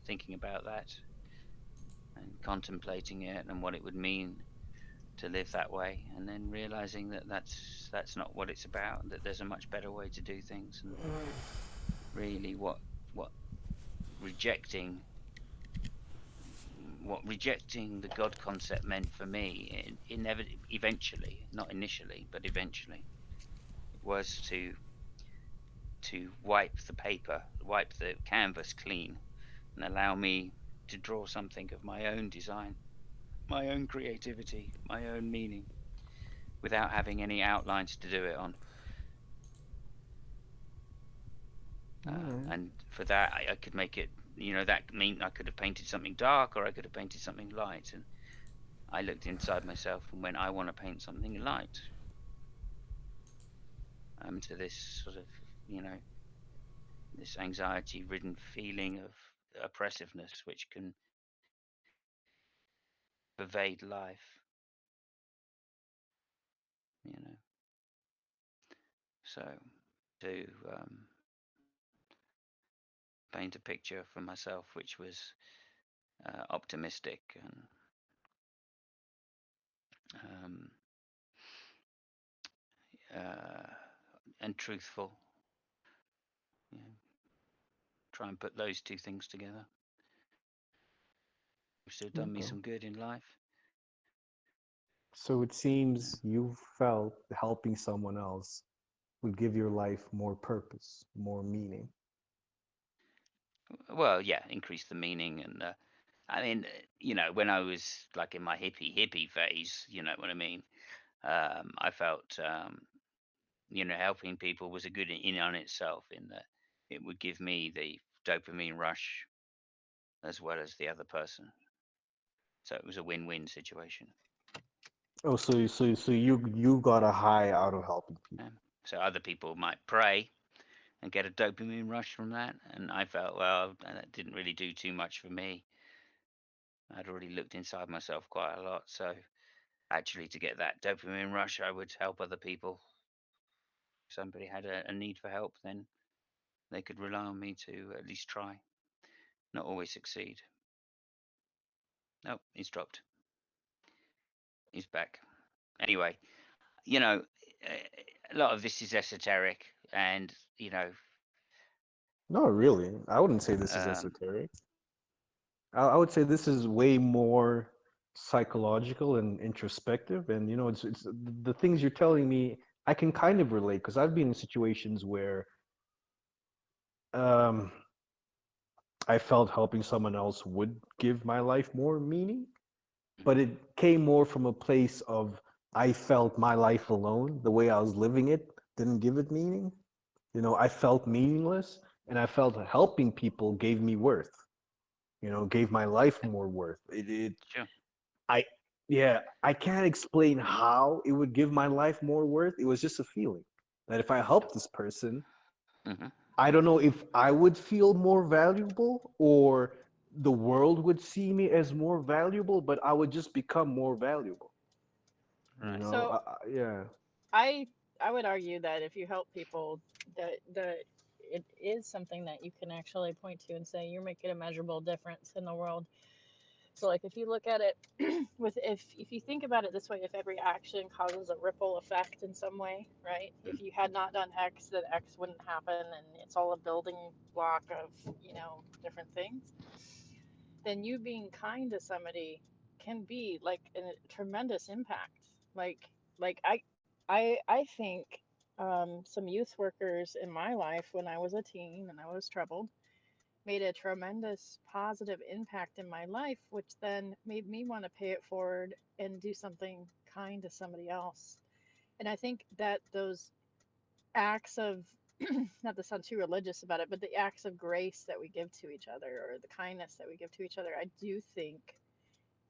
thinking about that and contemplating it and what it would mean to live that way, and then realizing that that's not what it's about, that there's a much better way to do things. And really what rejecting what rejecting the God concept meant for me, eventually, not initially, but eventually, was to wipe the paper, wipe the canvas clean, and allow me to draw something of my own design, my own creativity, my own meaning, without having any outlines to do it on. All right. And for that, I could make it, that mean I could have painted something dark or I could have painted something light. And I looked inside myself and went, I want to paint something light. To this sort of, you know, this anxiety ridden feeling of oppressiveness which can pervade life, you know. So to paint a picture for myself which was optimistic um, uh, and truthful, you know, try and put those two things together, which have done me Okay. some good in life. So it seems you felt helping someone else would give your life more purpose, more meaning. Well, yeah, increase the meaning. And I mean, when I was like in my hippie phase, you know what I mean. I felt helping people was a good in on itself, in that it would give me the dopamine rush as well as the other person. So it was a win-win situation. Oh, so you got a high out of helping people. So other people might pray and get a dopamine rush from that, and I felt, well, that didn't really do too much for me. I'd already looked inside myself quite a lot, so actually to get that dopamine rush, I would help other people. If somebody had a need for help, then they could rely on me to at least try. Not always succeed. Oh, he's dropped. He's back. Anyway, you know, a lot of this is esoteric, and No, really. I wouldn't say this is um, esoteric. I would say this is way more psychological and introspective. And it's the things you're telling me. I can kind of relate because I've been in situations where um, I felt helping someone else would give my life more meaning, but it came more from a place of I felt my life alone, the way I was living it, didn't give it meaning. I felt meaningless, and I felt helping people gave me worth. Gave my life more worth. sure. I, yeah, I can't explain how it would give my life more worth. It was just a feeling that if I helped this person, Hmm. I don't know if I would feel more valuable or the world would see me as more valuable, but I would just become more valuable. Right. So Yeah. I I would argue that if you help people, that it is something that you can actually point to and say you're making a measurable difference in the world. So like if you look at it with if you think about it this way, if every action causes a ripple effect in some way, right? If you had not done X, then X wouldn't happen, and it's all a building block of different things. Then you being kind to somebody can be like a tremendous impact. Like like I think some youth workers in my life when I was a teen and I was troubled made a tremendous positive impact in my life, which then made me want to pay it forward and do something kind to somebody else. And I think that those acts of, not to sound too religious about it, but the acts of grace that we give to each other or the kindness that we give to each other, I do think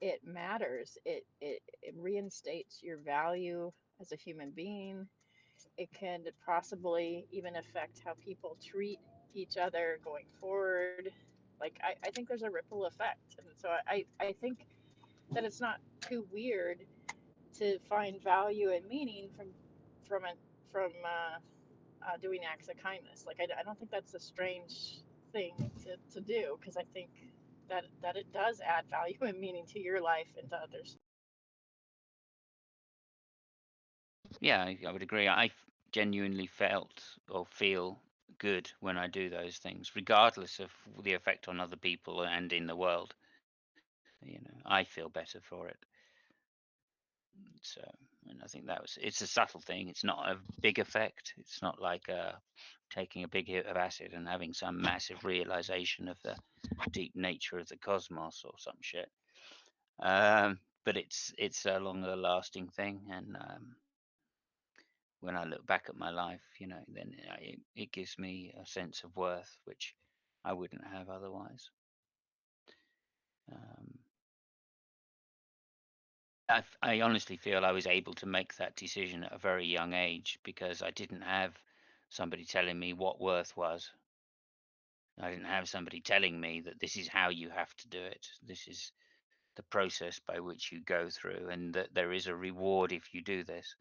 it matters. It reinstates your value as a human being. It can possibly even affect how people treat each other going forward. Like I think there's a ripple effect, and so I think that it's not too weird to find value and meaning from it from doing acts of kindness. Like I don't think that's a strange thing to do because I think that it does add value and meaning to your life and to others. Yeah, I would agree. Genuinely felt or feel good when I do those things, regardless of the effect on other people and in the world. I feel better for it. So, and I think it's a subtle thing. It's not a big effect. It's not like taking a big hit of acid and having some massive realization of the deep nature of the cosmos or some shit. But it's a longer lasting thing, and when I look back at my life, then it gives me a sense of worth, which I wouldn't have otherwise. Um, I honestly feel I was able to make that decision at a very young age because I didn't have somebody telling me what worth was. I didn't have somebody telling me that this is how you have to do it. This is the process by which you go through, and that there is a reward if you do this.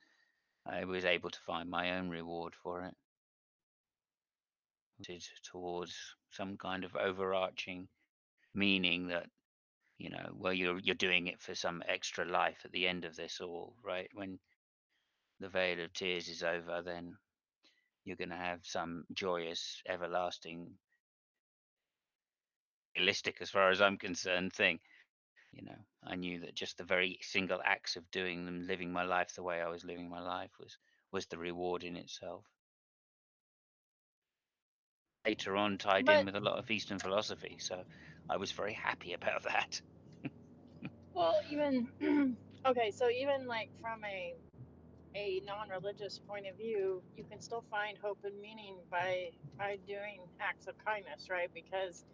I was able to find my own reward for it, towards some kind of overarching meaning that well, you're doing it for some extra life at the end of this all, right? When the veil of tears is over, then you're going to have some joyous, everlasting, realistic, as far as I'm concerned, thing. I knew that just the very single acts of doing them, living my life the way I was living my life, was the reward in itself. Later on, tied in But with a lot of Eastern philosophy, so I was very happy about that. well, even okay, so even like from a non-religious point of view, you can still find hope and meaning by doing acts of kindness, right? Because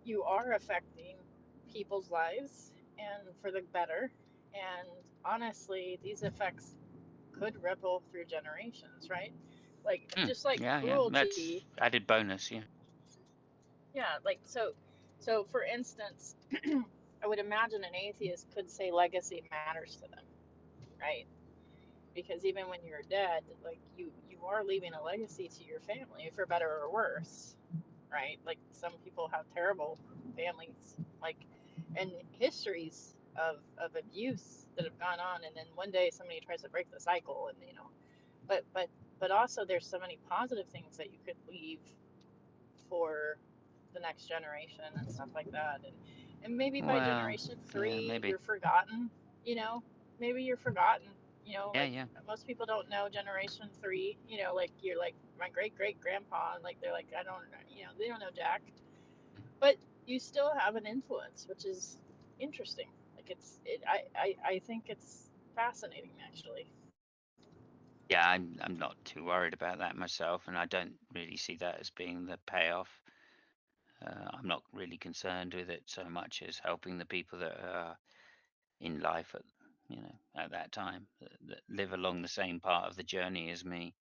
you are affecting people's lives and for the better. And honestly, these effects could ripple through generations, right? Like just like Yeah, cruelty. that's added bonus. Yeah. Yeah, like so for instance, I would imagine an atheist could say legacy matters to them, right? Because even when you're dead, like you are leaving a legacy to your family for better or worse, right? Like some people have terrible families, like and histories of abuse that have gone on, and then one day somebody tries to break the cycle, and but also there's so many positive things that you could leave for the next generation and stuff like that, and maybe by Well, generation yeah, three maybe. you're forgotten, you know, maybe you're forgotten, Yeah, like yeah. most people don't know generation three, like you're like my great great grandpa, and like they're like I don't, they don't know Jack, but you still have an influence, which is interesting. Like I think it's fascinating actually. Yeah, I'm not too worried about that myself, and I don't really see that as being the payoff. I'm not really concerned with it so much as helping the people that are in life at that time, that live along the same part of the journey as me.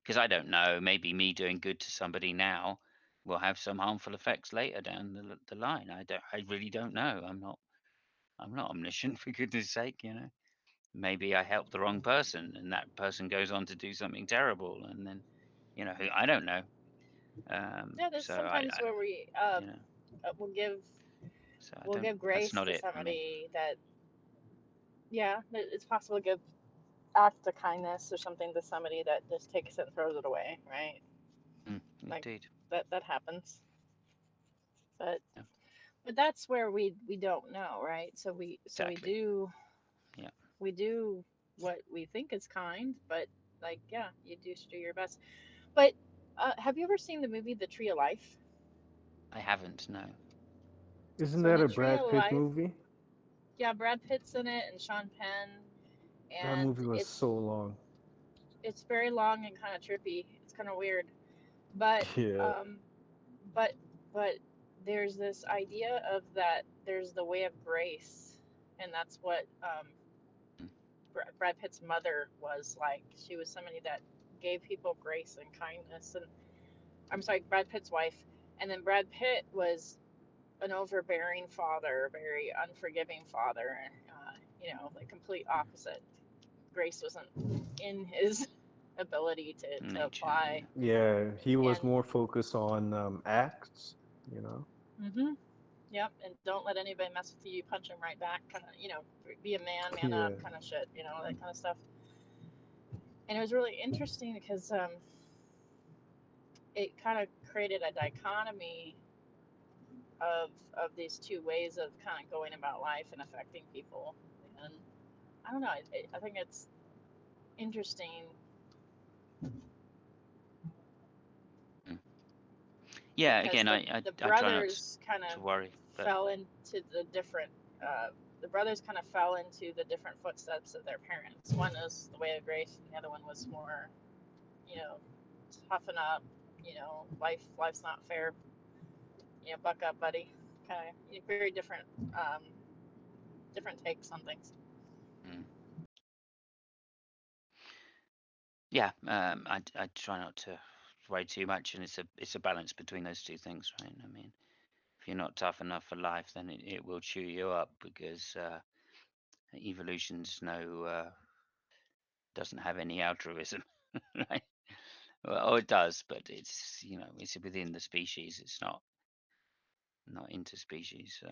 Because I don't know, maybe me doing good to somebody now will have some harmful effects later down the line. I really don't know. I'm not omniscient, for goodness sake. Maybe I helped the wrong person, and that person goes on to do something terrible, and then I don't know. Yeah, there's So I, sometimes I where we you know will give so I will don't. give That's grace not to it for me. somebody that, yeah, it's possible to give acts of kindness or something to somebody that just takes it and throws it away, right? Like Indeed. that happens. But Yeah, but that's where we don't know, right? So we exactly. do Yeah, we do what we think is kind, but like yeah, you do your best. But have you ever seen the movie The Tree of Life? I haven't. No. Isn't So in that The a Tree Brad of Pitt Life, movie? yeah, Brad Pitt's in it and Sean Penn, That and movie was so long. it's very long and kind of trippy. It's kind of weird, but Yeah. um, but but there's this idea of that there's the way of grace, and that's what Mm. Brad Pitt's mother was like. She was somebody that gave people grace and kindness, and I'm sorry, Brad Pitt's wife, and then Brad Pitt was an overbearing father, a very unforgiving father, and like complete opposite. Grace wasn't in his ability to nature. apply. Yeah, he was And more focused on acts, you know. mm-hmm, yep, and don't let anybody mess with you. You punch them right back, kind of, be a man, man Yeah. up, kind of shit, that kind of stuff. And it was really interesting because it kind of created a dichotomy of these two ways of kind of going about life and affecting people. And I don't know, I think it's interesting. Yeah, Because again, the I try not brothers kind to of worry, but fell into the brothers kind of fell into the different footsteps of their parents. One is the way of grace, and the other one was more, you know, toughen up, life's not fair, buck up, buddy. Kind of very different, different takes on things. mm, yeah, I try not to worry too much, and it's a balance between those two things, right? I mean, if you're not tough enough for life, then it will chew you up because evolution's doesn't have any altruism, right? Well, it does, but it's within the species. It's not interspecies. So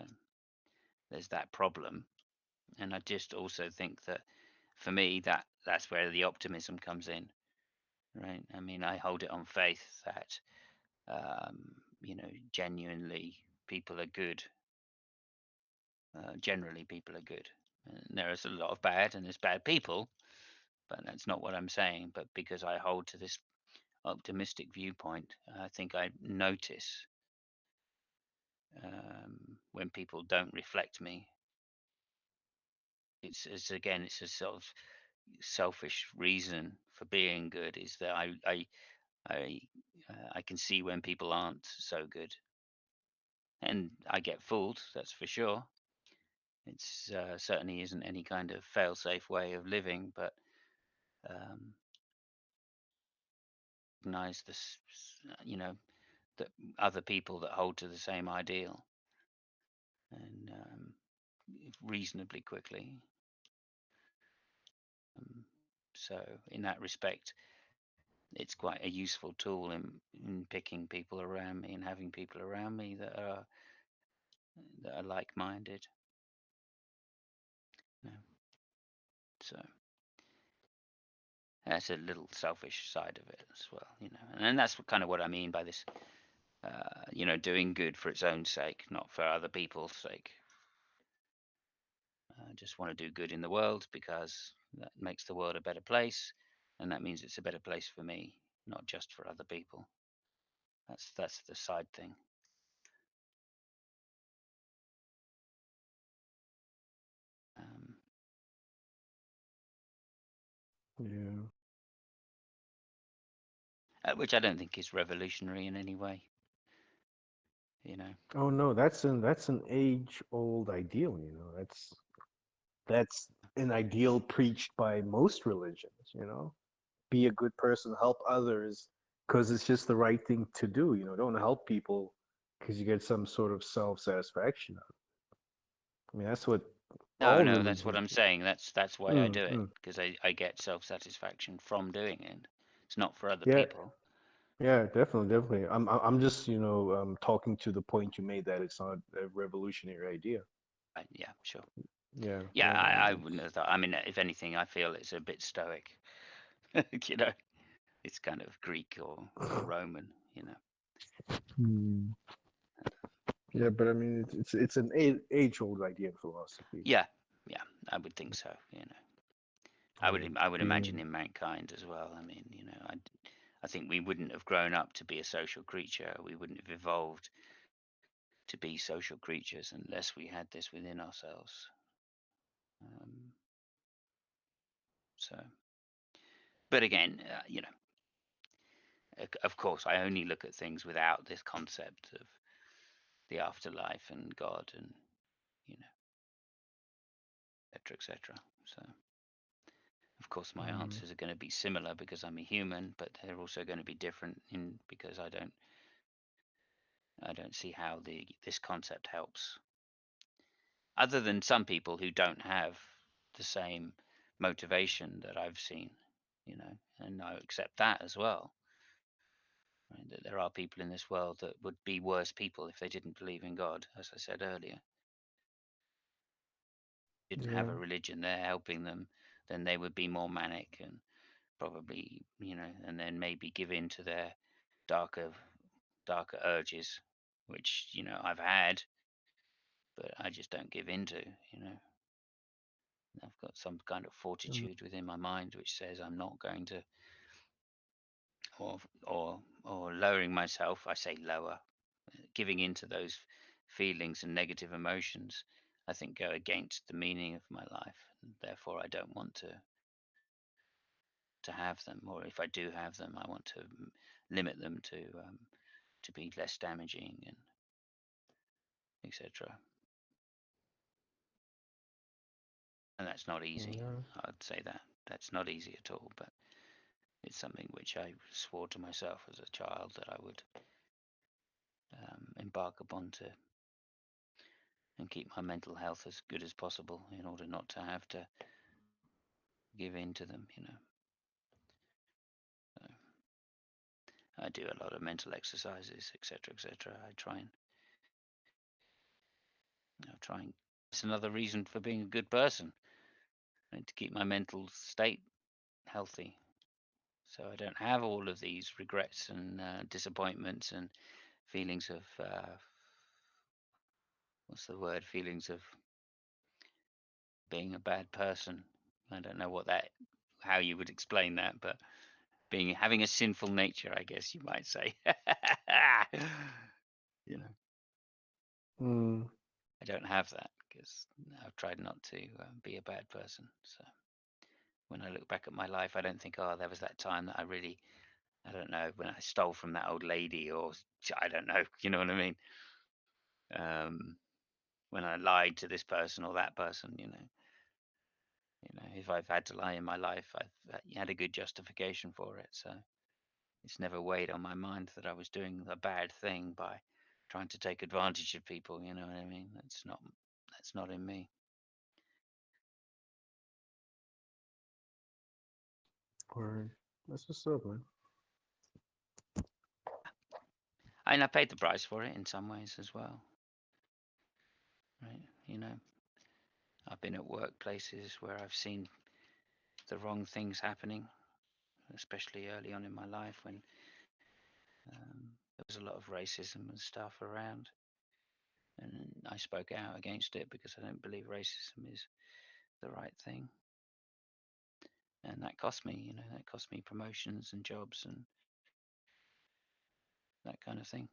there's that problem, and I just also think that for me that's where the optimism comes in, right? I mean, I hold it on faith that genuinely people are good. Generally, people are good. And there is a lot of bad, and there's bad people, but that's not what I'm saying. But because I hold to this optimistic viewpoint, I think I notice when people don't reflect me. It's a sort of selfish reason for being good is that I I can see when people aren't so good, and I get fooled. That's for sure. It's certainly isn't any kind of fail-safe way of living, but um, recognize this, that other people that hold to the same ideal, and reasonably quickly. Um, so in that respect, it's quite a useful tool in picking people around me and having people around me that are like-minded. You know? So that's a little selfish side of it as well. And that's kind of what I mean by this. Doing good for its own sake, not for other people's sake. I just want to do good in the world because that makes the world a better place, and that means it's a better place for me, not just for other people. That's the side thing. Yeah. Which I don't think is revolutionary in any way. Oh no, that's an age-old ideal, That's an ideal preached by most religions. Be a good person, help others, because it's just the right thing to do. Don't help people because you get some sort of self-satisfaction out of it. I mean, that's what No, all no, that's what religions I'm do. saying. That's why I Mm, do it, mm. because I get self-satisfaction from doing it. It's not for other Yeah, people. yeah, definitely, definitely. I'm just, talking to the point you made that it's not a revolutionary idea. Yeah, sure. Yeah, Yeah, yeah, I wouldn't have thought. I mean, if anything, I feel it's a bit stoic. you know, it's kind of Greek or Roman. Hmm. Yeah, but I mean, it's an age-old idea in philosophy. Yeah, yeah, I would think so. Yeah, I would being imagine in mankind as well. I mean, I think we wouldn't have grown up to be a social creature. We wouldn't have evolved to be social creatures unless we had this within ourselves. Um, so, but again, of course, I only look at things without this concept of the afterlife and God and et cetera. So, of course, my mm, answers are going to be similar because I'm a human, but they're also going to be different because I don't see how this concept helps. Other than some people who don't have the same motivation that I've seen, and I accept that as well. Right? That there are people in this world that would be worse people if they didn't believe in God, as I said earlier. Didn't have Yeah. a religion there helping them, then they would be more manic and probably, and then maybe give in to their darker urges, which I've had, but I just don't give in to. I've got some kind of fortitude within my mind which says I'm not going to, or lowering myself. I say lower, giving into those feelings and negative emotions, I think go against the meaning of my life, and therefore I don't want to have them, or if I do have them, I want to limit them to be less damaging and etc. And that's not easy. Yeah. I'd say that's not easy at all, but it's something which I swore to myself as a child that I would embark upon to and keep my mental health as good as possible in order not to have to give in to them. So I do a lot of mental exercises, etc., etc. I try and it's another reason for being a good person, and to keep my mental state healthy, so I don't have all of these regrets and disappointments and feelings of what's the word? Feelings of being a bad person. I don't know how you would explain that, but having a sinful nature, I guess you might say. Mm. I don't have that because I've tried not to be a bad person. So when I look back at my life, I don't think, oh, there was that time that I don't know, when I stole from that old lady, or I don't know, you know what I mean? When I lied to this person or that person, if I've had to lie in my life, I've had a good justification for it. So it's never weighed on my mind that I was doing a bad thing by trying to take advantage of people. You know what I mean? That's not in me. Word. That's what's up, man. And I paid the price for it in some ways as well. Right? I've been at workplaces where I've seen the wrong things happening, especially early on in my life when there was a lot of racism and stuff around. And I spoke out against it because I don't believe racism is the right thing. And that cost me, promotions and jobs and that kind of thing.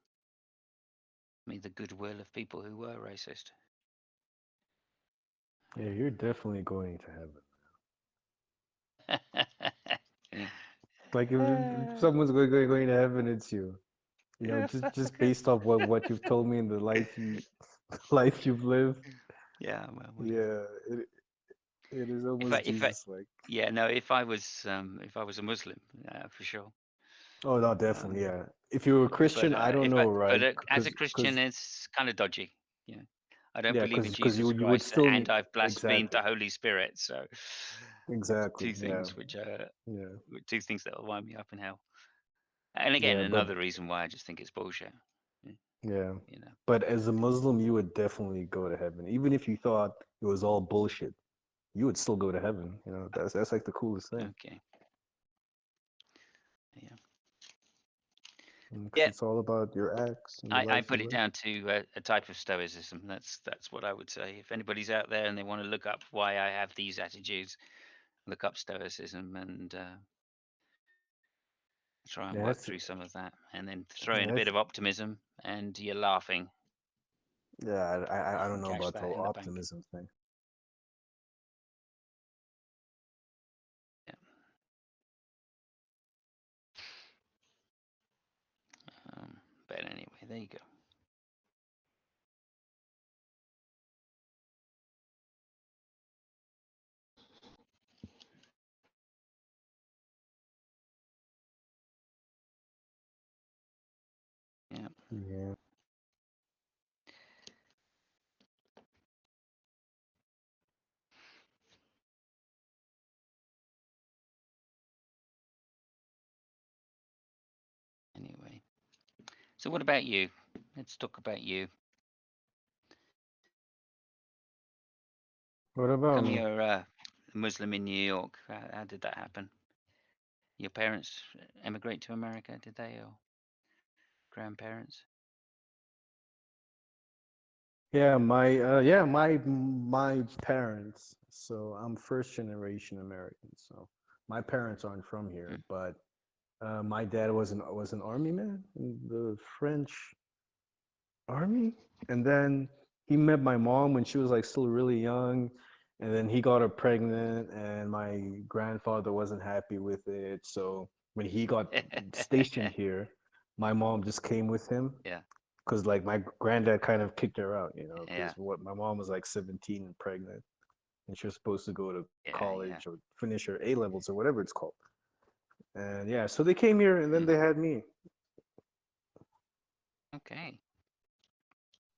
The goodwill of people who were racist. Yeah, you're definitely going to heaven. Like if someone's going to heaven, it's you. Just based off what you've told me in the life you've lived. Yeah, well, Yeah, it is almost Jesus like. yeah, no, if I was a Muslim, for sure. Oh no, definitely, yeah. If you were a Christian, I don't know, right? As a Christian, Because it's kind of dodgy. I don't yeah, believe in because Jesus you would Christ, still and need I've blasphemed exactly the Holy Spirit. So exactly, two yeah, things which yeah, two things that will wind me up in hell. And again, yeah. But another reason why I just think it's bullshit. y- yeah, You know. but as a Muslim, you would definitely go to heaven, even if you thought it was all bullshit. You would still go to heaven. That's like the coolest thing. Okay. Yeah. Because Yeah. it's all about your acts and the I life you put it live. down to a type of stoicism. That's what I would say. If anybody's out there and they want to look up why I have these attitudes, look up stoicism and try and Yeah, work through some of that, and then throw in a yeah, bit of optimism, and you're laughing. yeah. You I can don't know cash about the that whole in the bank. optimism thing. Yeah. But anyway, there you go. Yeah. Yeah. So what about you? Let's talk about you. What about Come me? you're Muslim in New York. How did that happen? Your parents emigrate to America, did they, or grandparents? Yeah, my parents. So I'm first generation American. So my parents aren't from here, Mm. but my dad was an army man in the French army, and then he met my mom when she was like still really young, and then he got her pregnant, and my grandfather wasn't happy with it. So when he got stationed here, my mom just came with him Yeah, because like my granddad kind of kicked her out, because yeah, what my mom was like 17 and pregnant, and she was supposed to go to yeah. college or finish her A levels or whatever it's called. And yeah, so they came here and then Mm. they had me. Okay,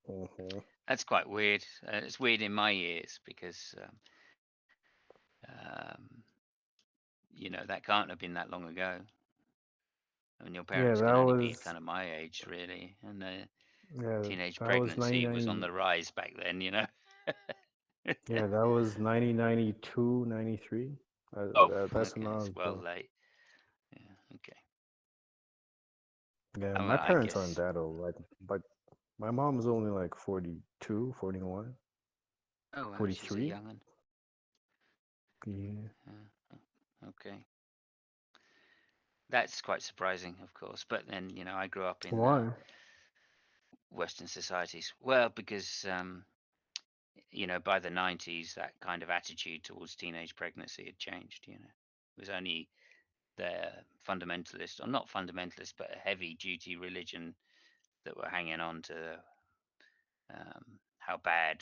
Hmm. that's quite weird. It's weird in my ears because um, that can't have been that long ago. I mean, your Yeah, parents that can only be was kind of my age, really, and yeah, teenage that was pregnancy was on 1990. the rise back then. Yeah, that was 1992, 93. Oh, That's when okay, I it's was well born. late. Yeah, okay. Yeah, Oh, my well, I parents aren't guess. that old. Like, but my mom's only like 42, 41, Oh, wow, she's a 43. young one. Yeah. Okay. That's quite surprising, of course. But then, I grew up in Why? Western societies. Well, because, by the 90s, that kind of attitude towards teenage pregnancy had changed. It was only the fundamentalist, or not fundamentalist, but a heavy duty religion that were hanging on to how bad,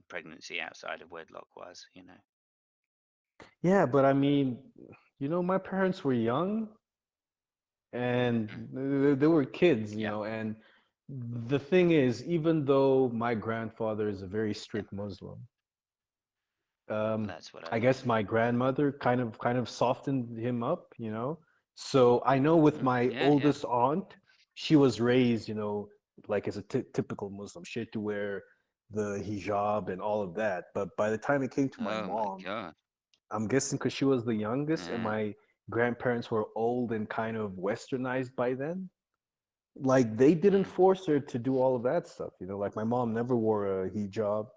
pregnancy outside of wedlock was. Yeah, but I mean, my parents were young and Mm, they were kids, yeah, and the thing is, even though my grandfather is a very yeah. strict Muslim, That's what I I thought. guess my grandmother kind of softened him up. So I know with my Yeah, yeah. oldest aunt, she was raised, like as a typical Muslim. She had to wear the hijab and all of that. But by the time it came to my Oh my mom, God. I'm guessing because she was the youngest and Yeah. my grandparents were old and kind of westernized by then, like they didn't Mm, force her to do all of that stuff. Like my mom never wore a hijab.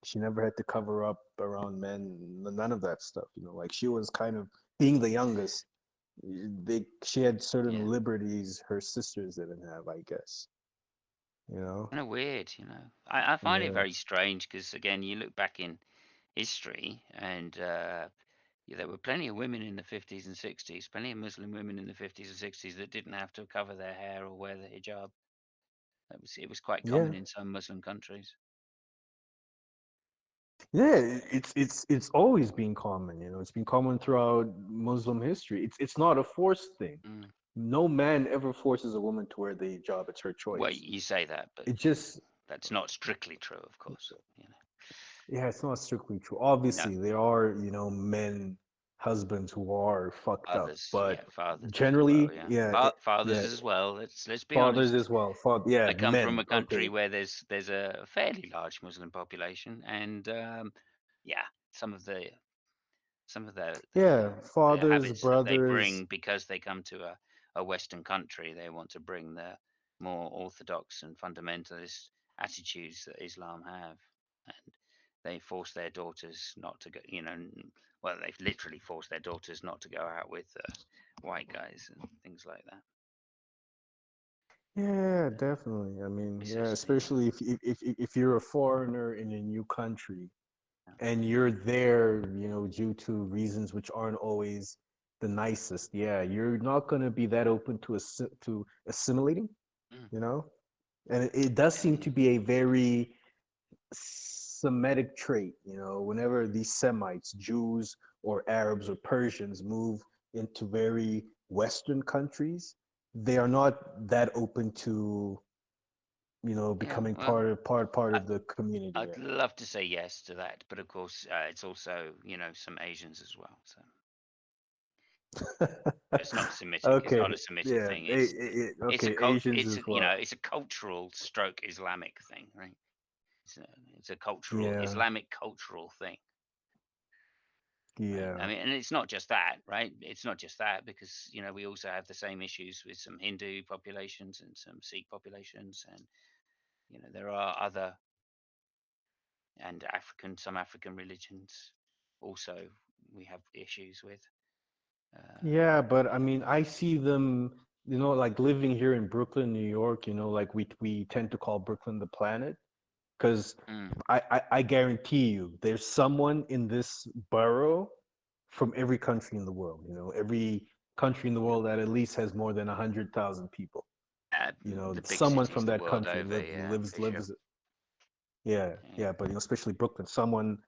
She never had to cover up around men, none of that stuff. Like she was kind of being the youngest. She had certain yeah. liberties her sisters didn't have, I guess. You know? Kind of weird. I find it Yeah. very strange because, again, you look back in history and yeah, there were plenty of women in the 50s and 60s, plenty of Muslim women in the 50s and 60s that didn't have to cover their hair or wear the hijab. It was quite Yeah. common in some Muslim countries. Yeah, it's always been common. It's been common throughout Muslim history. It's not a forced thing. Mm. No man ever forces a woman to wear the hijab. It's her Well, choice. you say that, but It just that's not strictly true, of course. Yeah, it's not strictly true. No, Obviously, there are, men, husbands who are fucked up, fathers, but yeah, fathers as well, generally, yeah, yeah, fathers yeah, as well. Let's be fathers honest. as well. Yeah, I come from men. a country Okay. where there's a fairly large Muslim population, and yeah, some of the some of Yeah, the fathers, habits that they brothers. bring because they come to a Western country, they want to bring the more orthodox and fundamentalist attitudes that Islam have, and they force their daughters not to go. Well, they've literally forced their daughters not to go out with white guys and things like that. Yeah, definitely. I mean, yeah, Racist, especially if you're a foreigner in a new country yeah. and you're there, due to reasons which aren't always the nicest. Yeah, you're not gonna be that open to assimilating, Mm, you know? And it does yeah, seem to be a very Semitic trait. Whenever these Semites, Jews or Arabs or Persians move into very Western countries, they are not that open to, yeah. becoming Well, part I, of the community. I'd love to say yes to that, but of course, it's also some Asians as well. So It's not Semitic. It's Okay, not a Semitic yeah, thing. It's a okay, cult. Asians as well. It's a cultural stroke Islamic thing, right? It's a, it's a cultural Yeah, Islamic cultural thing, right? I yeah, mean, and it's not just that, right? It's not just that because we also have the same issues with some Hindu populations and some Sikh populations, and there are other and some African religions also we have issues with. yeah. But I mean, I see them, like living here in Brooklyn, New York. Like we tend to call Brooklyn the planet, because Mm, I guarantee you, there's someone in this borough from every country in the world. Every country in the world that at least has more than 100,000 people. the big Someone cities from the that world country over, lives yeah, lives for sure. lives. Yeah, Yeah. yeah, but especially Brooklyn, someone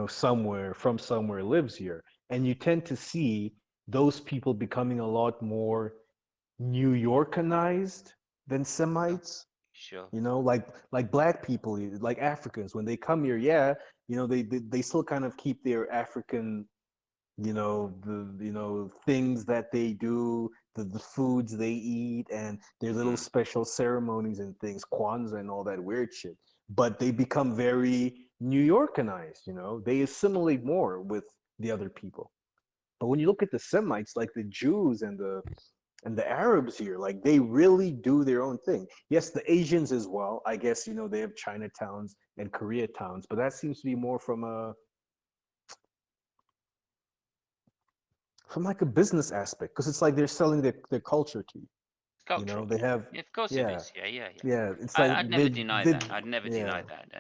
somewhere from somewhere lives here, and you tend to see those people becoming a lot more New Yorkanized than Sure. Semites. Sure. Like black people, like Africans, when they come here, yeah, they still kind of keep their African, the things that they do, the foods they eat, and their little Mm. special ceremonies and things, Kwanzaa and all that weird shit. But they become very New Yorkanized. They assimilate more with the other people. But when you look at the Semites, like the Jews and the Arabs here, like they really do their own thing. Yes, the Asians as well. I guess they have Chinatowns and Koreatowns, but that seems to be more from like a business aspect, because it's like they're selling their culture to you. It's cultural, They yeah. have, Yeah, of course it yeah, is. Yeah, yeah, yeah. yeah. It's like I'd never deny they that. I'd never yeah. deny that.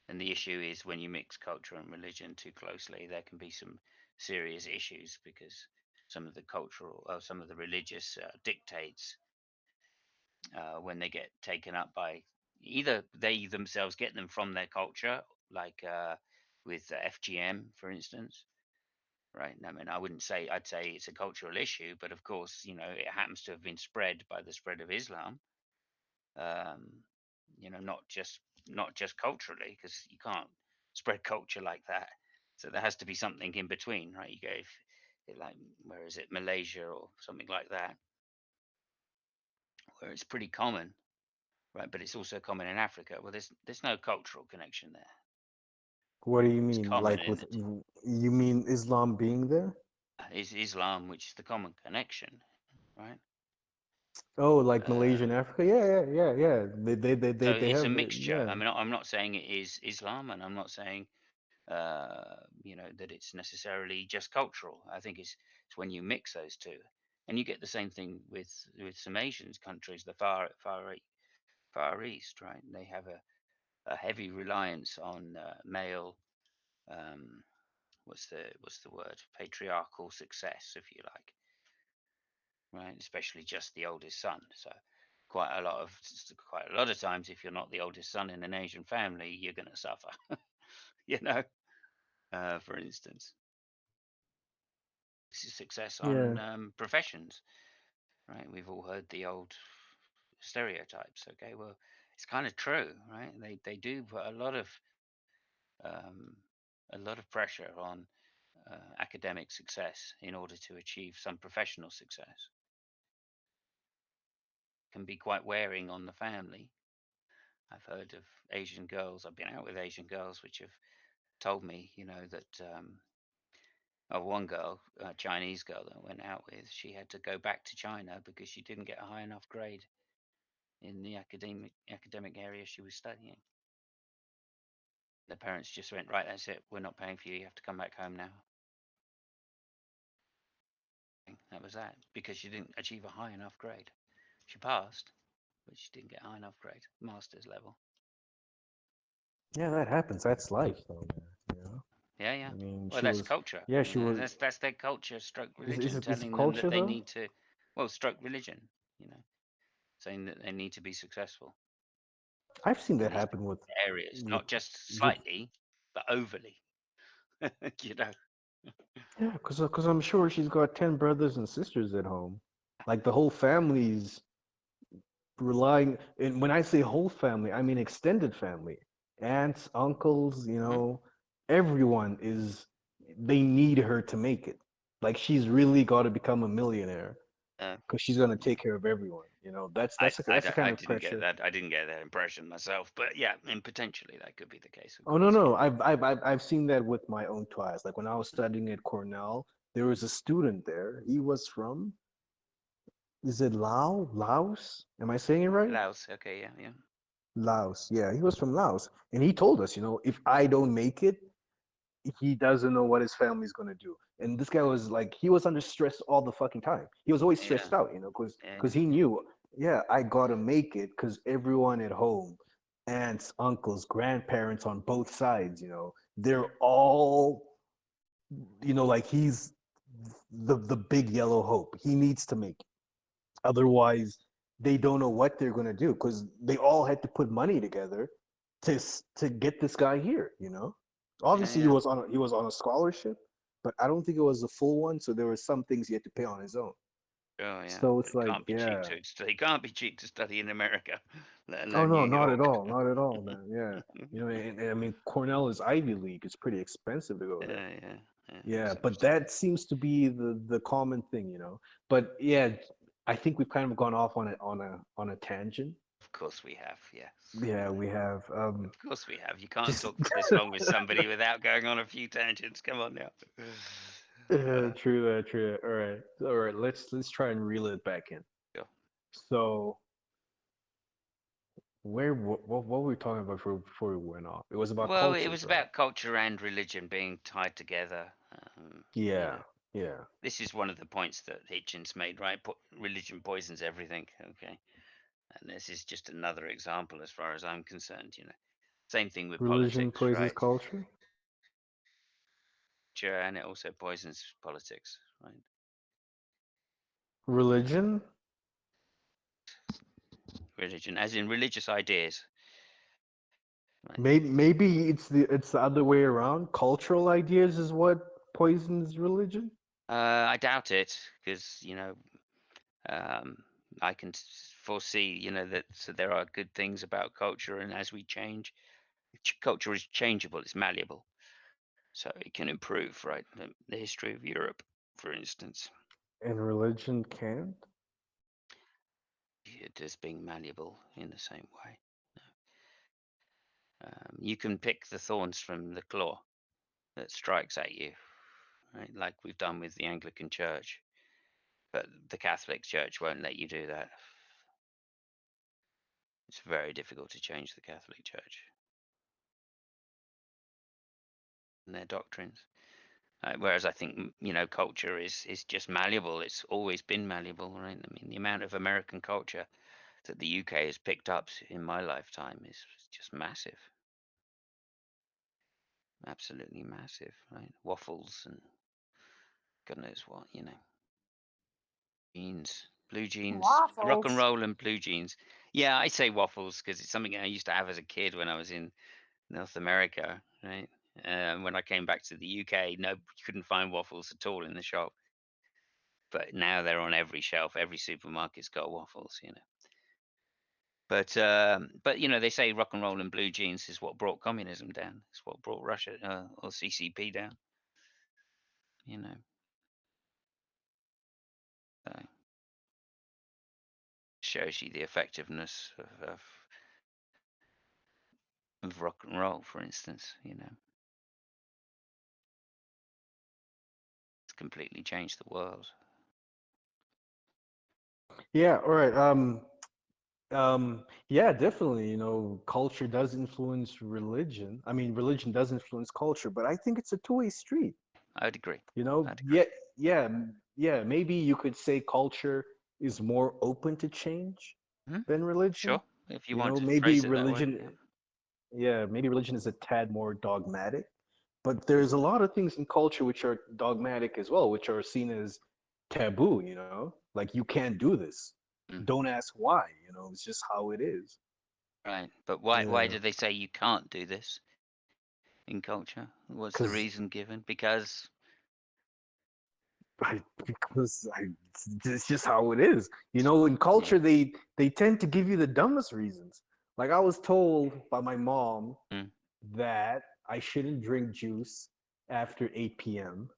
And the issue is when you mix culture and religion too closely, there can be some serious issues because some of the some of the religious dictates, when they get taken up by either they themselves get them from their culture, like with FGM, for instance, right? I mean, I'd say it's a cultural issue, but of course, it happens to have been spread by the spread of Islam. Um, not just culturally, because you can't spread culture like that. So there has to be something in between, right? You go like where is it, Malaysia or something like that, where it's pretty common, right? But it's also common in Africa. Well, there's no cultural connection there. What do you It's mean? common Like in with the you mean Islam being there? is Islam, which is the common connection, right? Oh, like Malaysia Uh, and Africa? Yeah, yeah, yeah, yeah. so They it's a have mixture. yeah. I mean, I'm not saying it is Islam, and I'm not saying that it's necessarily just cultural. I think it's when you mix those two, and you get the same thing with some Asian countries, the Far East, right? They have a heavy reliance on male, um, what's the word, patriarchal success, if you like, right? Especially just the oldest son. So quite a lot of times, if you're not the oldest son in an Asian family, you're going to suffer. you know, for instance, success Yeah. on professions, right? We've all heard the old stereotypes. Okay, well, it's kind of true, right? They do put um, a lot of pressure on academic success in order to achieve some professional success. Can be quite wearing on the family. I've heard of Asian girls. I've been out with Asian girls which have told me, that one girl, a Chinese girl that I went out with, she had to go back to China because she didn't get a high enough grade in the academic area she was studying. The parents just went, right, that's it. We're not paying for you. You have to come back home now. That was that because she didn't achieve a high enough grade. She passed, but she didn't get a high enough grade, master's level. Yeah, that happens. That's life though, man. Yeah, yeah. I mean, Well, she that's was culture. yeah, she was That's their culture, stroke is religion, it telling them that culture they though? need to, well, stroke religion, you know, saying that they need to be successful I've seen in that these happen areas, with not just with slightly, but overly. you know. yeah, because I'm sure she's got 10 brothers and sisters at home. Like the whole family's relying, and when I say whole family, I mean extended family. Aunts, uncles, Mhm. everyone they need her to make it. Like she's really got to become a millionaire Uh, because she's gonna take care of everyone. That's the kind I of didn't get pressure. that. I didn't get that impression myself, but yeah, and potentially that could be the case, of Oh no, course. no, Yeah. I've seen that with my own two eyes. Like when I was studying at Cornell, there was a student there. He was from, is it Laos? Am I saying it right? Laos. Okay. Yeah. Yeah. Laos. Yeah, he was from Laos, and he told us, if I don't make it, he doesn't know what his family's gonna do. And this guy was like, he was under stress all the fucking time. He was always Yeah. stressed out, because Yeah. he knew, yeah, I gotta make it, because everyone at home, aunts, uncles, grandparents on both sides, they're all, like he's the big yellow hope. He needs to make it. Otherwise, they don't know what they're gonna do because they all had to put money together to get this guy here. Yeah. Obviously, he Yeah. was on a scholarship, but I don't think it was a full one. So there were some things he had to pay on his own. Oh yeah. So it's It like, can't be cheap yeah. to study. It can't be cheap to study in America, let Oh alone no, New not at York. all, not at all, man. Yeah, and I mean Cornell is Ivy League. It's pretty expensive to go there. Yeah. Yeah. Yeah. Yeah, So, but that seems to be the common thing. But yeah, I think we've kind of gone off on a tangent. of course we have. Yes. Yeah, we have. Of course we have. You can't Just talk for this long with somebody without going on a few tangents. Come on now. true that, true that. All right. Let's try and reel it back in. Sure. So what were we talking about before we went off? It was about Well, it cultures, was right? about culture and religion being tied together. You know, Yeah, yeah. this is one of the points that Hitchens made, right? Religion poisons everything. Okay, and this is just another example, as far as I'm concerned. Same thing with Religion politics, poisons right? culture. Sure, and it also poisons politics, right? Religion. Religion, as in religious ideas, right? Maybe it's the other way around. Cultural ideas is what poisons religion. I doubt it, because um, I can foresee, that so there are good things about culture, and as we change, culture is changeable, it's malleable, so it can improve, right? The history of Europe, for instance, And religion can't. it is being malleable in the same way. You can pick the thorns from the claw that strikes at you, right? Like we've done with the Anglican Church, but the Catholic Church won't let you do that. It's very difficult to change the Catholic Church and their doctrines. Whereas I think culture is just malleable. It's always been malleable, right? I mean, the amount of American culture that the UK has picked up in my lifetime is just massive, absolutely massive, right? Waffles and God knows what, jeans, blue jeans, rock and Waffles. roll and blue jeans. Yeah, I say waffles because it's something I used to have as a kid when I was in North America, right? When I came back to the UK, no, you couldn't find waffles at all in the shop. But now they're on every shelf. Every supermarket's got waffles. But they say rock and roll and blue jeans is what brought communism down. It's what brought Russia or CCP down. You know, so shows you the effectiveness of rock and roll, for instance. It's completely changed the world. Yeah. All right. Yeah, definitely. Culture does influence religion. I mean, religion does influence culture, but I think it's a two-way street. I'd agree. I'd agree. Yeah, yeah, yeah. Maybe you could say culture is more open to change Hmm. than religion. Sure, if you want to Maybe phrase it that way. religion, yeah, maybe religion is a tad more dogmatic, but there's a lot of things in culture which are dogmatic as well, which are seen as taboo, like you can't do this. Mm. Don't ask why, it's just how it is. Right, but why Yeah, do they say you can't do this in culture? What's the because reason given? Because it's just how it is. In yeah. culture, they tend to give you the dumbest reasons. Like I was told by my mom Mm. that I shouldn't drink juice after 8 p.m.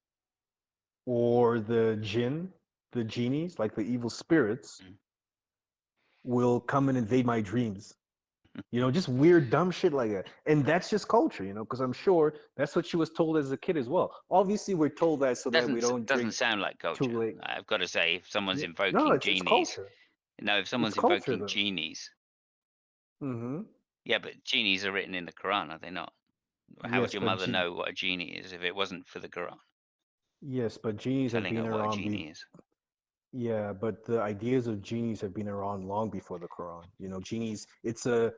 or the jinn, the genies, like the evil spirits, Mm. will come and invade my dreams. You know, just weird, dumb shit like that. And that's just culture, you know, because I'm sure that's what she was told as a kid as well. Obviously, we're told that so that we don't Doesn't drink sound like too culture. late. I've got to say, if someone's Yeah. No, invoking it's genies, culture. no, if It's someone's culture, invoking though. genies, Mm-hmm. yeah, but genies are written in the Quran, are they not? How would Yes, your but mother know what a genie is if it wasn't for the Quran genies have telling been her what a around. genie is? Yeah, but the ideas of genies have been around long before the Quran. You know, genies. It's a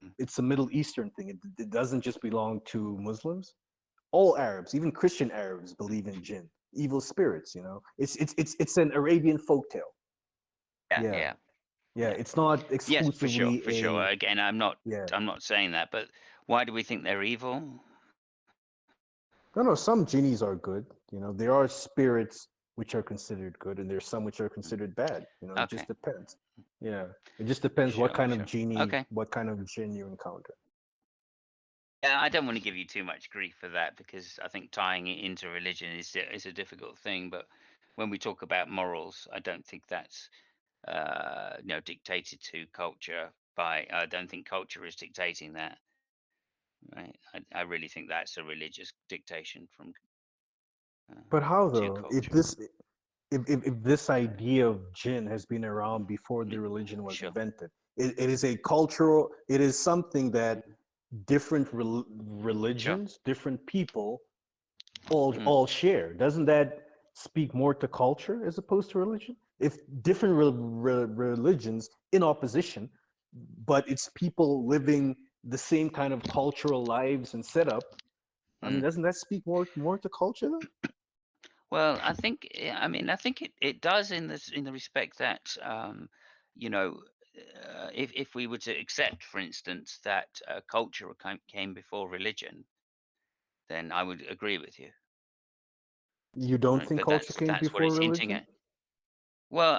Mm. it's a Middle Eastern thing. It doesn't just belong to Muslims. All Arabs, even Christian Arabs, believe in jinn, evil spirits. You know, it's an Arabian folktale. Yeah, Yeah, yeah, yeah. yeah. It's not Yes, for sure, exclusively for sure. a Again, yeah. I'm not saying that, but why do we think they're evil? No, no. Some genies are good. You know, there are spirits which are considered good, and there's some which are Mm. considered bad. You know, it Okay, just depends. Yeah, it just depends what sure, kind of sure. genie, Okay. what kind of jinn you encounter. Yeah, I don't want to give you too much grief for that because I think tying it into religion is a difficult thing. But when we talk about morals, I don't think that's dictated to culture by. I don't think culture is dictating that, right? I really think that's a religious dictation from But how to though? culture. If this idea of jinn has been around before the Y- religion was Sure. invented, it is a cultural. It is something that different Sure. religions, different people Mm, all share. Doesn't that speak more to culture as opposed to religion? If different religions in opposition, but it's people living the same kind of cultural lives and setup. I mean, mm. doesn't that speak more to culture though? Well, I think I mean I think it does in the respect that you know if we were to accept, for instance, that culture came before religion, then I would agree with you, You don't right? think But culture came that's what before it's hinting religion? at. Well,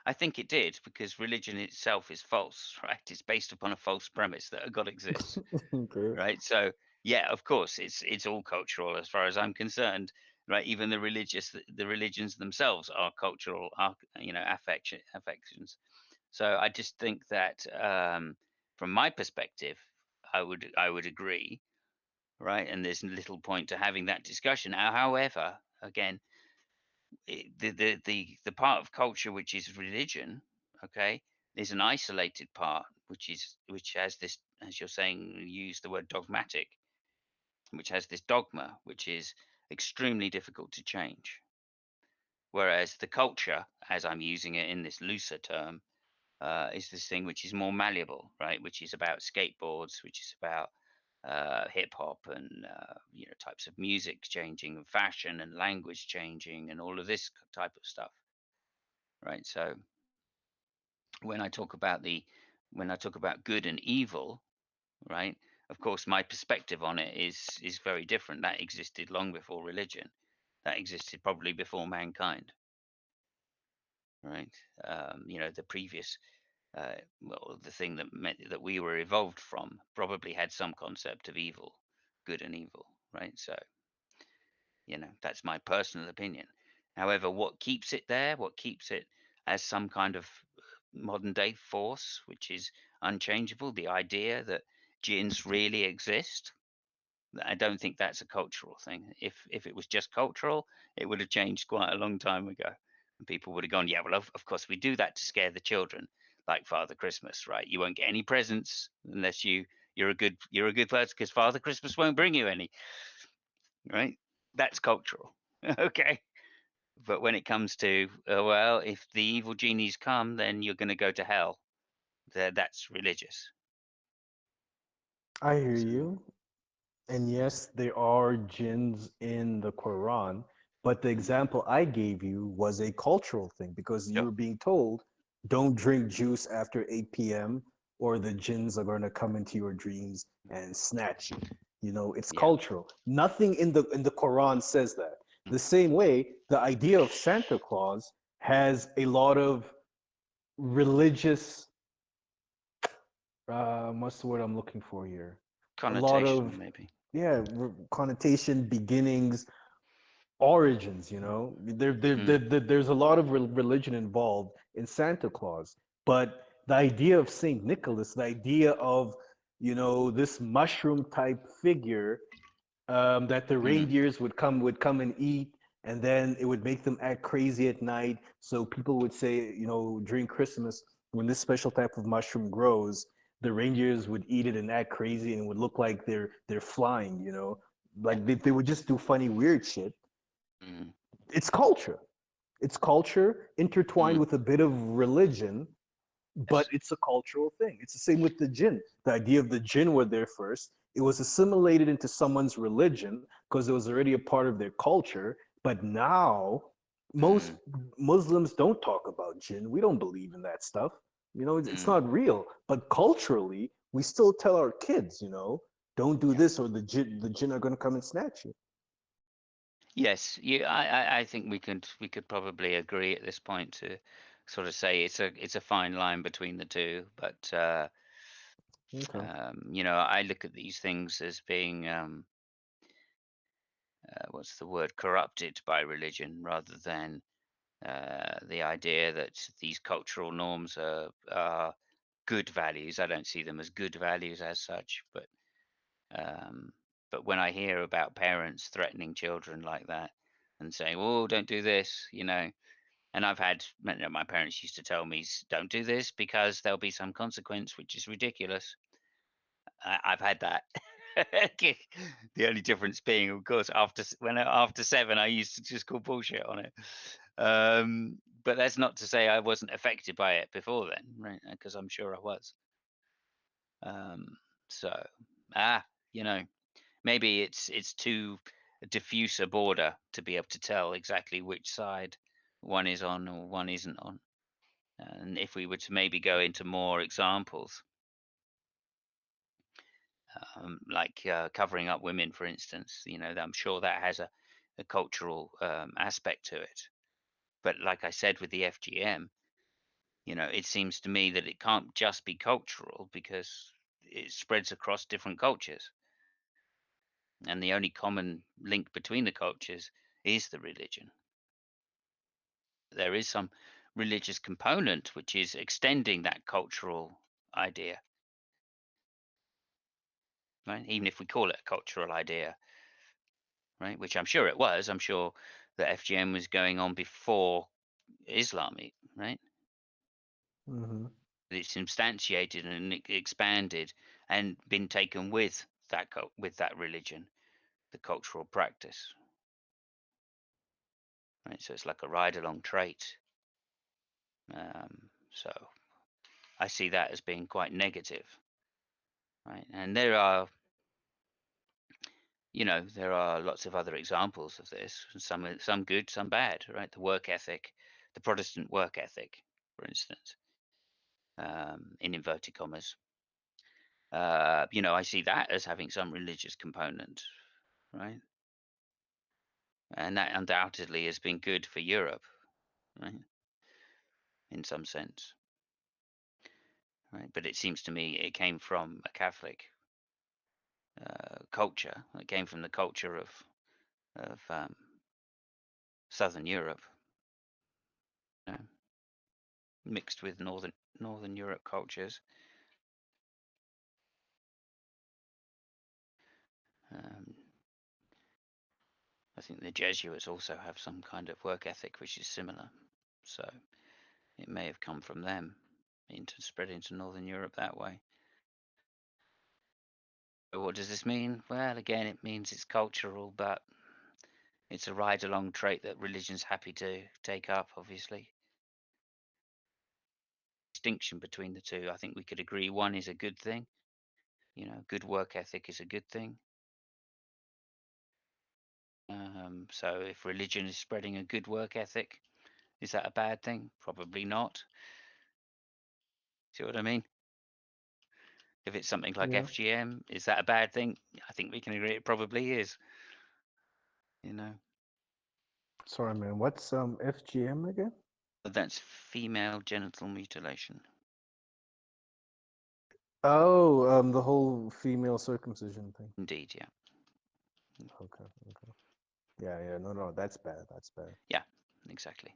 I think it did because religion itself is false, right? It's based upon a false premise that a God exists, Okay. right? So yeah, of course, it's all cultural as far as I'm concerned, right? Even the religions themselves are cultural, are affections. So I just think that from my perspective, I would agree, right? And there's little point to having that discussion. However, again, the part of culture which is religion, okay, is an isolated part which has this, as you're saying, you use the word dogmatic, which has this dogma which is extremely difficult to change. Whereas the culture, as I'm using it in this looser term, is this thing which is more malleable, right? Which is about skateboards, which is about hip hop and types of music changing, and fashion and language changing, and all of this type of stuff, right? So when I talk about good and evil, right? Of course, my perspective on it is very different. That existed long before religion. That existed probably before mankind, right? The previous, well, the thing that meant that we were evolved from probably had some concept of evil, good and evil, right? So, that's my personal opinion. However, what keeps it there, what keeps it as some kind of modern day force, which is unchangeable, the idea that jinns really exist, I don't think that's a cultural thing. If it was just cultural, it would have changed quite a long time ago. And people would have gone, yeah, well, of course we do that to scare the children, like Father Christmas, right? You won't get any presents unless you're a good person because Father Christmas won't bring you any, right? That's cultural. Okay. But when it comes to, well, if the evil genies come, then you're going to go to hell. That's religious. I hear So, you. And yes, there are jinns in the Quran, but the mm, example I gave you was a cultural thing because you sure. were being told, don't drink juice after 8 p.m. or the jinns are going to come into your dreams and snatch you. You know, it's Yeah. cultural. Nothing in the Quran says that. Mm. The same way, the idea of Santa Claus has a lot of religious, what's the word I'm looking for here? A lot Connotation, of maybe. yeah connotation beginnings, origins. You know, there's a lot of religion involved in Santa Claus, but the idea of Saint Nicholas, the idea of, this mushroom type figure, that the Mm. reindeers would come and eat, and then it would make them act crazy at night. So people would say, during Christmas, when this special type of mushroom grows, the reindeers would eat it and act crazy, and it would look like they're flying. Like they would just do funny, weird shit. Mm. It's culture. It's culture intertwined Mm. with a bit of religion, but Yes. it's a cultural thing. It's the same with the jinn. The idea of the jinn were there first. It was assimilated into someone's religion because it was already a part of their culture. But now, most Mm. Muslims don't talk about jinn. We don't believe in that stuff. It's Mm. not real. But culturally, we still tell our kids, don't do Yeah. this, or the jinn are going to come and snatch you. Yes. Yeah. I think we could probably agree at this point to sort of say it's a fine line between the two, but Okay. I look at these things as being what's the word, corrupted by religion rather than the idea that these cultural norms are good values. I don't see them as good values as such, um, but when I hear about parents threatening children like that and saying, "Oh, don't do this," and I've had, my parents used to tell me, "Don't do this because there'll be some consequence," which is ridiculous. I've had that. The only difference being, of course, after 7, I used to just call bullshit on it. But that's not to say I wasn't affected by it before then, right? Because I'm sure I was. Um, so, ah, you know, maybe it's too diffuse a border to be able to tell exactly which side one is on or one isn't on. And if we were to maybe go into more examples, like covering up women, for instance, I'm sure that has a cultural aspect to it. But like I said with the FGM, it seems to me that it can't just be cultural because it spreads across different cultures. And the only common link between the cultures is the religion. There is some religious component which is extending that cultural idea, right? Even if we call it a cultural idea, right? Which I'm sure it was. I'm sure that FGM was going on before Islam, right? Hmm. It's instantiated and expanded and been taken with with that religion, the cultural practice, right? So it's like a ride-along trait. So I see that as being quite negative, right? And there are lots of other examples of this. Some good, some bad, right? The work ethic, the Protestant work ethic, for instance, in inverted commas. I see that as having some religious component, right? And that undoubtedly has been good for Europe, right? In some sense, right? But it seems to me it came from a Catholic culture. It came from the culture of Southern Europe, you know, mixed with Northern Europe cultures. Um, I think the Jesuits also have some kind of work ethic which is similar, so it may have come from them spread into Northern Europe that way. So what does this mean? Well, again, it means it's cultural, but it's a ride-along trait that religion's happy to take up, obviously. Distinction between the two, I think we could agree one is a good thing. Good work ethic is a good thing. So if religion is spreading a good work ethic, is that a bad thing? Probably not. See what I mean? If it's something like Yeah. FGM, is that a bad thing? I think we can agree it probably is. You know, Sorry, man. What's FGM again? but that's female genital mutilation. Oh, the whole female circumcision thing. Indeed, yeah. Okay. Okay. Yeah. No, that's bad. That's bad. Yeah, exactly.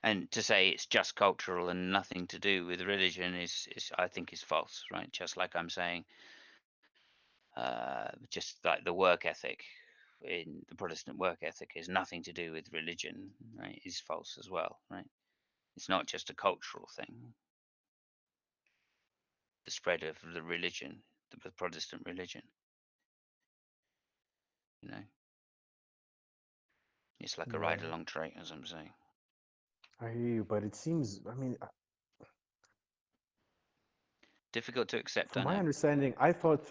And to say it's just cultural and nothing to do with religion is I think is false, right? Just like I'm saying, just like the work ethic in the Protestant work ethic is nothing to do with religion, right? Is false as well, right? It's not just a cultural thing. The spread of the religion, the Protestant religion, you know, it's like a ride Yeah, along train, as I'm saying. I hear you, but it seems, I mean, Difficult to accept, from I my know. understanding, I thought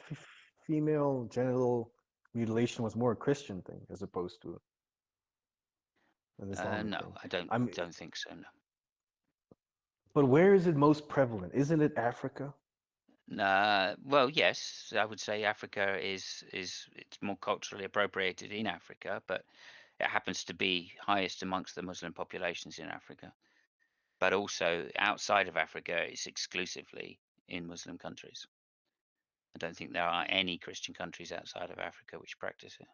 female genital mutilation was more a Christian thing as opposed to an Islamic No, thing. I don't I mean, don't think so. No. but where is it most prevalent? Isn't it Africa? Well, yes, I would say Africa is it's more culturally appropriated in Africa, but it happens to be highest amongst the Muslim populations in Africa. But also outside of Africa, it's exclusively in Muslim countries. I don't think there are any Christian countries outside of Africa which practice it.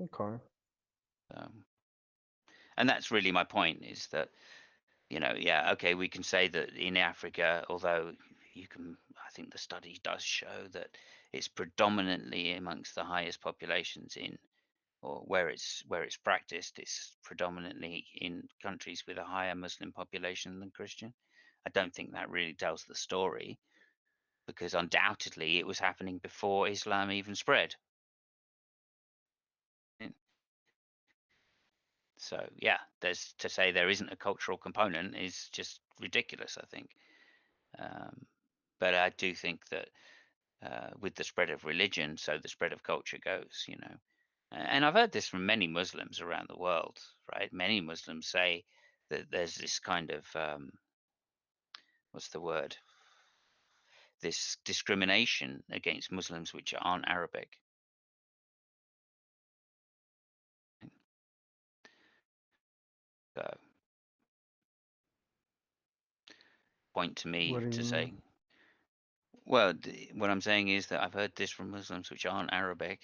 Okay. And that's really my point is that, yeah, okay, we can say that in Africa, although I think the study does show that it's predominantly amongst the highest populations or where it's practiced, it's predominantly in countries with a higher Muslim population than Christian. I don't think that really tells the story because undoubtedly it was happening before Islam even spread. So yeah, there's to say there isn't a cultural component is just ridiculous, I think. But I do think that with the spread of religion, so the spread of culture goes. And I've heard this from many Muslims around the world, right? Many Muslims say that there's this kind of what's the word? This discrimination against Muslims which aren't Arabic. So point to What me do to you mean? say, well, what I'm saying is that I've heard this from Muslims which aren't Arabic,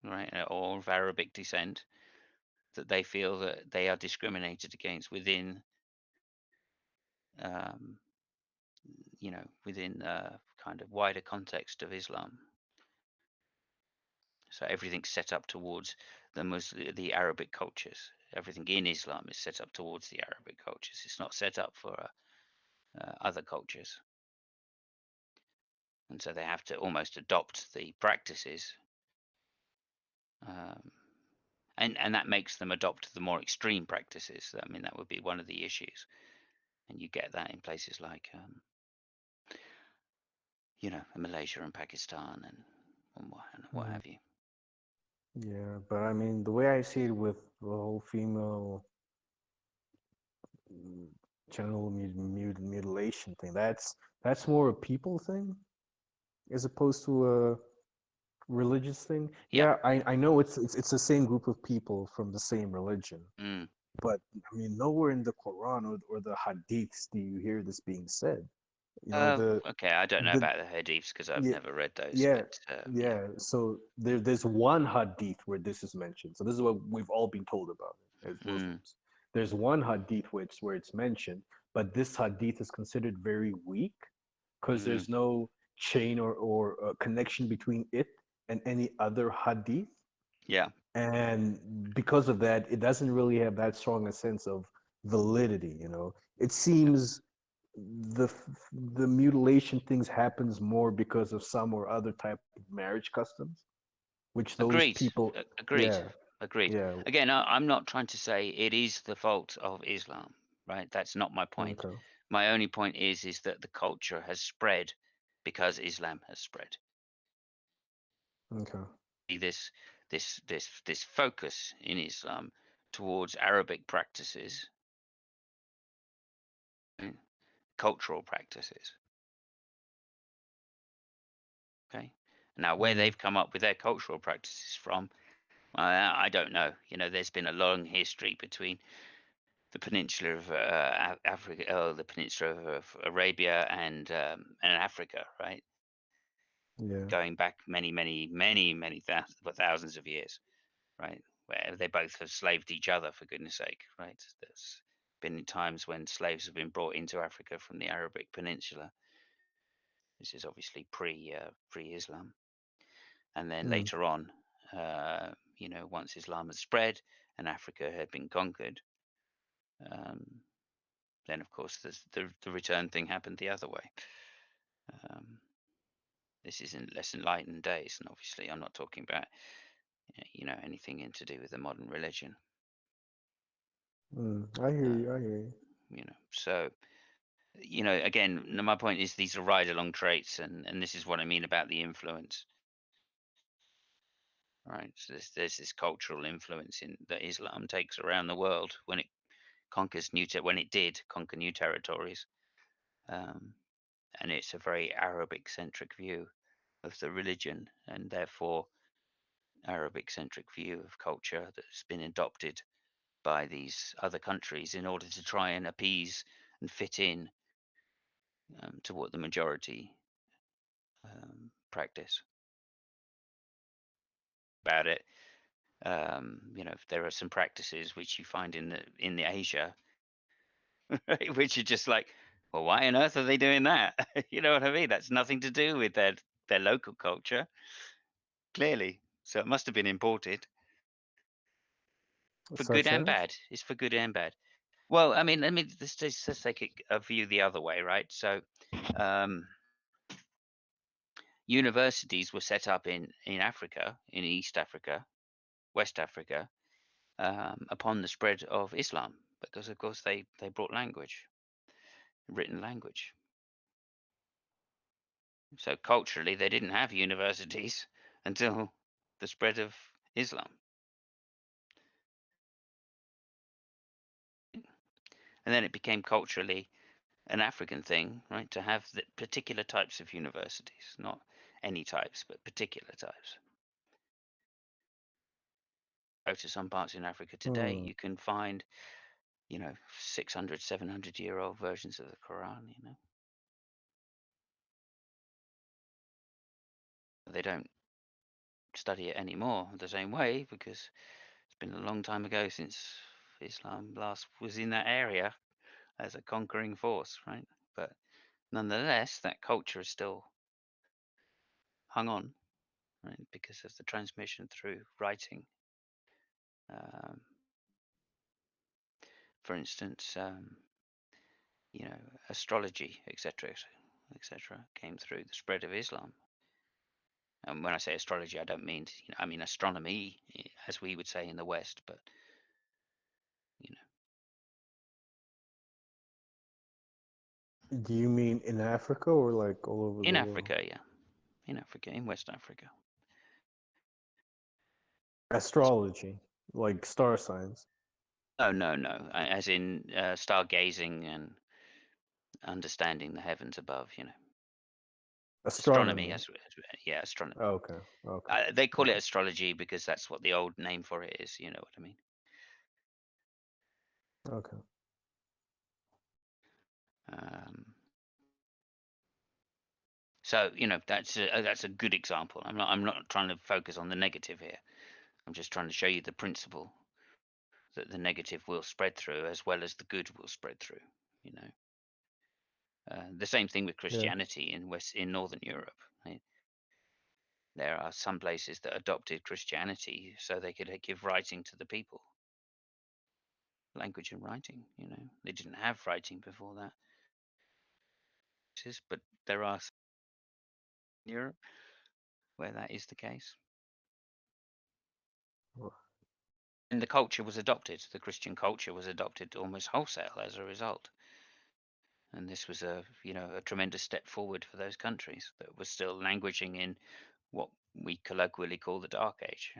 right, or of Arabic descent, that they feel that they are discriminated against um, within kind of wider context of Islam. So everything's set up towards the Arabic cultures. Everything in Islam is set up towards the Arabic cultures. It's not set up for other cultures, and so they have to almost adopt the practices, um, and that makes them adopt the more extreme practices. I mean, that would be one of the issues, and you get that in places like Malaysia and Pakistan and what Mm, have you. yeah, but I mean, the way I see it with the whole female mm, genital mutilation thing, that's more a people thing as opposed to a religious thing. Yeah. Yeah, I know it's the same group of people from the same religion, Mm. but I mean, nowhere in the Quran or the Hadiths do you hear this being said. You know, Okay, I don't know the about the hadiths because I've yeah, never read those, yeah, but yeah. yeah. So there's one hadith where this is mentioned. So this is what we've all been told about it as Mm, Muslims. There's one hadith where it's mentioned, but this hadith is considered very weak because mm, there's no chain or connection between it and any other hadith, yeah, and because of that, it doesn't really have that strong a sense of validity. It yeah. seems the the mutilation things happens more because of some or other type of marriage customs, which those Agreed. people, Agreed. yeah, Agreed. yeah, Again, I'm not trying to say it is the fault of Islam, right? That's not my point. okay, My only point is that the culture has spread because Islam has spread. okay, This focus in Islam towards Arabic practices, mm, cultural practices. Okay. Now, where mm, they've come up with their cultural practices from, I don't know. There's been a long history between the peninsula of Africa, the peninsula of Arabia and Africa, right? Yeah. going back many thousands of years, right? Where they both have slaved each other, for goodness sake, right? There's been times when slaves have been brought into Africa from the Arabic Peninsula. This is obviously pre-Islam, and then Mm. later on, once Islam had spread and Africa had been conquered, then of course the return thing happened the other way. This is in less enlightened days, and obviously I'm not talking about anything to do with the modern religion. I hear you. I hear you. So again, my point is these are ride-along traits, and this is what I mean about the influence, right? So there's this cultural influence that Islam takes around the world when it did conquer new territories, and it's a very Arabic-centric view of the religion, and therefore Arabic-centric view of culture that's been adopted by these other countries in order to try and appease and fit in to what the majority practice. About it, there are some practices which you find in the Asia, right, which are just like, well, why on earth are they doing that? You know what I mean? That's nothing to do with their local culture, clearly. So it must have been imported for good Such and as? bad. It's for good and bad. Well, I mean, let's take a view the other way, right? So, universities were set up in Africa, in East Africa, West Africa, upon the spread of Islam, because of course they brought language, written language. So culturally, they didn't have universities until the spread of Islam, and then it became culturally an African thing, right, to have the particular types of universities, not any types, but particular types. Go to some parts in Africa today, you can find, 600, 700-year-old versions of the Quran. They don't study it anymore the same way because it's been a long time ago since Islam last was in that area as a conquering force, right? But nonetheless, that culture is still hung on, right, because of the transmission through writing. For instance, astrology, etc., etc., came through the spread of Islam. And when I say astrology, I don't mean, I mean astronomy, as we would say in the West, but Do you mean in Africa or like all over in the world? Africa, yeah, in Africa, in West Africa. Astrology, like star signs. Oh, no, as in stargazing and understanding the heavens above. Astronomy, Astronomy. yeah, astronomy. Okay. Okay. They call it Okay. astrology because that's what the old name for it is. You know what I mean? Okay. So that's a good example. I'm not trying to focus on the negative here. I'm just trying to show you the principle that the negative will spread through as well as the good will spread through. The same thing with Yeah. Christianity in Northern Europe. Right? There are some places that adopted Christianity so they could give writing to the people, language and writing. They didn't have writing before that. But there are some in Europe where that is the case. And the culture was adopted. The Christian culture was adopted almost wholesale as a result. And this was a tremendous step forward for those countries that were still languishing in what we colloquially call the Dark Age.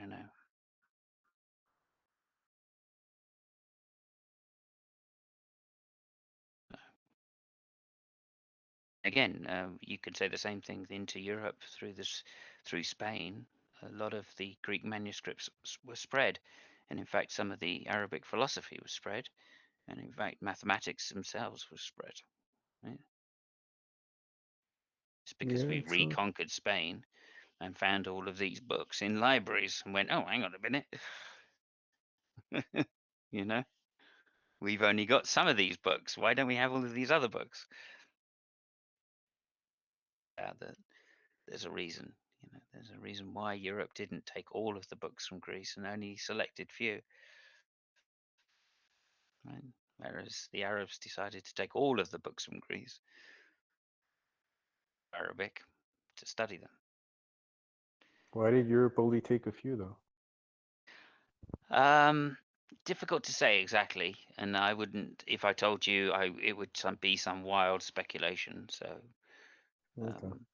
Again, you could say the same thing into Europe through Spain. A lot of the Greek manuscripts were spread, and in fact, some of the Arabic philosophy was spread, and in fact, mathematics themselves was spread. Right? It's because we Yeah, true. reconquered Spain and found all of these books in libraries and went, oh, hang on a minute. You know, we've only got some of these books. Why don't we have all of these other books? There's a reason. There's a reason why Europe didn't take all of the books from Greece and only selected few. Right? Whereas the Arabs decided to take all of the books from Greece, Arabic, to study them. Why did Europe only take a few though? Difficult to say exactly, and I wouldn't. If I told you, it would be some wild speculation. So, Okay. um,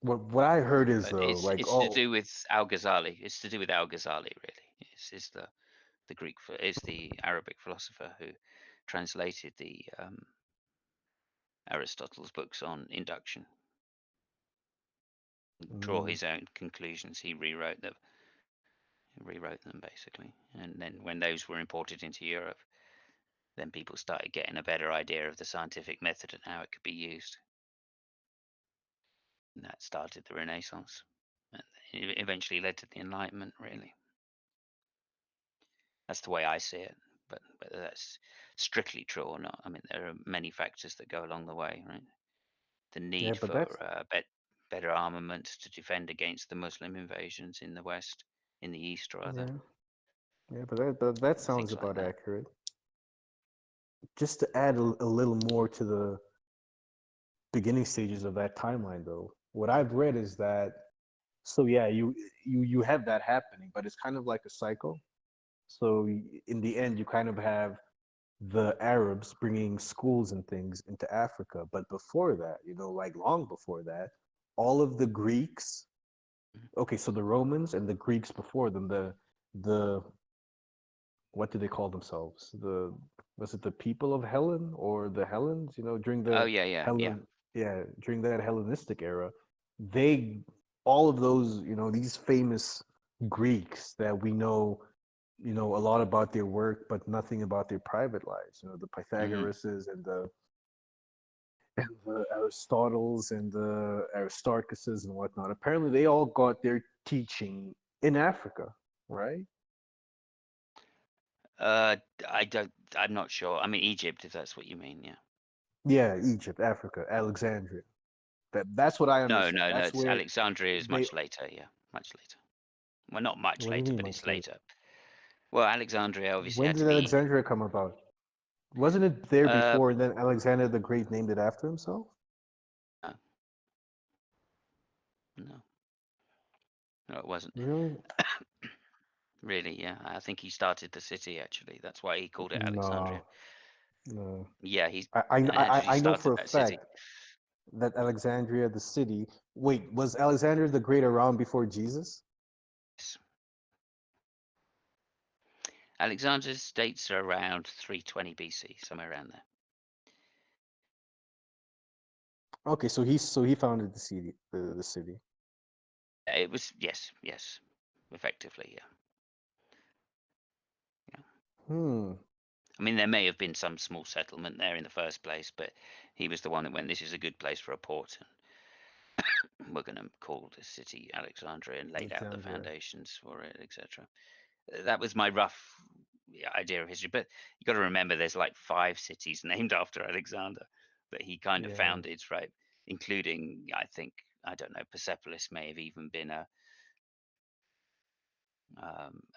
What I heard is but though, like, it's to do with Al Ghazali. It's to do with Al Ghazali, really. Is the Greek is the Arabic philosopher who translated the Aristotle's books on induction. Draw his own conclusions. He rewrote them basically, and then when those were imported into Europe, then people started getting a better idea of the scientific method and how it could be used. And that started the Renaissance, and it eventually led to the Enlightenment. Really, that's the way I see it. But whether that's strictly true or not, I mean, there are many factors that go along the way, right? The yeah, need but for that's better armament to defend against the Muslim invasions in the West, in the East rather, yeah, yeah, but that sounds things like about that. accurate. Just to add a little more to the beginning stages of that timeline, though, what I've read is that so yeah, you have that happening, but it's kind of like a cycle. So in the end, you kind of have the Arabs bringing schools and things into Africa. But before that, like long before that, all of the Greeks, okay, so the Romans and the Greeks before them, the what do they call themselves? Was it the people of Helen or the Hellenes? During Oh the yeah. during that Hellenistic era, they all of those, these famous Greeks that we know, a lot about their work, but nothing about their private lives. The Hmm. Pythagorases and the Aristotles and the Aristarchuses and whatnot. Apparently, they all got their teaching in Africa, right? I don't. I'm not sure. I mean, Egypt, if that's what you mean. Yeah. Yeah, Egypt, Africa, Alexandria. That's what I No, understand. no, no. That's It's where Alexandria is they. much later. Yeah, much later. Well, not much What do you later, mean but much it's later? later. Well, Alexandria obviously When had to did be. Alexandria come about? Wasn't it there Uh, before, and then Alexander the Great named it after himself? no, no, no, it wasn't Really? really. Yeah, I think he started the city actually. That's why he called it Alexandria. No, no. Yeah, he I actually know for started a that city. fact that Alexandria, the city. Wait, was Alexander the Great around before Jesus? Yes. Alexander's dates are around 320 BC, somewhere around there. Okay, so he founded the city. The city. It was yes, effectively, yeah. Hmm. I mean, there may have been some small settlement there in the first place, but he was the one that went, this is a good place for a port, and we're going to call the city Alexandria, and laid out the Alexandria. foundations for it, etc. That was my rough idea of history. But you got to remember, there's like 5 cities named after Alexander that he kind of Yeah. founded, right? Including, I think, I don't know, Persepolis may have even been a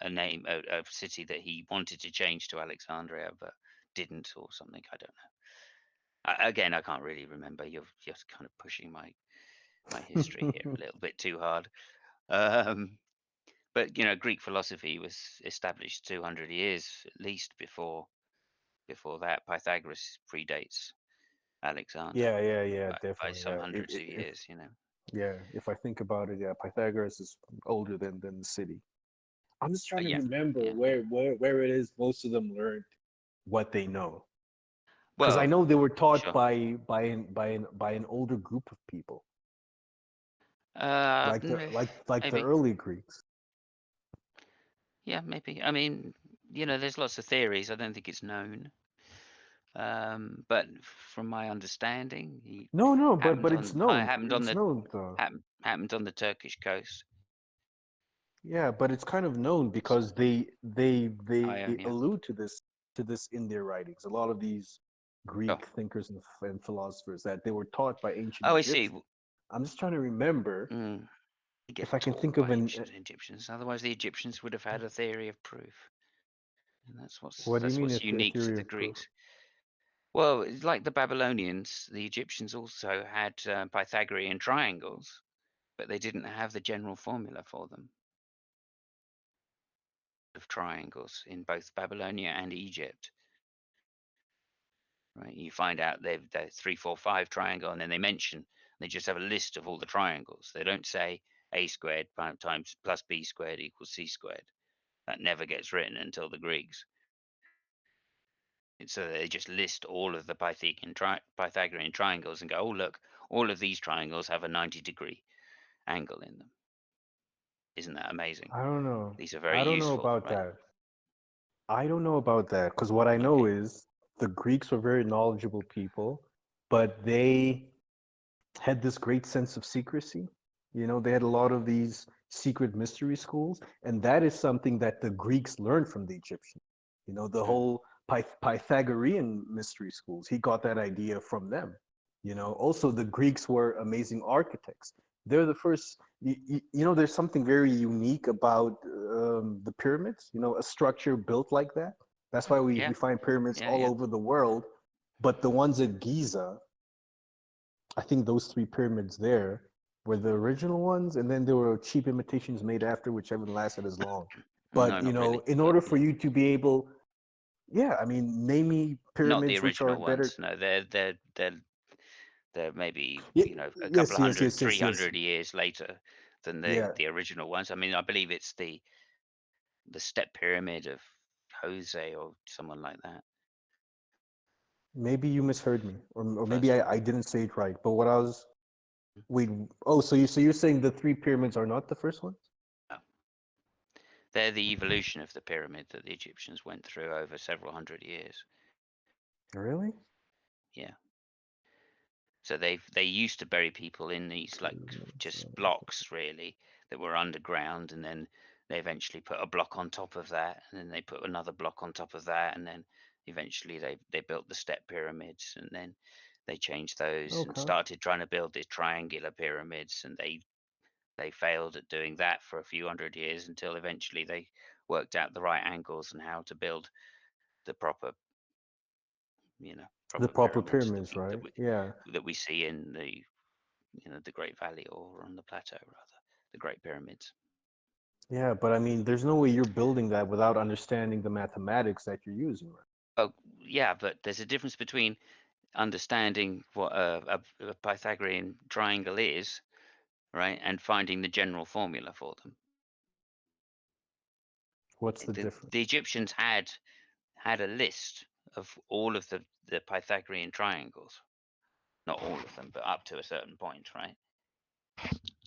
name, a city that he wanted to change to Alexandria, but didn't, or something. I don't know. Again, I can't really remember. You're just kind of pushing my history here a little bit too hard. Um, but Greek philosophy was established 200 years at least before that. Pythagoras predates Alexander Yeah, by definitely. some Yeah. hundreds of years. If I think about it, yeah, Pythagoras is older than the city. I'm just trying to Yeah, remember yeah. where it is most of them learned what they know. Because I Well, know they were taught sure. by an older group of people, like the Maybe. early Greeks. Yeah, maybe. I mean, there's lots of theories. I don't think it's known. But from my understanding, he No, happened but it's on I known. happened on It's the known though. happened on the Turkish coast, Yeah, but it's kind of known because they Ionia. allude to this in their writings. A lot of these Oh, Greek thinkers and philosophers that they were taught by ancient oh, I see. Egyptians. I'm just trying to remember Mm, you get if I can taught think of by an. ancient Egyptians. Otherwise, the Egyptians would have had a theory of proof, and What do you that's mean what's a unique to theory the of proof? Greeks. Well, it's like the Babylonians, the Egyptians also had Pythagorean triangles, but they didn't have the general formula for them of triangles in both Babylonia and Egypt. Right? You find out they've 3, 4, 5 triangle, and then they just have a list of all the triangles. They don't say a squared times plus b squared equals c squared. That never gets written until the Greeks. And so they just list all of the Pythagorean triangles and go, oh look, all of these triangles have a 90-degree angle in them. Isn't that amazing? I don't know. These are very I don't know useful, about right? that. I don't know about that because what I know Okay. is the Greeks were very knowledgeable people, but they had this great sense of secrecy. You know, they had a lot of these secret mystery schools, and that is something that the Greeks learned from the Egyptians. You know, the Mm. whole Pythagorean mystery schools, he got that idea from them. You know, also the Greeks were amazing architects. They're the first, you know, there's something very unique about the pyramids, you know, a structure built like that. That's why Yeah, we find pyramids yeah, all yeah. over the world. But the ones at Giza, I think those three pyramids there were the original ones, and then there were cheap imitations made after, which haven't lasted as long. No, But you not know, really. in But order for yeah, you to be able, yeah, I mean, name me not the pyramids which are original better. ones. No, they're maybe, Yeah, a couple yes, of yes, hundred, yes, three yes, yes. hundred years later than Yeah, the original ones. I mean, I believe it's the step pyramid of Jose or someone like that. maybe you misheard me, or maybe First one. I didn't say it right. But what I was, wait, oh, so you're saying the three pyramids are not the first ones? No. They're the evolution of the pyramid that the Egyptians went through over several hundred years. Really? Yeah. So they used to bury people in these like just blocks really that were underground, and then they eventually put a block on top of that, and then they put another block on top of that, and then eventually they built the step pyramids, and then they changed those and Okay. started trying to build these triangular pyramids, and they failed at doing that for a few hundred years until eventually they worked out the right angles and how to build the proper, The proper proper pyramids pyramids, right? Yeah. that we see in the Great Valley, or on the plateau rather, the Great Pyramids. Yeah, but I mean, there's no way you're building that without understanding the mathematics that you're using, right? Oh, yeah, but there's a difference between understanding what a Pythagorean triangle is, right, and finding the general formula for them. What's the The difference? Egyptians had a list of all of the Pythagorean triangles, not all of them, but up to a certain point, right?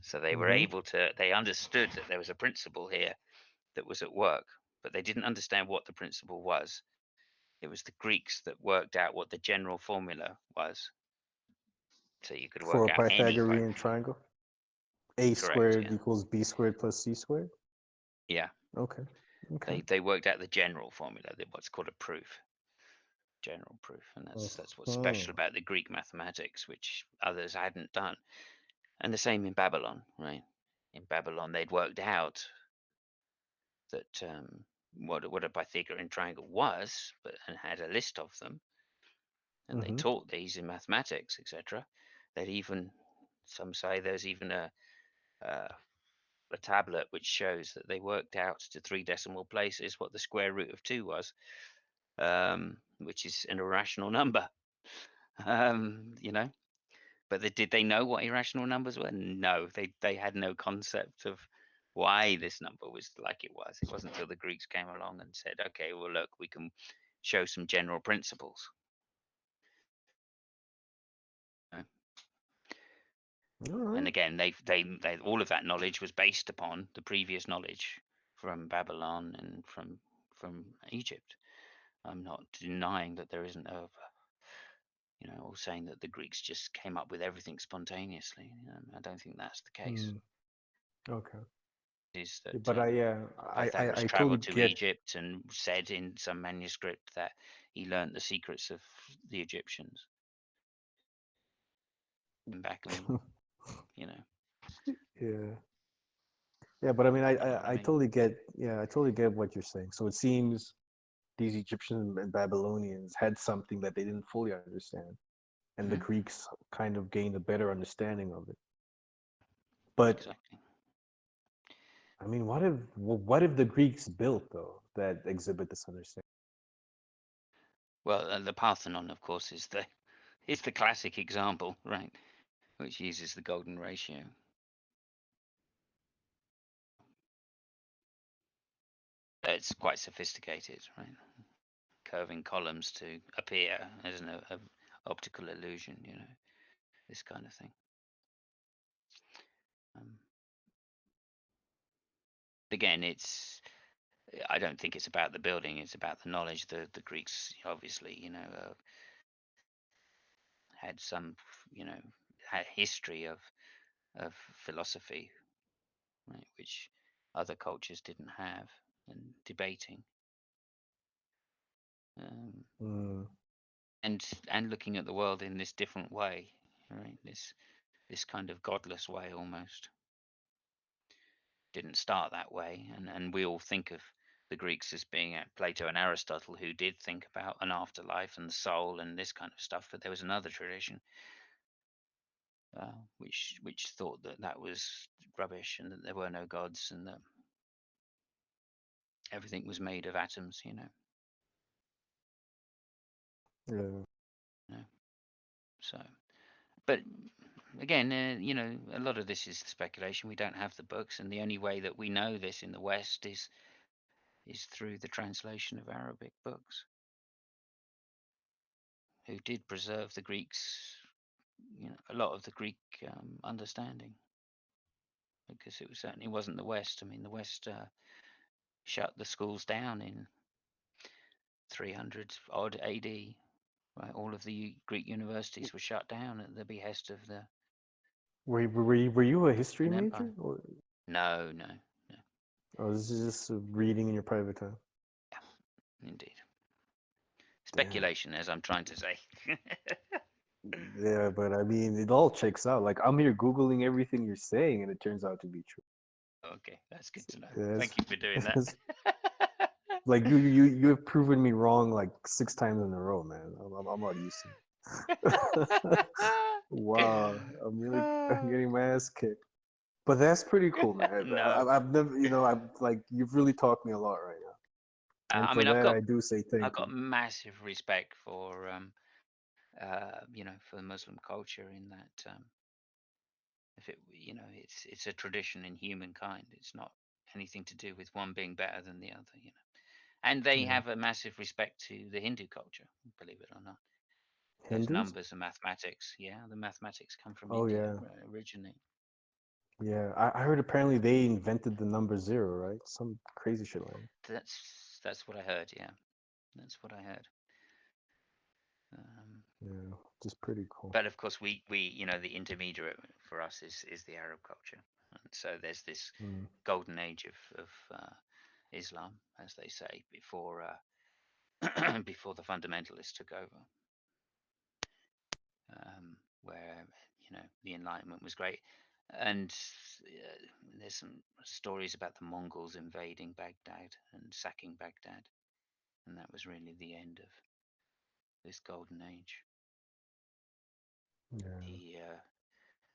So they were Hmm. able to, they understood that there was a principle here that was at work, but they didn't understand what the principle was. It was the Greeks that worked out what the general formula was, so you could For work a out any Pythagorean triangle, a correct, squared yeah. equals b squared plus c squared. Yeah, Okay. Okay. they worked out the general formula, what's called a proof, general proof, and that's what's Uh-huh. special about the Greek mathematics, which others hadn't done. And the same in Babylon, right? In Babylon, they'd worked out that what a Pythagorean triangle was, and had a list of them, and they Hmm. taught these in mathematics, etc. That even some say there's even uh, a tablet which shows that they worked out to 3 decimal places what the square root of 2 was, which is an irrational number. You know, but did they know what irrational numbers were? No, they had no concept of why this number was like it was. It wasn't until the Greeks came along and said, okay, well, look, we can show some general principles. uh, All And right. again, they all of that knowledge was based upon the previous knowledge from Babylon and from Egypt. I'm not denying that there isn't or saying that the Greeks just came up with everything spontaneously. I don't think that's the case. Okay. Is But that I Pythagoras I totally traveled to get. Egypt and said in some manuscript that he learnt the secrets of the Egyptians. And back and Yeah. Yeah, but I mean, you know what I I mean? totally get. Yeah, I totally get what you're saying. So it seems these Egyptians and Babylonians had something that they didn't fully understand, and the Mhm. Greeks kind of gained a better understanding of it. But Exactly. I mean, what if the Greeks built though that exhibit this understanding? Well, the Parthenon, of course, is the classic example, right? Which uses the golden ratio. It's quite sophisticated, right? Curving columns to appear as an optical illusion, this kind of thing. Again, I don't think it's about the building; it's about the knowledge. The Greeks, obviously, had some, had history of philosophy, right, which other cultures didn't have, and debating. And looking at the world in this different way, right? This kind of godless way almost. Didn't start that way, and we all think of the Greeks as being Plato and Aristotle, who did think about an afterlife and the soul and this kind of stuff. But there was another tradition which thought that was rubbish and that there were no gods and that everything was made of atoms. Yeah. So, but again, a lot of this is speculation. We don't have the books, and the only way that we know this in the West is through the translation of Arabic books, who did preserve the Greeks, a lot of the Greek understanding, because it certainly wasn't the West. I mean, the West shut the schools down in 300 odd AD. Right, all of the Greek universities were shut down at the behest of the Were you a history Roman major, Empire. or No. this is just reading in your private time? Yeah, indeed. Damn. Speculation, as I'm trying to say. Yeah, but I mean, it all checks out. Like I'm here googling everything you're saying, and it turns out to be true. Okay, that's good to know. Yes. Thank you for doing that. Like you have proven me wrong like 6 times in a row, man. I'm not used to it. Wow, I'm getting my ass kicked. But that's pretty cool, man. No. I've never, I've like you've really taught me a lot right now, and I for mean, I've that got I do say I've thank you. got massive respect for for the Muslim culture, in that if it it's a tradition in humankind. It's not anything to do with one being better than the other. And they Yeah, have a massive respect to the Hindu culture, believe it or not. Those Hindus. numbers and mathematics, yeah, the mathematics come from Oh India yeah, originally. yeah. I heard apparently they invented the number zero, right? Some crazy shit like that. That's what I heard. Yeah, that's what I heard. Yeah, just pretty cool. But of course, we the intermediate for us is the Arab culture, and so there's this golden age of Islam, as they say, before before the fundamentalists took over, where the Enlightenment was great. And there's some stories about the Mongols invading Baghdad and sacking Baghdad, and that was really the end of this golden age. Yeah.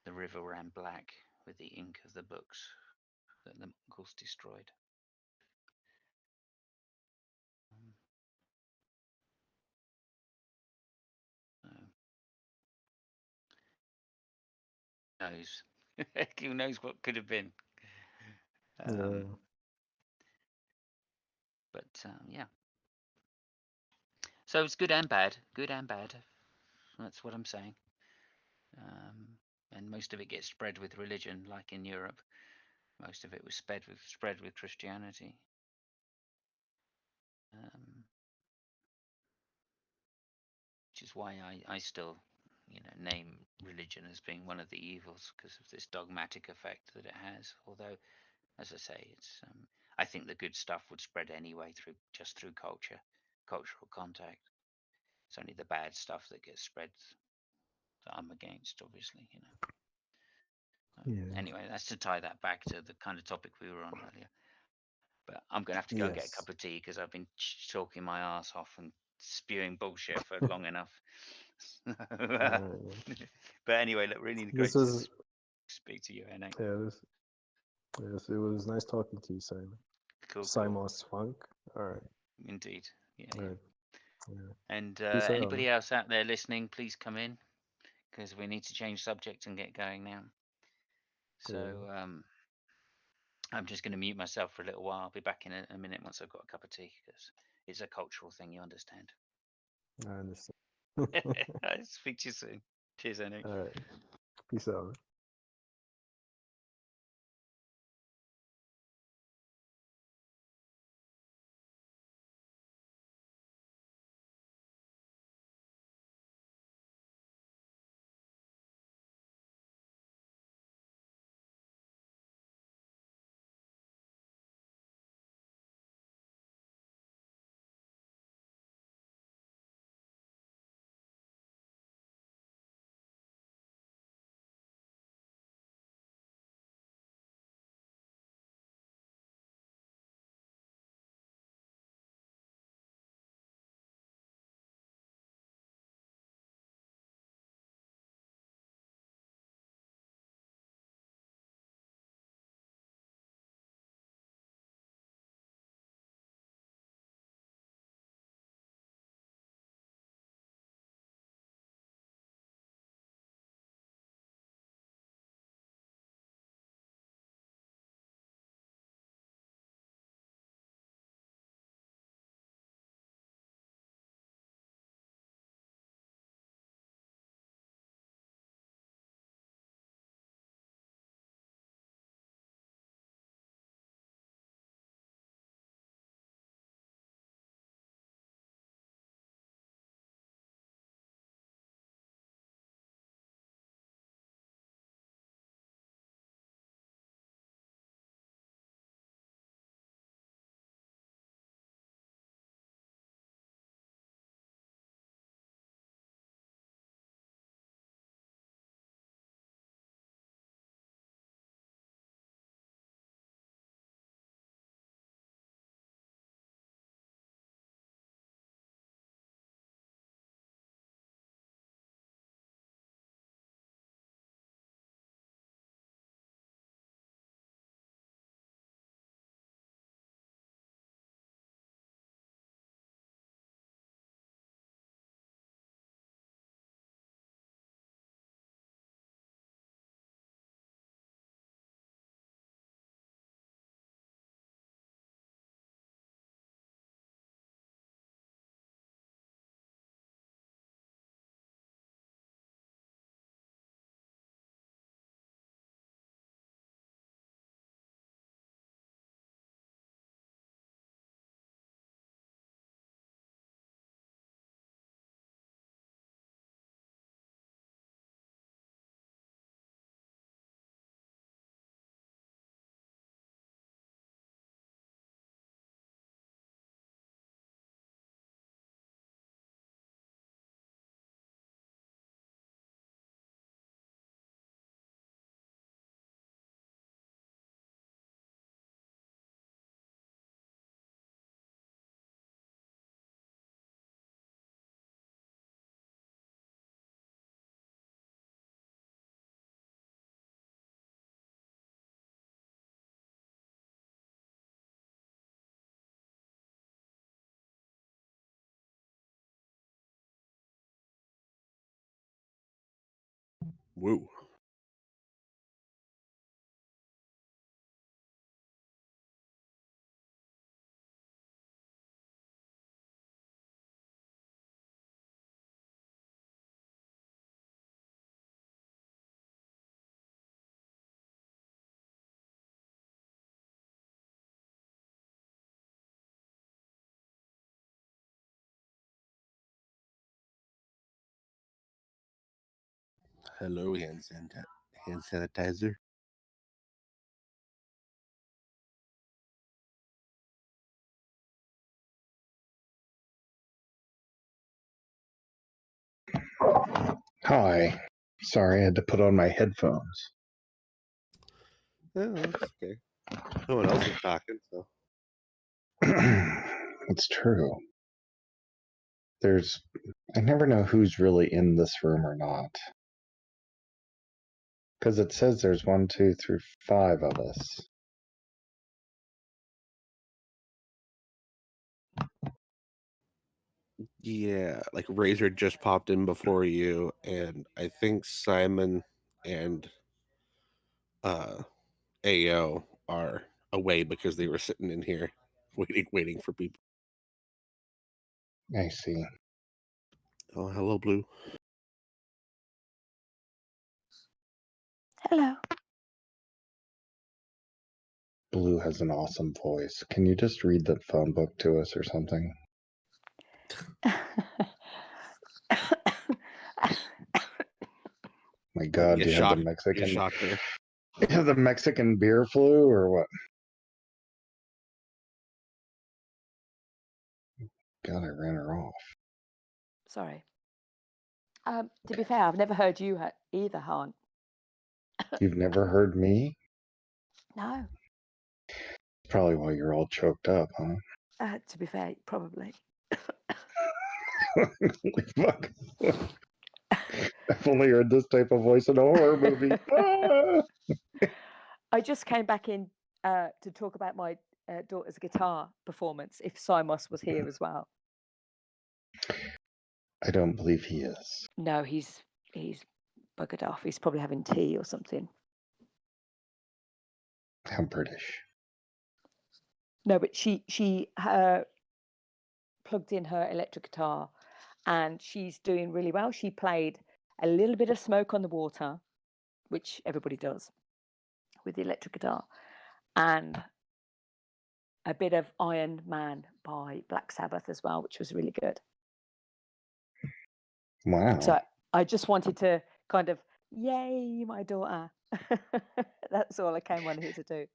The river ran black with the ink of the books that the Mongols destroyed. Who knows? Who knows what could have been? Yeah. But yeah. So it's good and bad. Good and bad. That's what I'm saying. And most of it gets spread with religion, like in Europe. Most of it was spread with Christianity. which is why I still, name religion as being one of the evils because of this dogmatic effect that it has. Although, as I say, I think the good stuff would spread anyway through cultural contact. It's only the bad stuff that gets spread that I'm against, obviously. Yeah. Anyway, that's to tie that back to the kind of topic we were on earlier. But I'm going to have to go and get a Yes. cup of tea because I've been talking my ass off and spewing bullshit for long enough. But anyway, look, really This great to was speak to you, Henning. yes, it was nice talking to you, Simon. Cool. Simos Funk. All right. Indeed. Yeah. All right. Yeah. And Peace out. anybody else out there listening, please come in because we need to change subject and get going now. So I'm just going to mute myself for a little while. I'll be back in a minute once I've got a cup of tea because it's a cultural thing, you understand. I understand. I'll speak to you soon. Cheers, Henning. All right. Peace out. Woo. Hello, hand sanitizer. Hi. Sorry, I had to put on my headphones. Oh, that's okay. No one else is talking, so. It's true. I never know who's really in this room or not. Because it says there's 1, 2, 3, 5 of us. Yeah, like Razor just popped in before you, and I think Simon and AO are away because they were sitting in here waiting for people. I see. Oh, hello, Blue. Hello. Blue has an awesome voice. Can you just read the phone book to us or something? My God, You do you have the You Mexican? shocked her. You have the Mexican beer flu or what? God, I ran her off. Sorry. To be fair, I've never heard you either, Han. You've never heard me? No. Probably why you're all choked up, huh? To be fair, probably. Fuck. I've only heard this type of voice in a horror movie. Ah! I just came back in to talk about my daughter's guitar performance. If Simos was here as well. I don't believe he is. No, he's buggered off. He's probably having tea or something. I'm British. No, but she plugged in her electric guitar, and she's doing really well. She played a little bit of Smoke on the Water, which everybody does with the electric guitar, and a bit of Iron Man by Black Sabbath as well, which was really good. Wow. So I just wanted to kind of, yay, my daughter. That's all I came on here to do.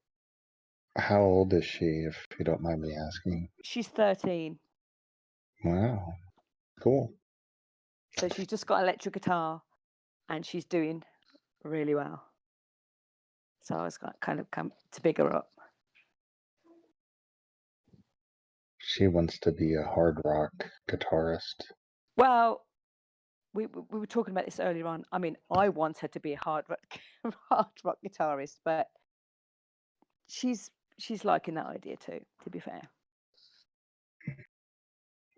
How old is she, if you don't mind me asking? She's 13. Wow. Cool. So she's just got electric guitar and she's doing really well. So I was kind of come to big her up. She wants to be a hard rock guitarist. Well, we were talking about this earlier on. I mean, I want her to be a hard rock guitarist, but she's liking that idea too, to be fair.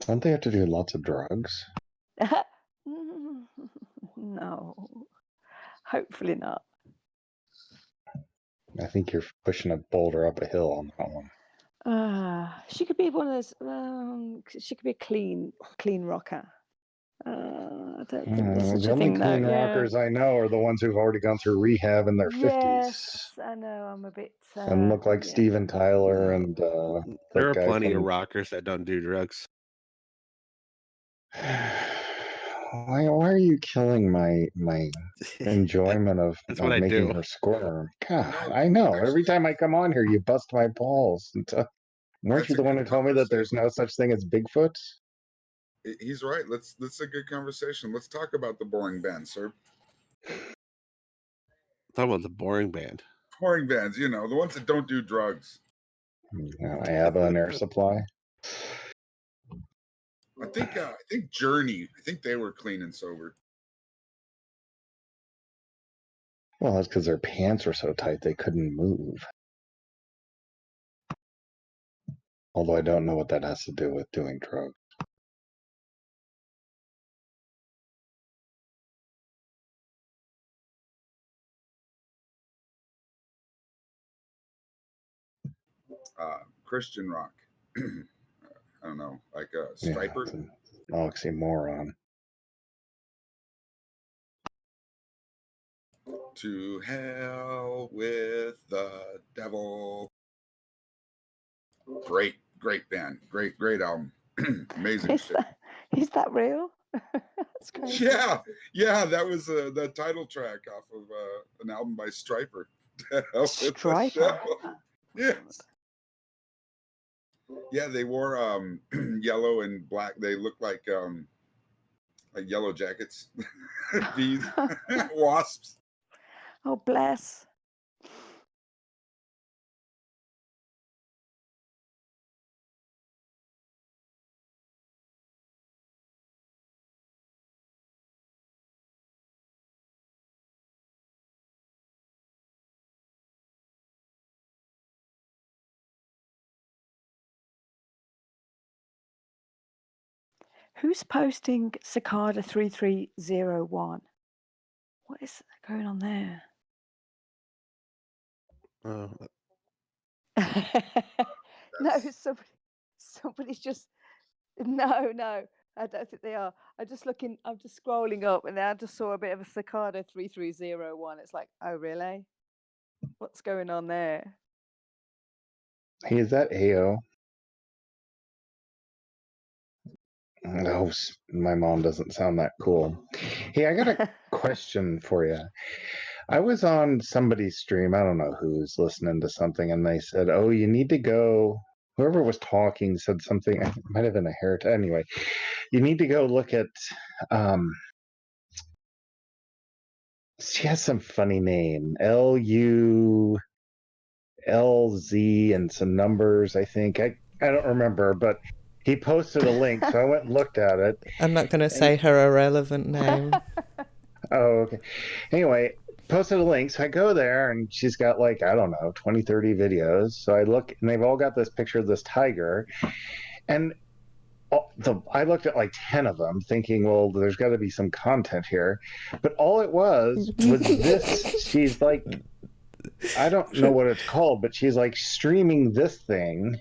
Don't they have to do lots of drugs? No, hopefully not. I think you're pushing a boulder up a hill on that one. She could be one of those. She could be a clean rocker. I don't think there's such The a only thing. clean though. rockers I know are the ones who've already gone through rehab in their 50s. Yes, I know. I'm a bit. And look like Steven Tyler and there are guy plenty of from... rockers that don't do drugs. Why are you killing my enjoyment of what I making do. her squirm? God, I know. Every time I come on here, you bust my balls. Weren't you the one who told me that there's no such thing as Bigfoot? He's right. Let's a good conversation. Let's talk about the boring bands, sir. Talk about the boring band. Boring bands, you know, the ones that don't do drugs. ABBA and Air Supply. I think Journey. I think they were clean and sober. Well, that's because their pants were so tight they couldn't move. Although I don't know what that has to do with doing drugs. Christian rock. I don't know, like Striper. Yeah, an oxymoron. To hell with the devil. Great band. Great album. Amazing shit. Is that real? That's crazy. Yeah, that was the title track off of an album by Stryper. Stryper? Yes. Yeah, they wore yellow and black. They looked like yellow jackets, bees, wasps. Oh, bless. Who's posting Cicada 3301? What is going on there? Oh, No, That's- somebody's just no, I don't think they are. I'm just scrolling up and I just saw a bit of a Cicada 3301. It's like, oh really? What's going on there? Hey, is that AO? No, my mom doesn't sound that cool. Hey, I got a question for you. I was on somebody's stream. I don't know who's listening to something, and they said, "Oh, you need to go." Whoever was talking said something. It might have been a heretic. Anyway, you need to go look at. She has some funny name. LULZ and some numbers. I think I don't remember, but he posted a link, so I went and looked at it. I'm not going to say her irrelevant name. Oh, okay. Anyway, posted a link, so I go there, and she's got like, I don't know, 20, 30 videos. So I look, and they've all got this picture of this tiger. And I looked at like 10 of them, thinking, well, there's got to be some content here. But all it was this. She's like, I don't know what it's called, but she's like streaming this thing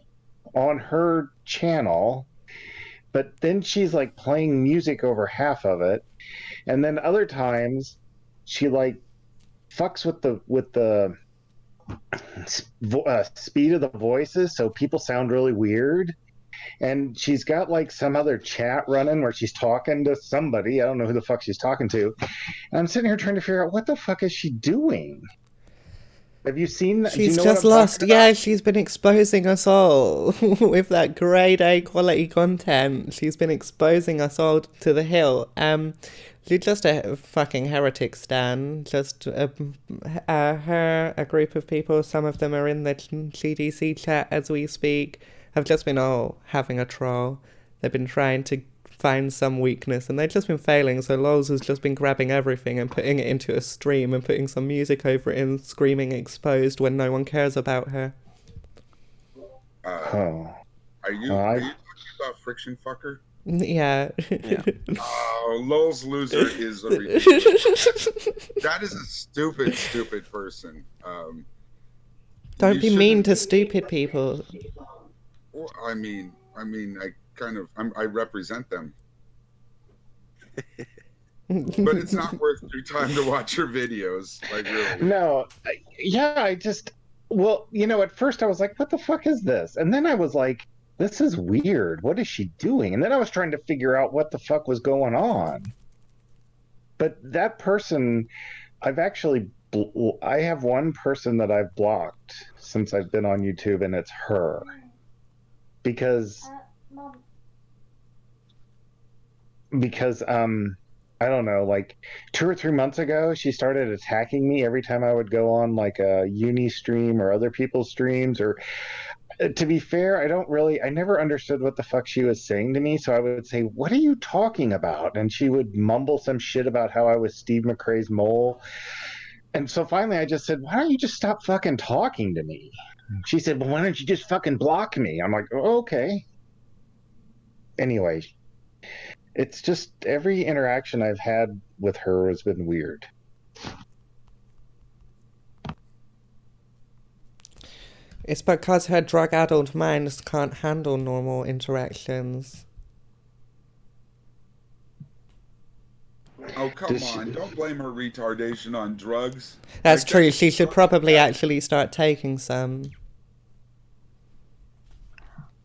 on her channel. But then she's like playing music over half of it. And then other times she like fucks with the speed of the voices, so people sound really weird. And she's got like some other chat running where she's talking to somebody. I don't know who the fuck she's talking to. And I'm sitting here trying to figure out what the fuck is she doing? Have you seen that? She's Do you know just what I'm lost. talking about? Yeah, she's been exposing us all with that grade A quality content. She's been exposing us all to the hill. She's just a fucking heretic stan. Just her, a group of people, some of them are in the GDC chat as we speak, have just been all having a troll. They've been trying to find some weakness and they've just been failing, so Lols has just been grabbing everything and putting it into a stream and putting some music over it and screaming exposed when no one cares about her. Oh. Are you talking about Friction Fucker? Yeah. Oh, Lowell's Loser is a ridiculous. That is a stupid person. Don't be mean to stupid people. Well, I represent them. But it's not worth your time to watch her videos. Like, really. No. Well, at first I was like, what the fuck is this? And then I was like, this is weird. What is she doing? And then I was trying to figure out what the fuck was going on. But that person, I have one person that I've blocked since I've been on YouTube, and it's her. Because I don't know, like 2 or 3 months ago, she started attacking me every time I would go on like a uni stream or other people's streams. Or to be fair, I never understood what the fuck she was saying to me. So I would say, what are you talking about? And she would mumble some shit about how I was Steve McRae's mole. And so finally I just said, why don't you just stop fucking talking to me? She said, well, why don't you just fucking block me? I'm like, oh, okay. Anyway, it's just every interaction I've had with her has been weird. It's because her drug-addled mind can't handle normal interactions. Oh, come on. Don't blame her retardation on drugs. That's true. She should probably actually start taking some.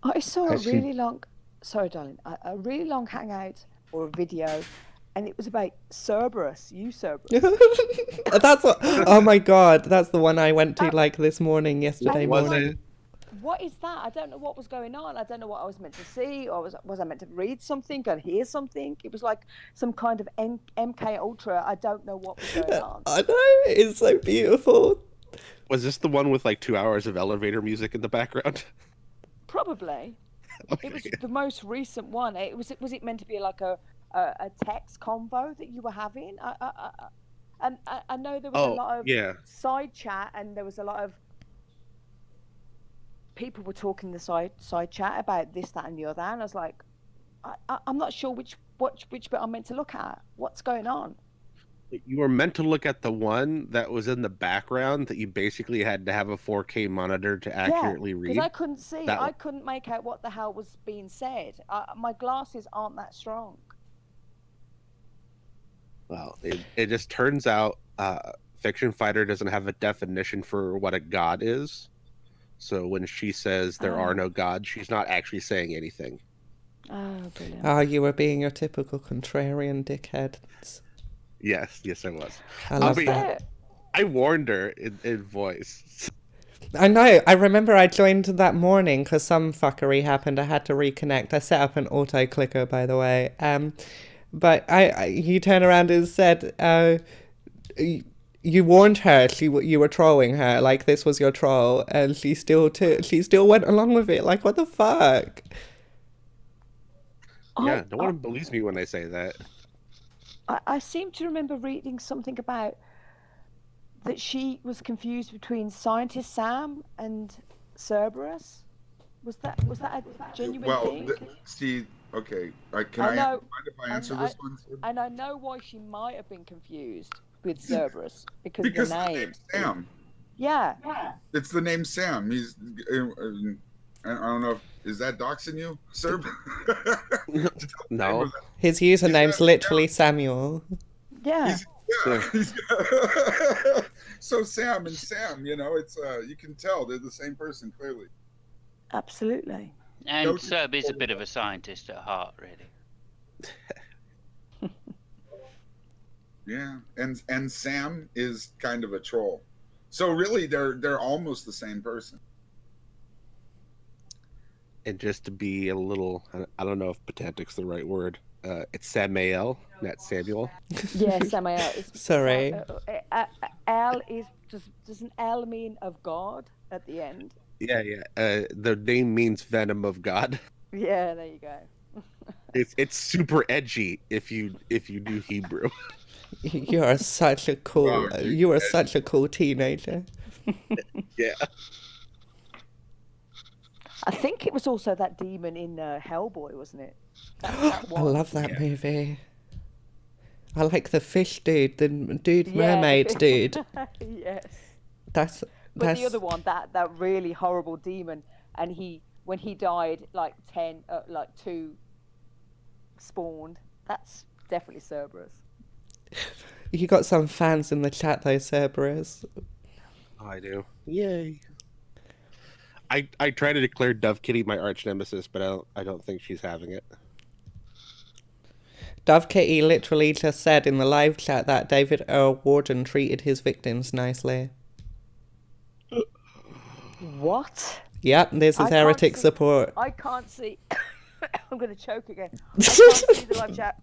I saw a really long, sorry darling, a really long hangout or a video, and it was about Cerberus, Cerberus. That's what. Oh my god, that's the one I went to like this morning, yesterday Was morning. it? What is that? I don't know what was going on. I don't know what I was meant to see, or was I meant to read something or hear something? It was like some kind of MK Ultra. I don't know what was going on. I know, it's so beautiful. Was this the one with like 2 hours of elevator music in the background? Probably. It was the most recent one. Was it meant to be like a text convo that you were having? I know there was a lot of side chat, and there was a lot of people were talking the side chat about this, that, and the other. And I was like, I'm not sure which bit I'm meant to look at. What's going on? You were meant to look at the one that was in the background that you basically had to have a 4K monitor to accurately read. Because I couldn't see. I couldn't make out what the hell was being said. My glasses aren't that strong. Well, it just turns out Fiction Fighter doesn't have a definition for what a god is. So when she says there are no gods, she's not actually saying anything. Oh, brilliant. Oh, you were being your typical contrarian dickhead. Yes, I was. I love that. I warned her in voice. I know. I remember I joined that morning because some fuckery happened. I had to reconnect. I set up an auto clicker, by the way. But he turned around and said, "You warned her. You were trolling her. Like this was your troll, and she still went along with it. Like what the fuck?" Yeah, no one believes me when I say that. I seem to remember reading something about that she was confused between Scientist Sam and Cerberus. Was that a genuine thing? See, okay, can I mind if I answer this one? And I know why she might have been confused with Cerberus because of the name. Sam. Yeah. It's the name Sam. He's. I don't know. Is that doxing you, sir? No. His username's literally Samuel. Yeah. So Sam and Sam, it's you can tell they're the same person clearly. Absolutely. And Serb is a bit of a scientist at heart, really. Yeah, and Sam is kind of a troll. So really, they're almost the same person. And just to be a little, I don't know if pedantic's the right word. It's Samael, not Samuel. Yeah, Samael. Sorry. L is does an L mean of God at the end? Yeah. The name means venom of God. Yeah, there you go. It's super edgy if you do Hebrew. You are such a cool. You are such a cool teenager. Yeah. I think it was also that demon in Hellboy, wasn't it? I love that movie. I like the fish dude, the dude mermaid dude. Yes. But the other one, that really horrible demon, and when he died, like 2 spawned. That's definitely Cerberus. You got some fans in the chat though, Cerberus. Oh, I do. Yay. I try to declare Dove Kitty my arch nemesis, but I don't think she's having it. Dove Kitty literally just said in the live chat that David Earl Warden treated his victims nicely. What? Yep, this is heretic support. I can't see. I'm going to choke again. I can't see the live chat.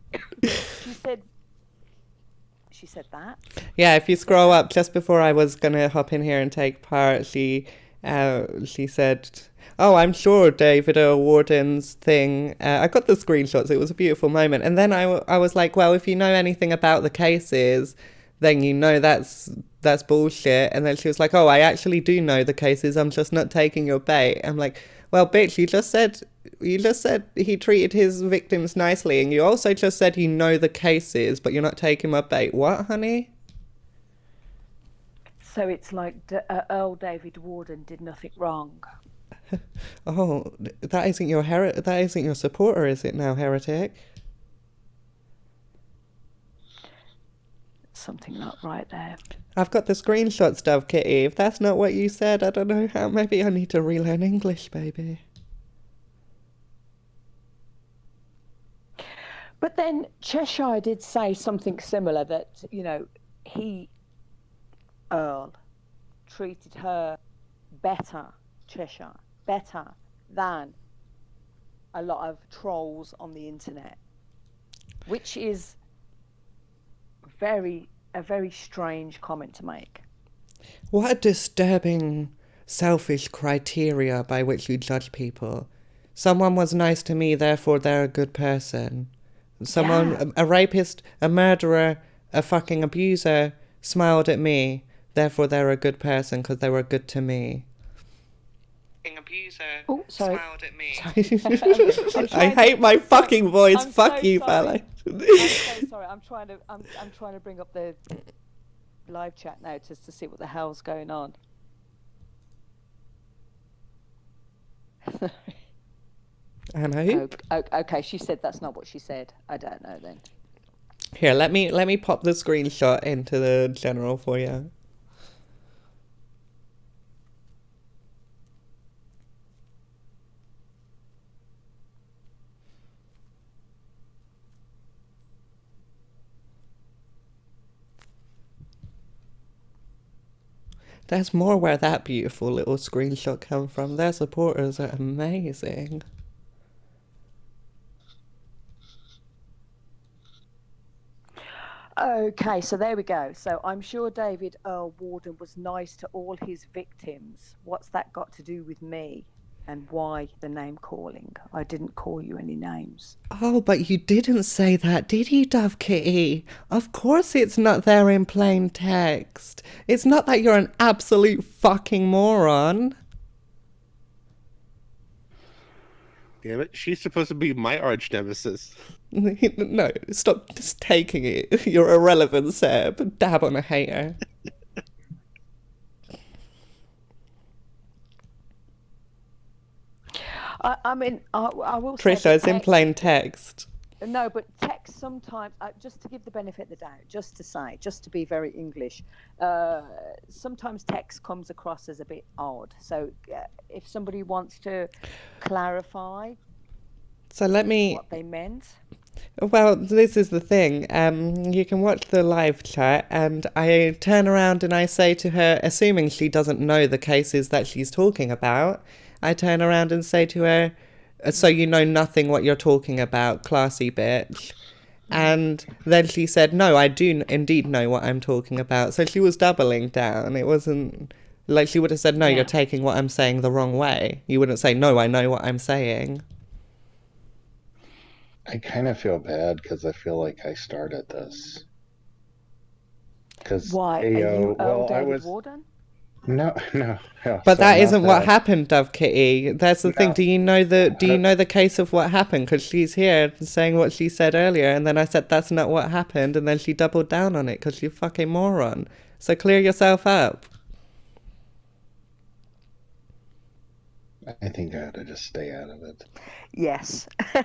She said that? Yeah, if you scroll up just before I was going to hop in here and take part, she said, "Oh, I'm sure David Earl Warden's thing." I got the screenshots. It was a beautiful moment. And then I was like, well, if you know anything about the cases, then you know that's bullshit. And then she was like, "Oh, I actually do know the cases. I'm just not taking your bait." I'm like, well, bitch, you just said he treated his victims nicely, and you also just said you know the cases, but you're not taking my bait. What, honey? So it's like Earl David Warden did nothing wrong. Oh, that isn't your supporter, is it now, heretic? Something not right there. I've got the screenshots, Dove Kitty. If that's not what you said, I don't know how. Maybe I need to relearn English, baby. But then Cheshire did say something similar that, Earl, treated her better, Cheshire, better than a lot of trolls on the internet, which is a very strange comment to make. What a disturbing, selfish criteria by which you judge people. Someone was nice to me, therefore they're a good person. Someone, a rapist, a murderer, a fucking abuser smiled at me, therefore they're a good person because they were good to me. Abuser smiled at me. I hate my fucking voice. I'm Fuck so you, sorry. Vale. I'm so sorry. I'm trying to bring up the live chat now just to see what the hell's going on. And I hope. Okay, she said that's not what she said. I don't know then. Here, let me pop the screenshot into the general for you. There's more where that beautiful little screenshot come from. Their supporters are amazing. Okay, so there we go. So I'm sure David Earl Warden was nice to all his victims. What's that got to do with me? And why the name calling? I didn't call you any names. Oh, but you didn't say that, did you, Dove Kitty? Of course it's not there in plain text. It's not that you're an absolute fucking moron. Damn it, she's supposed to be my arch nemesis. No, stop just taking it. You're irrelevant, Seb. Dab on a hater. I mean, I will say. Trisha, it's in plain text. No, but text sometimes, just to give the benefit of the doubt, just to be very English, sometimes text comes across as a bit odd. So if somebody wants to clarify So let me... what they meant. Well, this is the thing. You can watch the live chat, and I turn around and I say to her, assuming she doesn't know the cases that she's talking about, I turn around and say to her, so you know nothing what you're talking about, classy bitch. And then she said, no, I do indeed know what I'm talking about. So she was doubling down. It wasn't like she would have said, no, Yeah. you're taking what I'm saying the wrong way. You wouldn't say, no, I know what I'm saying. I kind of feel bad because I feel like I started this. Because Why? Are you David Warden? No. But that sorry, isn't not what that. happened, Dove Kitty. That's the thing. No. Do you know the case of what happened? Because she's here saying what she said earlier, and then I said that's not what happened, and then she doubled down on it because you fucking moron. So clear yourself up. I think I ought to just stay out of it. Yes. Yes,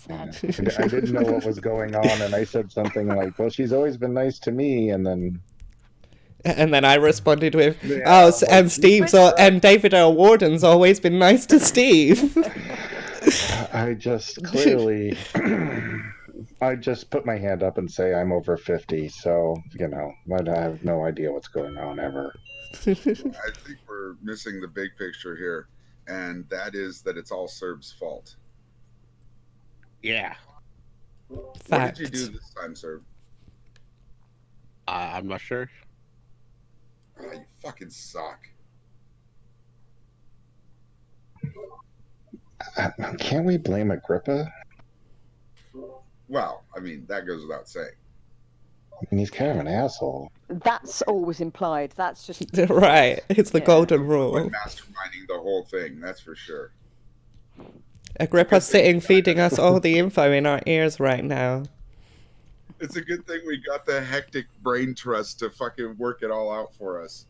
Yeah. Anne. I didn't know what was going on, and I said something like, well, she's always been nice to me, and then... And then I responded with, Yeah, and Steve's and David L. Warden's always been nice to Steve. I just clearly... I just put my hand up and say I'm over 50, so, I have no idea what's going on ever. I think we're missing the big picture here, and that is that it's all Serb's fault. Yeah. Fact. What did you do this time, Serb? I'm not sure. Oh, you fucking suck. Can't we blame Agrippa? Well, I mean, that goes without saying. I mean, he's kind of an asshole. That's always implied. That's just Right. It's the Yeah. golden rule. Masterminding the whole thing, that's for sure. Agrippa's sitting feeding us all the info in our ears right now. It's a good thing we got the hectic brain trust to fucking work it all out for us.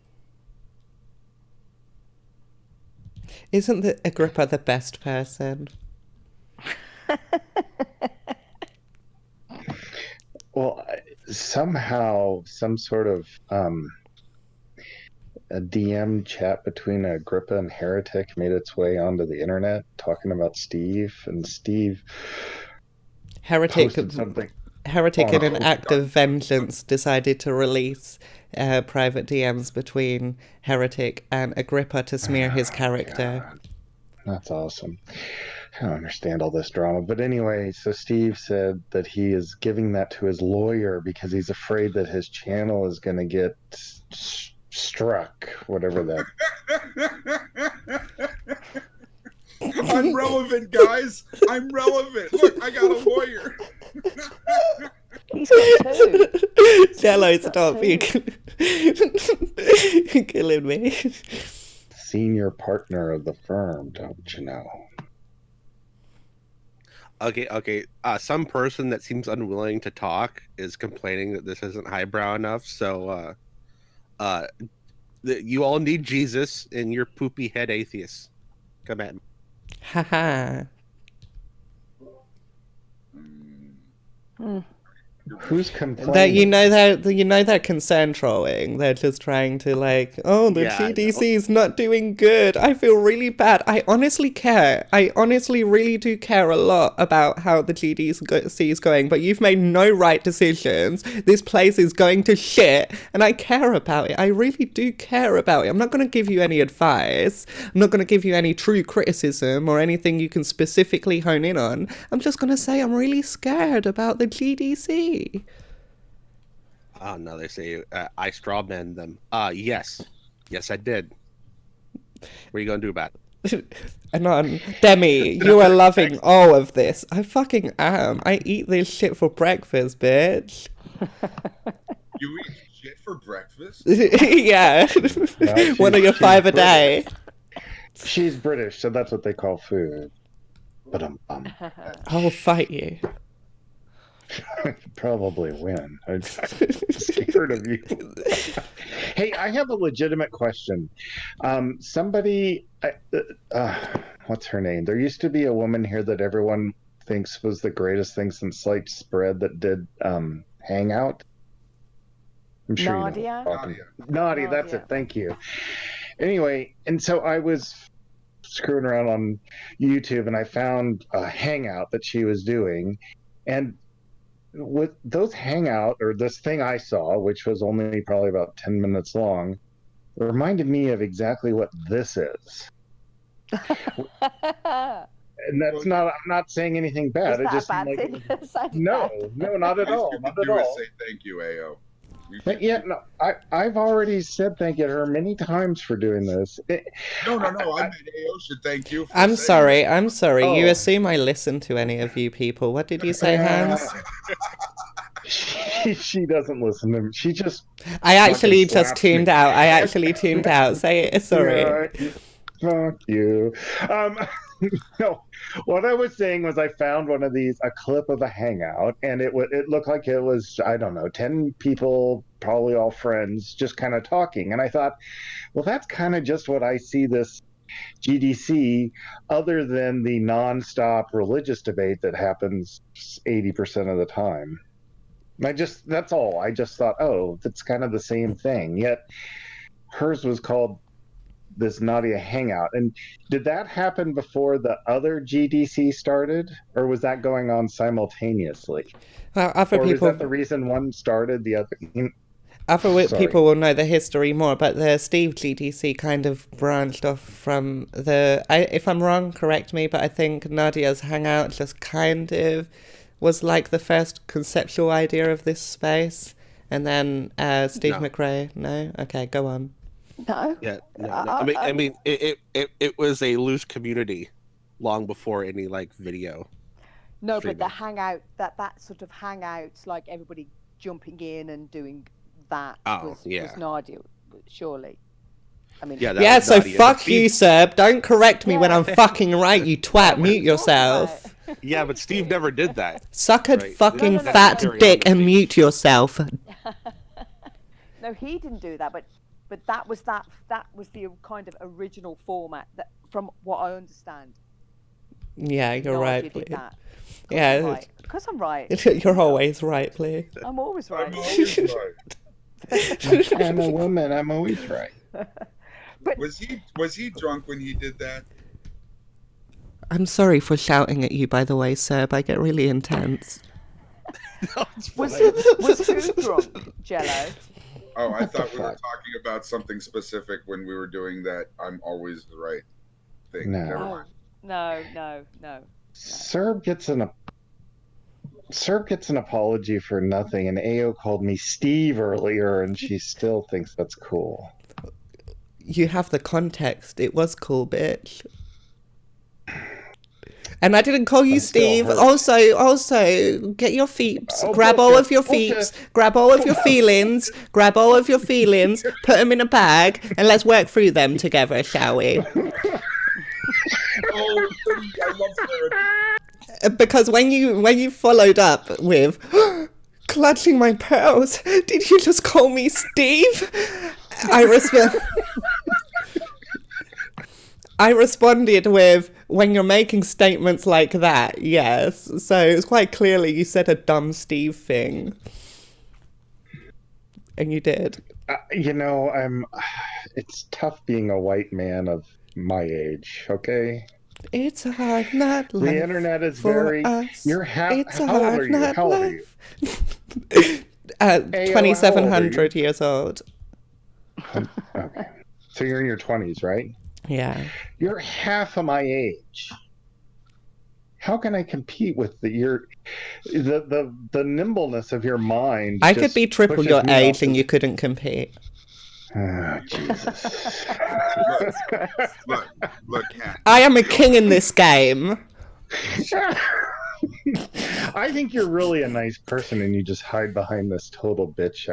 Isn't the Agrippa the best person? Well, somehow, some sort of a DM chat between Agrippa and Heretic made its way onto the internet, talking about Steve. And Steve Heretic posted something. Heretic, in an Oh, act of vengeance, decided to release private DMs between Heretic and Agrippa to smear his character. God, that's awesome. I don't understand all this drama. But anyway, so Steve said that he is giving that to his lawyer because he's afraid that his channel is going to get struck, whatever that. I'm relevant, guys. I'm relevant. Look, I got a lawyer. He's got two. Jello, He's got stop. You're killing me. Senior partner of the firm, don't you know? Okay. Some person that seems unwilling to talk is complaining that this isn't highbrow enough. So, you all need Jesus, and you're poopy head atheists. Come at me. Haha. Who's complaining? They're concern trolling. They're just trying to like, oh, the Yeah, I know. GDC is not doing good. I feel really bad. I honestly care. I honestly really do care a lot about how the GDC is going. But you've made no right decisions. This place is going to shit, and I care about it. I really do care about it. I'm not going to give you any advice. I'm not going to give you any true criticism or anything you can specifically hone in on. I'm just going to say I'm really scared about the GDC. Oh no, they say I strawman them. Yes, I did. What are you gonna do about it? Anon, Demi, you are loving all of this. I fucking am. I eat this shit for breakfast, bitch. You eat shit for breakfast? Yeah. No, One of your she's 5 a day. She's British, so that's what they call food. But I'll fight you. probably win. I'm scared of you. Hey, I have a legitimate question. Somebody, what's her name? There used to be a woman here that everyone thinks was the greatest thing since sliced spread that did Hangout. I'm sure Nadia? you know. what I'm talking- Nadia. Nadia, that's Nadia. it. Thank you. Anyway, and so I was screwing around on YouTube and I found a Hangout that she was doing, and with those Hangout, or this thing I saw, which was only probably about 10 minutes long, it reminded me of exactly what this is. And that's not, I'm not saying anything bad. Is It that just a bad like, thing? Sounded no, bad. no, not at all. Least you Not could at do is all. say thank you, AO. You But should- yeah, no, I've already said thank you to her many times for doing this. No. I meant AO should thank you. For I'm saying sorry. I'm sorry. You Oh. assume I listen to any of you people. What did you say, Hans? She doesn't listen to me. She just I actually fucking just slaps me. tuned out. I actually tuned out. Say it. Sorry. Yeah, fuck you. No, what I was saying was I found one of these, a clip of a Hangout, and it looked like it was, I don't know, 10 people, probably all friends, just kind of talking. And I thought, well, that's kind of just what I see this GDC, other than the nonstop religious debate that happens 80% of the time. That's all. I just thought, oh, that's kind of the same thing. Yet hers was called this Nadia Hangout. And did that happen before the other GDC started, or was that going on simultaneously? Well, other Or is people. that the reason one started, the other? Other Sorry. people will know the history more, but the Steve GDC kind of branched off from the. If I'm wrong, correct me, but I think Nadia's Hangout just kind of was like the first conceptual idea of this space, and then Steve No. McRae. No, okay, go on. No. Yeah, no. I mean, it was a loose community long before any like video. No, but the streaming. hangout, that sort of hangouts, like everybody jumping in and doing that Oh, yeah. was Nadia, surely. I mean, Yeah, that Yeah, was so Nadia. fuck Steve- you, Seb. Don't correct me when Yeah. I'm fucking right, you twat. Mute yourself. Yeah, but Steve never did that. Suck a Right. fucking No, no, no, fat no, no. dick and mute yourself. No, he didn't do that, but that was the kind of original format that, from what I understand. Yeah, you're Nadia right, did please. that. Yeah. Because I'm right. You're always right, please. I'm always right. I'm always right. I'm a woman. I'm always right. But Was he drunk when he did that? I'm sorry for shouting at you, by the way, Serb. I get really intense. Was who drunk? Jello. Oh, I What the thought we were fuck? talking about something specific when we were doing that. I'm always the right thing. No. Never Oh, mind. no. Serb gets an apology for nothing, and Ao called me Steve earlier, and she still thinks that's cool. You have the context. It was cool, bitch. And I didn't call you I'm still Steve. hurt. Also, get your feeps. Oh, grab all bullshit, of your bullshit. feeps. Grab all of your feelings. Grab all of your feelings. Put them in a bag, and let's work through them together, shall we? Oh, I love therapy. Because when you followed up with clutching my pearls, did you just call me Steve? I responded with, when you're making statements like that, yes. So it's quite clearly you said a dumb Steve thing. And you did. It's tough being a white man of my age, okay? It's a hard not life. The internet is for very. us. You're half. It's a How old hard are you? not How old are you? life. how old are you? 2,700 years old. Okay. So you're in your 20s, right? Yeah. You're half of my age. How can I compete with the nimbleness of your mind? I could just be triple pushes your me age off and the- you couldn't compete. Oh, Jesus. Look, Kat. I am a king in this game. I think you're really a nice person, and you just hide behind this total bitch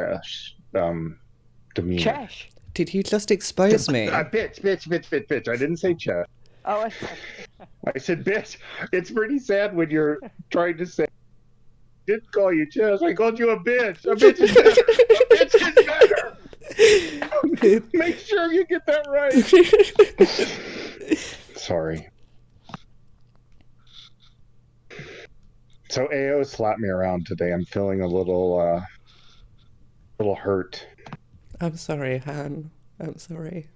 demeanor. Chesh. Did you just expose me? Bitch. I didn't say Chess. Oh, I said bitch. It's pretty sad when you're trying to say. I didn't call you Chess. I called you a bitch. A bitch is better. A bitch is better. Make sure you get that right. Sorry. So AO slapped me around today. I'm feeling a little hurt. I'm sorry, Han. I'm sorry.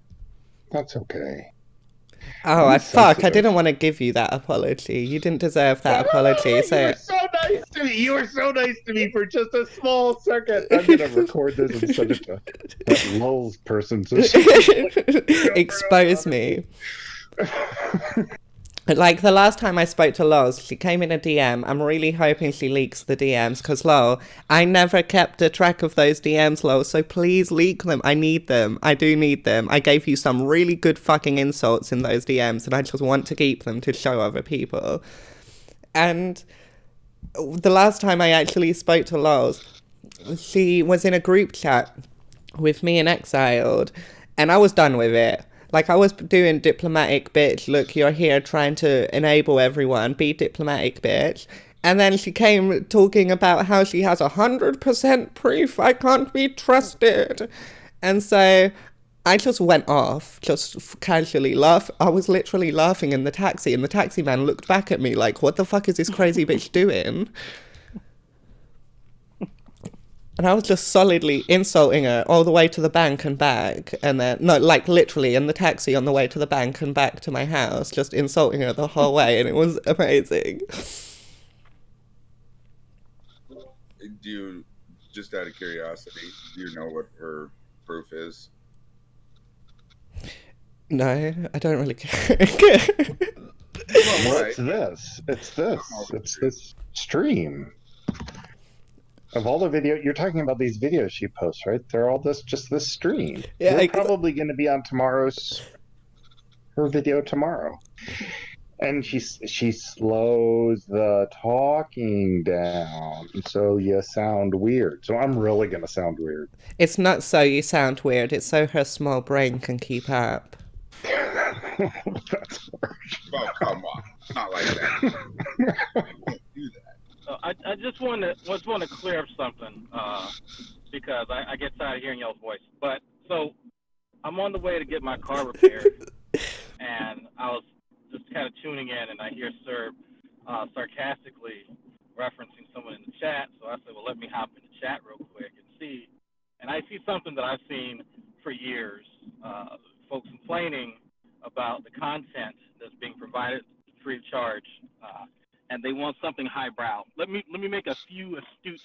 That's okay. Oh, I'm fuck. I sensitive. didn't want to give you that apology. You didn't deserve that apology. You So were so nice to me. You were so nice to me for just a small second. I'm gonna record this and send it to that lulz person. So expose me. Like the last time I spoke to Loz, she came in a DM. I'm really hoping she leaks the DMs because, Lol, I never kept a track of those DMs, Lol. So please leak them. I need them. I do need them. I gave you some really good fucking insults in those DMs, and I just want to keep them to show other people. And the last time I actually spoke to Loz, she was in a group chat with me and Exiled, and I was done with it. Like, I was doing diplomatic bitch, look, you're here trying to enable everyone, be diplomatic bitch. And then she came talking about how she has 100% proof I can't be trusted. And so I just went off, just casually laugh. I was literally laughing in the taxi, and the taxi man looked back at me like, what the fuck is this crazy bitch doing? And I was just solidly insulting her all the way to the bank and back. And then, no, like literally in the taxi on the way to the bank and back to my house, just insulting her the whole way. And it was amazing. Do you, just out of curiosity, do you know what her proof is? No, I don't really care. Well, it's this. It's this stream. Of all the video, you're talking about these videos she posts, right? They're all just this stream. Yeah, We're probably going to be on her video tomorrow. And she slows the talking down, so you sound weird. So I'm really going to sound weird. It's not so you sound weird, it's so her small brain can keep up. That's Oh, come on. Not like that. You can't do that. I just want to clear up something because I get tired of hearing y'all's voice. But so I'm on the way to get my car repaired, and I was just kind of tuning in, and I hear Serb sarcastically referencing someone in the chat. So I said, well, let me hop in the chat real quick and see. And I see something that I've seen for years, folks complaining about the content that's being provided free of charge, and they want something highbrow. Let me make a few astute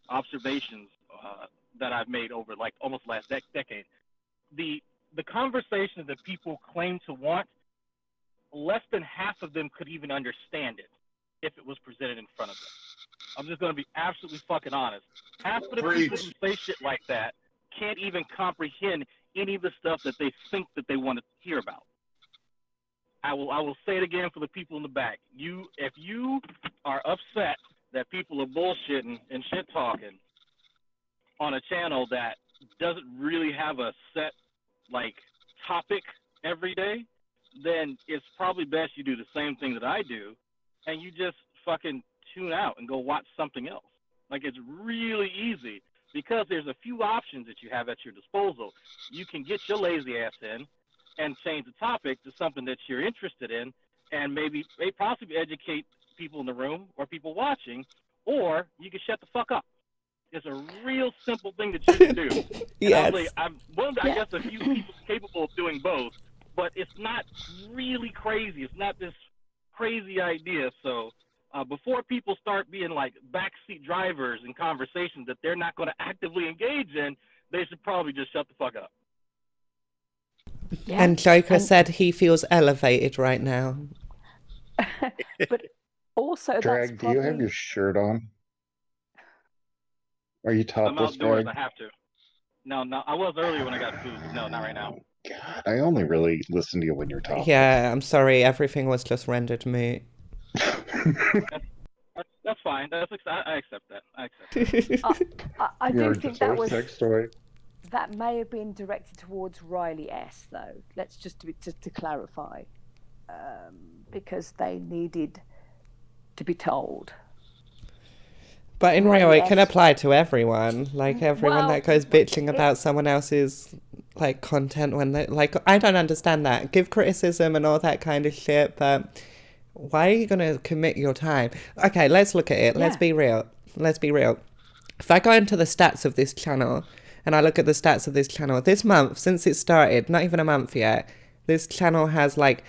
observations that I've made over like almost last decade. The conversations that people claim to want, less than half of them could even understand it if it was presented in front of them. I'm just going to be absolutely fucking honest. Half of the people who say shit like that can't even comprehend any of the stuff that they think that they want to hear about. I will say it again for the people in the back. If you are upset that people are bullshitting and shit talking on a channel that doesn't really have a set like topic every day, then it's probably best you do the same thing that I do, and you just fucking tune out and go watch something else. Like, it's really easy because there's a few options that you have at your disposal. You can get your lazy ass in and change the topic to something that you're interested in, and maybe possibly educate people in the room or people watching, or you can shut the fuck up. It's a real simple thing that you can do. Yes. I'm one of, I guess, a few people capable of doing both, but it's not really crazy. It's not this crazy idea. So before people start being like backseat drivers in conversations that they're not going to actively engage in, they should probably just shut the fuck up. And Joker said he feels elevated right now. But also, Drag, do you have your shirt on? Are you topless, I'm outdoors. Drag? I have to. No, I was earlier when I got food. No, not right now. God, I only really listen to you when you're topless. Yeah, I'm sorry. Everything was just rendered moot. That's fine. I accept that. I accept that. I do think that was sex toy. that may have been directed towards Riley S. Though. Let's just to clarify, because they needed to be told. But in real, it can apply to everyone. Like, everyone that goes bitching about someone else's, like, content when they... Like, I don't understand that. Give criticism and all that kind of shit, but why are you going to commit your time? Okay, let's look at it. Let's be real. Let's be real. If I go into the stats of this channel, and I look at the stats of this channel, this month, since it started, not even a month yet, this channel has, like,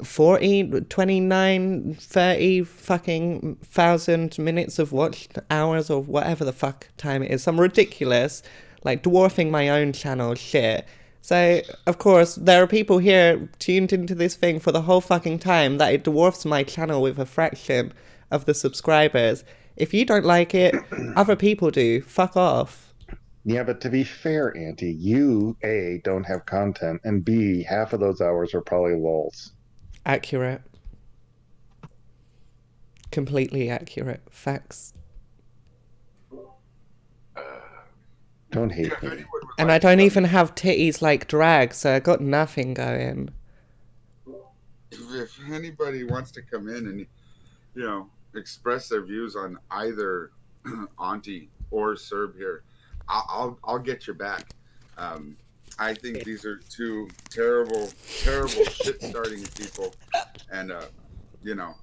40, 29, 30 fucking thousand minutes of watched hours or whatever the fuck time it is. Some ridiculous, like, dwarfing my own channel shit. So, of course, there are people here tuned into this thing for the whole fucking time that it dwarfs my channel with a fraction of the subscribers. If you don't like it, other people do. Fuck off. Yeah, but to be fair, Auntie, you, A, don't have content, and B, half of those hours are probably lulls. Accurate. Completely accurate. Facts. Don't hate me. And I don't even have titties like Drag, so I got nothing going. If anybody wants to come in and, you know, express their views on either Auntie or Serb here, I'll get your back. I think these are two terrible shit-starting people, and you know,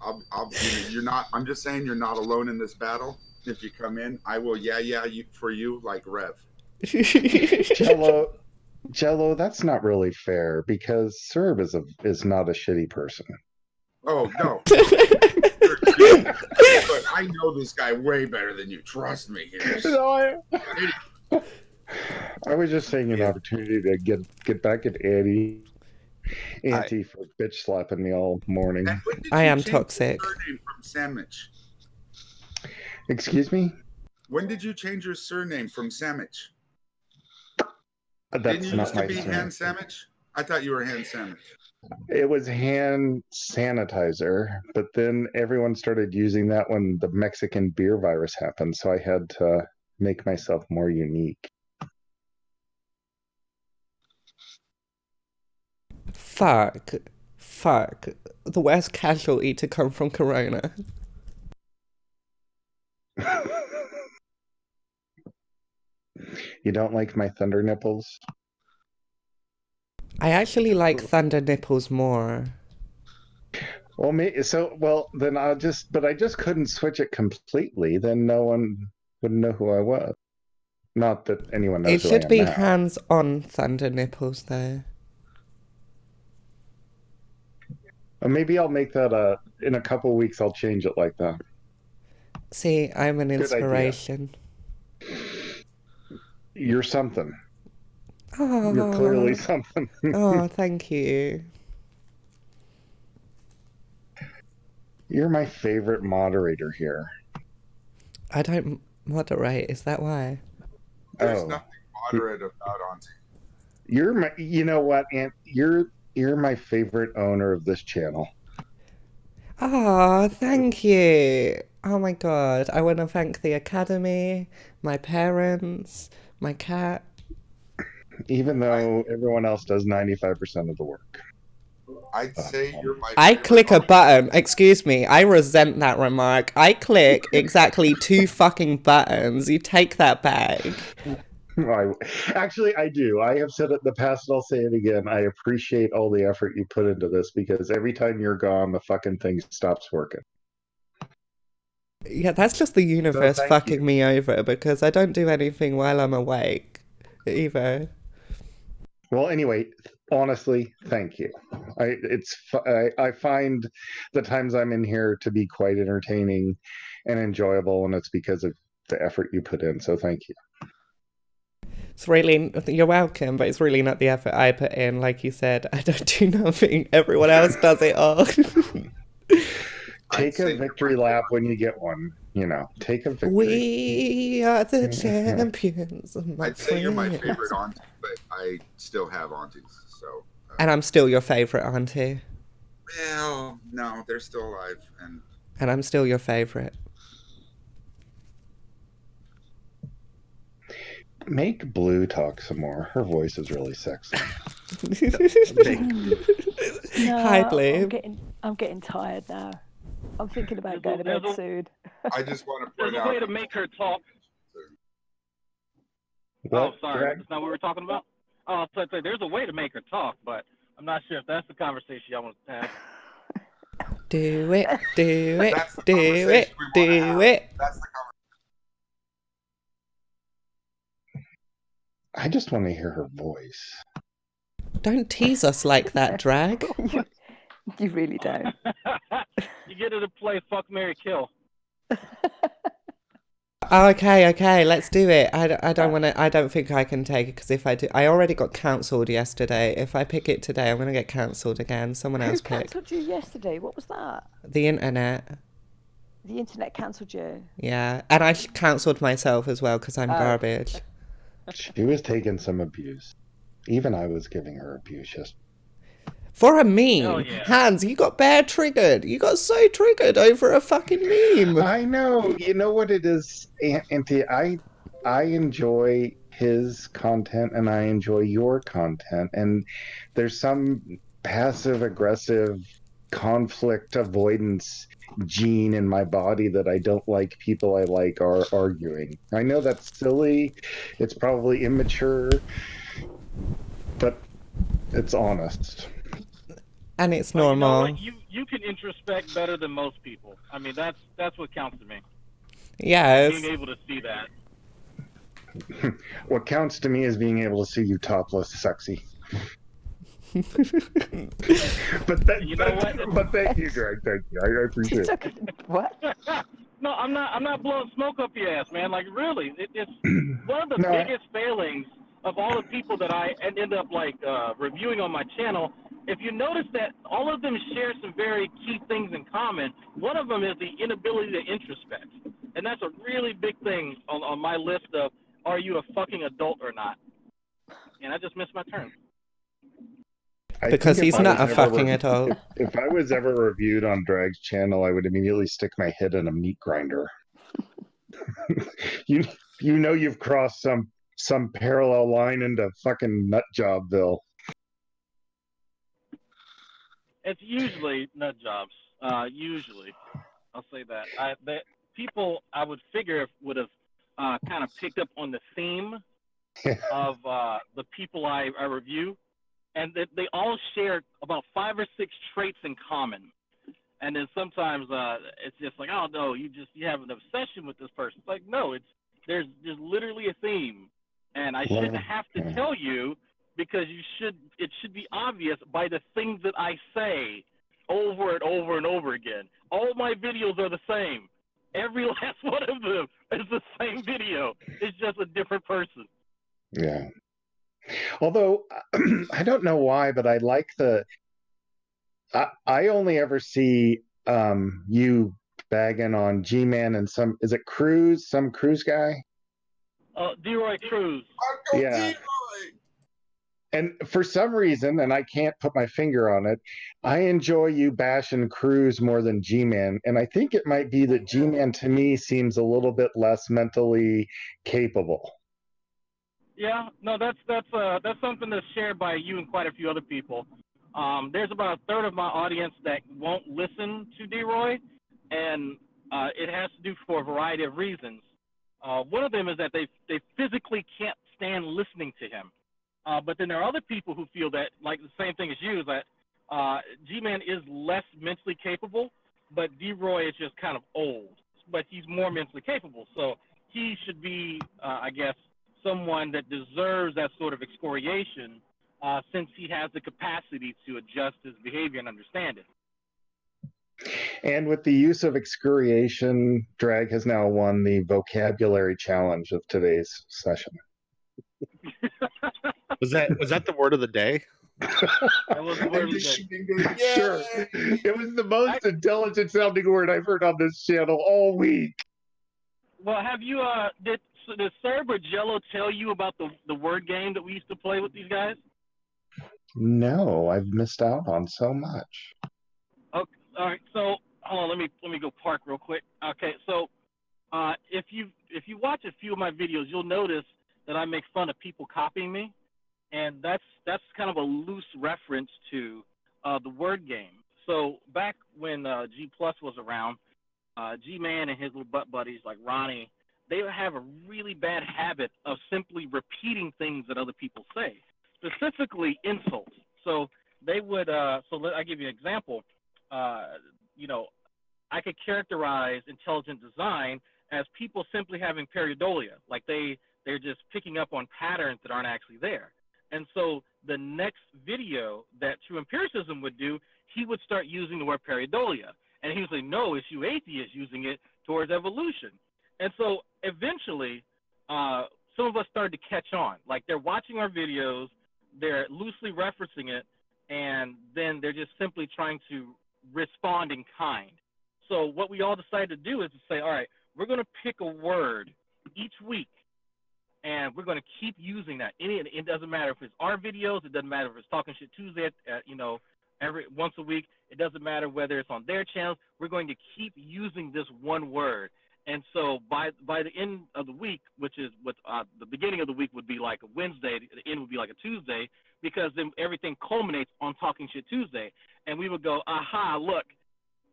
you're not. I'm just saying, you're not alone in this battle. If you come in, I will. For you, like Rev. Jello, that's not really fair because Serb is not a shitty person. Oh no. But I know this guy way better than you. Trust me. I was just saying an opportunity to get back at Auntie for bitch slapping me all morning. I am toxic. Surname from Sandwich. Excuse me? When did you change your surname from Sandwich? That's Didn't you not used to my be surname. Hand Sandwich? I thought you were Hand Sandwich. It was hand sanitizer, but then everyone started using that when the Mexican beer virus happened, so I had to make myself more unique. Fuck. The worst casualty to come from Corona. You don't like my thunder nipples? I actually like Thunder Nipples more. Well, then I just couldn't switch it completely. Then no one would know who I was. Not that anyone knows It who I should am be now. hands-on Thunder Nipples, though. Maybe I'll make that in a couple weeks. I'll change it like that. See, I'm an Good idea. inspiration. You're something. You're clearly Oh, something. oh, thank you. You're my favorite moderator here. I don't moderate, is that why? There's Oh. nothing moderate about Auntie. You're my. You know what, Aunt? You're my favorite owner of this channel. Oh, thank you. Oh my god. I want to thank the Academy, my parents, my cat. Even though everyone else does 95% of the work. I'd say you're my I favorite click a Auntie. button. Excuse me. I resent that remark. I click exactly 2 fucking buttons. You take that back. Actually, I do. I have said it in the past and I'll say it again. I appreciate all the effort you put into this because every time you're gone, the fucking thing stops working. Yeah, that's just the universe thank fucking you. me over because I don't do anything while I'm awake either. Well, anyway, honestly, thank you. I find the times I'm in here to be quite entertaining and enjoyable, and it's because of the effort you put in. So thank you. It's really, you're welcome, but it's really not the effort I put in. Like you said, I don't do nothing. Everyone else does it all. Take say a you're victory my lap when you get one. You know, take a victory. We are the champions, my I'd say you're my friends. favorite auntie, but I still have aunties. So. And I'm still your favourite auntie. Well, no, they're still alive, And I'm still your favourite. Make Blue talk some more. Her voice is really sexy. No, Hi, Blue. I'm getting tired now. I'm thinking about going to There's bed a- soon. I just want to There's point a out. way to make her talk. What, Oh, sorry. Greg? That's not what we were talking about? Oh, so I'd say there's a way to make her talk, but I'm not sure if that's the conversation y'all want to have. Do it, do it, That's the do conversation it, we wanna do have. it. That's the I just want to hear her voice. Don't tease us like that, Drag. You really don't. You get her to play Fuck, Marry, Kill. Okay, let's do it. I don't want to. I don't think I can take it because if I do, I already got cancelled yesterday. If I pick it today, I'm gonna get cancelled again. Someone Who else pick. cancelled you yesterday? What was that? The internet. The internet cancelled you. Yeah, and I cancelled myself as well because I'm Oh. garbage. She was taking some abuse. Even I was giving her abuse. Just For a meme, Hell yeah. Hans, you got bad triggered. You got so triggered over a fucking meme. I know. You know what it is, Auntie? I enjoy his content and I enjoy your content. And there's some passive aggressive conflict avoidance gene in my body that I don't like people I like are arguing. I know that's silly. It's probably immature, but it's honest. And it's But you know normal. what? You can introspect better than most people. I mean, that's what counts to me. Yes. Being able to see that. What counts to me is being able to see you topless, sexy. But You know what? But thank you, Greg. Thank you. I appreciate it. What? No, I'm not blowing smoke up your ass, man. Like really, it's one of the No, biggest failings of all the people that I end up like reviewing on my channel. If you notice that all of them share some very key things in common, one of them is the inability to introspect, and that's a really big thing on my list of are you a fucking adult or not? And I just missed my turn. I Because think if he's I not was a ever fucking adult. If I was ever reviewed on Drag's channel, I would immediately stick my head in a meat grinder. you know you've crossed some parallel line into fucking nut jobville. It's usually nut jobs. Usually, I'll say that. The people I would figure would have kind of picked up on the theme of the people I review, and they all share about 5 or 6 traits in common. And then sometimes it's just like, oh no, you have an obsession with this person. It's like, no, there's just literally a theme, and I shouldn't have to tell you because it should be obvious by the things that I say over and over and over again. All my videos are the same. Every last one of them is the same video. It's just a different person. Yeah. Although I don't know why, but I like I only ever see you bagging on G-Man and is it Cruz, some Cruz guy? D-Roy Cruz. Uncle Yeah. D-Roy. And for some reason, and I can't put my finger on it, I enjoy you bashing Cruz more than G-Man. And I think it might be that G-Man to me seems a little bit less mentally capable. Yeah, no, that's something that's shared by you and quite a few other people. There's about a third of my audience that won't listen to D-Roy, and it has to do for a variety of reasons. One of them is that they physically can't stand listening to him. But then there are other people who feel that, like the same thing as you, that G-Man is less mentally capable, but D-Roy is just kind of old, but he's more mentally capable. So he should be, I guess, someone that deserves that sort of excoriation since he has the capacity to adjust his behavior and understand it. And with the use of excoriation, Drag has now won the vocabulary challenge of today's session. Was that the word of the day? That was the word of the day. Sure. It was the most intelligent sounding word I've heard on this channel all week. Well, have you did Sir Jello tell you about the word game that we used to play with these guys? No, I've missed out on so much. Okay, all right. So hold on, let me go park real quick. Okay, so if you watch a few of my videos, you'll notice that I make fun of people copying me, and that's kind of a loose reference to the word game. So back when G Plus was around, G-Man and his little butt buddies like Ronnie, they would have a really bad habit of simply repeating things that other people say, specifically insults. So they would, I give you an example. I could characterize intelligent design as people simply having pareidolia, like they're just picking up on patterns that aren't actually there. And so the next video that True Empiricism would do, he would start using the word pareidolia. And he would say, no, it's you atheists using it towards evolution. And so eventually, some of us started to catch on. Like they're watching our videos, they're loosely referencing it, and then they're just simply trying to respond in kind. So what we all decided to do is to say, all right, we're going to pick a word each week, and we're going to keep using that. It doesn't matter if it's our videos. It doesn't matter if it's Talking Shit Tuesday, every once a week. It doesn't matter whether it's on their channels. We're going to keep using this one word. And so by the end of the week, which is what the beginning of the week would be like a Wednesday, the end would be like a Tuesday, because then everything culminates on Talking Shit Tuesday. And we would go, aha, look,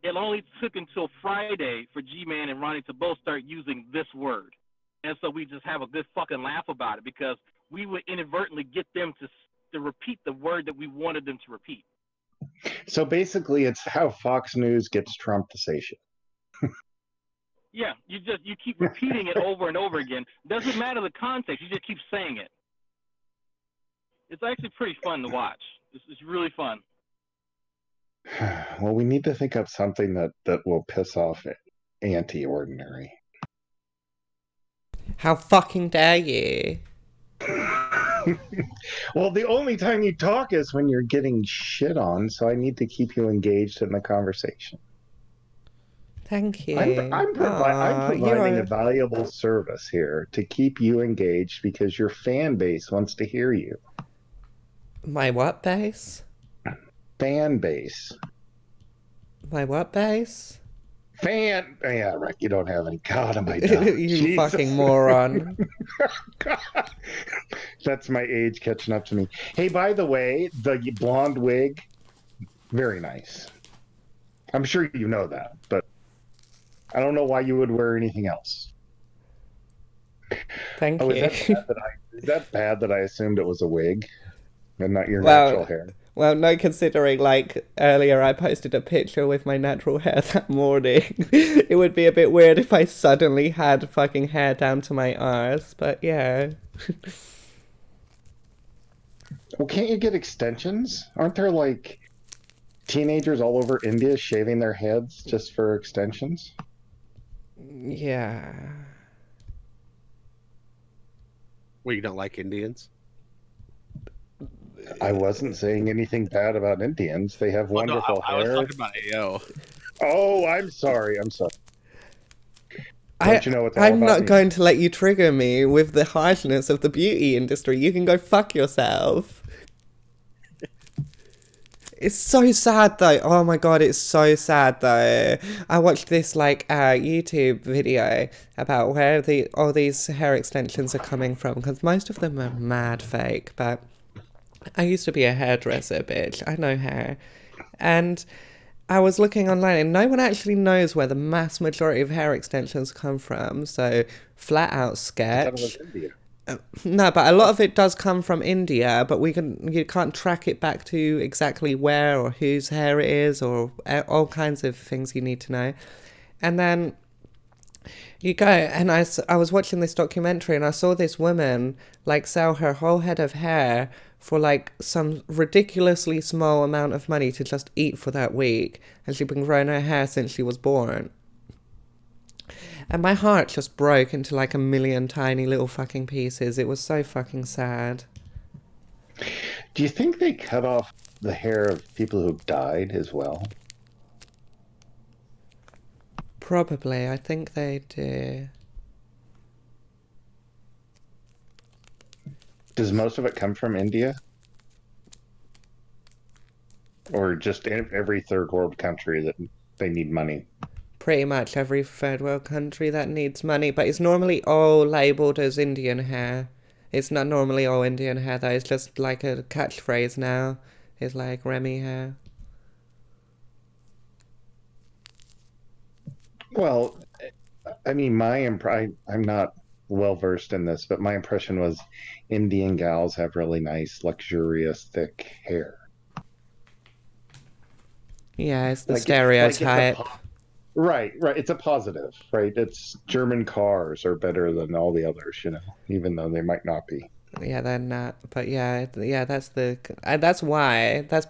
it only took until Friday for G-Man and Ronnie to both start using this word. And so we just have a good fucking laugh about it, because we would inadvertently get them to repeat the word that we wanted them to repeat. So basically, it's how Fox News gets Trumpization. Yeah, you keep repeating it over and over again. Doesn't matter the context, you just keep saying it. It's actually pretty fun to watch. It's really fun. Well, we need to think up something that will piss off anti-ordinary. How fucking dare you? Well, the only time you talk is when you're getting shit on, so I need to keep you engaged in the conversation. Thank you. I'm providing a valuable service here to keep you engaged because your fan base wants to hear you. My what base? Fan base. My what base? Yeah, right. You don't have any. God, am I dumb? You Jesus. fucking moron. That's my age catching up to me. Hey, by the way, the blonde wig, very nice. I'm sure you know that, but I don't know why you would wear anything else. Thank you. Is that bad that I assumed it was a wig and not your natural hair? Well, no, considering, like, earlier I posted a picture with my natural hair that morning. It would be a bit weird if I suddenly had fucking hair down to my arse, but yeah. Well, can't you get extensions? Aren't there, like, teenagers all over India shaving their heads just for extensions? Yeah. Well, you don't like Indians? I wasn't saying anything bad about Indians. They have Well, no, wonderful I was hair. talking about AO. Oh, I'm sorry. Don't you know it's all I'm about not me? going to let you trigger me with the harshness of the beauty industry. You can go fuck yourself. It's so sad though. Oh my god, it's so sad though. I watched this like YouTube video about where all these hair extensions are coming from, because most of them are mad fake. But I used to be a hairdresser, bitch. I know hair, and I was looking online, and no one actually knows where the mass majority of hair extensions come from. So flat out I thought it sketch. was India. No, but a lot of it does come from India, but you can't track it back to exactly where or whose hair it is, or all kinds of things you need to know. And then you go, and I was watching this documentary, and I saw this woman like sell her whole head of hair for like some ridiculously small amount of money to just eat for that week, and she'd been growing her hair since she was born. And my heart just broke into like a million tiny little fucking pieces. It was so fucking sad. Do you think they cut off the hair of people who've died as well? Probably, I think they do. Does most of it come from India? Or just every third world country that they need money? Pretty much every third world country that needs money, but it's normally all labelled as Indian hair. It's not normally all Indian hair though, it's just like a catchphrase now. It's like Remy hair. Well, I mean, I'm not well versed in this, but my impression was Indian gals have really nice, luxurious, thick hair. Yeah, it's the Like stereotype. Right. It's a positive, right? It's German cars are better than all the others, even though they might not be. Yeah, they're not. But yeah, that's that's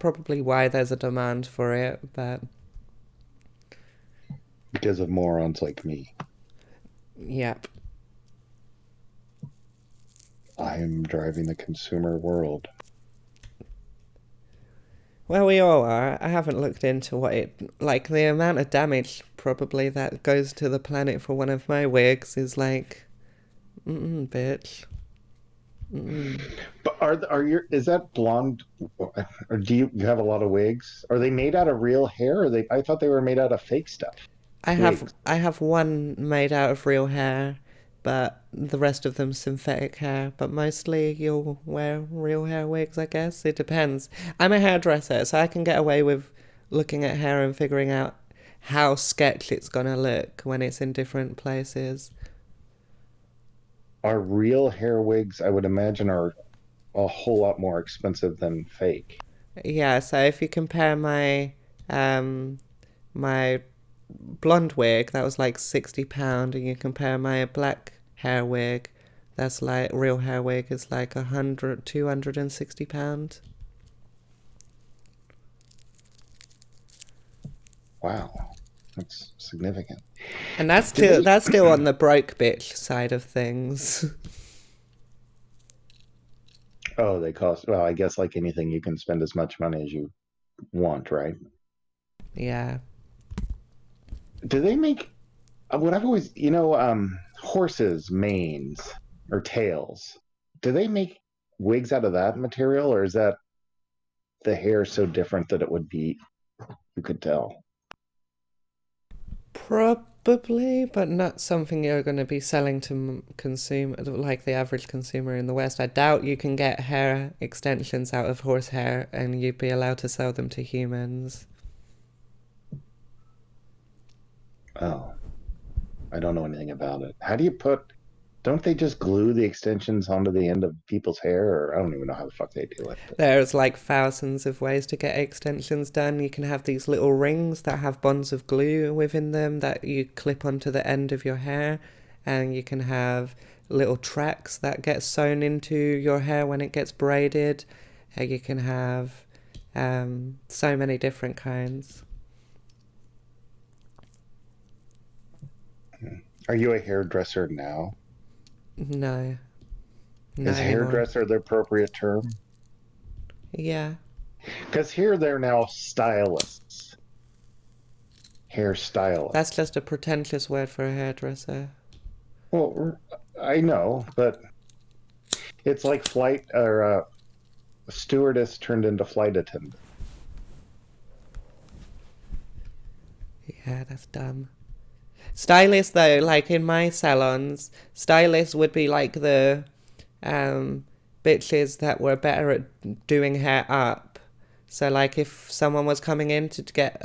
probably why there's a demand for it, but Because of morons like me. yep. I'm driving the consumer world. Well, we all are. I haven't looked into like the amount of damage probably that goes to the planet for one of my wigs is like, bitch. But is that blonde, or do you have a lot of wigs? Are they made out of real hair, or I thought they were made out of fake stuff? I have one made out of real hair, but the rest of them synthetic hair. But mostly you'll wear real hair wigs, I guess. It depends. I'm a hairdresser, so I can get away with looking at hair and figuring out how sketch it's gonna look when it's in different places. Are real hair wigs, I would imagine, are a whole lot more expensive than fake. Yeah, so if you compare my my blonde wig, that was like £60, and you compare my black hair wig, that's like real hair wig is like £260. Wow, that's significant. And that's still on the broke bitch side of things. Oh, they cost, well, I guess like anything, you can spend as much money as you want, right? Yeah. Do they make what I've always, horses' manes or tails? Do they make wigs out of that material, or is that the hair so different that it would be, you could tell? Probably, but not something you're going to be selling to consumer, like the average consumer in the West. I doubt you can get hair extensions out of horsehair and you'd be allowed to sell them to humans. Oh, I don't know anything about it. How do you don't they just glue the extensions onto the end of people's hair? Or I don't even know how the fuck they do it. There's like thousands of ways to get extensions done. You can have these little rings that have bonds of glue within them that you clip onto the end of your hair, and you can have little tracks that get sewn into your hair when it gets braided. You can have So many different kinds. Are you a hairdresser now? No. Not Is anymore. hairdresser the appropriate term? Yeah. Because here they're now stylists. Hairstylists. That's just a pretentious word for a hairdresser. Well, I know, but it's like flight or a stewardess turned into flight attendant. Yeah, that's dumb. Stylists, though, like in my salons, stylists would be like the bitches that were better at doing hair up. So, like, if someone was coming in to get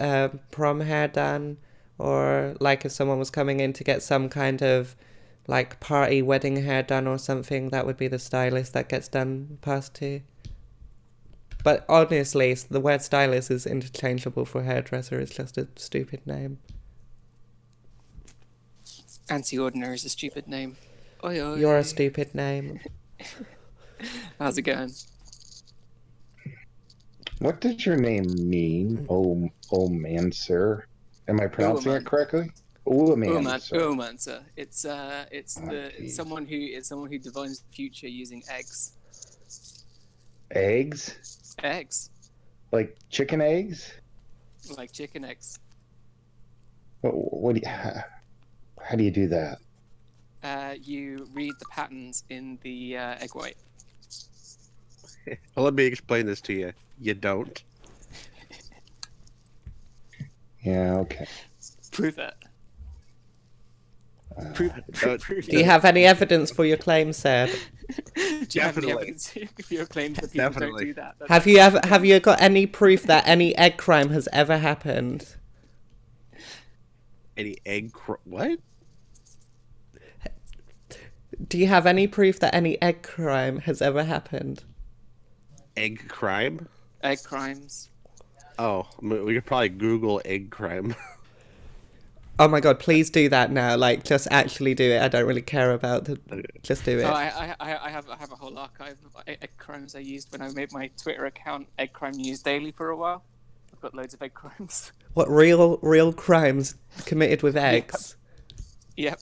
prom hair done, or like if someone was coming in to get some kind of like party wedding hair done or something, that would be the stylist that gets done past to. But honestly, the word stylist is interchangeable for hairdresser. It's just a stupid name. Anti-ordinary is a stupid name. Oi, oi. You're a stupid name. How's it going? What does your name mean? Oh man, sir. Am I pronouncing it correctly? Oomancer. Oomancer. It's someone who divines the future using eggs. Eggs? Eggs. Like chicken eggs? Like chicken eggs. What do you, how do you do that? You read the patterns in the egg white. Well, let me explain this to you. You don't. Yeah, okay. Prove it. Do you have any evidence for your claim, sir? Do you have any evidence for your claims that people don't do that? Have you got any proof that any egg crime has ever happened? Any what? Do you have any proof that any egg crime has ever happened? Egg crime? Egg crimes. Oh, I mean, we could probably Google egg crime. Oh my god, please do that now. Like, just actually do it. I don't really care about the... Just do it. Oh, I have a whole archive of egg crimes I used when I made my Twitter account, Egg Crime News Daily, for a while. I've got loads of egg crimes. What, real crimes committed with eggs? Yep.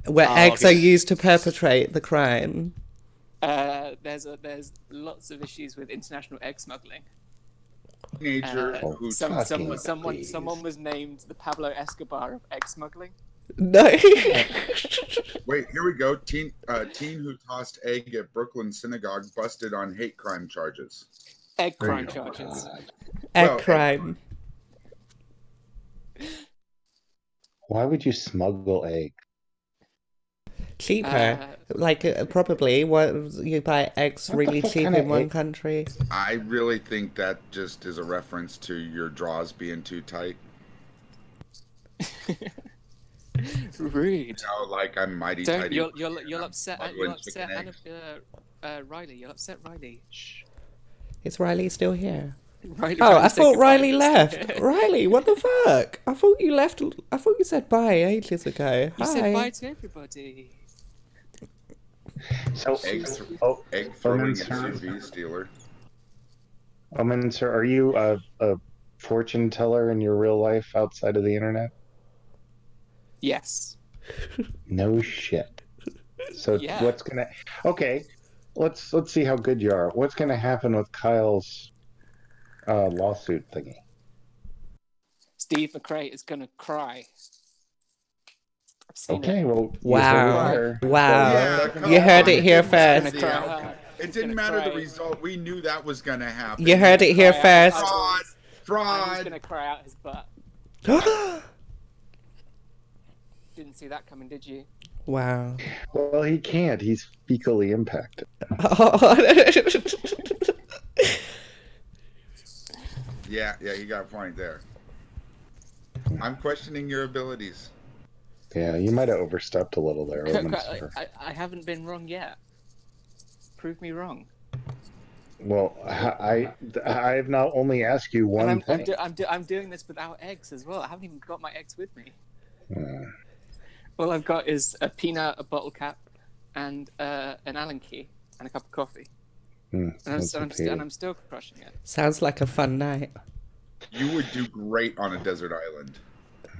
Where eggs are used to perpetrate the crime? There's lots of issues with international egg smoggling. Someone was named the Pablo Escobar of egg smuggling. No. Wait, here we go. Teen who tossed egg at Brooklyn synagogue busted on hate crime charges. Egg crime charges. Egg crime. Why would you smuggle egg? Cheaper. Probably. What, you buy eggs really cheap in one country? I really think that just is a reference to your draws being too tight. Rude. You know, like I'm mighty tight. You'll upset Riley. You'll upset Riley. Shh. Is Riley still here? Riley, I thought Riley left. Riley, what the fuck? I thought you left. I thought you said bye ages ago. You said bye to everybody. So egg throwing SUV stealer. Sir, are you a fortune teller in your real life outside of the internet? Yes. No shit. So Yeah. what's gonna? Okay, let's see how good you are. What's gonna happen with Kyle's lawsuit thingy? Steve McRae is gonna cry. Okay, well, wow. Yeah, you heard it here first. It didn't matter the result. We knew that was gonna happen. You heard it here first. Fraud. He's gonna cry out his butt. Didn't see that coming, did you? Wow. Well, he can't. He's fecally impacted. Yeah, you got a point there. I'm questioning your abilities. Yeah, you might have overstepped a little there. I haven't been wrong yet. Prove me wrong. Well, I've not only asked you one thing. I'm doing this without eggs as well. I haven't even got my eggs with me. All I've got is a peanut, a bottle cap, and an Allen key, and a cup of coffee. and That's a pity. I'm still crushing it. Sounds like a fun night. You would do great on a desert island.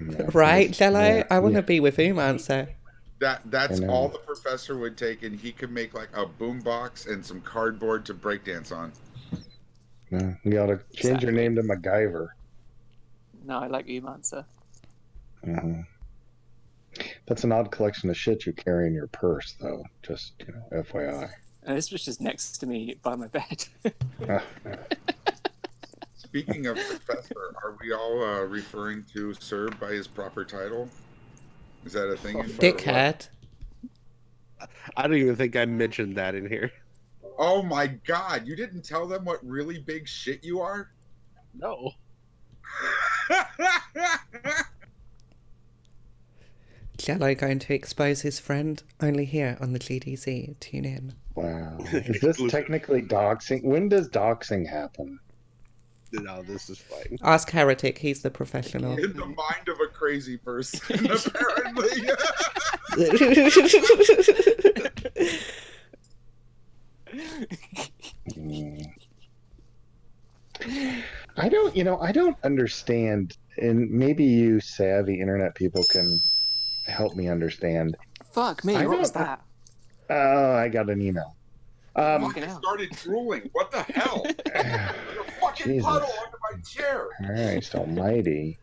Yeah, Right, it's- Jello? yeah, I want to yeah. be with Umancer. That's I know. all the professor would take, and he could make like a boombox and some cardboard to breakdance on. Yeah, you ought to change your Exactly. name to MacGyver. No, I like Umancer. Mhm. That's an odd collection of shit you carry in your purse, though. Just FYI. And this was just next to me by my bed. Ah, Speaking of professor, are we all referring to Serb by his proper title? Is that a thing? in here or what? Dickhead. I don't even think I mentioned that in here. Oh my god, you didn't tell them what really big shit you are? No. Jello going to expose his friend? Only here on the GDC. Tune in. wow. Is this technically doxing? When does doxing happen? No, this is fine. Ask Heretic, he's the professional. In the mind of a crazy person, apparently. Hmm. I don't understand, and maybe you savvy internet people can help me understand. Fuck me, I what was don't- that? Oh, I got an email. Fucking I hell. started drooling. What the hell? There's a fucking Jesus. puddle under my chair. Christ almighty.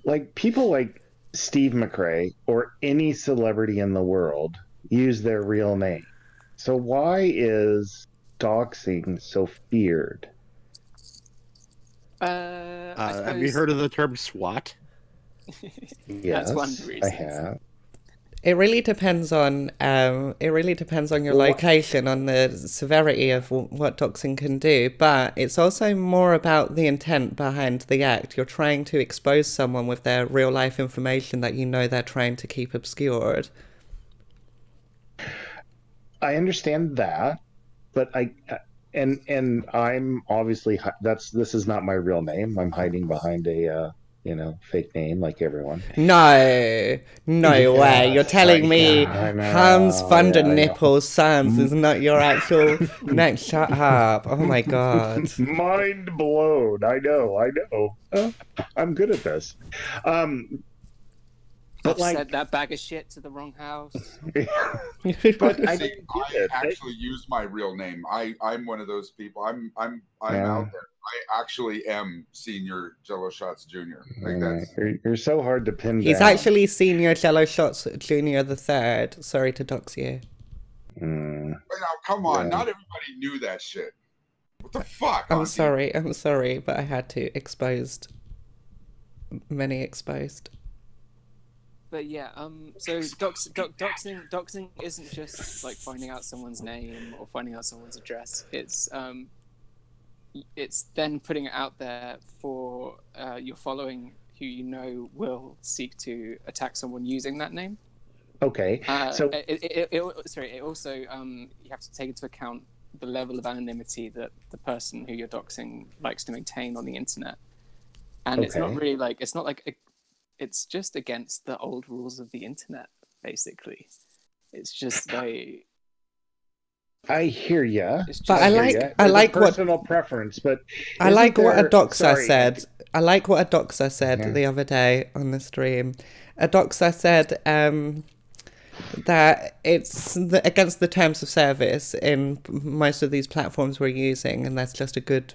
Like, people like Steve McRae or any celebrity in the world use their real name. So why is doxing so feared? I Have you suppose- heard of the term SWAT? Yes, one of the I reasons. have. It really depends on your location, on the severity of what doxing can do, but it's also more about the intent behind the act. You're trying to expose someone with their real life information that you know they're trying to keep obscured. I understand that, but and I'm obviously this is not my real name. I'm hiding behind a fake name like everyone. No way. You're telling me I know, Hans yeah, van der I know. Nippel Sans is not your actual name. Shut up. Oh my god. Mind blown. I know. I'm good at this. But I've like, said that bag of shit to the wrong house. but I See, don't I get it. actually use my real name. I'm one of those people. I'm Yeah. out there. I actually am Senior Jello Shots Jr. Like that's You're so hard to pin He's down. actually Senior Jello Shots Junior the Third. Sorry to dox you. Mm, now. Come on, Yeah. not everybody knew that shit. What the fuck? I'm Auntie? sorry, but I had to. Exposed. Many exposed. But yeah, so doxing isn't just like finding out someone's name or finding out someone's address. It's then putting it out there for your following, who you know will seek to attack someone using that name. okay. So It also you have to take into account the level of anonymity that the person who you're doxing likes to maintain on the internet, and it's not Okay. really like it's just against the old rules of the internet. Basically, it's just like I hear ya. it's just But I like what personal preference, but I isn't like what a there- doxer sorry, said. I like what a doxer said Yeah. the other day on the stream. A doxer said that it's against the terms of service in most of these platforms we're using, and that's just a good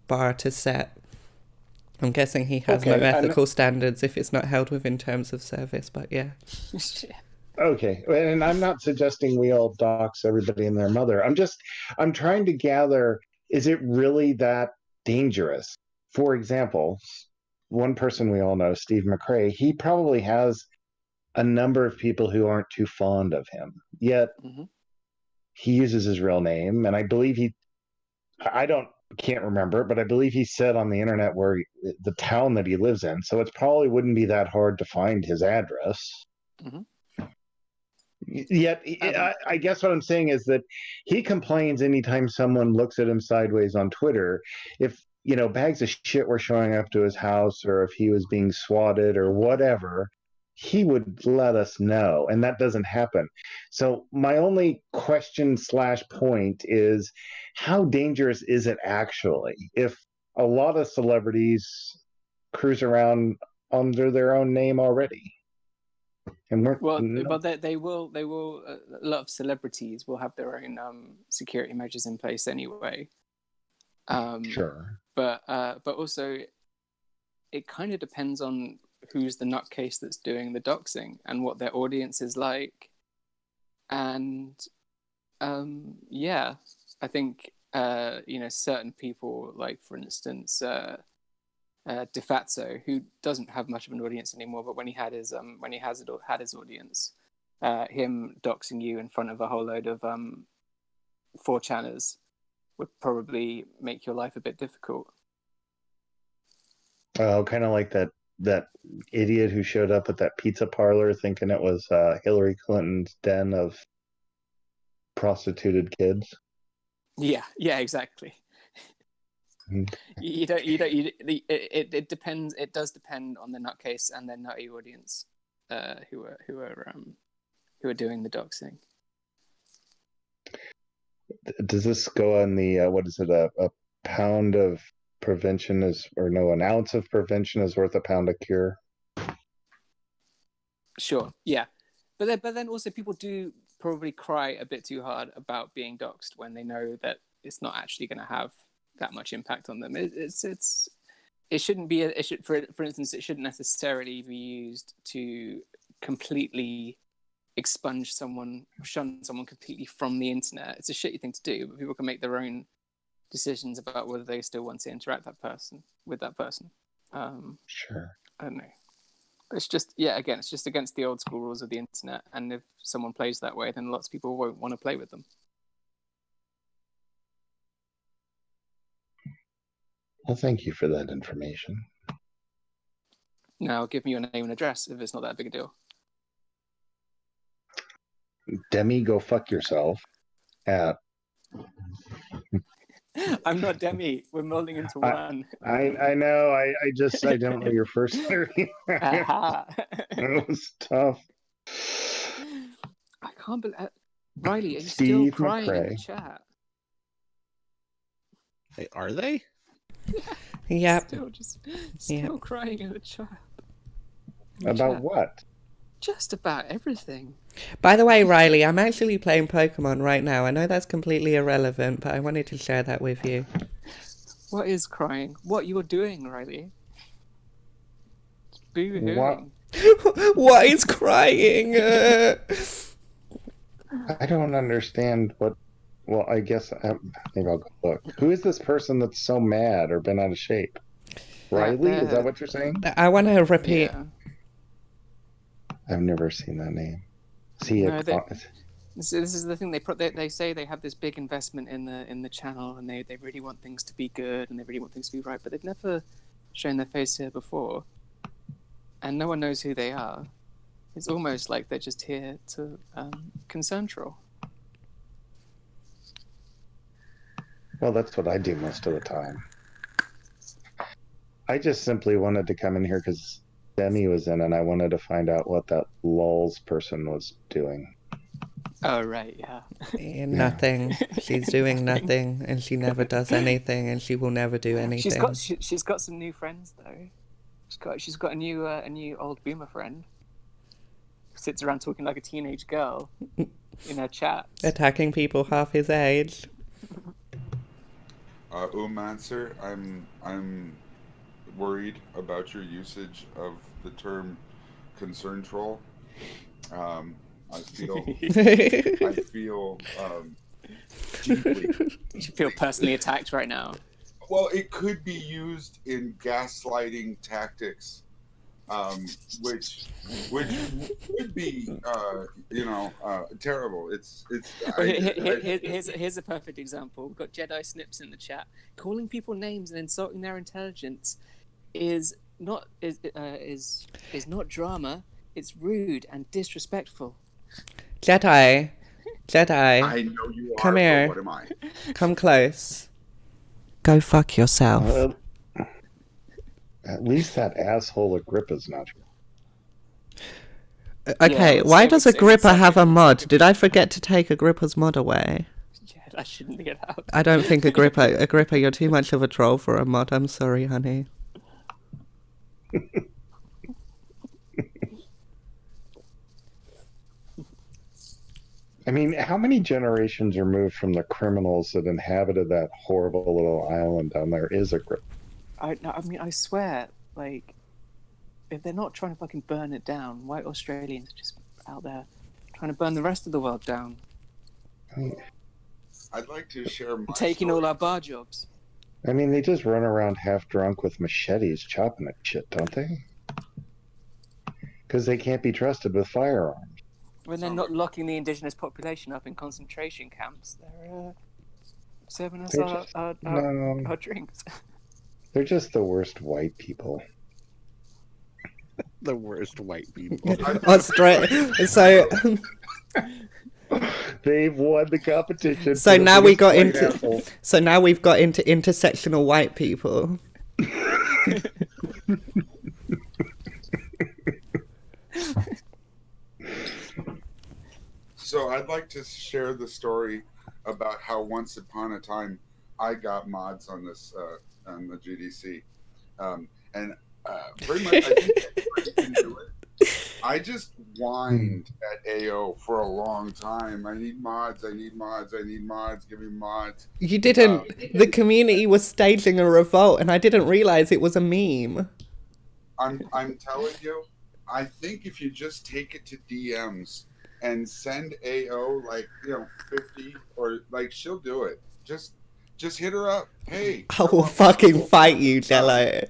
bar to set. I'm guessing he has no Okay, and- ethical standards if it's not held within terms of service, but yeah. Okay, and I'm not suggesting we all dox everybody and their mother. I'm trying to gather, is it really that dangerous? For example, one person we all know, Steve McRae, he probably has a number of people who aren't too fond of him, yet Mhm. he uses his real name, and I believe can't remember, but I believe he said on the internet the town that he lives in, so it probably wouldn't be that hard to find his address. Mhm. Yet, I guess what I'm saying is that he complains anytime someone looks at him sideways on Twitter. If, bags of shit were showing up to his house, or if he was being swatted or whatever, he would let us know, and that doesn't happen. So my only question / point is, how dangerous is it actually if a lot of celebrities cruise around under their own name already? And we're Well, they will. A lot of celebrities will have their own security measures in place anyway. Sure. But also, it kind of depends on who's the nutcase that's doing the doxing and what their audience is like. And yeah, I think certain people, like for instance, DeFazio, who doesn't have much of an audience anymore, but when he had his audience, him doxing you in front of a whole load of 4chaners would probably make your life a bit difficult. Oh, kind of like that idiot who showed up at that pizza parlor thinking it was Hillary Clinton's den of prostituted kids. Yeah, exactly. It depends. It does depend on the nutcase and their nutty audience, who are doing the doxing. Does this go on the what is it? A pound of prevention an ounce of prevention is worth a pound of cure? Sure, yeah, but then also people do probably cry a bit too hard about being doxed when they know that it's not actually going to have that much impact on them. It shouldn't be. For instance, it shouldn't necessarily be used to completely expunge someone, shun someone completely from the internet. It's a shitty thing to do, but people can make their own decisions about whether they still want to interact with that person. Sure. I don't know. It's just, again, it's just against the old school rules of the internet. And if someone plays that way, then lots of people won't want to play with them. Well, thank you for that information. Now, give me your name and address if it's not that big a deal. Demi, go fuck yourself. I'm not Demi. We're molding into one. I know. I don't know your first name. It was tough. I can't believe. Riley, are you Steve still crying in McRae. the chat? Hey, are they? Yep. Still crying in the chat. About what? Just about everything. By the way, Riley, I'm actually playing Pokemon right now. I know that's completely irrelevant, but I wanted to share that with you. What is crying? What you're doing, Riley? Boo-hooing. What? What is crying? I don't understand what. Well, I guess maybe I'll go look. Who is this person that's so mad or been out of shape? Riley? Is that what you're saying? I want to repeat. Yeah. I've never seen that name. See No, it. This is the thing. They say they have this big investment in the channel, and they really want things to be good, and they really want things to be right, but they've never shown their face here before, and no one knows who they are. It's almost like they're just here to concern troll. Well, that's what I do most of the time. I just simply wanted to come in here because Demi was in, and I wanted to find out what that lulz person was doing. Oh right, yeah. Nothing. She's doing nothing, and she never does anything, and she will never do anything. She's got some new friends though. She's got a new old boomer friend. Sits around talking like a teenage girl in her chat. Attacking people half his age. Umancer, I'm worried about your usage of the term concern troll. I feel deeply. You feel personally attacked right now. Well, it could be used in gaslighting tactics, which would be terrible. Here's a perfect example. We've got Jedi Snips in the chat. Calling people names and insulting their intelligence is not drama. It's rude and disrespectful. Jedi. I know you are. Come here. But what am I? Come close. Go fuck yourself. Well, at least that asshole Agrippa's not here. Okay, it was- why it does was- it was Agrippa have a second- mod? second- Did I forget to take Agrippa's mod away? Yeah, that shouldn't get out. I don't think Agrippa, you're too much of a troll for a mod. I'm sorry, honey. I mean, how many generations removed from the criminals that inhabited that horrible little island down there is a grip? I mean, I swear, like, if they're not trying to fucking burn it down, white Australians are just out there trying to burn the rest of the world down, I'd like to share my taking story. all our bar jobs. I mean, they just run around half drunk with machetes chopping at shit, don't they? Because they can't be trusted with firearms. When they're not locking the indigenous population up in concentration camps, they're serving us They're our, just- our, no. our, our drinks. They're just the worst white people. The worst white people. Australia. So, They've won the competition. so for the now we biggest got white into. asshole. So now we've got into intersectional white people. So I'd like to share the story about how once upon a time I got mods on this on the GDC, and pretty much I think everybody can do it. I just whined at AO for a long time. I need mods. I need mods. I need mods. Give me mods. You didn't. The community was staging a revolt, and I didn't realize it was a meme. I'm telling you, I think if you just take it to DMs and send AO like 50 or like she'll do it. Just hit her up. Hey, I will fucking fight you, Jello.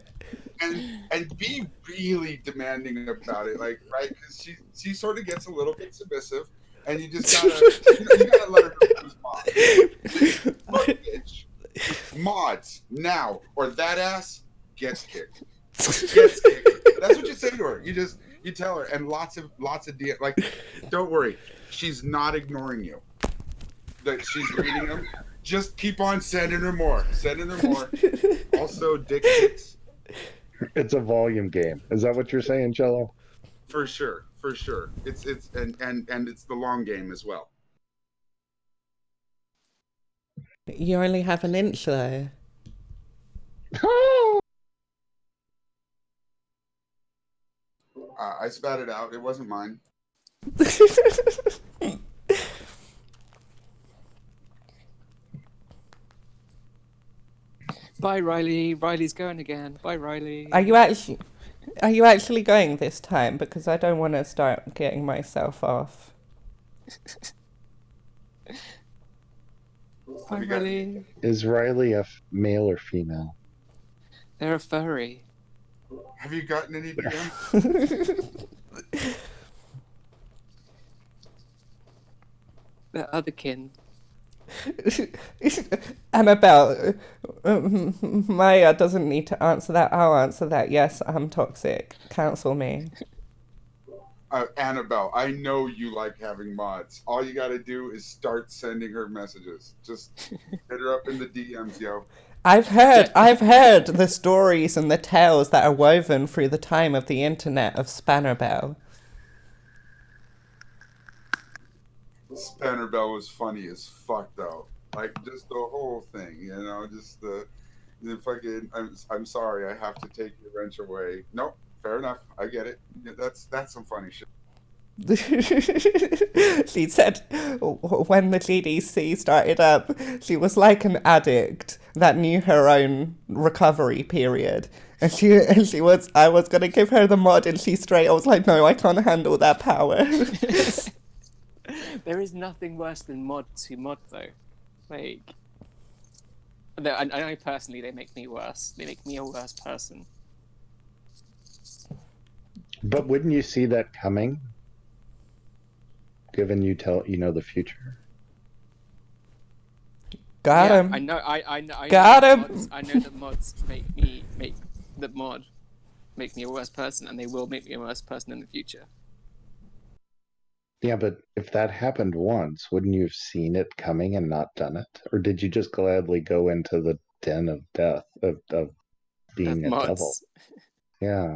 and be really demanding about it, like right, because she sort of gets a little bit submissive, and you just gotta you gotta let her know who's mods. Look, bitch, mods now, or that ass gets kicked. Gets kicked. That's what you say to her. You tell her, and lots of DM, like, don't worry, she's not ignoring you. That she's reading them. Just keep on sending her more. Also, dick pics. It's a volume game. Is that what you're saying, Jello? For sure. It's and it's the long game as well. You only have an inch though. I spat it out. It wasn't mine. Bye, Riley. Riley's going again. Bye, Riley. Are you actually going this time? Because I don't want to start getting myself off. Bye, Riley. Is Riley a male or female? They're a furry. Have you gotten any DM? They're otherkin. Annabelle, Maya doesn't need to answer that. I'll answer that. Yes, I'm toxic. Counsel me. Annabelle, I know you like having mods. All you gotta do is start sending her messages. Just hit her up in the DMs, yo. I've heard the stories and the tales that are woven through the time of the internet of Spannerbell. Spannerbell was funny as fuck though. Like just the whole thing, just the fucking. I'm sorry, I have to take your wrench away. Nope, fair enough. I get it. That's some funny shit. She said when the GDC started up, she was like an addict that knew her own recovery period. And I was gonna give her the mod, and I was like, no, I can't handle that power. There is nothing worse than mods who mod, though. Like, I know personally they make me worse. They make me a worse person. But wouldn't you see that coming? Given you know the future. Got him. I know. I know. Got him. I know that mods make me a worse person, and they will make me a worse person in the future. Yeah, but if that happened once, wouldn't you have seen it coming and not done it? Or did you just gladly go into the den of death of being a devil? Yeah.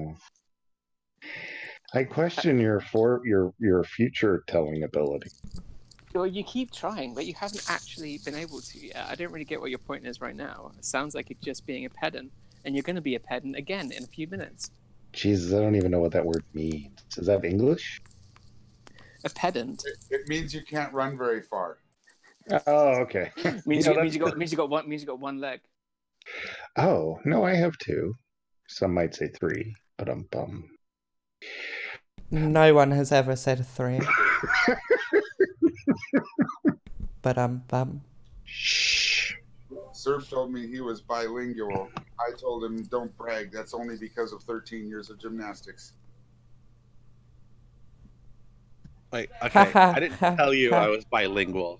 I question your future telling ability. Well, you keep trying, but you haven't actually been able to yet. I don't really get what your point is right now. It sounds like you're just being a pedant, and you're going to be a pedant again in a few minutes. Jesus, I don't even know what that word means. Is that English? A pedant It means you can't run very far. Oh, okay. means Yeah, you got one leg. Oh, no, I have two. Some might say three, but No one has ever said 3. But Shh. Serb told me he was bilingual. I told him, don't brag. That's only because of 13 years of gymnastics. Like, okay, I didn't tell you I was bilingual.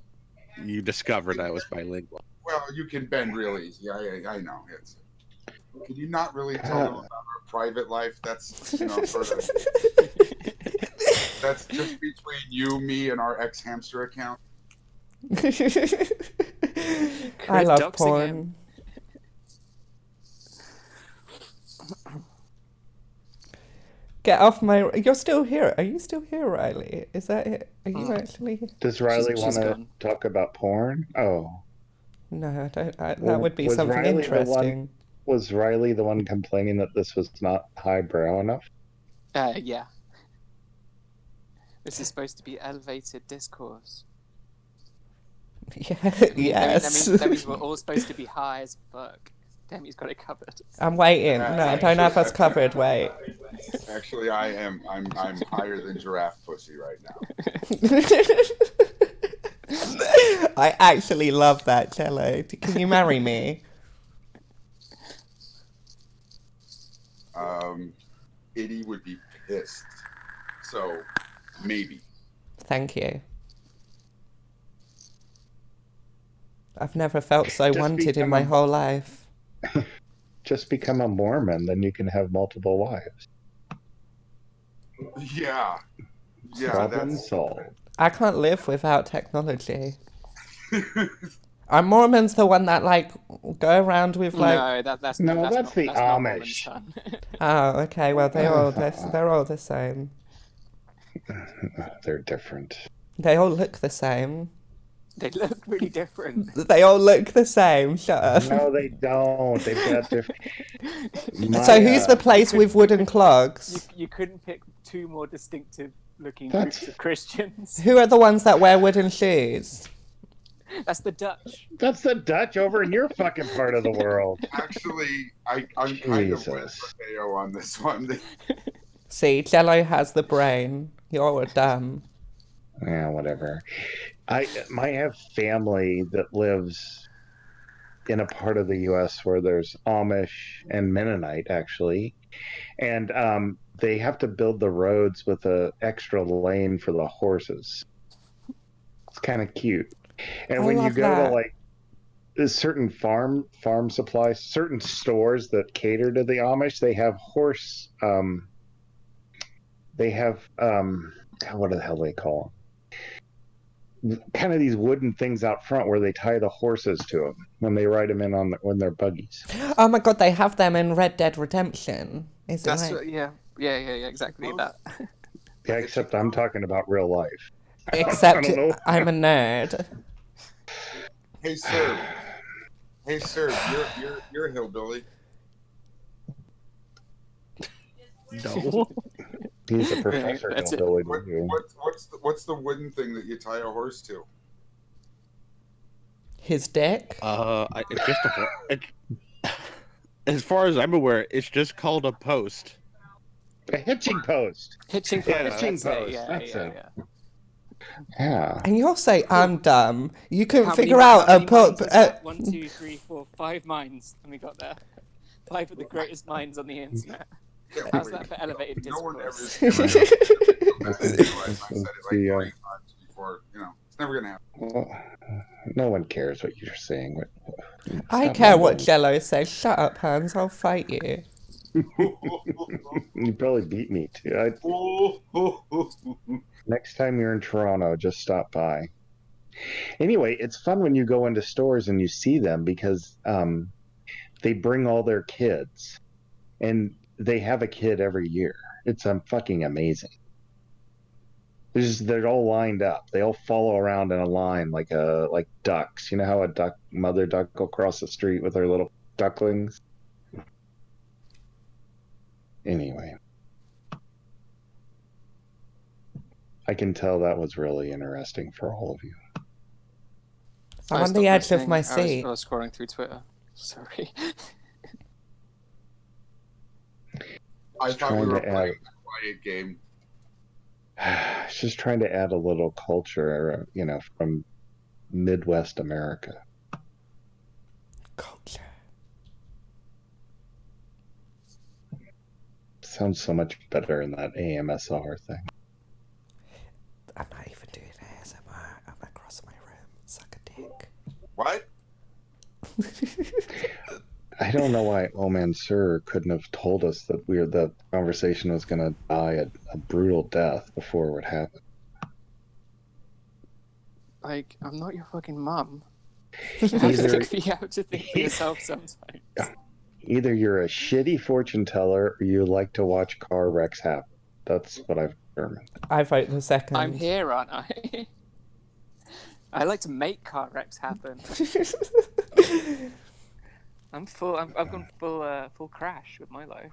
You discovered I was bilingual. Well, you can bend real easy. I know. Can you not really tell them about our private life? That's, sort of. That's just between you, me, and our ex-hamster account. I love doxing porn. him. Get off my... You're still here. Are you still here, Riley? Is that it? Are you actually... Does Riley want she's to gone. talk about porn? Oh. No, I don't. That Well, would be was something Riley the one- interesting. Was Riley the one complaining that this was not highbrow enough? Yeah. This is supposed to be elevated discourse. Yeah, Yes. yes. That means we're all supposed to be high as fuck. Demi's got it covered. I'm waiting. No, don't have us covered. Wait. Actually, I'm higher than giraffe pussy right now. I actually love that, Cello. Can you marry me? Itty would be pissed. So, maybe. Thank you. I've never felt so Just wanted in become my a- whole life. Just become a Mormon, then you can have multiple wives. Yeah. Yeah, Problem that's... solved. I can't live without technology. Are Mormons the one that like go around with like? No, that's No, not, that's the not Amish. Mormon, son. Oh, okay. Well, they're all the same. They're different. They all look the same. They look really different. They all look the same. Shut up. No, they don't. They've got different. So who's the place with wooden clogs? You couldn't pick two more distinctive looking That's- groups of Christians. Who are the ones that wear wooden shoes? That's the Dutch. That's the Dutch over in your fucking part of the world. Actually, I'm kind of with Jesus. Mateo on this one. See, Jello has the brain. You're dumb. Yeah, whatever. I have family that lives in a part of the U.S. where there's Amish and Mennonite, actually, and they have to build the roads with an extra lane for the horses. It's kind of cute. And I when you love go that. to like there's certain farm supplies, certain stores that cater to the Amish, they have horse. They have what the hell do they call them? Kind of these wooden things out front where they tie the horses to them when they ride them in when they're buggies. Oh my god, they have them in Red Dead Redemption. Isn't That's it? yeah, exactly that. Yeah, except I'm talking about real life. Except I don't know. I'm a nerd. Hey, sir. Hey, sir. You're a hillbilly. No. He's a professor. That's it. hillbilly, What, too. what's the wooden thing that you tie a horse to? His dick? It's just as far as I'm aware, it's just called a post. A hitching post. Hitching Yeah, post. hitching That's it, post, yeah, that's yeah, it. yeah. Yeah. And you'll say I'm dumb. You couldn't How figure many- out how a many minds put. is that? 1, 2, 3, 4, 5 minds, and we got there. 5 of the greatest minds on the internet. Yeah, How's wait, that for elevated no one ever discourse? I said it like 3 times before. It's never gonna happen. Well, no one cares what you're saying. I Stop care what mumbling. Jello says. Shut up, Hans. I'll fight you. You probably beat me too. Next time you're in Toronto, just stop by. Anyway, it's fun when you go into stores and you see them because they bring all their kids, and they have a kid every year. It's fucking amazing. They're all lined up. They all follow around in a line like ducks. You know how a mother duck will cross the street with her little ducklings? Anyway. I can tell that was really interesting for all of you. I'm I on the stopped edge of listening. my I seat. was scrolling through Twitter. Sorry. I Just thought we trying were to add. playing a quiet game. Just trying to add a little culture, from Midwest America. Culture. Sounds so much better in that AMSR thing. I'm not even doing ASMR. I'm across my room. Suck a dick. What? I don't know why Oman Sir couldn't have told us that the conversation was going to die a brutal death before it would happen. Like, I'm not your fucking mum. You have to think for yourself sometimes. Either you're a shitty fortune teller or you like to watch car wrecks happen. That's what I've determined. I vote the second. I'm here, aren't I? I like to make car wrecks happen. I've gone full Crash with my life.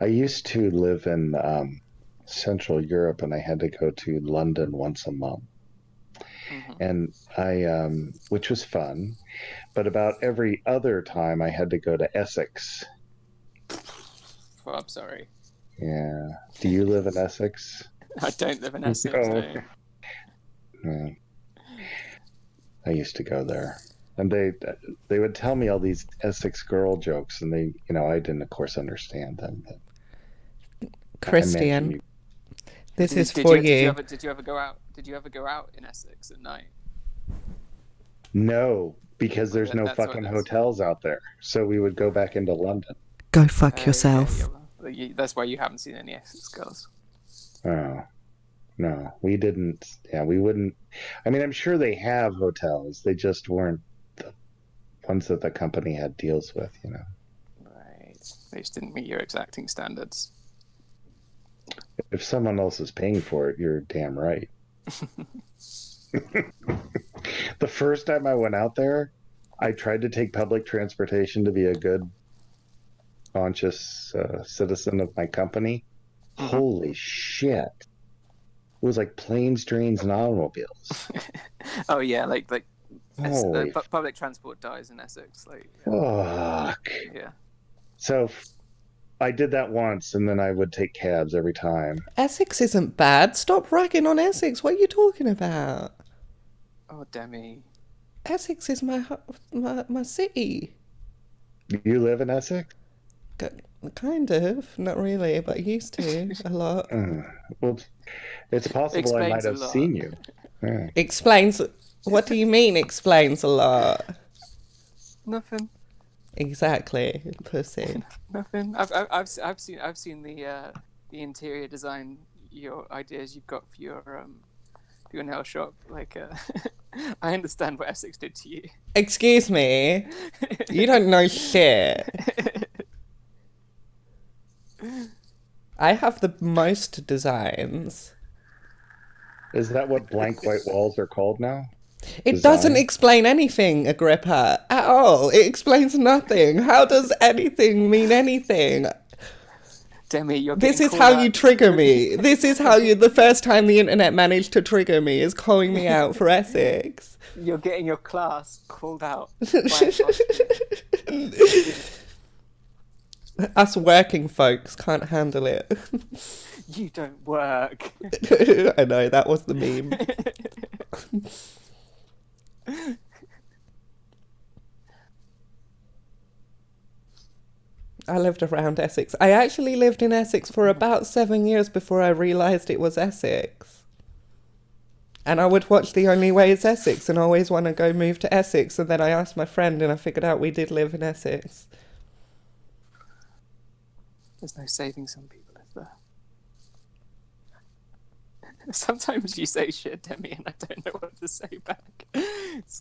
I used to live in Central Europe, and I had to go to London once a month. Mm-hmm. And I, which was fun, but about every other time I had to go to Essex. Oh, I'm sorry. Yeah. Do you live in Essex? I don't live in Essex. Oh, No. okay. Yeah. I used to go there, and they would tell me all these Essex girl jokes, and I didn't, of course, understand them. But Christian, this is Did for you you. ever go out? Did you ever go out in Essex at night? No, because there's no That's what fucking it is. hotels out there. So we would go back into London. Go fuck Yeah, yourself. that's why you haven't seen any Essex girls. Oh, no, we didn't. Yeah, we wouldn't. I mean, I'm sure they have hotels. They just weren't the ones that the company had deals with, Right. They just didn't meet your exacting standards. If someone else is paying for it, you're damn right. The first time I went out there, I tried to take public transportation to be a good, conscious citizen of my company. Mhm. Holy shit. It was like planes, trains, and automobiles. Oh yeah, like Holy public transport dies in Essex. Like fuck. yeah. So I did that once, and then I would take cabs every time. Essex isn't bad. Stop ragging on Essex. What are you talking about? Oh Demi. Essex is my city. You live in Essex? Kind of. Not really, but I used to a lot. Well, it's possible I Explains might a have lot. seen you. Yeah. Explains. What do you mean explains a lot? Nothing. Exactly, pussy. Nothing. I've seen the interior design, your ideas you've got for your nail shop. Like I understand what Essex did to you. Excuse me. You don't know shit. I have the most designs. Is that what blank white walls are called now? It Design? doesn't explain anything, Agrippa, at all. It explains nothing. How does anything mean anything? Demi, you're This getting is called how out. you trigger me. This is how the first time the internet managed to trigger me is calling me out for Essex. You're getting your class called out. By a costume. Us working folks can't handle it. You don't work. I know, that was the meme. I lived around Essex. I actually lived in Essex for about 7 years before I realised it was Essex. And I would watch The Only Way is Essex and always want to go move to Essex. And then I asked my friend and I figured out we did live in Essex. There's no saving some people, is there? Sometimes you say shit, Demi, and I don't know what to say back.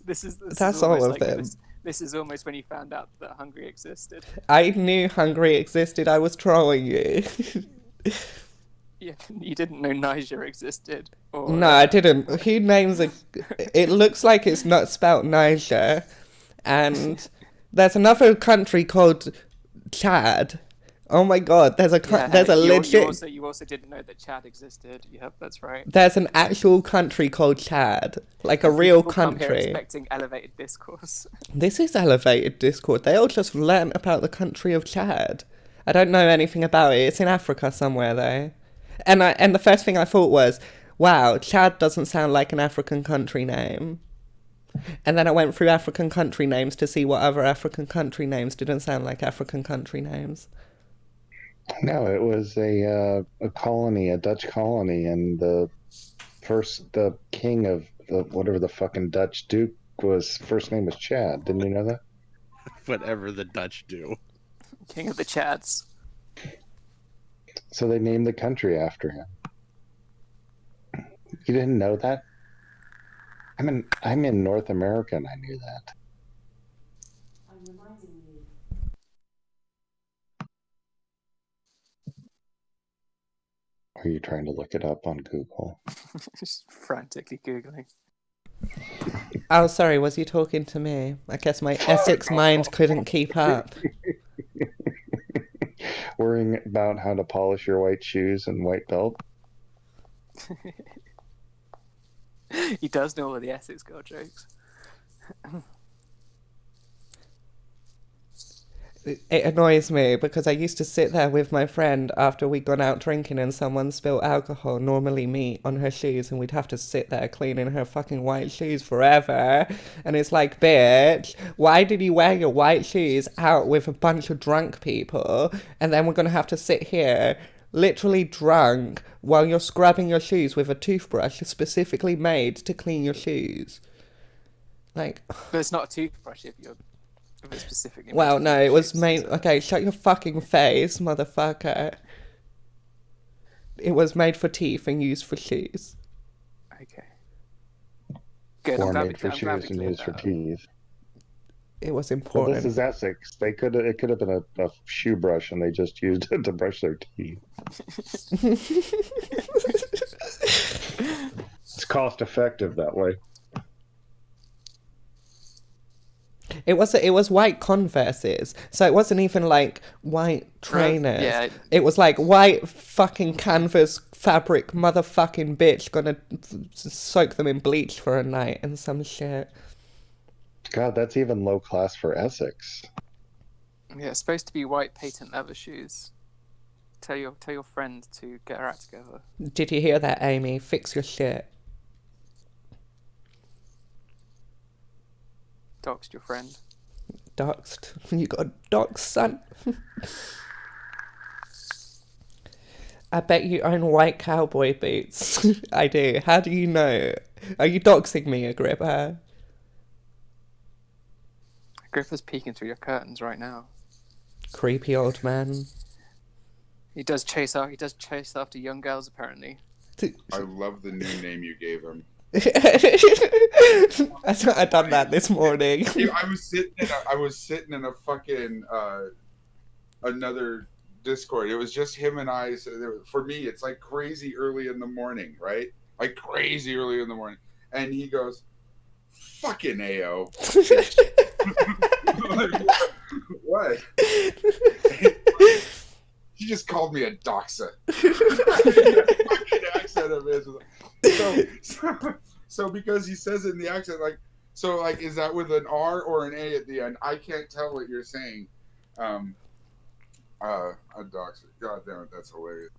This is That's almost all of like them. This is almost when you found out that Hungary existed. I knew Hungary existed. I was trolling you. Yeah, you didn't know Niger existed. Or, No, I didn't. Who names a? It looks like it's not spelt Niger, and there's another country called Chad. Oh my God! There's a legit. You also didn't know that Chad existed. Yep, that's right. There's an actual country called Chad, like a real People come here country. expecting elevated discourse. This is elevated Discord. They all just learnt about the country of Chad. I don't know anything about it. It's in Africa somewhere though. And the first thing I thought was, wow, Chad doesn't sound like an African country name. And then I went through African country names to see what other African country names didn't sound like African country names. No, it was a colony, a Dutch colony, and the king of whatever the fucking Dutch Duke was, first name was Chad. Didn't you know that? Whatever the Dutch do. King of the Chads. So they named the country after him. You didn't know that? I'm in North America and I knew that. Are you trying to look it up on Google? Just frantically Googling. Oh, sorry, was you talking to me? I guess my Essex mind couldn't keep up. Worrying about how to polish your white shoes and white belt? He does know all of the Essex girl jokes. It annoys me because I used to sit there with my friend after we'd gone out drinking and someone spilled alcohol, normally me, on her shoes, and we'd have to sit there cleaning her fucking white shoes forever. And it's like, bitch, why did you wear your white shoes out with a bunch of drunk people? And then we're going to have to sit here literally drunk while you're scrubbing your shoes with a toothbrush specifically made to clean your shoes. Like, But it's not a toothbrush if you're specifically. well, made no, to it was shoes, made. so- Okay, shut your fucking face, motherfucker. It was made for teeth and used for shoes. Okay. Good. Or I'm glad made for I'm glad we shoes and cleared used for that up. teeth. It was Well, important. this is Essex. It could have been a shoe brush, and they just used it to brush their teeth. It's cost effective that way. It was white Converses, so it wasn't even like white trainers. Yeah. It was like white fucking canvas fabric motherfucking bitch gonna soak them in bleach for a night and some shit. God, that's even low class for Essex. Yeah, it's supposed to be white patent leather shoes. Tell your friend to get her act together. Did you hear that, Amy? Fix your shit. Doxed your friend. Doxed. You got doxed, son. I bet you own white cowboy boots. I do. How do you know? Are you doxing me, Agrippa? Agrippa's peeking through your curtains right now. Creepy old man. He does chase after young girls apparently. I love the new name you gave him. I done that this morning. I was sitting in a fucking another Discord. It was just him and I. So for me, it's like crazy early in the morning, right? Like crazy early in the morning, and he goes, "Fucking AO." Like, what? He just called me a doxa. Fucking accent of his. So because he says it in the accent, like, so like, is that with an R or an A at the end? I can't tell what you're saying. A doxa. God damn it, that's hilarious.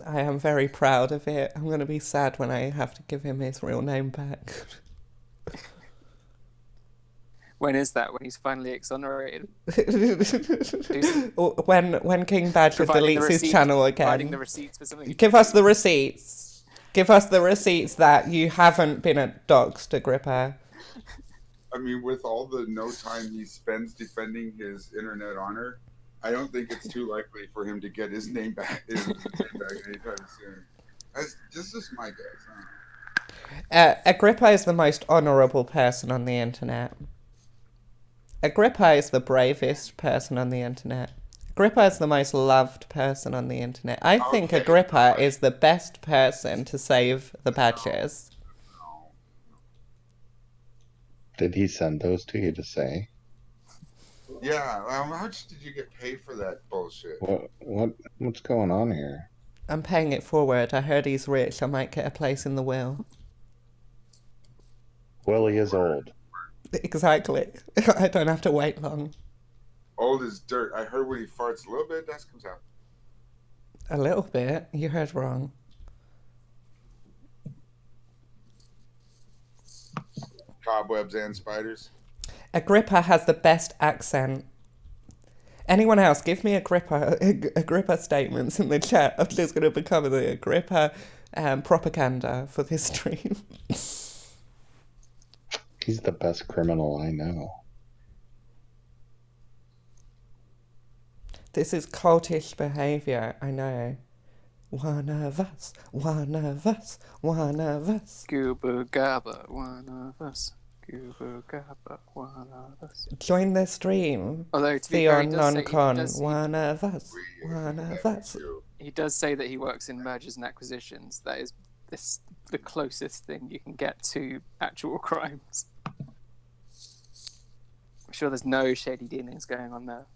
I am very proud of it. I'm going to be sad when I have to give him his real name back. When is that? When he's finally exonerated? Or when King Badger Providing the deletes his receipts- channel Providing again. the receipts for something. Give us the receipts. Give us the receipts that you haven't been at doxed, Agrippa. I mean, with all the no time he spends defending his internet honor, I don't think it's too likely for him to get his name back anytime soon. That's just my guess. Huh? Agrippa is the most honourable person on the internet. Agrippa is the bravest person on the internet. Agrippa is the most loved person on the internet. I think Agrippa is the best person to save the badgers. Did he send those to you to say? Yeah. How much did you get paid for that bullshit? What's going on here? I'm paying it forward. I heard he's rich. I might get a place in the will. Willie is old. Exactly. I don't have to wait long. Old as dirt. I heard when he farts a little bit, dust comes out. A little bit. You heard wrong. Cobwebs and spiders. Agrippa has the best accent. Anyone else, give me Agrippa statements in the chat. I'm just going to become the Agrippa propaganda for this stream. He's the best criminal I know. This is cultish behaviour, I know. One of us, one of us, one of us. Gooba gabba, one of us. Gooba gabba, one of us. Join the stream. Although, to be fair, he Theon does say- non-con, he does- he- one of us, one of us. He does say that he works in mergers and acquisitions. That is the closest thing you can get to actual crimes. I'm sure there's no shady dealings going on there.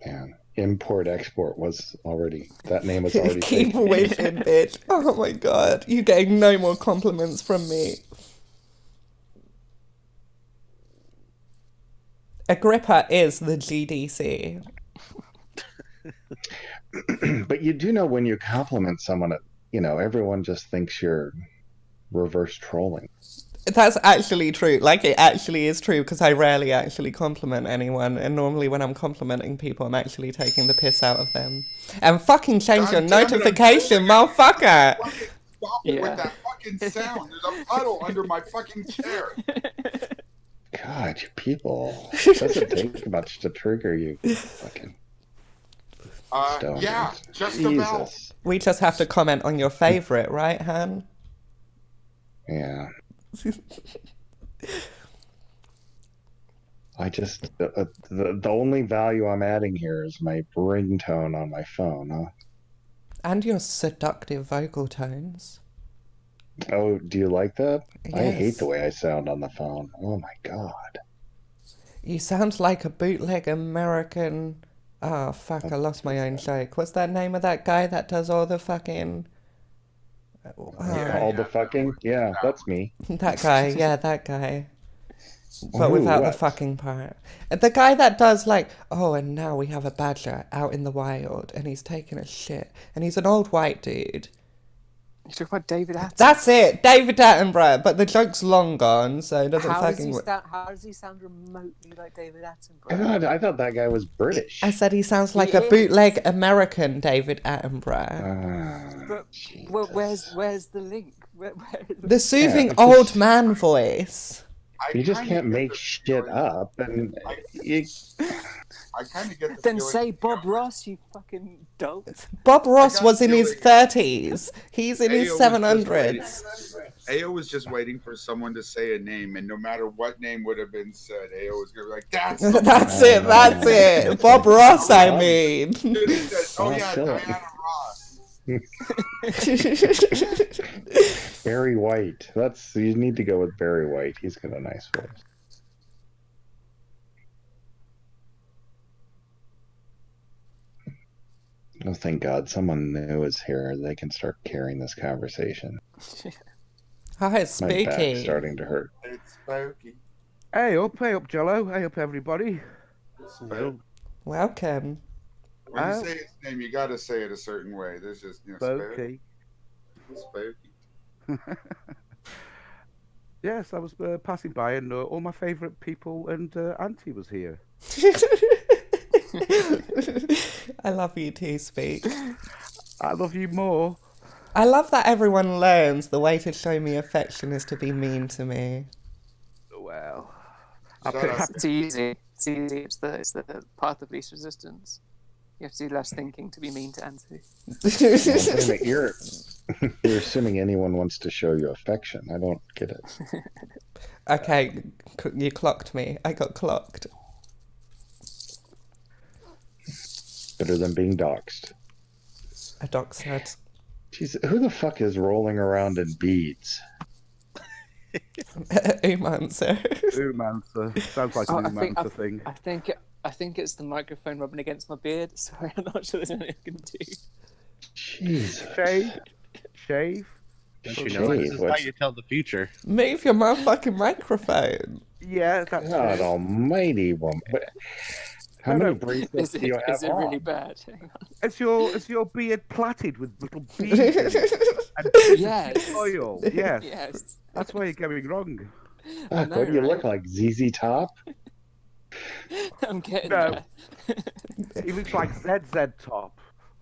Man, import-export was already... That name was already... Keep taken. wishing, bitch. Oh my god. You're getting no more compliments from me. Agrippa is the GDC. But you do know when you compliment someone, everyone just thinks you're reverse trolling. That's actually true. Like, it actually is true, because I rarely actually compliment anyone, and normally when I'm complimenting people, I'm actually taking the piss out of them. And fucking change your notification, motherfucker! Stop it with that fucking sound. There's a puddle under my fucking chair. God, you people. Doesn't take much to trigger you. Fucking stoners. Yeah, just about. Jesus. We just have to comment on your favourite, right, Han? Yeah. I just the only value I'm adding here is my ringtone on my phone, huh? And your seductive vocal tones. Oh, do you like that? I hate Yes. the way I sound on the phone. Oh my god. You sound like a bootleg American... Oh, fuck, I lost my own joke. What's that name of that guy that does all the fucking... All the fucking? Yeah, that's me. That guy, yeah, that guy. But Ooh, without the what? fucking part. The guy that does like, oh, and now we have a badger out in the wild, and he's taking a shit, and he's an old white dude. You talking about David Attenborough? That's it, David Attenborough, but the joke's long gone, so it doesn't How fucking work. how does he sound remotely like David Attenborough? I thought that guy was British. I said he sounds like He a is. bootleg American David Attenborough. But where's the link? Where The soothing it's old just- man voice. You just kinda can't get make the shit feeling- up, and I kind of get the Then feeling say Bob Ross, you fucking dolt. Bob Ross got was a in his feeling- 30s. He's in his Ayo was just 700s. Ao was just waiting for someone to say a name, and no matter what name would have been said, Ao was gonna be like, "That's the That's it, that's it. Bob Ross, I mean. dude." He said, "Oh Oh, yeah, chill. Diana Ross." Barry White. You need to go with Barry White. He's got a nice voice. Oh, thank God, someone new is here. They can start carrying this conversation. Hi, it's My back's spooky. starting to hurt. It's spooky. Hey up, Jello. Hey up, everybody. Spooky. Welcome. When you say his name, you got to say it a certain way. There's just spooky. Spooky. Spooky. Yes, I was passing by and all my favourite people and Auntie was here. I love you too, Speak. I love you more. I love that everyone learns the way to show me affection is to be mean to me. Well, It's easy. It's easy. It's the path of least resistance. You have to do less thinking to be mean to Auntie. Well, wait a minute, You're assuming anyone wants to show you affection. I don't get it. Okay, you clocked me. I got clocked. Better than being doxxed. A doc said. Jeez, who the fuck is rolling around in beads? Umancer. Umancer. Sounds like an Umancer thing. I think it's the microphone rubbing against my beard. Sorry, I'm not sure there's anything I can do. Jeez. Shave. Don't you know this is how you tell the future? Move your motherfucking microphone. Yeah, that's God almighty woman. How many bracelets Is do you have it on? really bad? Hang on. Is your beard plaited with little beads in it? And Yes. oil. Yes. Yes. That's where you're going wrong. Fuck, what do you look like? ZZ Top? I'm getting No. there. He looks like ZZ Top.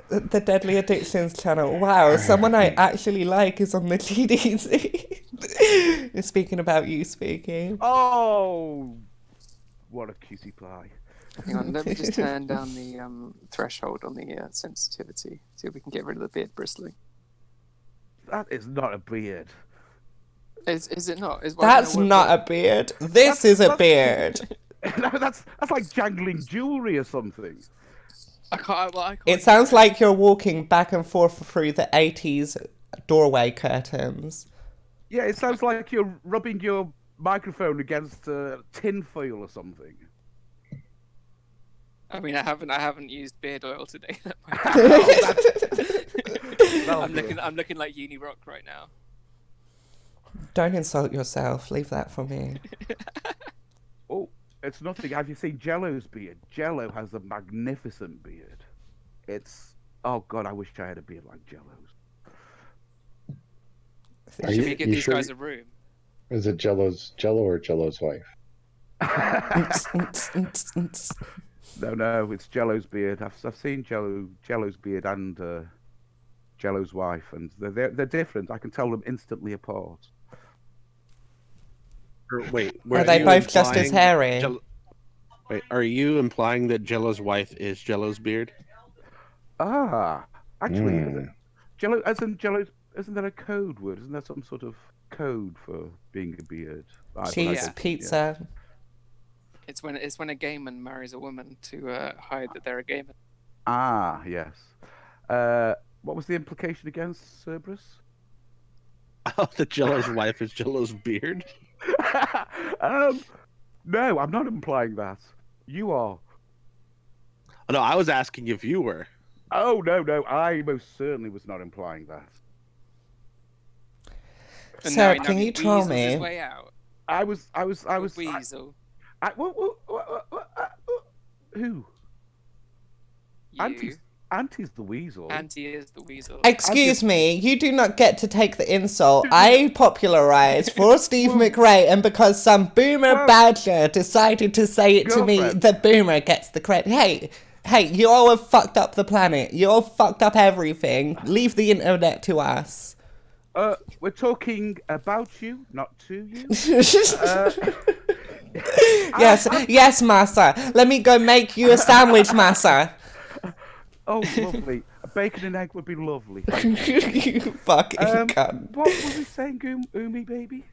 The Deadly Addictions channel. Wow, someone I actually like is on the TDC. Speaking about you speaking. Oh, what a cutie pie. Hang on, let me just turn down the threshold on the sensitivity. See if we can get rid of the beard bristling. That is not a beard. Is it not? That's not a beard. This is a beard. No, that's like jangling jewelry or something. I can't. It sounds like you're walking back and forth through the 80s doorway curtains. Yeah, it sounds like you're rubbing your microphone against tin foil or something. I mean, I haven't used beard oil today. I'm looking like Uni Rock right now. Don't insult yourself. Leave that for me. Oh, it's nothing. Have you seen Jello's beard? Jello has a magnificent beard. Oh God, I wish I had a beard like Jello's. Should we give these guys a room? Is it Jello or Jello's wife? No, it's Jello's beard. I've seen Jello's beard and Jello's wife, and they're different. I can tell them instantly apart. Wait, are they both just as hairy? Wait, are you implying that Jello's wife is Jello's beard? Actually, Jello, isn't that a code word? Isn't that some sort of code for being a beard? Cheese pizza. Yeah. It's when a gay man marries a woman to hide that they're a gay man. Ah, yes. What was the implication against Cerberus? Oh, that Jello's wife is Jello's beard? No, I'm not implying that. You are. Oh, no, I was asking if you were. Oh, no, I most certainly was not implying that. Sarah, can you tell me? His way out. I was. Weasel. Who? You. Auntie's the weasel. Auntie is the weasel. Excuse me, you do not get to take the insult. I popularized for Steve McRae, and because some boomer badger decided to say it to me, the boomer gets the credit. Hey, you all have fucked up the planet. You all fucked up everything. Leave the internet to us. We're talking about you, not to you. Yes, massa. Let me go make you a sandwich, massa. Oh, lovely. A bacon and egg would be lovely. You fucking cunt. What was he saying, Umi, baby?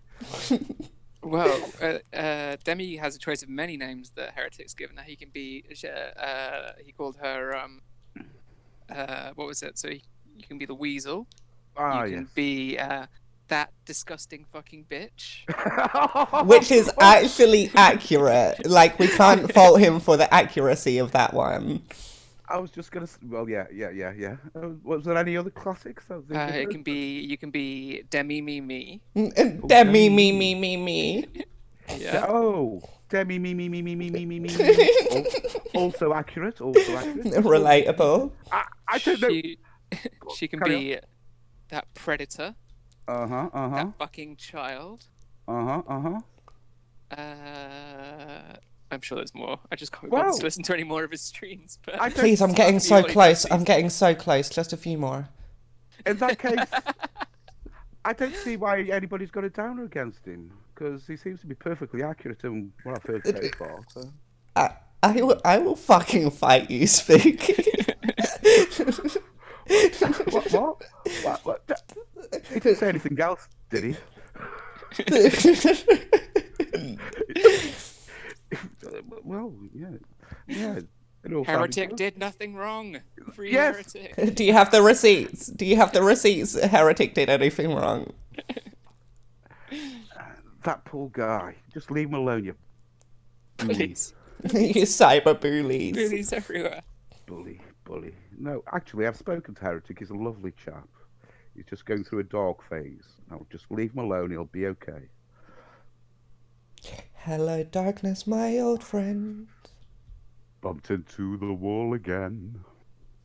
Well, Demi has a choice of many names that Heretic's given her. He can be, he called her, what was it? So you can be the weasel. You can be that disgusting fucking bitch. Which is actually accurate. Like, we can't fault him for the accuracy of that one. I was just gonna. Well, yeah. Was there any other classics? You can be Demi me. Demi me. Yeah. Oh, Demi me. Also accurate. Relatable. I don't know. She can be that predator. That fucking child. I'm sure there's more. I just can't be bothered to listen to any more of his streams. But please, I'm getting so close. I'm getting so close. Just a few more. In that case, I don't see why anybody's got a downer against him, because he seems to be perfectly accurate in what I've heard so far. So. I will fucking fight you, Speak. What? He didn't say anything else, did he? Well, yeah. It all sounded Heretic good. did nothing wrong. Free Yes. Heretic. Do you have the receipts? Do you have the receipts? Heretic did anything wrong? That poor guy. Just leave him alone, you Please. You cyber bullies. Bullies everywhere. bully. No, actually, I've spoken to Heretic. He's a lovely chap. He's just going through a dark phase. I'll just leave him alone. He'll be okay. Hello, darkness, my old friend. Bumped into the wall again.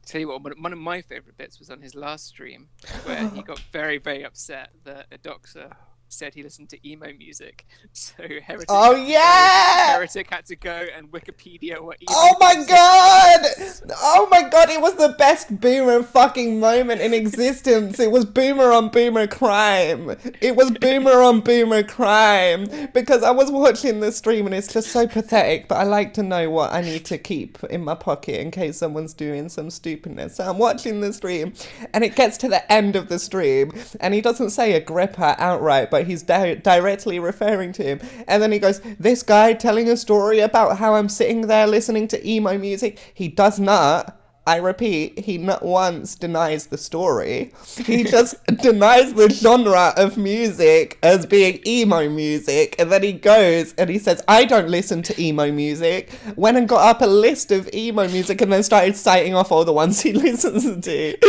Tell you what, one of my favourite bits was on his last stream, where he got very, very upset that a doctor said he listened to emo music. So Heretic. Oh, yeah! Heretic had to go and Wikipedia what emo Oh my music god! is. Oh my god, it was the best boomer fucking moment in existence. It was boomer on boomer crime. It was boomer on boomer crime. Because I was watching the stream and it's just so pathetic, but I like to know what I need to keep in my pocket in case someone's doing some stupidness. So I'm watching the stream and it gets to the end of the stream and he doesn't say Agrippa outright, but he's directly referring to him. And then he goes, this guy telling a story about how I'm sitting there listening to emo music. He does not, I repeat, he not once denies the story. He just denies the genre of music as being emo music. And then he goes and he says, I don't listen to emo music. Went and got up a list of emo music and then started citing off all the ones he listens to. It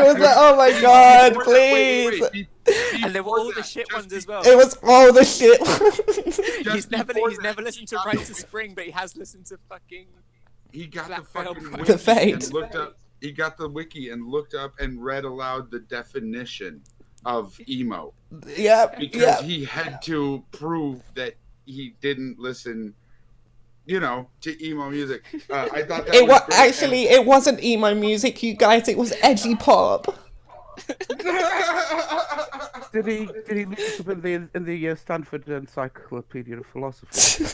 was like, oh my god, please. And there were all the shit ones as well. It was all the shit. He's never listened to Right to Spring, but he has listened to fucking. He got Black the fucking Veil wiki The Fate. and looked up. He got the wiki and looked up and read aloud the definition of emo Yep, because yep. he had to prove that he didn't listen, to emo music. I thought that It was great. actually, it wasn't emo music, you guys. It was edgy pop. Did he look up in the Stanford Encyclopedia of Philosophy?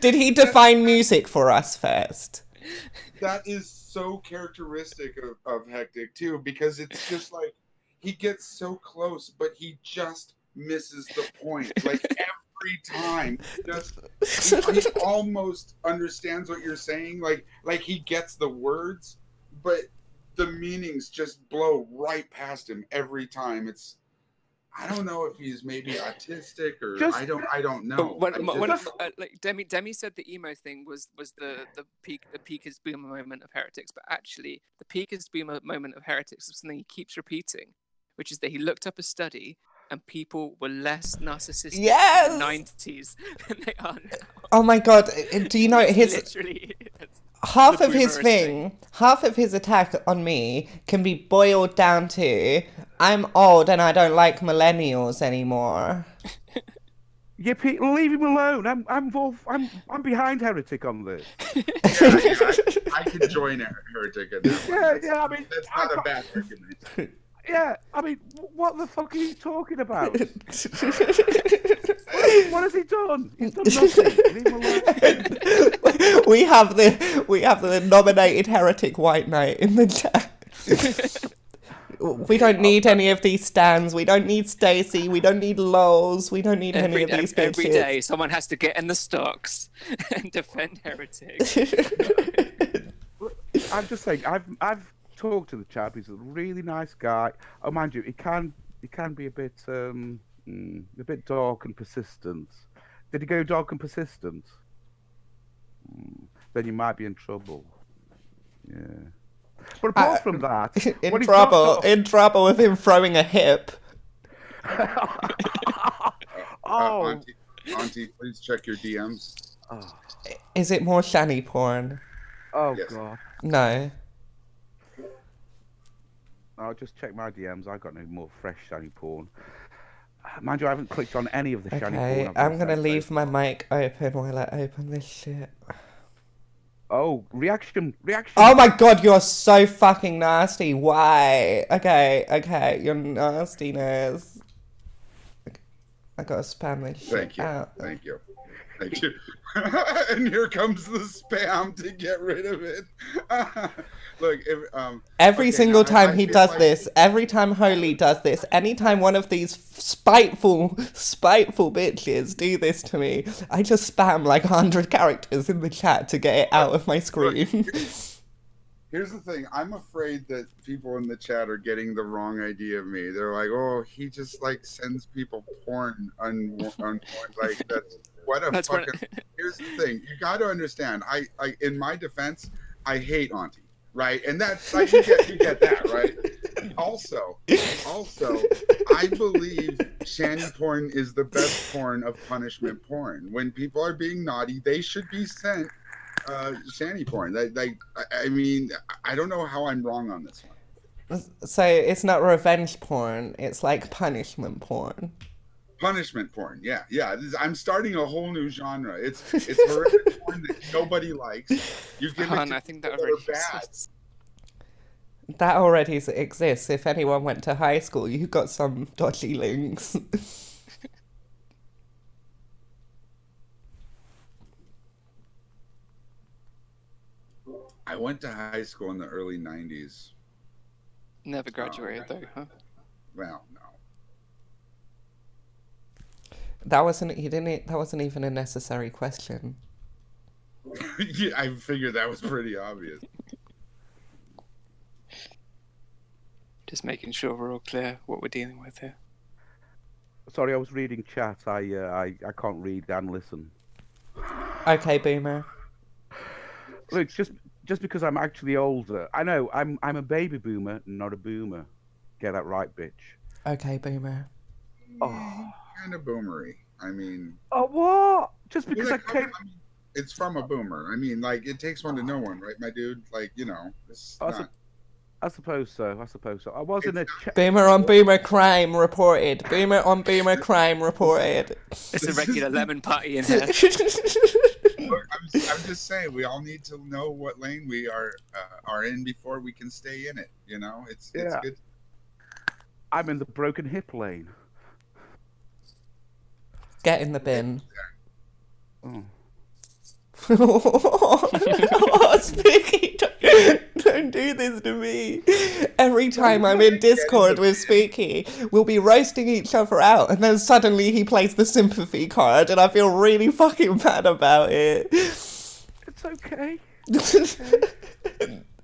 Did he define music for us first? That is so characteristic of Hectic too, because it's just like he gets so close, but he just misses the point. Like every time, he almost understands what you're saying. Like he gets the words, but the meanings just blow right past him every time. I don't know if he's maybe autistic or I don't know. Like Demi said, the emo thing was the peakest boomer moment of Heretics, but actually the peakest boomer moment of Heretics was something he keeps repeating, which is that he looked up a study and people were less narcissistic in the 90s than they are now. Oh my god! Do you know his? Literally. Half of his half of his attack on me can be boiled down to I'm old and I don't like millennials anymore. Yeah, Pete, leave him alone. I'm behind Heretic on this. I could join Heretic in that one. Yeah. I mean, that's not a bad argument. Yeah, I mean, what the fuck are you talking about? What has he done? He's done nothing. Leave him alone. We have the nominated Heretic White Knight in the chat. We don't need any of these stands. We don't need Stacy. We don't need Lols. We don't need any of these bitches. Every day, someone has to get in the stocks and defend Heretic. I'm just saying, I've talked to the chap. He's a really nice guy. Oh, mind you, he can be a bit dark and persistent. Did he go dark and persistent? Then you might be in trouble. Yeah. But apart from that, in trouble with him throwing a hip. Auntie, please check your DMs. Oh. Is it more shanny porn? Oh Yes. God. No. I'll just check my DMs. I got no more fresh shiny porn. Mind you, I haven't clicked on any of the shiny Okay, porn. I'm gonna leave my mic open while I open this shit. Oh, reaction. Oh my god, you're so fucking nasty. Why? Okay, your nastiness. I gotta spam this Thank shit you. out. Thank you. Thank you. And here comes the spam to get rid of it. Look, if, Every okay, single now time I he feel does like- this, every time Holy does this, anytime one of these spiteful bitches do this to me, I just spam like 100 characters in the chat to get it out of my screen. Here's the thing. I'm afraid that people in the chat are getting the wrong idea of me. They're like, "Oh, he just like sends people porn on like that's what a That's when- fucking." Here's the thing. You got to understand. I in my defense, I hate Auntie, right? And that's like you get that, right? Also, I believe shanty porn is the best form of punishment porn. When people are being naughty, they should be sent shanty porn. I mean, I don't know how I'm wrong on this one. So it's not revenge porn, it's like punishment porn. Punishment porn, yeah. I'm starting a whole new genre. It's horrific porn that nobody likes. You give it to I think that people already that are bad. exists. That already exists. If anyone went to high school, you got some dodgy links. I went to high school in the early '90s. Never graduated though, huh? Well, no. That wasn't even a necessary question. Yeah, I figured that was pretty obvious. Just making sure we're all clear what we're dealing with here. Sorry, I was reading chat. I can't read and listen. Okay, Boomer. Look, just because I'm actually older, I know I'm a baby boomer, not a boomer. Get that right, bitch. Okay, Boomer. Oh, Kind of boomery. I mean, oh what? Just because I like, came. it's from a boomer. I mean, like it takes one to know one, right, my dude? Like it's not. I suppose so. I was in a chat. Boomer on Boomer crime reported. Boomer on Boomer crime reported. It's a regular lemon party in here. Look, I'm just saying, we all need to know what lane we are in before we can stay in it. It's Yeah. good. I'm in the broken hip lane. Get in the bin. Oh. Spooky, don't do this to me. Every time I'm in Discord with Spooky, we'll be roasting each other out, and then suddenly he plays the sympathy card, and I feel really fucking bad about it. It's okay.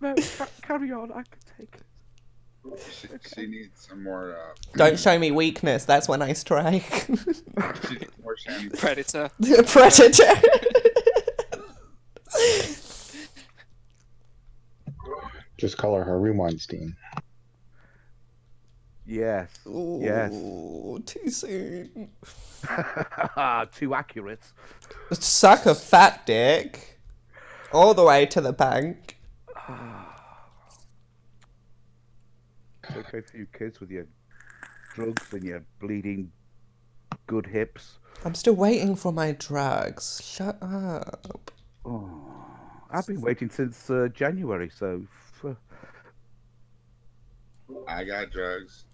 No, carry on. I can take it. She needs some more. Don't show me weakness, that's when I strike. She needs more shanty. Predator. Predator. Just call her Harvey Weinstein. Yes. Yes. Ooh, too soon. Too accurate. Suck a fat dick. All the way to the bank. It's okay for you kids with your drugs and your bleeding good hips. I'm still waiting for my drugs. Shut up. Oh, I've been waiting since January, so. I got drugs.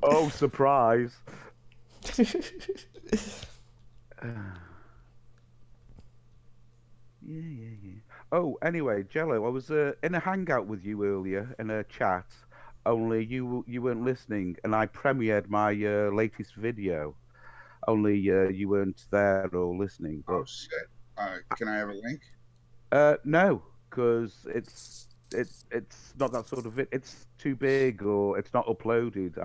Oh, surprise. Yeah. Oh, anyway, Jello, I was in a hangout with you earlier in a chat. Only you weren't listening, and I premiered my latest video. Only you weren't there or listening. Oh shit! Can I have a link? No, because it's not that sort of it. It's too big or it's not uploaded.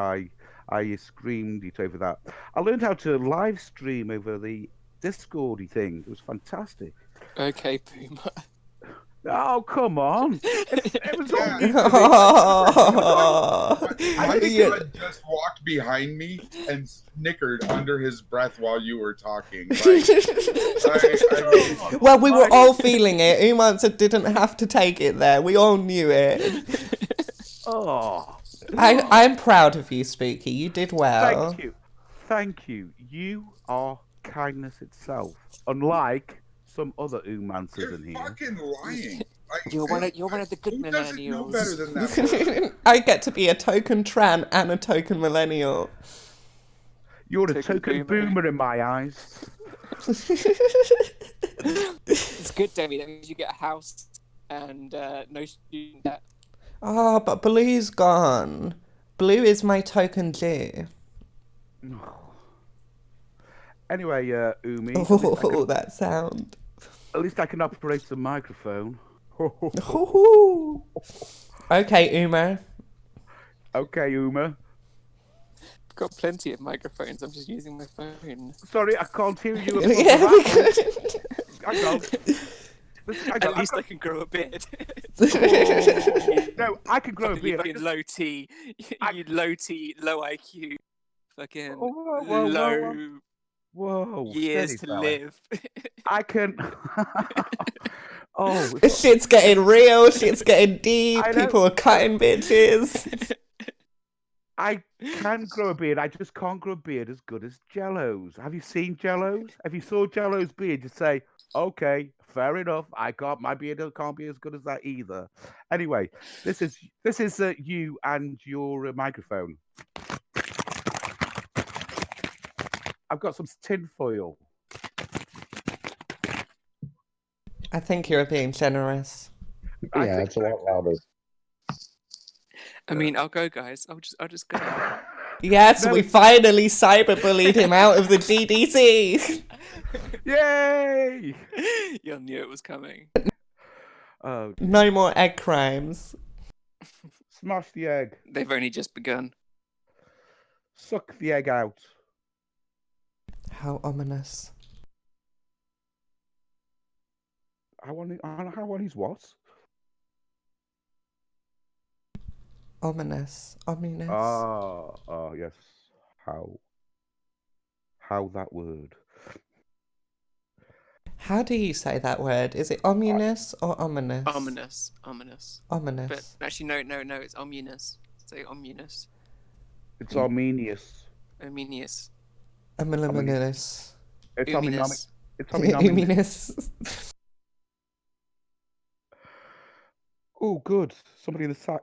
I screamed it over that. I learned how to live stream over the Discordy thing. It was fantastic. Okay, Boomer. Oh, come on. It was Yeah. I My think son just walked behind me and snickered under his breath while you were talking. Like, Well, we were all feeling it. Umanza didn't have to take it there. We all knew it. Oh. I'm proud of you, Spooky. You did well. Thank you. Thank you. You are kindness itself. Unlike some other Umancers in here. fucking lying. Like, You're one of the good who doesn't know millennials. better than that? I get to be a token tran and a token millennial. You're a Token token boomer. boomer in my eyes. It's good, Demi. That means you get a house and no student debt. Ah, but Blue's gone. Blue is my token G. Anyway, Umi, Oh, that sound. at least I can operate the microphone. Hoo-hoo. Okay, Uma. Okay, Uma. I've got plenty of microphones. I'm just using my phone. Sorry, I can't hear you. above Yeah, the we rattle. could. Hang on. Listen, At least I can grow a beard. No, I can grow a Fucking you beard. fucking low T, you low T, low IQ, fucking Whoa, low Whoa, years steady, to fella. live. I can. Oh, This shit's getting real. Shit's getting deep. I know. People are cutting bitches. I can grow a beard. I just can't grow a beard as good as Jello's. Have you seen Jello's? If you saw Jello's beard, you'd say, "Okay, fair enough. My beard can't be as good as that either." Anyway, this is you and your microphone. I've got some tin foil. I think you're being generous. Yeah, it's a lot louder. I mean, I'll go, guys. I'll just go. Yes, No. we finally cyberbullied him out of the GDC. Yay! You knew it was coming. Oh, No more egg crimes. smash the egg. They've only just begun. Suck the egg out. How ominous. How on is what? Ominous. Ominous. Ah, yes. How that word? How do you say that word? Is it ominous or ominous? Ominous. Ominous. But actually, no. It's ominous. Say ominous. It's Arminius. Ominious. Ominous. It's Uminous. It's Ominous. Ominous. Oh, good. Somebody in the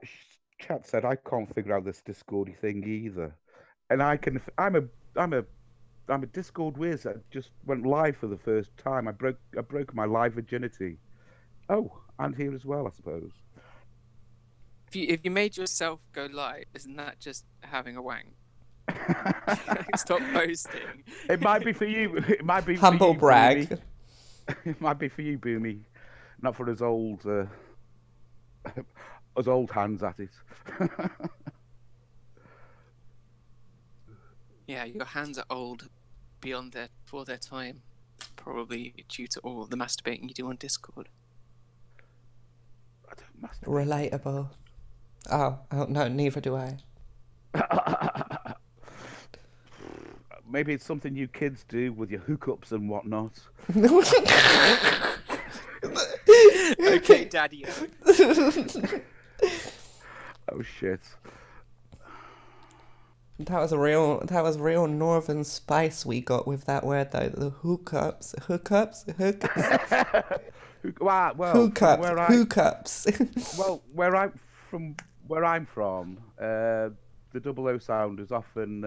chat said I can't figure out this Discordy thing either, and I can. I'm a Discord whiz that just went live for the first time. I broke my live virginity. Oh, and here as well, I suppose. If you made yourself go live, isn't that just having a wank? Stop posting. It might be for you. It might be Humble for you, brag. Boomy. It might be for you, Boomy, not for us old. Us old hands at it. Yeah, your hands are old before their time. Probably due to all the masturbating you do on Discord. I don't masturbate. Relatable. Oh, no, neither do I. Maybe it's something you kids do with your hookups and whatnot. Okay, Daddy. Oh shit. That was real northern spice we got with that word though. The hookups. Well, Hookups. well, where I'm from, the double O sound is often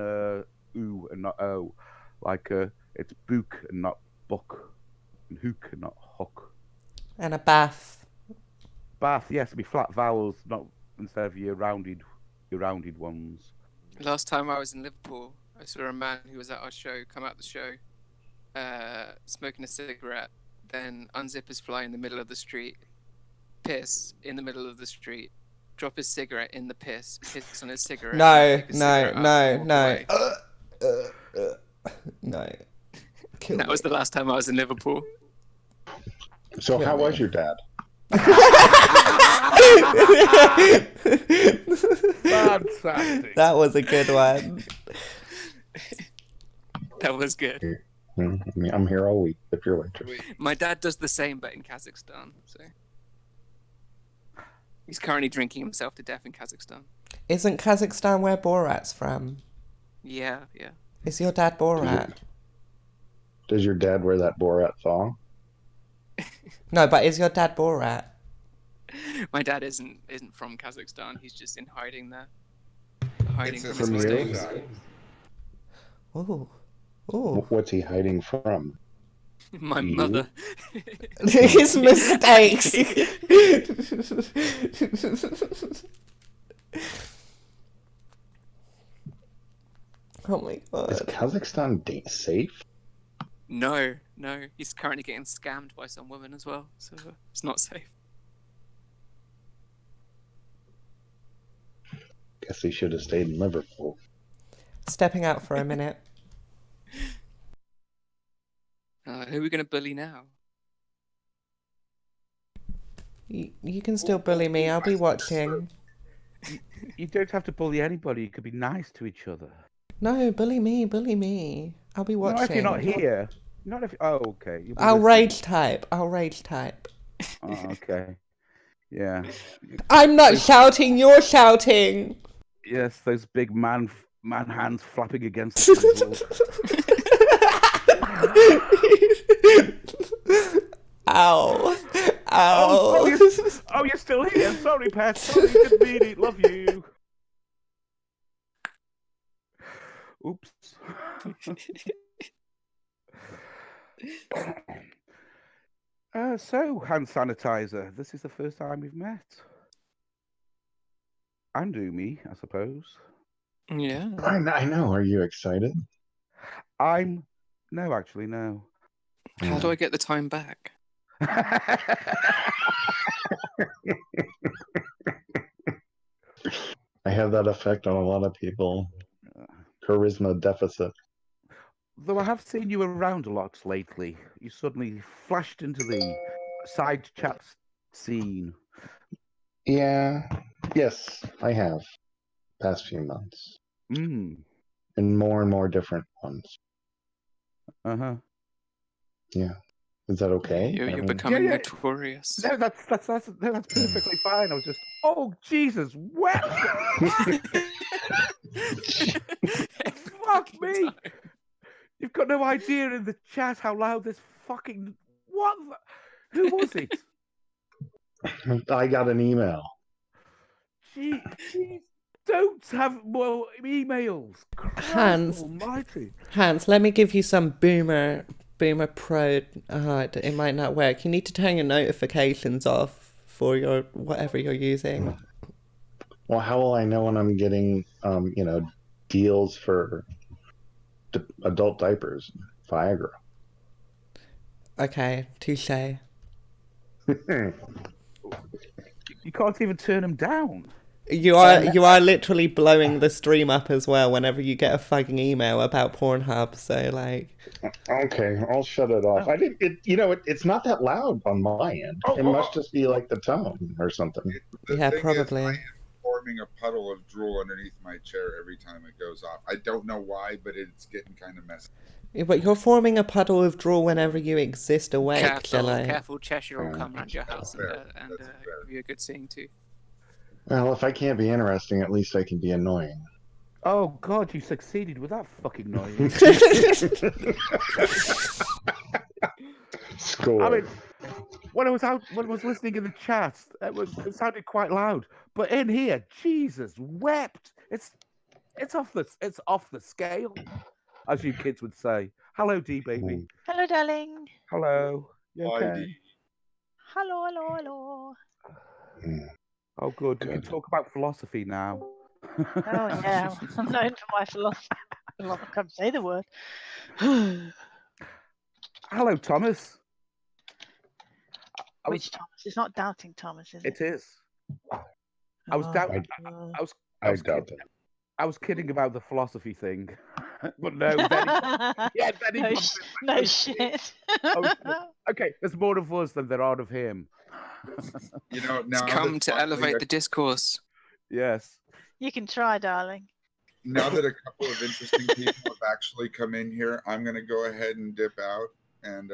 oo and not o, like it's book and not book, and hook and not hook. And a bath. Bath, yes, it'd be flat vowels, not instead of your rounded ones. Last time I was in Liverpool, I saw a man who was at our show come out the show, smoking a cigarette, then unzip his fly in the middle of the street, piss in the middle of the street, drop his cigarette in the piss on his cigarette. No. No. Kill That me. was the last time I was in Liverpool. So, how was your dad? Fantastic. That was a good one. That was good. I'm here all week if you're interested. My dad does the same, but in Kazakhstan. So he's currently drinking himself to death in Kazakhstan. Isn't Kazakhstan where Borat's from? Yeah. Is your dad Borat? Does your dad wear that Borat thong? No, but is your dad Borat? My dad isn't from Kazakhstan. He's just in hiding there, hiding from his from you? mistakes. Oh. Oh. What's he hiding from? My You? mother. His mistakes. Oh my Is god. Kazakhstan safe? No, no. He's currently getting scammed by some woman as well, so it's not safe. Guess he should have stayed in Liverpool. Stepping out for a minute. Who are we going to bully now? You can still bully me. I'll be watching. You don't have to bully anybody. You could be nice to each other. No, bully me, bully me. I'll be watching. Not if you're not here. Not if. Oh, okay. You'll be I'll listening. rage type. I'll rage type. Oh, okay. Yeah. I'm not shouting. You're shouting. Yes, those big man hands flapping against the wall. Ow. Ow. Oh, you're still here. Sorry, Pat. Sorry, didn't mean it. Love you. Oops. So, hand sanitizer. This is the first time we've met. And Umi, I suppose. Yeah. I know. Are you excited? No, actually, no. How do I get the time back? I have that effect on a lot of people. Charisma deficit. Though I have seen you around a lot lately. You suddenly flashed into the side chat scene. Yeah. Yes, I have. Past few months. Mm. And more different ones. Uh-huh. Yeah. Is that okay? You're becoming notorious. No, that's perfectly fine. I was just, oh Jesus, what? Fuck me! You've got no idea in the chat how loud this fucking what? Who was it? I got an email. Jeez, don't have more emails. Hans. Christ almighty. Hans, let me give you some Boomer Pro. It might not work. You need to turn your notifications off for your whatever you're using. Well, how will I know when I'm getting, deals for adult diapers, Viagra? Okay, touche. You can't even turn them down. You are literally blowing the stream up as well whenever you get a fucking email about Pornhub. So like, okay, I'll shut it off. I didn't. It's not that loud on my end. It must just be like the tone or something. yeah, thing probably. Is, I am forming a puddle of drool underneath my chair every time it goes off. I don't know why, but it's getting kind of messy. Yeah, but you're forming a puddle of drool whenever you exist awake, Jello. Careful, Cheshire will come around your house and give you a good seeing too. Well, if I can't be interesting, at least I can be annoying. Oh God, you succeeded with that fucking noise. Score. I mean, when I was listening in the chat, it sounded quite loud. But in here, Jesus wept. It's off the scale, as you kids would say. Hello, D baby. Hello, darling. Hello. You Hi, okay? D. Hello. Oh, good. We can talk about philosophy now. Oh, yeah. I'm known for my philosophy. I'm not going to say the word. Hello, Thomas. Which Thomas? It's not Doubting Thomas, is it? It is. I was I doubt that. I was kidding about the philosophy thing, but no. Then no shit. Okay, there's more of us than there are of him. Now it's come to elevate the discourse. Yes. You can try, darling. Now that a couple of interesting people have actually come in here, I'm going to go ahead and dip out. And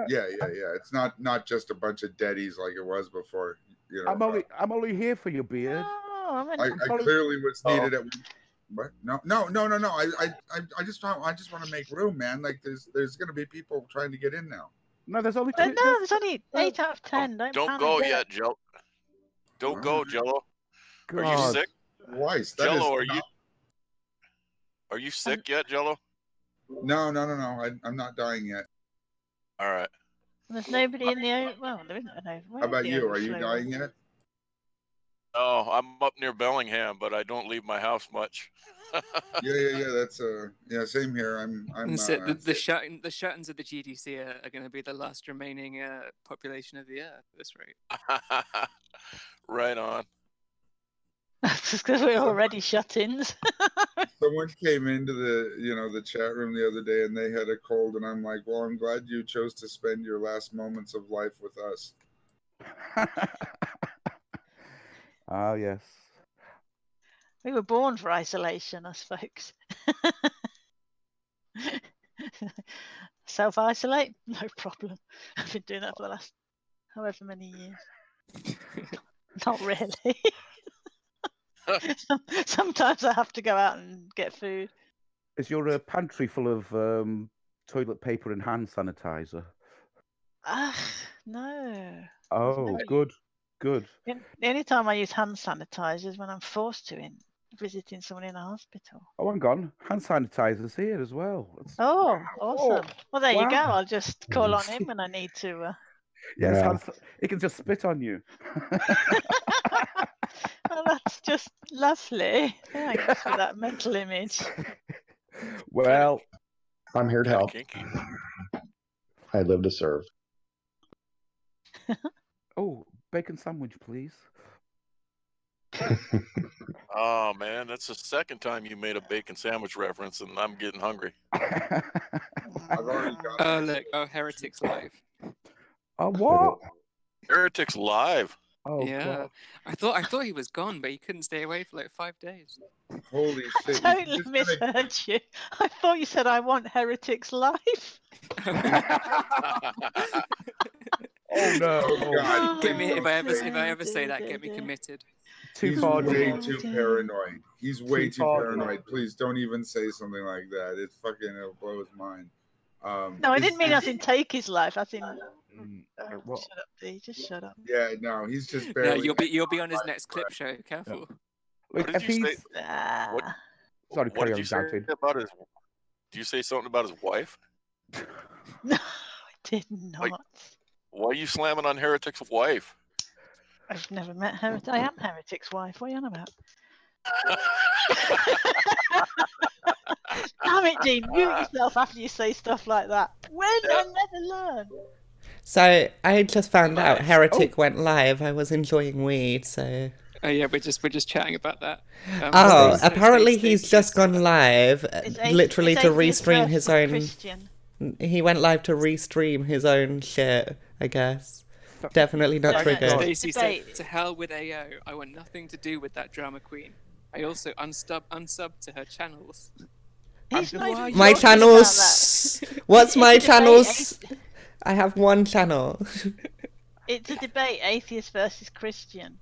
yeah. It's not just a bunch of deadies like it was before. I'm only here for your beard. Oh, I clearly was needed at. What? No. I just want to make room, man. Like there's going to be people trying to get in now. No, there's only two. No, there's only 8 out of 10. Don't go yet, Joe. Don't go, Jello. Are you sick? Twice. Jello, are you? Are you sick yet, Jello? No. I'm not dying yet. All right. There's nobody in the well, there isn't an over. How about you? Are you dying yet? Oh, I'm up near Bellingham, but I don't leave my house much. Yeah. That's same here. I'm. That's it. The Shuttons of the GDC are going to be the last remaining population of the Earth at this rate. Right on. That's because we're already shut-ins. Someone came into the chat room the other day and they had a cold, and I'm like, well, I'm glad you chose to spend your last moments of life with us. Ah, yes. We were born for isolation, us folks. Self-isolate? No problem. I've been doing that for the last however many years. Not really. Sometimes I have to go out and get food. Is your pantry full of toilet paper and hand sanitizer? No. Oh, good. The only time I use hand sanitizer is when I'm forced to in visiting someone in a hospital. Oh, hang on. Hand sanitizer's here as well. Oh, awesome. Well, there you go. wow. I'll just call on him when I need to. Yes, he can just spit on you. Well, that's just lovely. Thanks for that mental image. Well, I'm here to help. I live to serve. Oh, bacon sandwich, please. Oh man, that's the second time you made a bacon sandwich reference, and I'm getting hungry. I've already got. Oh look! Oh, Heretics Live. Oh what? Heretics Live. Oh yeah. God. I thought he was gone, but he couldn't stay away for like 5 days. Holy shit! I totally misheard you. I thought you said I want Heretics Live. Oh no! Oh God! Get me if I ever say that, get me committed. He's way too paranoid. He's way too paranoid. Please don't even say something like that. It'll blow his mind. No, I didn't mean as in take his life. As in, what? shut up, D. Just shut up. Yeah, no, he's just No, barely. you'll be on his next clip show. Careful. Look, What did you say? Sorry, What carry did on, you say Doubting. about his? Did you say something about his wife? No, I did not. Why are you slamming on Heretic's wife? I've never met Heretic. I am Heretic's wife. What are you on about? Damn it, Dean. Mute yourself after you say stuff like that. When? I never learn. So I just found out Heretic went live. I was enjoying weed, so. Oh yeah, we're just chatting about that. Apparently he's just gone live, literally it's to atheist restream his versus own. Christian. He went live to restream his own shit, I guess. Definitely not triggered. Stacey said, "To hell with AO. I want nothing to do with that drama queen. I also unsubbed to her channels." My channels. What's my channels? I have one channel. It's a debate, atheist versus Christian.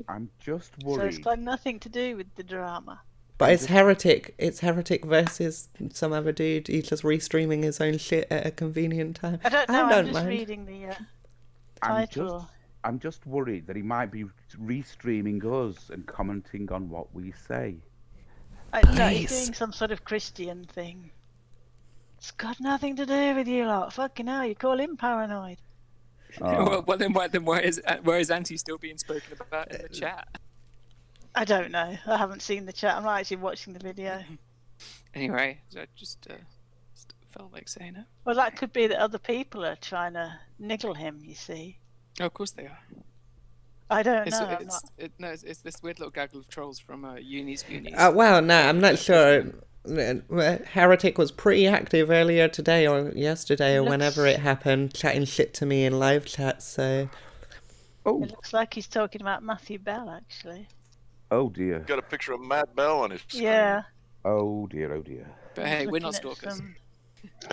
I'm just So worried. it's got nothing to do with the drama. But it's Heretic. It's Heretic versus some other dude. He's just restreaming his own shit at a convenient time. I don't know. I don't I'm just mind. reading the I'm title. I'm just worried that he might be restreaming us and commenting on what we say. No, he's doing some sort of Christian thing. It's got nothing to do with you lot. Fucking hell, you call him paranoid. Well, then why is Auntie still being spoken about in the chat? I don't know. I haven't seen the chat. I'm not actually watching the video. Anyway, I just felt like saying it. Well, that could be that other people are trying to niggle him, you see. Oh, of course they are. I don't It's, know. it's this weird little gaggle of trolls from Unis. Well, no, I'm not sure. Heretic was pretty active earlier today or yesterday or whenever it happened, chatting shit to me in live chat, so... It looks like he's talking about Matthew Bell, actually. Oh dear. Got a picture of Matt Bell on his screen. Yeah. Oh dear, oh dear. But hey, we're not stalkers.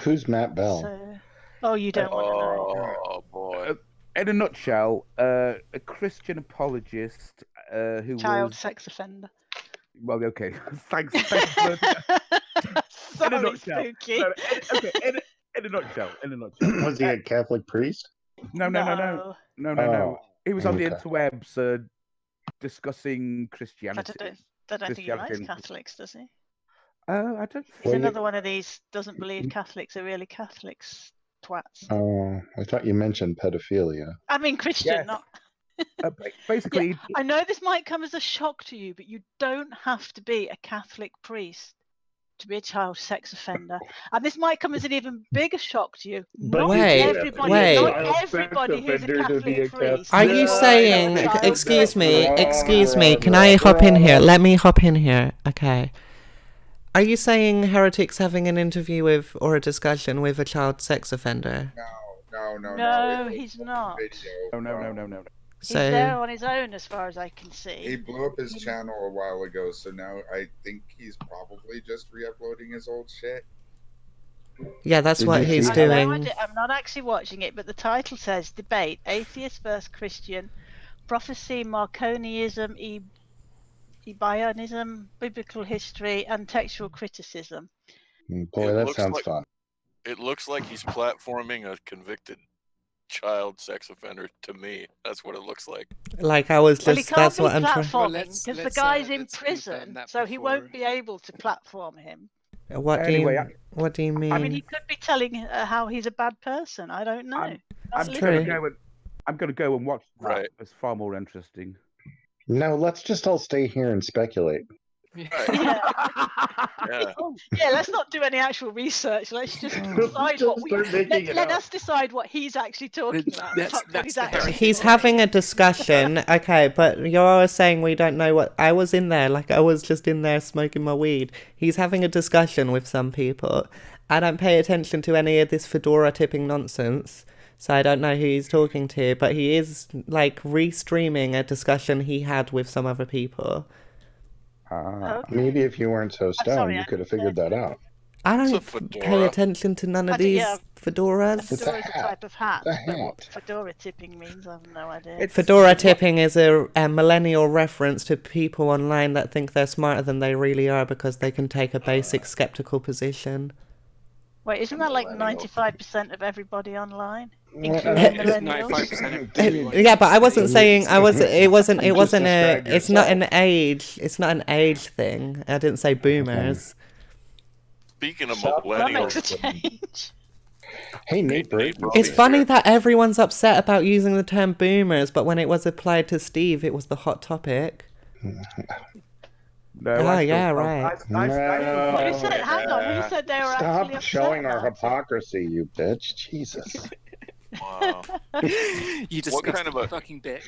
Who's Matt Bell? Oh, you don't want to know. Oh boy. In a nutshell, a Christian apologist who Child was... sex offender. Well, okay. Thanks. Sorry, in a nutshell. Spooky. Okay, in a nutshell. Was he a Catholic priest? No. He was on the interwebs discussing Christianity. I don't think he likes Catholics, does he? I don't. He's Well, another one of these doesn't believe Catholics are really Catholics twats. Oh, I thought you mentioned pedophilia. I mean Christian, Yes. not. Basically, I know this might come as a shock to you, but you don't have to be a Catholic priest to be a child sex offender. And this might come as an even bigger shock to you. Not Wait, everybody, wait. not everybody who's a Catholic priest. Are you is saying, a child excuse sex me, offender. excuse me, can I hop in here? Let me hop in here, okay. Are you saying Heretic's having an interview with, or a discussion with a child sex offender? No, he's not. No. He's there on his own, as far as I can see. He blew up his channel a while ago, so now I think he's probably just re-uploading his old shit. Yeah, that's what he's I have no doing. idea. I'm not actually watching it, but the title says Debate, Atheist versus Christian, Prophecy, Marconiism, Ebionism, Biblical History, and Textual Criticism. Boy, that looks sounds like- fun. It looks like he's platforming a convicted child sex offender to me. That's what it looks like. Like I was Well, he just, can't that's be what I'm trying. platforming because the guy's in prison, so he won't be able to platform him. What do Anyway, you, what do you mean? I mean, he could be telling how he's a bad person. I don't know. I'm That's gonna literally- go and watch that. Right. It's far more interesting. No, let's just all stay here and speculate. Yeah. Yeah, let's not do any actual research. Let's just decide what we. start making it Let up. us decide what he's actually talking about. what he's actually He's having a discussion, okay, but you're always saying we don't know what. I was in there, like I was just in there smoking my weed. He's having a discussion with some people. I don't pay attention to any of this fedora tipping nonsense, so I don't know who he's talking to, but he is like re-streaming a discussion he had with some other people. Maybe if you weren't so stoned, you could have figured that out. I It's a don't fedora. pay attention to none of these fedoras. Fedora is a type of hat. It's a But what hat. fedora tipping means, I have no idea. Fedora tipping is a millennial reference to people online that think they're smarter than they really are because they can take a basic skeptical position. Wait, isn't that like 95% of everybody online, Well, including it's millennials? Yeah, but I wasn't saying I was. It wasn't. It Just wasn't a. describe It's not an yourself. age. It's not an age thing. I didn't say boomers. Speaking of Stop. That makes a millennials, change. Hey, Nate Brody. It's funny that everyone's upset about using the term boomers, but when it was applied to Steve, it was the hot topic. No, Oh, I still- yeah, I- right. Who said? Hang on. Who said they were actually Stop upset showing our about it? hypocrisy, you bitch. Jesus. wow. You What kind disgusting of a- fucking bitch.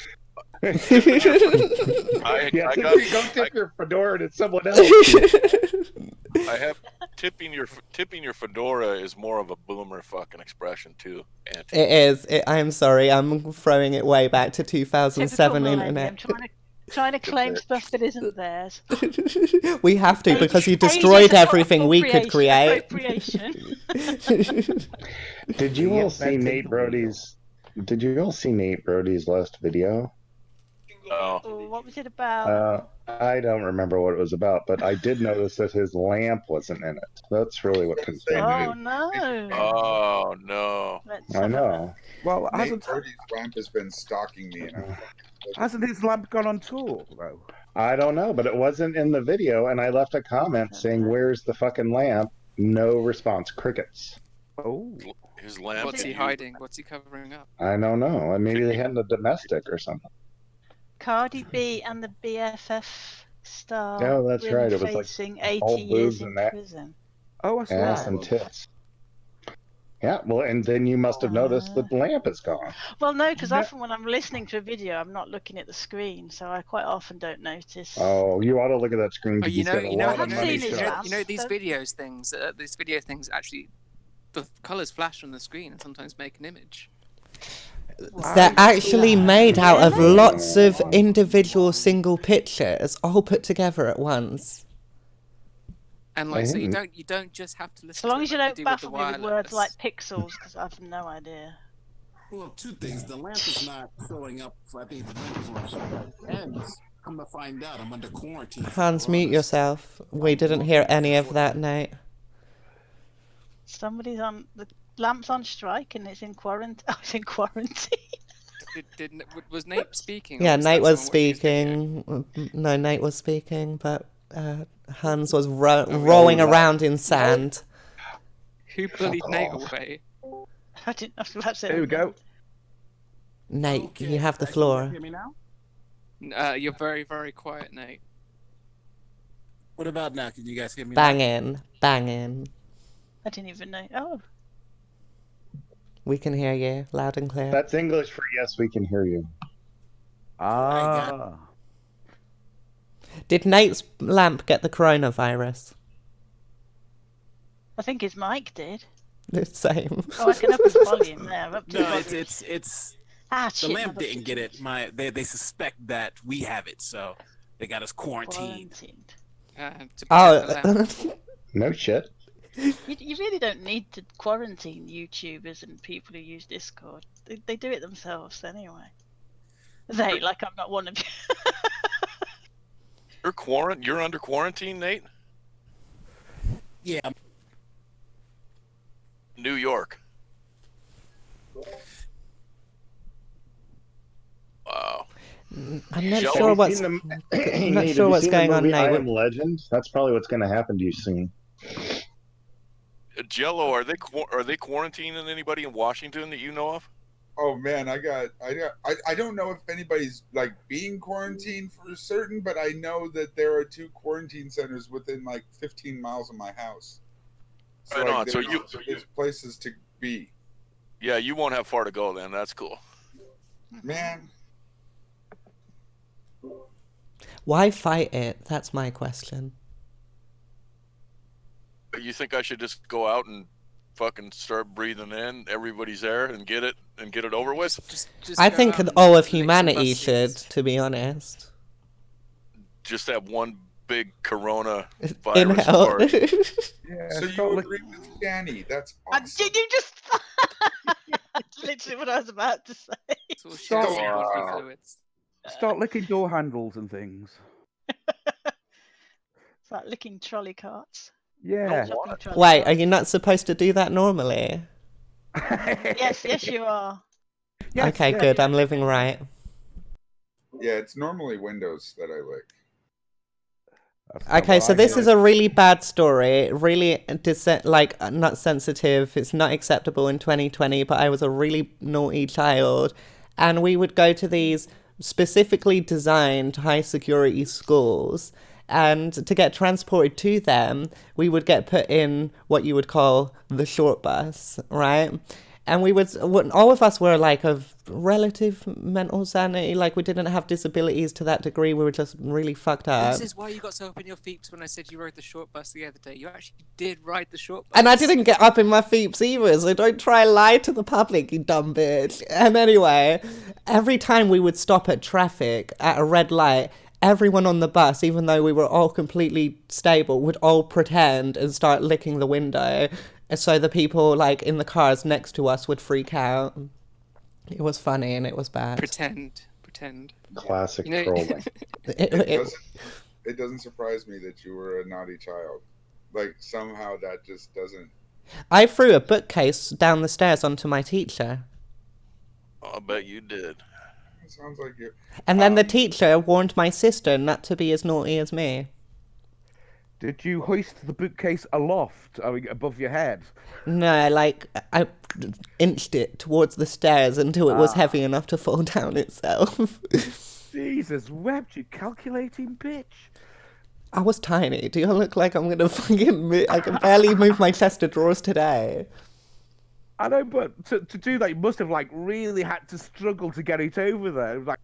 I Yeah, got. go tip your fedora to someone else. I have tipping your fedora is more of a boomer fucking expression too. Auntie. It is. I'm sorry. I'm throwing it way back to Typical 2007 millennium, internet. trying to claim stuff that isn't theirs. We have to because you Ages destroyed of everything we could create. appropriation. Did you Yeah, all see that's Nate Brody's? Did you all see Nate Brody's last video? Oh, Oh, what was it about? I don't remember what it was about, but I did notice that his lamp wasn't in it. That's really what concerned Oh me. no! oh no. Let's I have a know. Well, Nate hasn't Brody's lamp has been stalking me, and hasn't his lamp gone on tour though? I don't know, but it wasn't in the video, and I left a comment saying, "Where's the fucking lamp?" No response. Crickets. Oh, His lamp. What's he is- hiding? What's he covering up? I don't know. Maybe they had a domestic or something. Cardi B and the BFF star. Oh, that's ring right. It was like facing all 80 years boobs in and that. prison. oh, I saw Ass that. and tits. Yeah, well, and then you must have noticed that the lamp is gone. Well, no, because often when I'm listening to a video, I'm not looking at the screen, so I quite often don't notice. Oh, you ought to look at that screen. Oh, because you he's know, got a you know, lot you of know, money I've seen these, his shot. lamp. you know these Don't- videos things. These video things actually, the colors flash on the screen and sometimes make an image. They're actually made out of lots of individual single pictures all put together at once. And like, so you Mm. don't just have to listen. So long to as you it like don't do baffle with me with words like wireless. pixels, because I have no idea. Well, two things. The lamp is not showing up. I think the lamp is on show. And come to find out, I'm under quarantine. for Hans, mute coronas. yourself. We didn't hear any of that, Nate. Somebody's on the lamp's on strike and it's in quarantine. Oh, it's in quarantine. Was Nate speaking? or Yeah, was Nate that was someone watching his video? speaking. No, Nate was speaking, but Hans was rolling around in sand. Who bullied Nate away? I didn't. I was about to say. Here we go. Nate, you have the floor. Hear me now? You're very, very quiet, Nate. What about now? Can you guys hear me? Banging, banging. I didn't even know. Oh, We can hear you loud and clear. That's English for yes, we can hear you. Ah. Did Nate's lamp get the coronavirus? I think his mic did. The same. Oh, I can up his volume there. Up to No, volume. it's Ah, the shit, lamp another didn't get it. They suspect that we have it, so they got us quarantined. quarantined. Oh, No shit. You really don't need to quarantine YouTubers and people who use Discord. They do it themselves anyway. Like I'm not one of you. You're under quarantine, Nate? Yeah. New York. Wow. I'm not Joe, sure have you what's. seen I'm not Nate, sure have what's you seen going the on movie I now. Am Legend? That's probably what's going to happen to you soon. Jello, are they quarantining anybody in Washington that you know of? Oh man, I don't know if anybody's like being quarantined for certain, but I know that there are 2 quarantine centers within like 15 miles of my house. Right on. So there's places to be. Yeah, you won't have far to go then. That's cool. Man, Why fight it? That's my question. You think I should just go out and fucking start breathing in? Everybody's there and get it over with. Just I go think out and all of lick some humanity buses. should, to be honest. Just that one big corona virus Inhale. party. Yeah, so you start agree with Danny? That's awesome. Did you just? That's literally what I was about to say. It's all sharing Stop. some bodily Wow. fluids. Start licking door handles and things. It's like licking trolley carts. Yeah. Shopping trolley Wait, are carts. you not supposed to do that normally? Yes, you are. Yes, Okay, yes. good. I'm living right. Yeah, it's normally Windows that I lick. That's not Okay, what so I this heard. is a really bad story, really not sensitive. It's not acceptable in 2020, but I was a really naughty child, and we would go to these specifically designed high security schools, and to get transported to them, we would get put in what you would call the short bus, right? And all of us were like of relative mental sanity, like we didn't have disabilities to that degree. We were just really fucked up. This is why you got so up in your feeps when I said you rode the short bus the other day. You actually did ride the short bus. And I didn't get up in my feeps either, so don't try and lie to the public, you dumb bitch. And anyway, every time we would stop at traffic at a red light, everyone on the bus, even though we were all completely stable, would all pretend and start licking the window. So the people like in the cars next to us would freak out. It was funny and it was bad. Pretend. Classic You know- trolling. It doesn't surprise me that you were a naughty child. Like somehow that just doesn't. I threw a bookcase down the stairs onto my teacher. I bet you did. It sounds like you. And then the teacher warned my sister not to be as naughty as me. Did you hoist the bookcase aloft, above your head? No, like, I inched it towards the stairs until it was Ah. heavy enough to fall down itself. Jesus wept, you calculating bitch. I was tiny. Do you look like I'm gonna fucking I can barely move my chest of drawers today. I know, but to do that, you must have like really had to struggle to get it over there. It was like,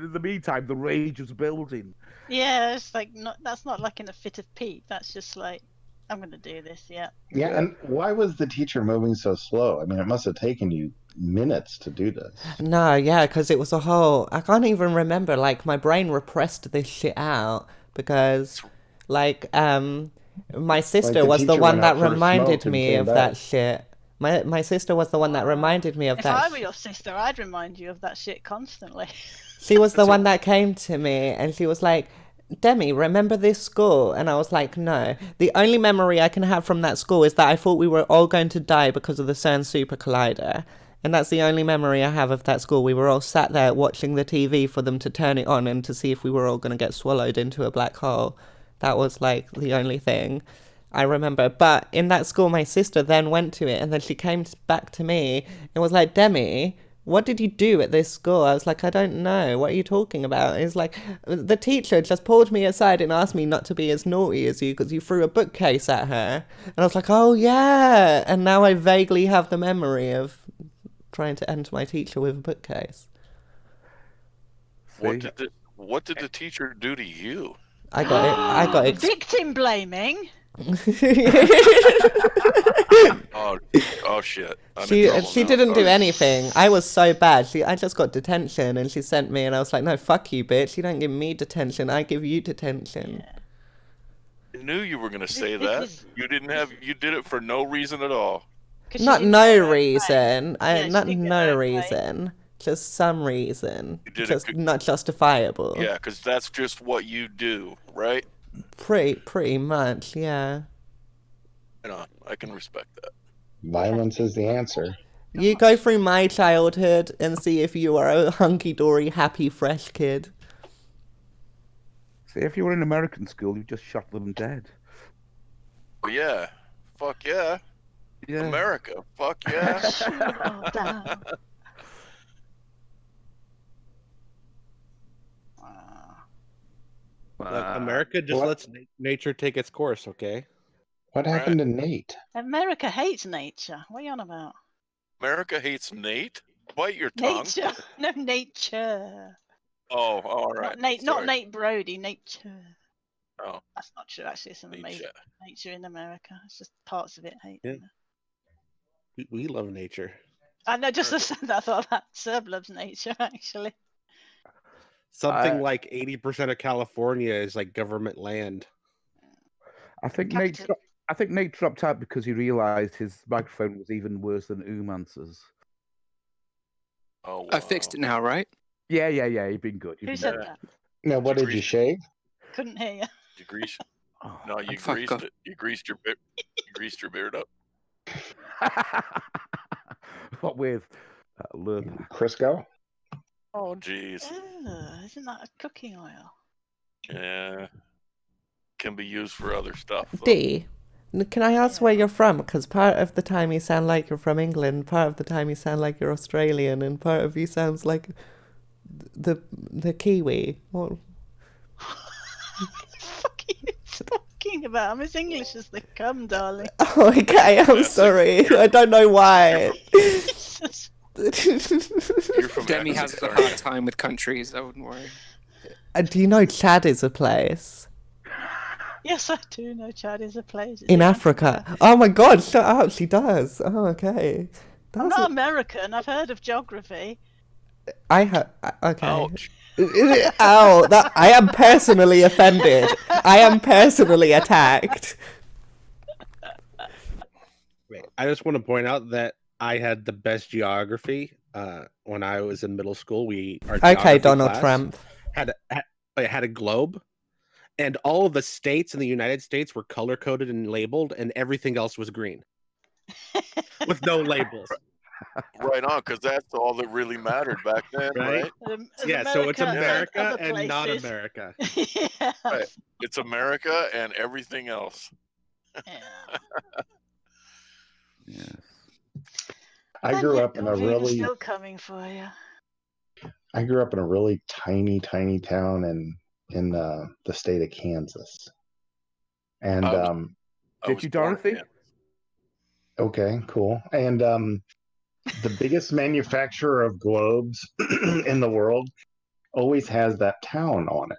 in the meantime, the rage was building. Yeah, it's like that's not like in a fit of Pete. That's just like I'm gonna do this. Yeah. Yeah, and why was the teacher moving so slow? I mean, it must have taken you minutes to do this. No, yeah, because it was a whole... I can't even remember, like, my brain repressed this shit out because, like, my sister the was the teacher one went that out for a reminded smoke and me came of back. that shit. My sister was the one that reminded me of If that I were your sister, I'd remind you of that shit constantly. She was the one that came to me and she was like, Demi, remember this school? And I was like, no. The only memory I can have from that school is that I thought we were all going to die because of the CERN Super Collider. And that's the only memory I have of that school. We were all sat there watching the TV for them to turn it on and to see if we were all going to get swallowed into a black hole. That was like the only thing I remember. But in that school, my sister then went to it, and then she came back to me and was like, Demi, what did you do at this school? I was like, I don't know. What are you talking about? It's like, the teacher just pulled me aside and asked me not to be as naughty as you because you threw a bookcase at her. And I was like, oh, yeah. And now I vaguely have the memory of trying to enter my teacher with a bookcase. What did the teacher do to you? I got it. Victim blaming. Oh shit! She didn't do anything. I was so bad. I just got detention, and she sent me, and I was like, no, fuck you, bitch. You don't give me detention. I give you detention. I knew you were gonna say that. You did it for no reason at all. Not no reason. Not no reason. Just some reason. Just not justifiable. Yeah, because that's just what you do, right? Pretty much, yeah. I can respect that. Violence is the answer. You go through my childhood and see if you are a hunky-dory, happy, fresh kid. See, if you were in American school, you just shot them dead. Oh, yeah. Fuck yeah. Yeah. America. Fuck yeah. Look, America just lets nature take its course, okay? What happened to Nate? America hates nature. What are you on about? America hates Nate? Bite your tongue. Nature. No, nature. Oh, all right. Not Nate Brody. Nature. Oh. That's not true. Actually, it's some amazing nature in America. It's just parts of it hate. Yeah. We love nature. I know. Just I thought that Serb loves nature. Actually. Something like 80% of California is like government land. I think Nate dropped out because he realised his microphone was even worse than Umance's. Oh, wow. I fixed it now, right? Yeah. You've been good. Who said that? Now, what did you shave? Couldn't hear you. You grease? Oh, No, you greased it. You greased your beard. You greased your beard up. What with Crisco? Oh, jeez. Isn't that a cooking oil? Yeah. Can be used for other stuff. Though. D, can I ask where you're from? Because part of the time you sound like you're from England, part of the time you sound like you're Australian, and part of you sounds like the Kiwi. What? What are you talking about? I'm as English as they come, darling. Oh, okay, I'm sorry. I don't know why. Demi has a hard time with countries, I wouldn't worry. Do you know Chad is a place? Yes, I do know Chad is a place. In Africa. Oh my god, shut up, she does. Oh, okay. I'm not American, I've heard of geography. Okay. Ow, I am personally offended. I am personally attacked. Wait, I just want to point out that I had the best geography when I was in middle school. Okay, Donald Trump had a globe, and all of the states in the United States were color coded and labeled, and everything else was green with no labels. Right on, because that's all that really mattered back then, right? Yeah, so it's America and not America. Yeah. Right. It's America and everything else. Yeah. I grew up in a really still coming for you. I grew up in a really tiny town in the state of Kansas. And did you, Dorothy? Okay, cool. And the biggest manufacturer of globes in the world always has that town on it.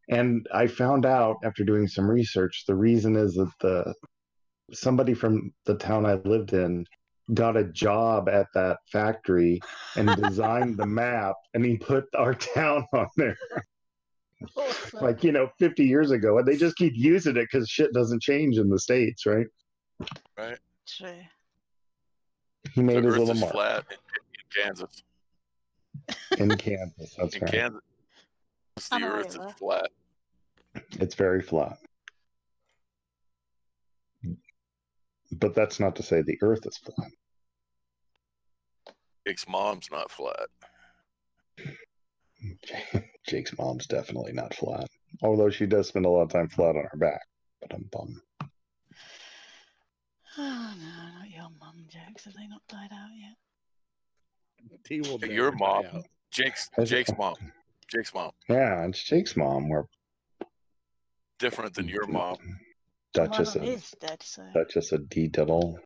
And I found out after doing some research, the reason is that somebody from the town I lived in got a job at that factory and designed the map, and he put our town on there. Like, 50 years ago, and they just keep using it because shit doesn't change in the States, right? Right. True. He made The his Earth little is mark. flat in Kansas. In Kansas, that's In right. Kansas, the Earth is flat. It's very flat. But that's not to say the Earth is flat. Jake's mom's not flat. Jake's mom's definitely not flat. Although she does spend a lot of time flat on her back. But Oh no, not your mum jokes. Have they not died out yet? He will never Your die mom, out. Jake's mom. Jake's mom. Yeah, it's Jake's mom. We're Different than your mom. Duchess Mum of is dead, so. Duchess of D Diddle.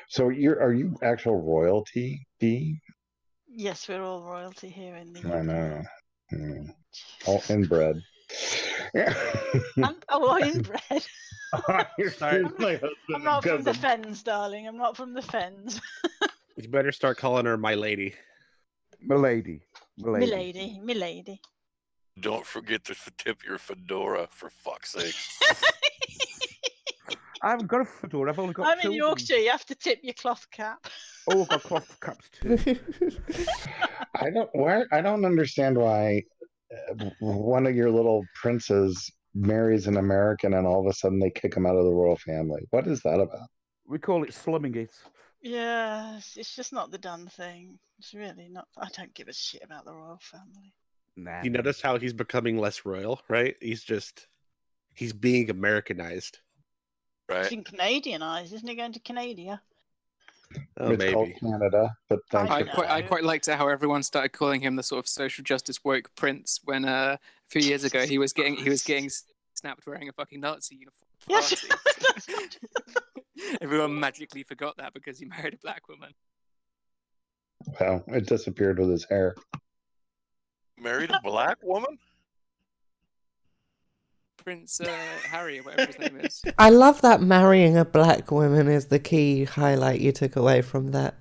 So are you actual royalty, D? Yes, we're all royalty here in the I UK. know. All inbred. Inbred. I'm not from the fens, darling. I'm not from the fens. You better start calling her my lady. Milady. Milady. Milady. Don't forget to tip your fedora, for fuck's sake. I haven't got a fedora. I've only got I'm in children. Yorkshire. You have to tip your cloth cap. Oh, I've got cloth caps too. I don't understand why one of your little princes marries an American and all of a sudden they kick him out of the royal family. What is that about? We call it slumming it. Yeah, it's just not the done thing. It's really not. I don't give a shit about the royal family. Nah. You notice how he's becoming less royal, right? He's being Americanized. He's been Canadianized, isn't he? Going to Canada? Oh, It's called maybe. Canada, but thanks I to quite liked how everyone started calling him the sort of social justice woke prince when a few years ago he was getting snapped wearing a fucking Nazi uniform. Yes. Everyone magically forgot that because he married a black woman. well, it disappeared with his hair. Married a black woman? Prince Harry, or whatever his name is. I love that marrying a black woman is the key highlight you took away from that.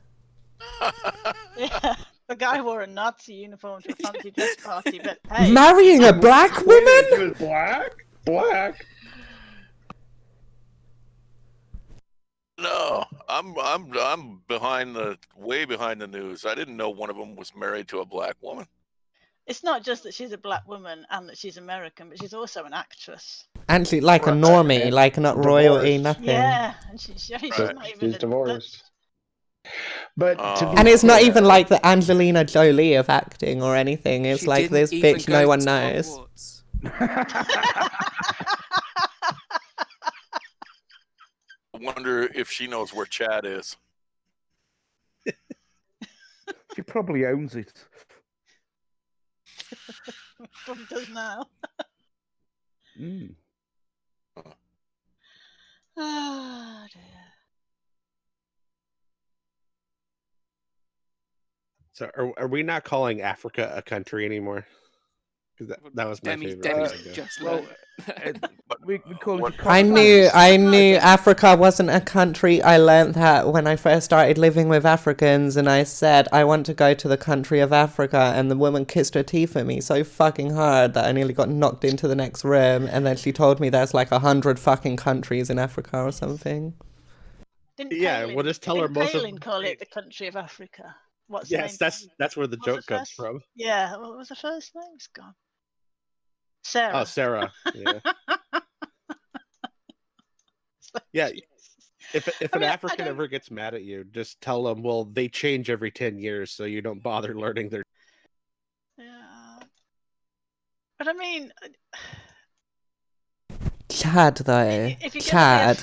Yeah, the guy wore a Nazi uniform to a fancy dress party, but hey. Marrying a black woman? He was black? Black? No, I'm way behind the news. I didn't know one of them was married to a black woman. It's not just that she's a black woman and that she's American, but she's also an actress. Actually, like a normie, like not royalty, nothing. Yeah, and she's not even. She's divorced. But And it's not even like the Angelina Jolie of acting or anything. It's She like didn't this even bitch go no one to knows. I wonder if she knows where Chad is. She probably owns it. Probably does now. Mm. Oh dear. So are we not calling Africa a country anymore? Because that was my favorite. Demi's just we call it. I knew Africa wasn't a country. I learned that when I first started living with Africans, and I said I want to go to the country of Africa, and the woman kissed her teeth at me so fucking hard that I nearly got knocked into the next room. And then she told me there's like 100 fucking countries in Africa or something. We'll just tell her most of. Palin call it the country of Africa. What's the Yes, name? that's where the joke comes from. Yeah, what was the first name? It's gone. Sarah. Oh, Sarah. Yeah. Yeah. If an African ever gets mad at you, just tell them, well, they change every 10 years, so you don't bother learning their. Yeah. But I mean, Chad, though. if you're Chad.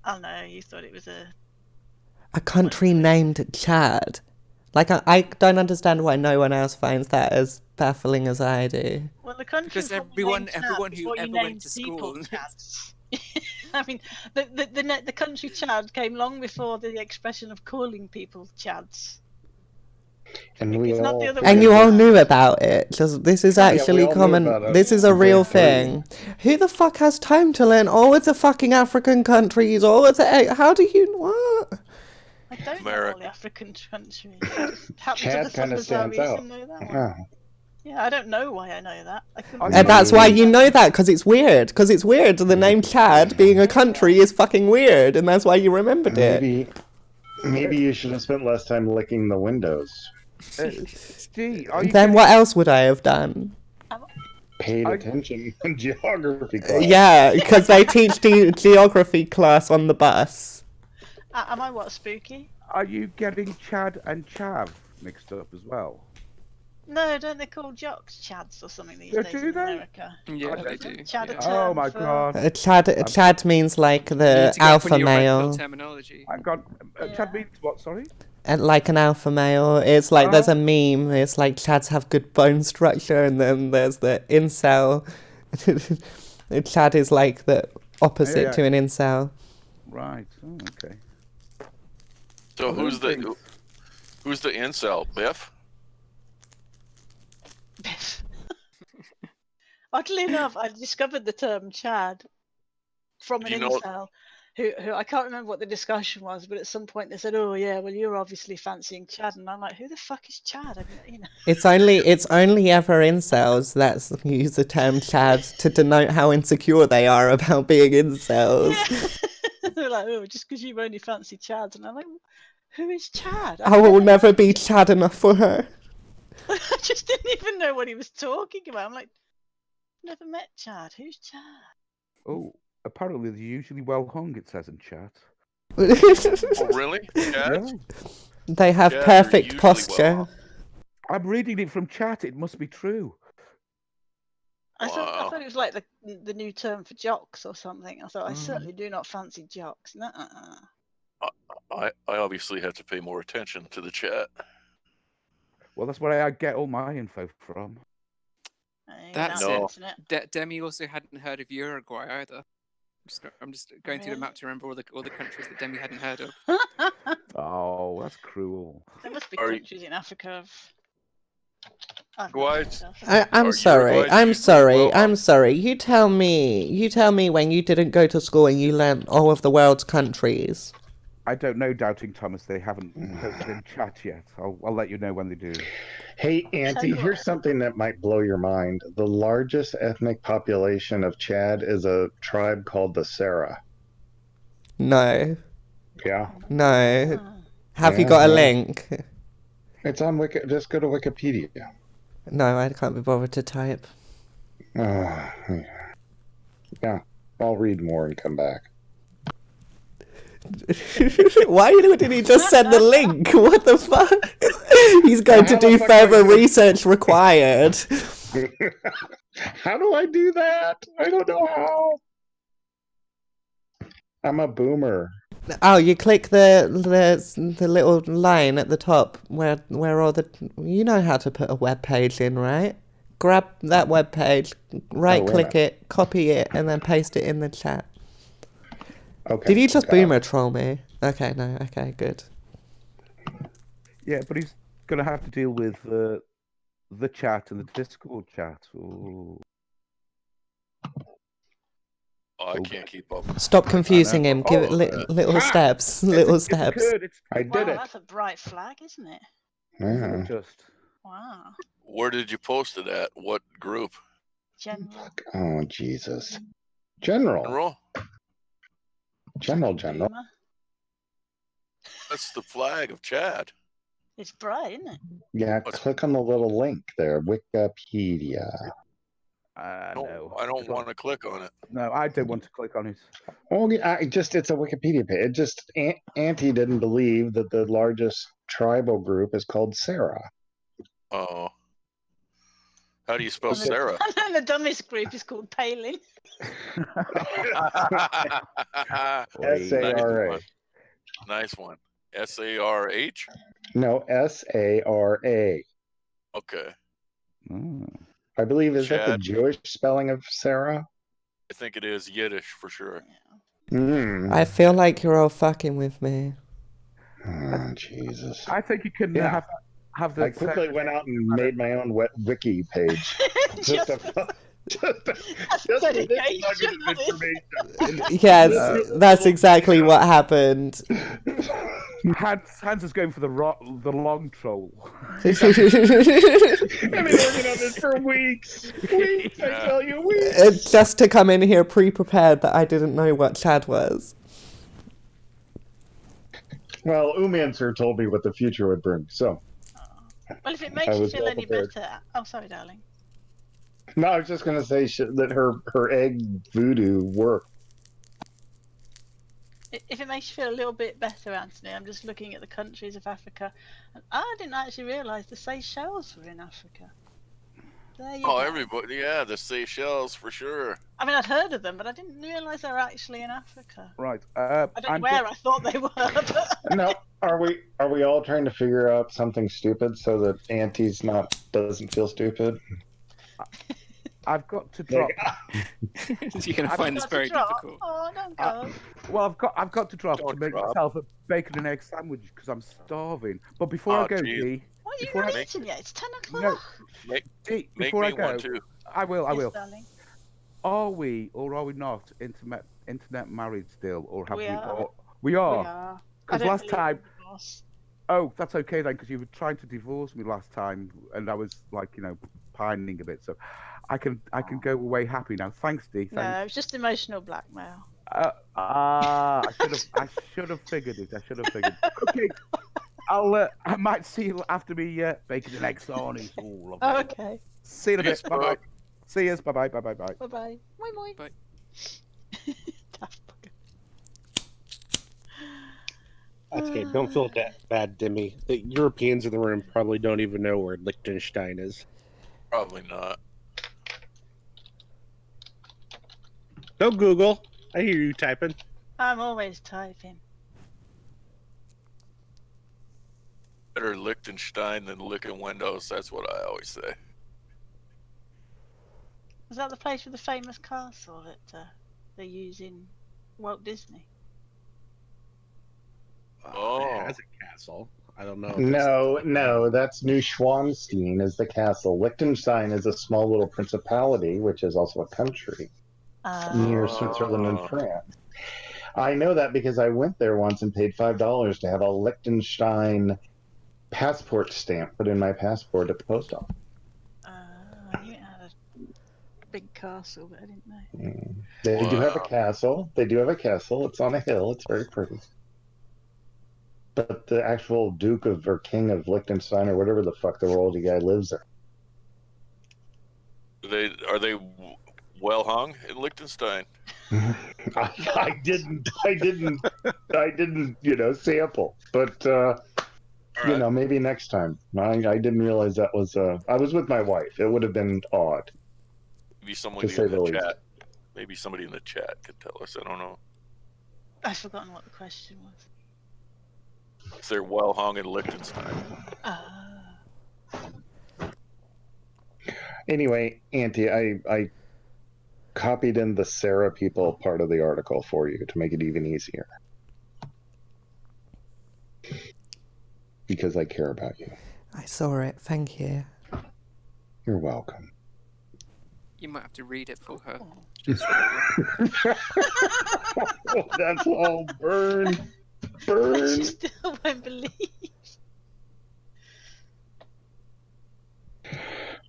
Oh no, you thought it was a country named Chad. Like, I don't understand why no one else finds that as baffling as I do. Well, the country because everyone who ever went to school. I mean, the country Chad came long before the expression of calling people Chads. And you all knew about it. This is actually we all knew common. about it. This is a real Grade thing. Who the fuck has time to learn all of the fucking African countries? All of the. How do you what? I don't know all the African countries. Chad kind of stands out. Yeah, I don't know why I know that. And that's why you know that, because it's weird. Because it's weird. The name Chad being a country is fucking weird, and that's why you remembered it. Maybe you should have spent less time licking the windows. Then what else would I have done? Paid attention in geography class. Yeah, because they teach geography class on the bus. Am I what, spooky? Are you getting Chad and Chav mixed up as well? No, don't they call jocks chads or something these Yeah, days do in they? America? Yeah, they do. Chad a yeah. term Oh my for- god. Chad means like You the need to go off on alpha your red pill male. terminology. I got Chad means what? Sorry. And like an alpha male, it's like there's a meme. It's like Chads have good bone structure, and then there's the incel. Chad is like the opposite Yeah. to an incel. Right. Oh, okay. So Well, who's those the incel? Biff? Oddly enough, I discovered the term Chad from an You know- incel who I can't remember what the discussion was, but at some point they said, "Oh yeah, well you're obviously fancying Chad," and I'm like, "Who the fuck is Chad?" I mean, you know. It's only ever incels that use the term Chad to denote how insecure they are about being incels. They're like, "Oh, just because you only fancy Chads," and I'm like, "Who is Chad?" I will never be Chad enough for her. I just didn't even know what he was talking about. I'm like, never met Chad. Who's Chad? Oh, apparently they're usually well hung. It says in chat. Oh, really? Chad? Yeah. They have Chads are perfect usually posture. I'm reading it from chat. It must be true. I thought it was like the new term for jocks or something. I thought I certainly do not fancy jocks. Nuh-uh. I obviously have to pay more attention to the chat. Well, that's where I get all my info from. That's No. it. Demi also hadn't heard of Uruguay either. I'm just going through the map to remember all the countries that Demi hadn't heard of. Oh, that's cruel. There must be Are you- countries in Africa of. Uruguay's- I'm sorry. I'm sorry. I'm sorry. You tell me when you didn't go to school and you learnt all of the world's countries. I don't know, Doubting Thomas. They haven't posted in chat yet. I'll let you know when they do. Hey, Auntie, here's something that might blow your mind. The largest ethnic population of Chad is a tribe called the Sera. No. Yeah. No. Have you Yeah, got a yeah. link? It's on Wiki. Just go to Wikipedia. No, I can't be bothered to type. Yeah. I'll read more and come back. Why didn't he just send the link? What the fuck? He's going to How do the fuck further do I- research required. How do I do that? I don't know how. I'm a boomer. Oh, you click the little line at the top where all the you know how to put a web page in, right? Grab that web page, right click it, copy it, and then paste it in the chat. Okay. Did you just got it. boomer troll me? Okay, no, okay, good. Yeah, but he's gonna have to deal with the chat and the Discord chat. Ooh. Oh, I can't keep up. Stop confusing him. Give it Oh, little steps, little steps. I Wow, did it. that's a bright flag, isn't it? Yeah. Just Wow. Where did you post it at? What group? General. Oh, Jesus. General. General. Boomer. That's the flag of Chad. It's bright, isn't it? Yeah, click on the little link there. Wikipedia. no. I don't want to click on it. No, I don't want to click on it. Oh, yeah, it's a Wikipedia page. It just Auntie didn't believe that the largest tribal group is called Sera. Oh. How do you spell And the- Sarah? And then the dumbest group is called Palin. S-A-R-A. Nice one. S-A-R-H? No, S-A-R-A. Okay. I believe is that the Chad. Jewish spelling of Sarah? I think it is Yiddish for sure. Mm. I feel like you're all fucking with me. Oh, Jesus. I think you can Yeah. have the. I quickly went out and made my own wiki page. just for dedication, Yes, that's exactly what happened. Hans is going for the long troll. I've been working on this for weeks. Weeks, I tell you, weeks. Just to come in here pre-prepared that I didn't know what Chad was. Well, Umansur told me what the future would bring, so. Well, if it I makes you was feel well any prepared. better. Oh, sorry, darling. No, I was just going to say that her egg voodoo worked. If if it makes you feel a little bit better, Anthony, I'm just looking at the countries of Africa, and I didn't actually realise the Seychelles were in Africa. There you Oh, go. everybody, yeah, the Seychelles for sure. I mean, I'd heard of them, but I didn't realise they were actually in Africa. Right. I don't know where I thought they were. But... No, are we all trying to figure out something stupid so that Auntie's doesn't feel stupid? I've got to drop. You're going to find this very difficult. Oh, don't go. Well, I've got to drop Don't to make drop. myself a bacon and egg sandwich because I'm starving. But before Oh, I go, geez. Dee, What, you've before not I eaten yet? It's 10 o'clock. no, Make, Dee, make before me I go, one too. I will. Yes, darling. Are we or are we not internet married still, or have We we? are. Or, we We are. are. Because I don't last believe in time. divorce. Oh, that's okay then, because you were trying to divorce me last time, and I was like, pining a bit. So, I can go away happy now. Thanks, Dee. No, Thanks. it's just emotional blackmail. I should have figured it. I should have figured. Okay, I might see you after me bacon and egg sarnies. Oh, lovely. Okay. See you in a Yes, bit. Bye bye. See you. Bye bye. Bye bye. Bye. Bye bye. Moi moi. Bye. That's okay. Don't feel that bad, Demi. The Europeans in the room probably don't even know where Liechtenstein is. Probably not. Don't Google. I hear you typing. I'm always typing. Better Liechtenstein than licking windows. That's what I always say. Is that the place with the famous castle that they use in Walt Disney? Oh. It has a castle. I don't know. No, that's Neuschwanstein is the castle. Liechtenstein is a small little principality, which is also a country near Switzerland and France. I know that because I went there once and paid $5 to have a Liechtenstein passport stamp put in my passport at the post office. I knew it had a big castle, but I didn't know. They do have a castle. It's on a hill. It's very pretty. But the actual Duke of or King of Liechtenstein or whatever the fuck the royalty guy lives there. Are they well hung in Liechtenstein? I didn't, sample. But maybe next time. I didn't realize that was. I was with my wife. It would have been odd. Maybe somebody To say in the the least. chat. Maybe somebody in the chat could tell us. I don't know. I've forgotten what the question was. If they're well hung in Liechtenstein. Anyway, Auntie, I copied in the Sarah people part of the article for you to make it even easier. Because I care about you. I saw it. Thank you. You're welcome. You might have to read it for her. That's all burn. She still won't believe.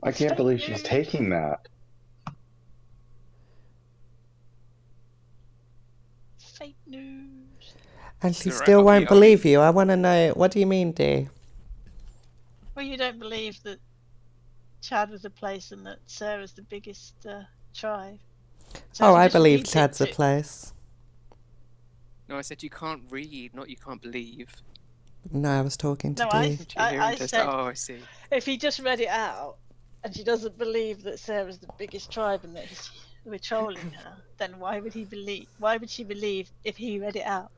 I can't believe she's taking that. Fake news. And she It's alright, still I'll won't be- believe you. I want to know. What do you mean, Dee? Well, you don't believe that Chad was a place and that Sarah's the biggest tribe. So Oh, she I just believe reads it Chad's a to- place. No, I said you can't read, not you can't believe. No, I was talking to No, Dee. Did you hear I him just- said Oh, I see. if he just read it out and she doesn't believe that Sarah's the biggest tribe and that we're trolling her, then why would he believe? Why would she believe if he read it out?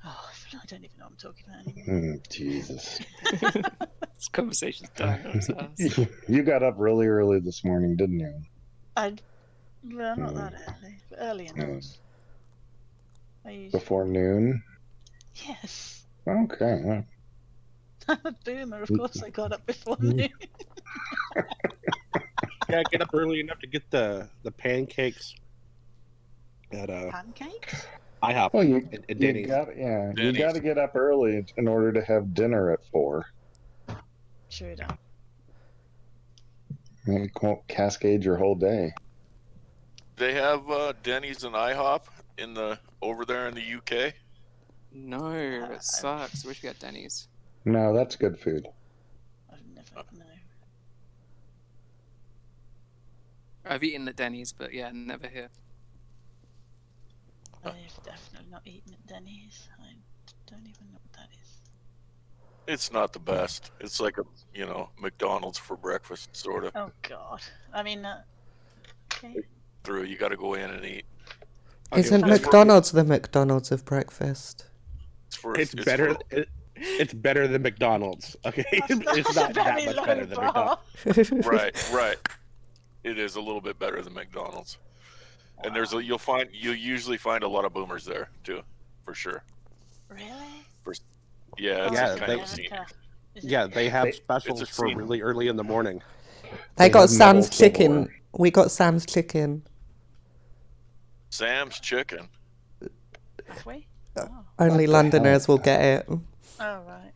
Oh, I don't even know what I'm talking about anymore. Jesus. This conversation's dying on its ass. You got up really early this morning, didn't you? Well, not that early, but early enough. I usually... Before noon? Yes. Okay. Well, I'm a boomer, of course I got up before noon. Yeah, get up early enough to get the pancakes at Pancakes? IHOP well you and Denny's. got you Denny's. got to get up early in order to have dinner at 4. True that. It won't cascade your whole day. They have Denny's and IHOP over there in the UK. No, it sucks. I wish we had Denny's. No, that's good food. I've never known. I've eaten at Denny's, but yeah, never here. I've definitely not eaten at Denny's. I don't even know what that is. It's not the best. It's like a McDonald's for breakfast, sort of. Oh God. I mean, okay. Through, you got to go in and eat. Isn't McDonald's the McDonald's of breakfast? It's better. It's better than McDonald's. Okay, it's not that much better than McDonald's. Right. It is a little bit better than McDonald's, and you'll usually find a lot of boomers there too, for sure. Really? It's kind of scene. Yeah, they have specials for really early in the morning. They got Sam's chicken. We got Sam's chicken. Sam's chicken. Have we? Only Londoners will get it. Oh right.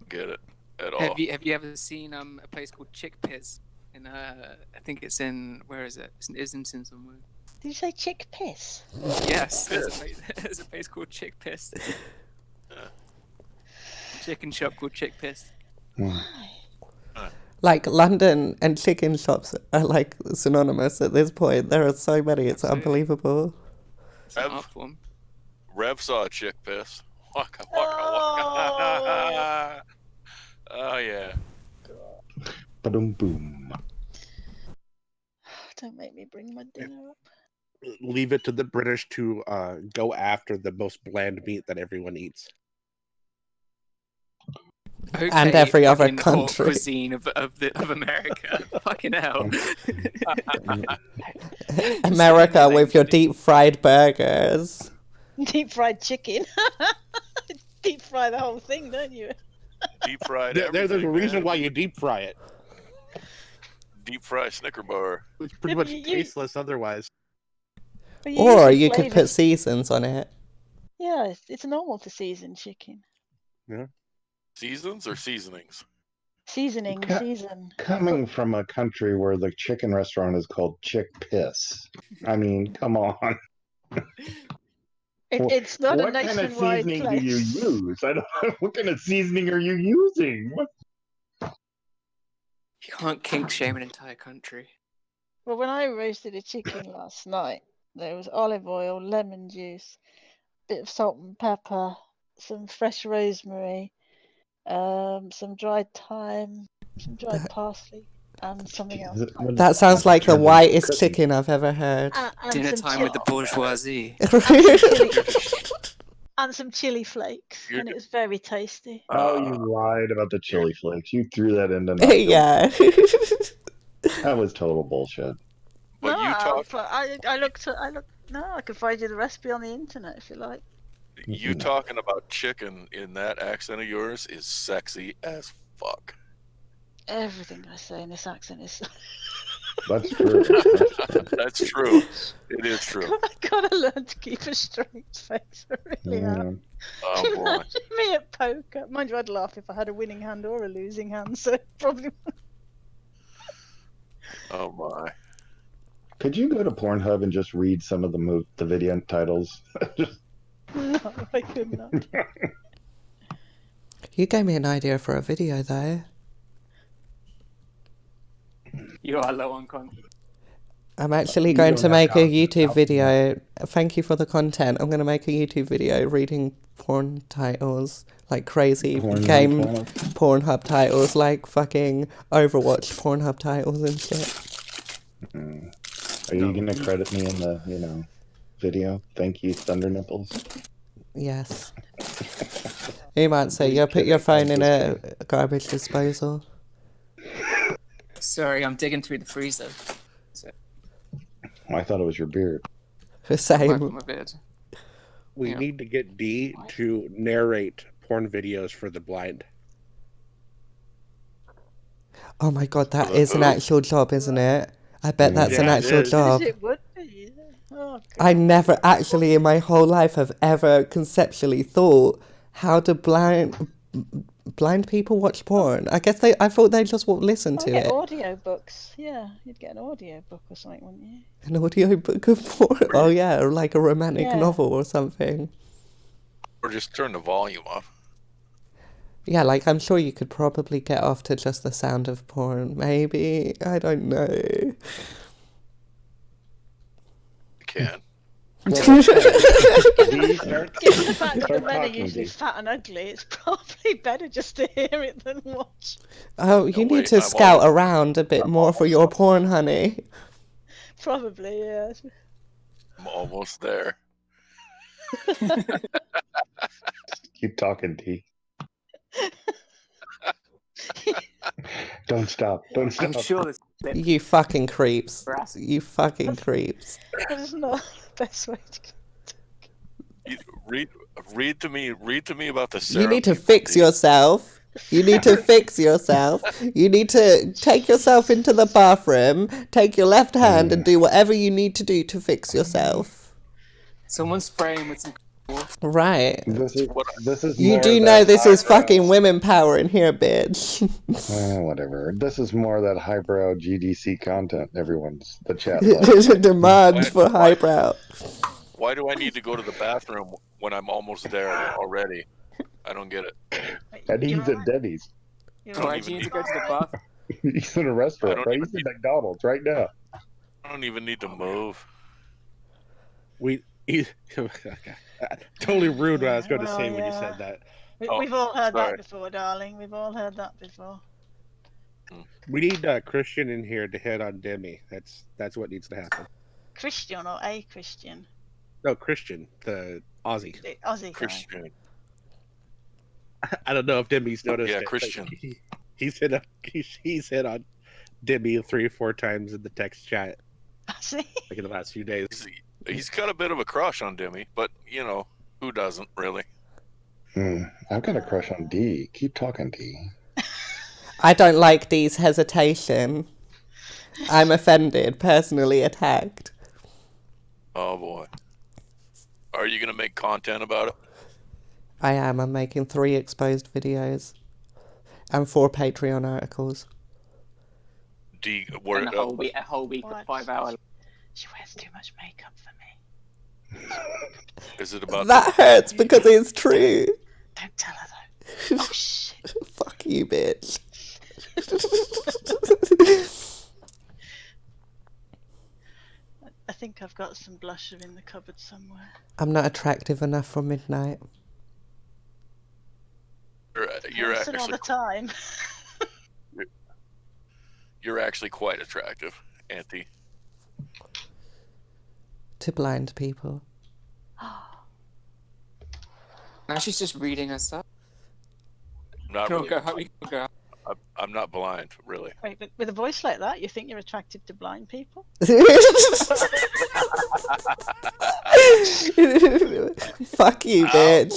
Get it at all? Have you ever seen a place called Chickpeas? In I think it's in, where is it? It's in Islington somewhere. Did you say chick piss? Yes, there's a place called Chickpeas. Chicken shop called Chickpeas. Like London and chicken shops are like synonymous at this point. There are so many, it's unbelievable. Rev saw a chick piss. Waka waka. Oh yeah. Ba-dum boom. Don't make me bring my dinner up. Leave it to the British to go after the most bland meat that everyone eats. Okay, and every other fucking whole country. cuisine of America. Fucking hell. America with your deep fried burgers. Deep fried chicken. Deep fry the whole thing, don't you? Deep fried. There's a reason why you deep fry it. Deep fry Snicker bar. It's pretty much tasteless otherwise. Or you could put seasons on it. Yeah, it's normal to season chicken. Yeah. Seasons or seasonings? Seasoning, season. Coming from a country where the chicken restaurant is called Chick Piss. I mean, come on. It's not a what kind of nationwide seasoning place. do you use? What kind of seasoning are you using? You can't kink shame an entire country. Well, when I roasted a chicken last night, there was olive oil, lemon juice, bit of salt and pepper, some fresh rosemary, some dried thyme, some dried parsley, and something else. That sounds like the whitest chicken I've ever heard. And Dinner some time with the bourgeoisie. and some chili flakes, and it was very tasty. Oh, you lied about the chili flakes. You threw that into Yeah. That was total bullshit. But no, you talk. I looked. No, I could find you the recipe on the internet if you like. You talking about chicken in that accent of yours is sexy as fuck. Everything I say in this accent is. That's true. That's true. It is true. I gotta learn to keep a straight face. I really have. Oh boy. Imagine me at poker. Mind you, I'd laugh if I had a winning hand or a losing hand, so probably. Oh my. Could you go to Pornhub and just read some of the video titles? No, I could not. You gave me an idea for a video though. You are low on content. I'm actually going to make a YouTube video. Thank you for the content. I'm going to make a YouTube video reading porn titles, like crazy game Pornhub titles, like fucking Overwatch Pornhub titles and shit. Are you gonna credit me in the video? Thank you, Thunder Nipples. Yes. You might say, you put your phone in a garbage disposal. Sorry, I'm digging through the freezer. So, I thought it was your beard. Same. my beard. We need to get D to narrate porn videos for the blind. Oh my god, that is an actual job, isn't it? I bet that's an actual job. It would be. Oh, I never actually in my whole life have ever conceptually thought, how do blind people watch porn? I guess I thought they just listen to get it. audio books. Yeah, you'd get an audio book or something, wouldn't you? An audio book of porn? Oh yeah, or like a romantic Yeah. novel or something. Or just turn the volume up. Yeah, like I'm sure you could probably get off to just the sound of porn, maybe. I don't know. You can. Given the fact that the Start men are talking, usually Dee. fat and ugly, it's probably better just to hear it than watch. Oh, you need to scout around a bit more for your porn, honey. Probably, yeah. I'm almost there. Keep talking, T. Don't stop. Don't stop. I'm sure this. You fucking creeps. You fucking creeps. That's not the best way to Read to me about the You Sarah need to people, fix Dee. yourself. You need to fix yourself. You need to take yourself into the bathroom, take your left hand and do whatever you need to do to fix yourself. Someone's spraying with some. Right. This is You more do that know this is highbrow- fucking women power in here, bitch. Whatever. This is more that highbrow GDC content. Everyone's the chat. There's a demand for highbrow. Why do I need to go to the bathroom when I'm almost there already? I don't get it. And he's at Denny's. Why do you need to go to the bath? He's in a restaurant, don't right? even He's at McDonald's right now. I don't even need to move. Totally rude what I was going to Well, say when you yeah. said that. We've all heard sorry. that before, darling. We've all heard that before. We need Christian in here to hit on Demi. That's what needs to happen. Christian or a Christian? No, Christian, the Aussie. The Aussie guy. Christian. I don't know if Demi's noticed Yeah, it, but Christian. He's hit on Demi 3 or 4 times in the text chat. See? Like in the last few days. He's got a bit of a crush on Demi, but you know, who doesn't really? I've got a crush on D. Keep talking, D. I don't like Dee's hesitation. I'm offended, personally attacked. Oh boy. Are you gonna make content about it? I am. I'm making 3 exposed videos and 4 Patreon articles. D And word a whole week of 5 hours. She wears too much makeup for me. is it about That hurts because it's true. Don't tell her though. Oh shit. Fuck you, bitch. I think I've got some blusher in the cupboard somewhere. I'm not attractive enough for midnight. you're Listen all actually the time. you're actually quite attractive, Auntie. To blind people. Now she's just reading her stuff. Not Go, really. go, hurry, go. I'm not blind, really. Wait, but with a voice like that, you think you're attracted to blind people? Fuck you, bitch.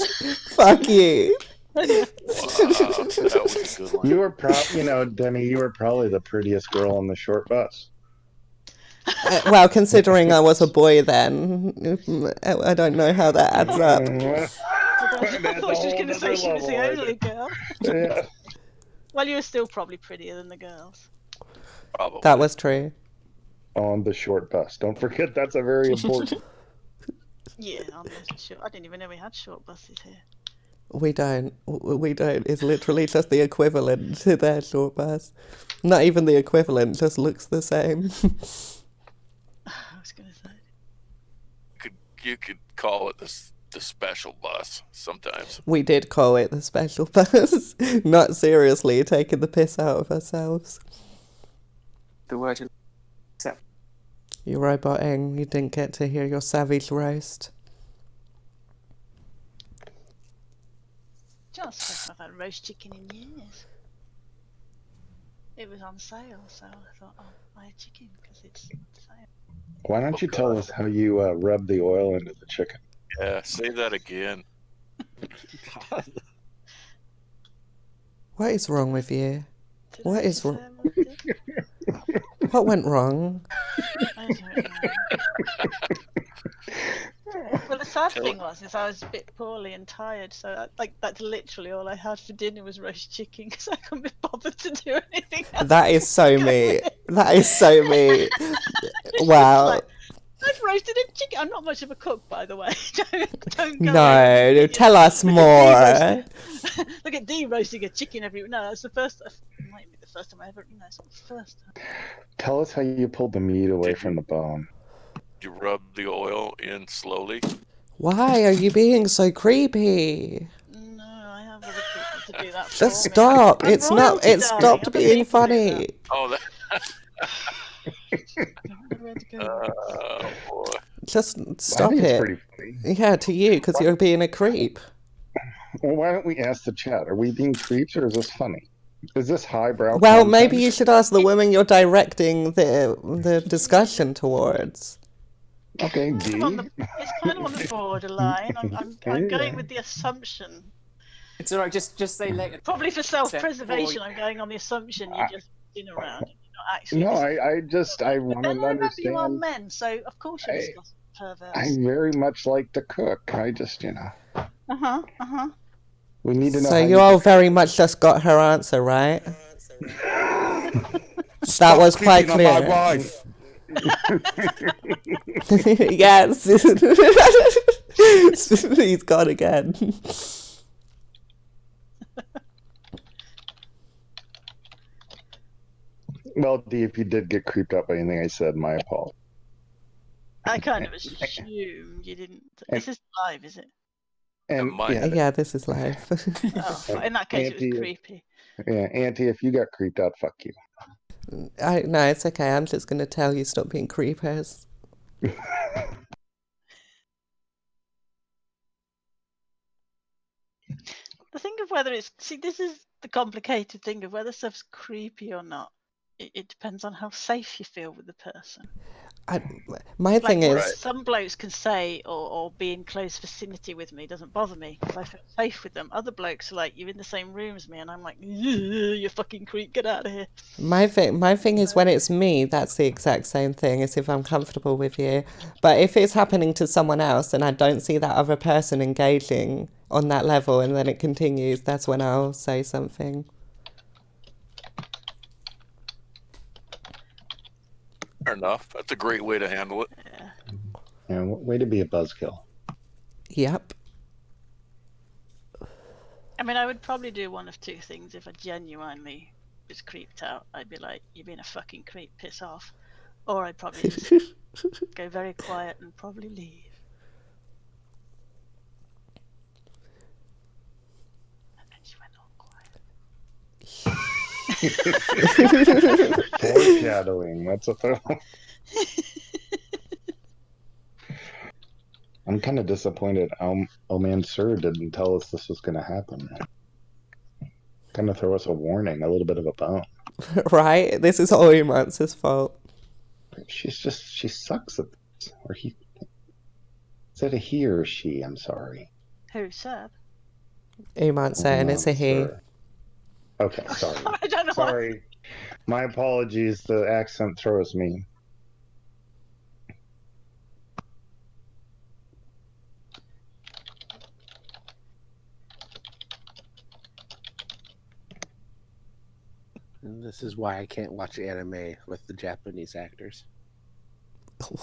Fuck you. That was a good one. You were Demi, you were probably the prettiest girl on the short bus. Well, considering I was a boy then, I don't know how that adds up. I thought she was going to say she was the only girl. Yeah. Well, you were still probably prettier than the girls. Probably. That was true. On the short bus. Don't forget that's a very important. Yeah, I'm not sure. I didn't even know we had short buses here. We don't. It's literally just the equivalent to their short bus. Not even the equivalent, just looks the same. I was going to say. You could call it the special bus sometimes. We did call it the special bus. Not seriously taking the piss out of ourselves. The word you accept. You roboting, you didn't get to hear your savage roast. Just I've had roast chicken in years. It was on sale, so I thought, I'll buy a chicken because it's on sale. Why don't you tell us how you rub the oil into the chicken? Yeah, say that again. What is wrong with you? What is wrong? What went wrong? I don't know. Well, the sad thing was, I was a bit poorly and tired, so that's literally all I had for dinner was roast chicken because I couldn't be bothered to do anything else. That is so me. That is so me. Wow. I've roasted a chicken. I'm not much of a cook, by the way. don't go No, tell us more. Look at Dee roasting a chicken every. No, that's the first. Might be the first time I ever. No, it's not the first time. Tell us how you pulled the meat away from the bone. you rub the oil in slowly. Why are you being so creepy? No, I have other people to do that for Just me. stop. I'm It's not. royalty, It darling. stopped Other being people do that. funny. Oh, that. Where to go? Oh boy. Just I stop think it's it. pretty funny. Yeah, to you, because you're being a creep. Well, why don't we ask the chat? Are we being creeps or is this funny? Is this highbrow Well, content? maybe you should ask the women you're directing the discussion towards. Okay, It's D. kind of on the borderline. I'm going with the assumption. It's all right. Just say later. Probably for self-preservation, Or- I'm going on the assumption you're just in around and you're not actually. No, discussing. I But want then to I remember you are understand. men, so of course you're discussing perverts. I very much like to cook. I just, Uh-huh. we need to know. So how you all very much just got her answer, right? That was quite creeping on clear. my wife. Yes. He's gone again. Well, D, if you did get creeped out by anything I said, my apologies. I kind of assumed you didn't. This is live, is it? And Yeah, this is live. Oh, in that case, it Auntie, was creepy. Yeah, Auntie, if you got creeped out, fuck you. No, it's okay. I'm just gonna tell you stop being creepers. The thing of whether it's this is the complicated thing of whether stuff's creepy or not. It depends on how safe you feel with the person. My thing what is, some blokes can say or be in close vicinity with me doesn't bother me because I feel safe with them. Other blokes are like, you're in the same room as me, and I'm like, you fucking creep, get out of here. my thing is when it's me, that's the exact same thing as if I'm comfortable with you. But if it's happening to someone else and I don't see that other person engaging on that level and then it continues, that's when I'll say something. Fair enough. That's a great way to handle it. Yeah, way to be a buzzkill. Yep. I mean, I would probably do one of two things if I genuinely was creeped out. I'd be like, you're being a fucking creep, piss off. Or I'd probably just go very quiet and probably leave. And then she went all quiet. Foreshadowing. That's a thing. I'm kind of disappointed. Oh man, sir didn't tell us this was going to happen. Kind of throw us a warning, a little bit of a bone. Right? This is all Umance's fault. She sucks at this. Or he. Is that a he or she? I'm sorry. Who, Seb? Umance, and it's a he. Sir. Okay, sorry. I don't know. Sorry. My apologies. The accent throws me. And this is why I can't watch anime with the Japanese actors.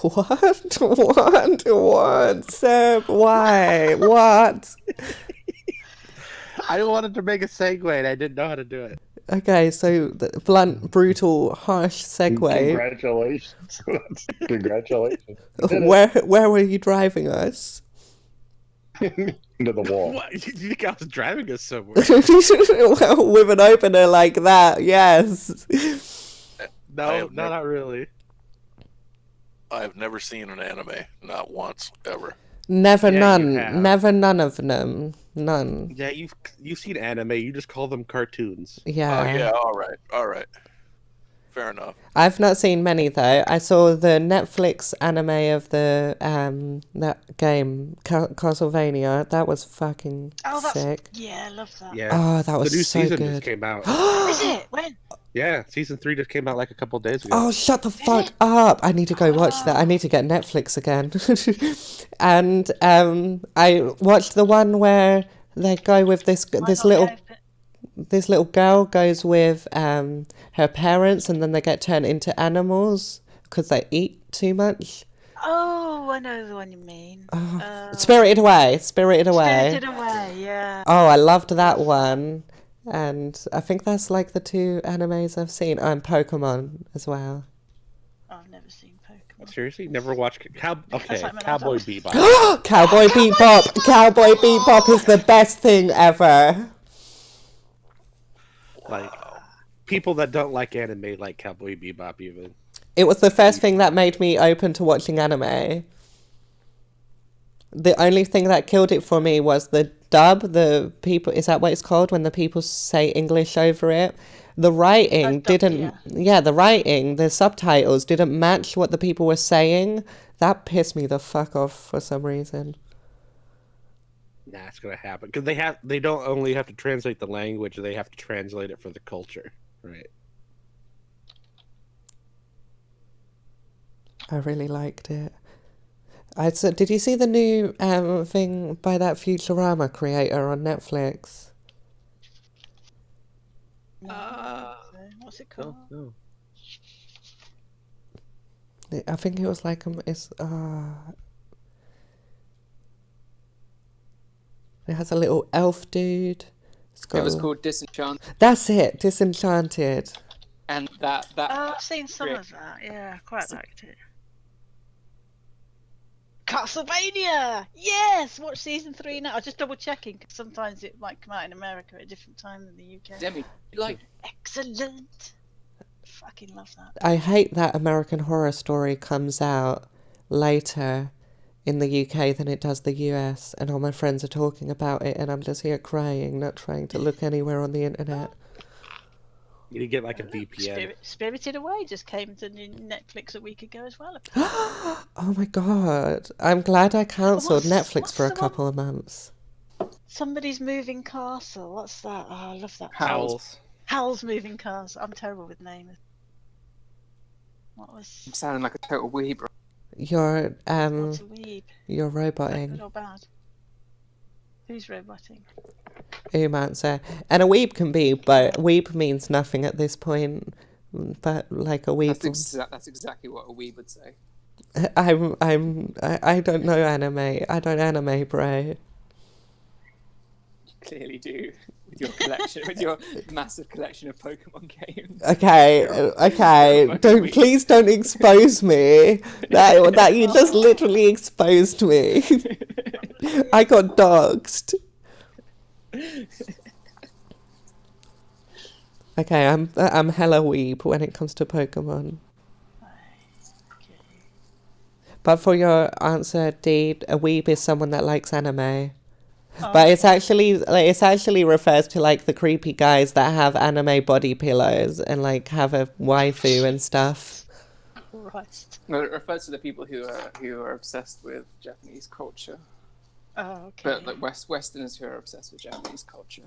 What? What? Seb, why? What? I wanted to make a segue and I didn't know how to do it. Okay, so the blunt, brutal, harsh segue. Congratulations. Congratulations. You did it. Where were you driving us? Into the wall. What? You think I was driving us somewhere? Well, with an opener like that, yes. No, not really. I've never seen an anime, not once, ever. Never Yeah, you none. have. Never none of them. None. Yeah, you've seen anime. You just call them cartoons. Yeah. Oh, yeah, all right. Fair enough. I've not seen many though. I saw the Netflix anime of the that game Castlevania. That was fucking sick. Yeah, I love that. Yeah. Oh, that was the new so season good. just came out. Is it? When? Yeah, season 3 just came out like a couple days ago. Oh, shut the fuck up! I need to go watch that. I need to get Netflix again. And I watched the one where they go with this little girl goes with her parents, and then they get turned into animals because they eat too much. Oh, I know the one you mean. Spirited Away. Spirited Away, yeah. Oh, I loved that one. And I think that's like the two animes I've seen. Oh, and Pokemon as well. I've never seen Seriously, never watched Okay, like my Cowboy laptop. Bebop. Cowboy Bebop. Cowboy Bebop is the best thing ever. Like people that don't like anime like Cowboy Bebop even. It was the first thing that made me open to watching anime. The only thing that killed it for me was the dub. The people, is that what it's called when the people say English over it? The writing didn't, the writing, the subtitles didn't match what the people were saying. That pissed me the fuck off for some reason. Nah, it's gonna happen because they don't only have to translate the language; they have to translate it for the culture, right? I really liked it. Did you see the new thing by that Futurama creator on Netflix? What's it called? No. I think it was like it has a little elf dude. It was called Disenchanted. That's it, Disenchanted. And that Oh, I've seen some of that. Yeah, I quite liked it. Castlevania! Yes! Watch season 3 now. I was just double checking because sometimes it might come out in America at a different time than the UK. Demi, you like Excellent! Fucking love that. I hate that American Horror Story comes out later in the UK than it does the US, and all my friends are talking about it, and I'm just here crying, not trying to look anywhere on the internet. You need to get like a VPN. Spirited Away just came to Netflix a week ago as well. Oh my god. I'm glad I cancelled Netflix for a couple of months. Somebody's Moving Castle. What's that? Oh, I love that. Howl's. Howl's Moving Castle. I'm terrible with names. What was? I'm sounding like a total weeb. You're What's a weeb? you're roboting. Good or bad? Who's roboting? Answer. And a weeb can be, but weeb means nothing at this point. But like a weeb. That's exactly what a weeb would say. I don't know anime. I don't anime, bro. You clearly do. With your collection, with your massive collection of Pokemon games. Okay. Please don't expose me. That you just literally exposed me. I got doxed. Okay, I'm hella weeb when it comes to Pokemon. But for your answer, Dee, a weeb is someone that likes anime. But it's actually refers to like the creepy guys that have anime body pillows and like have a waifu and stuff. Right. Well, it refers to the people who are obsessed with Japanese culture. Oh, okay. But like Westerners who are obsessed with Japanese culture.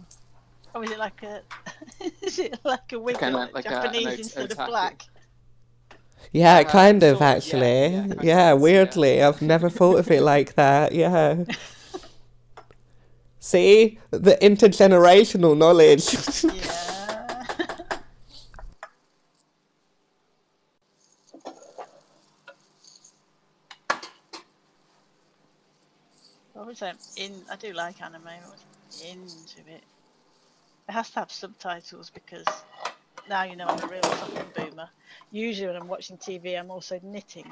Oh, is it like a wig Kinda like like Japanese an instead of otaku. black? Yeah, kind of sort of, actually. yeah, Weirdly, I've never thought of it like that. Yeah. See? The intergenerational knowledge. Yeah. I do like anime. I was into it. It has to have subtitles because now you know I'm a real fucking boomer. Usually when I'm watching TV, I'm also knitting.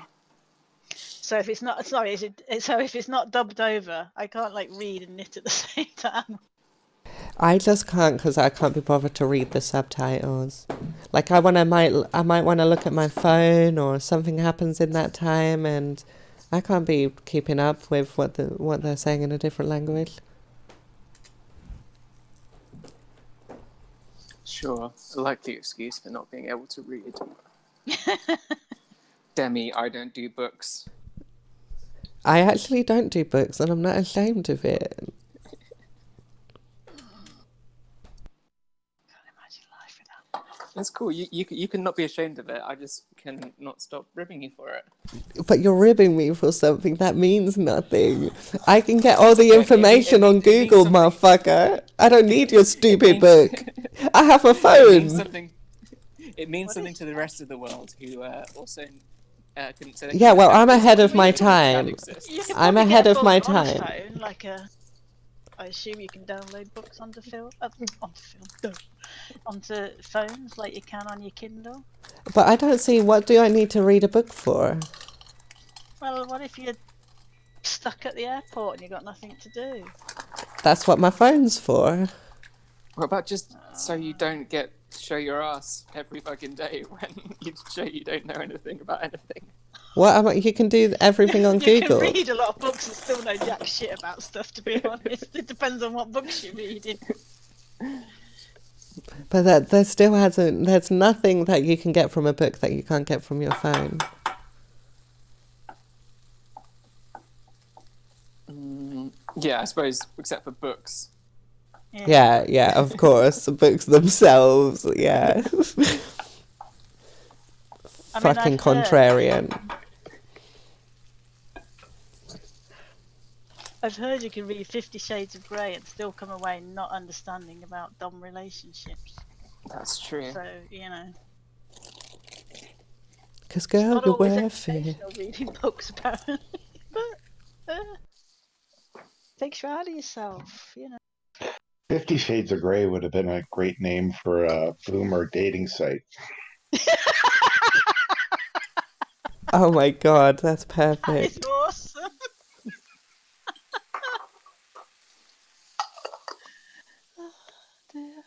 So if it's not if it's not dubbed over, I can't like read and knit at the same time. I just can't because I can't be bothered to read the subtitles. Like I might want to look at my phone or something happens in that time, and I can't be keeping up with what they're saying in a different language. Sure, a likely excuse for not being able to read. Demi, I don't do books. I actually don't do books, and I'm not ashamed of it. It's cool. You can not be ashamed of it. I just can not stop ribbing you for it. But you're ribbing me for something that means nothing. I can get all the information on Google, motherfucker. I don't need your stupid book. I have a phone. It means something to the rest of the world who also couldn't say. Yeah, well, I'm ahead of my time. I'm ahead of my On a time. phone, like I assume you can download books onto phones like you can on your Kindle. But I don't see, what do I need to read a book for? Well, what if you're stuck at the airport and you've got nothing to do? That's what my phone's for. What about just so you don't get to show your ass every fucking day when you show you don't know anything about anything? What about, you can do everything on You Google. can read a lot of books and still know jack shit about stuff, to be honest. It depends on what books you're reading. But there still hasn't. There's nothing that you can get from a book that you can't get from your phone. Yeah, I suppose, except for books. Yeah, of course. Books themselves, yeah. Fucking contrarian. I've heard you can read 50 Shades of Grey and still come away not understanding about dumb relationships. That's true. So, you know. Because girl, Not you're always worth it. educational reading books, apparently. But, takes you out of yourself, you know. 50 Shades of Grey would have been a great name for a boomer dating site. Oh my god, that's That perfect. is awesome. Oh, dear.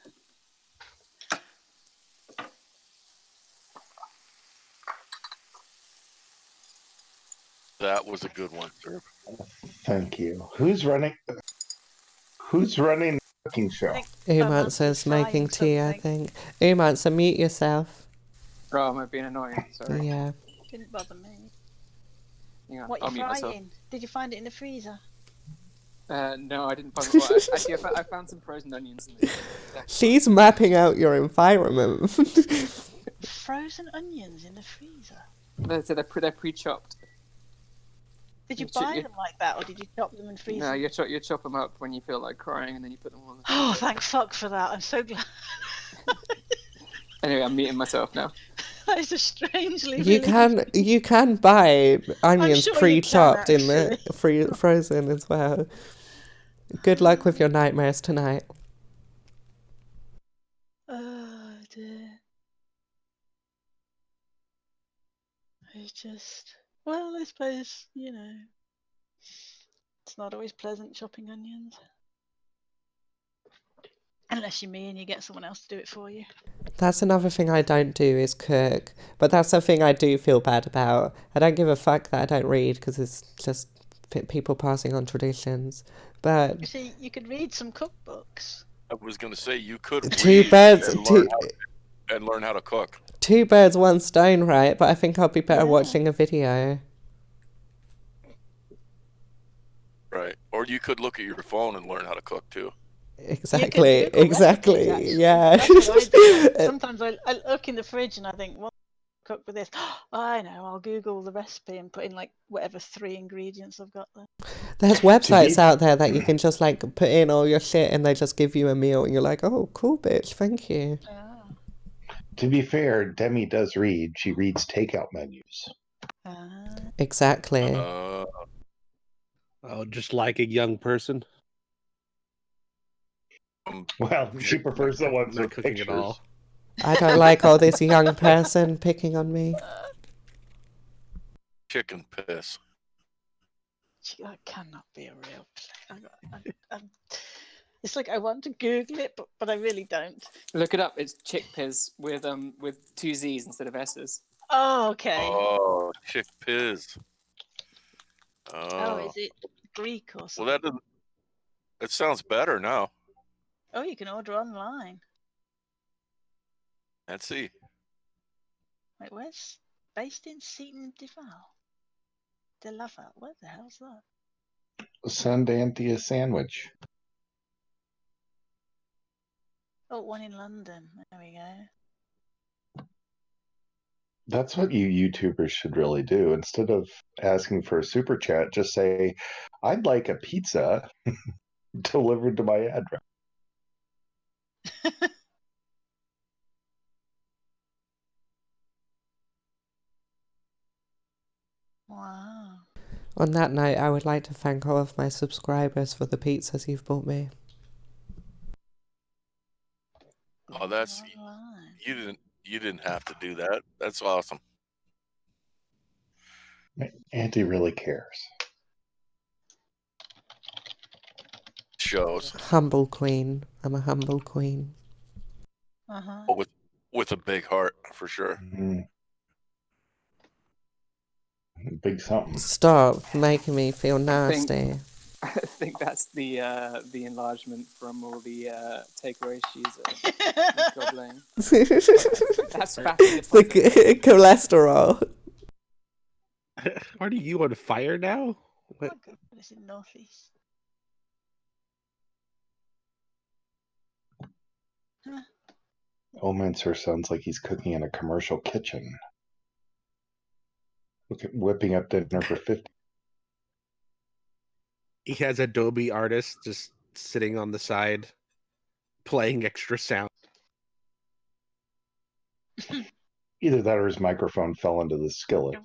That was a good one, sir. Thank you. Who's running the cooking show? Umancer's making tea, I think. Umancer, mute yourself. Oh, am I being annoying? Sorry. Yeah. Didn't bother me. Hang on, What I'll you mute myself. frying? Did you find it in the freezer? No, I didn't find it. Well, actually, I found some frozen onions in the She's mapping out your environment. Frozen onions in the freezer. They're pre-chopped. Did you You chop- buy you- them like that, or did you chop them and freeze No, them? you chop them up when you feel like crying, and then you put them on. Oh, thank fuck for that. I'm so glad. Anyway, I'm muting myself now. That is a strangely. You can buy onions sure you can, pre-chopped in the frozen as well. Good luck with your nightmares tonight. Oh dear. I just. Well, I suppose, you know. It's not always pleasant chopping onions. Unless you're me and you get someone else to do it for you. That's another thing I don't do is cook, but that's the thing I do feel bad about. I don't give a fuck that I don't read because it's just people passing on traditions. But You see, you could read some cookbooks. I was going to say you could Two read birds- and two- learn how to cook. 2 birds, 1 stone, right? But I think I'll be better watching a video. Right. Or you could look at your phone and learn how to cook too. Exactly, Google exactly, recipes, actually. yeah. That's what I do. Sometimes I look in the fridge and I think, what cook with this? I know, I'll Google the recipe and put in like whatever 3 ingredients I've got there. There's websites out there that you can just like put in all your shit and they just give you a meal and you're like, oh, cool, bitch, thank you. To be fair, Demi does read. She reads takeout menus. Exactly. Oh, just like a young person. Well, she prefers the ones Not with cooking pictures. at all. I don't like all this young person picking on me. Chicken piss. That cannot be a real place. It's like I want to Google it, but I really don't. Look it up. It's chickpeas with 2 Z's instead of S's. Oh, okay. Oh, chickpeas. Oh, is it Greek or something? Well, that doesn't. It sounds better now. Oh, you can order online. Let's see. Wait, where's based in Seaton de Lava? Where the hell's that? Sundantia sandwich. Oh, one in London. There we go. That's what you YouTubers should really do. Instead of asking for a super chat, just say, I'd like a pizza delivered to my address. Wow. On that note, I would like to thank all of my subscribers for the pizzas you've bought me. Oh, that's you didn't have to do that. That's awesome. Auntie really cares. Shows. Humble queen. I'm a humble queen. Uh-huh. Oh, with a big heart for sure. Big something. Stop making me feel I think- nasty. I think that's the enlargement from all the takeaway she's gobbling. That's fatty The deposits. cholesterol. Are you on fire now? What? Oh, God, it's in northeast. Huh. Omancer sounds like he's cooking in a commercial kitchen. Look at whipping up dinner for 50. He has Adobe Artist just sitting on the side, playing extra sound. Either that or his microphone fell into the skillet.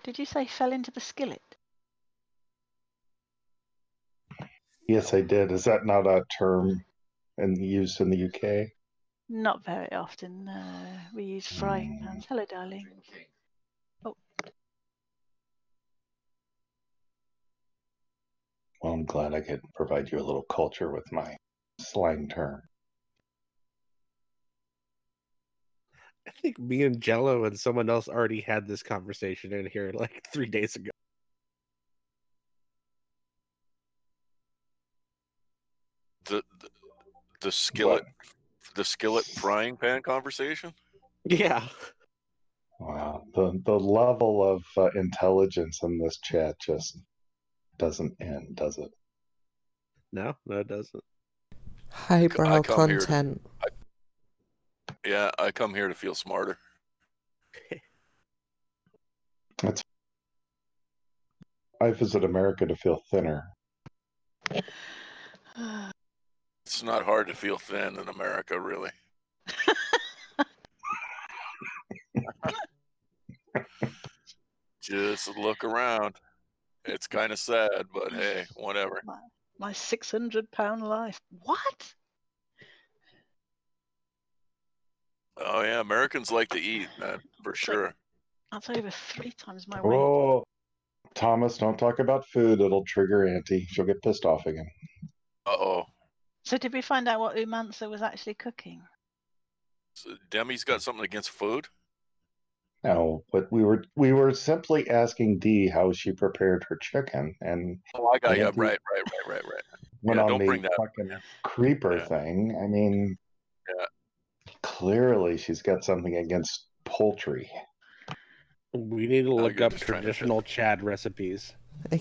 Did you say fell into the skillet? Yes, I did. Is that not a term used in the UK? Not very often. We use frying pans. Hello, darling. Oh, Well, I'm glad I could provide you a little culture with my slang term. I think me and Jello and someone else already had this conversation in here like 3 days ago. The skillet frying pan conversation. Yeah. Wow, the level of intelligence in this chat just doesn't end, does it? No, it doesn't. Highbrow content. I come here to feel smarter. I visit America to feel thinner. It's not hard to feel thin in America, really. Just look around. It's kind of sad, but hey, whatever. my 600-pound life. What? Oh yeah, Americans like to eat, man, for sure. That's over 3 times my weight. Oh, Thomas, don't talk about food. It'll trigger Auntie. She'll get pissed off again. Uh-oh. So did we find out what Umancer was actually cooking? So Demi's got something against food? No, but we were simply asking Dee how she prepared her chicken, and Oh, I got you. Auntie Right. went Yeah, on don't the bring that up. fucking creeper thing. I mean, clearly she's got something against poultry. We need to look you're up just trying to traditional Chad recipes.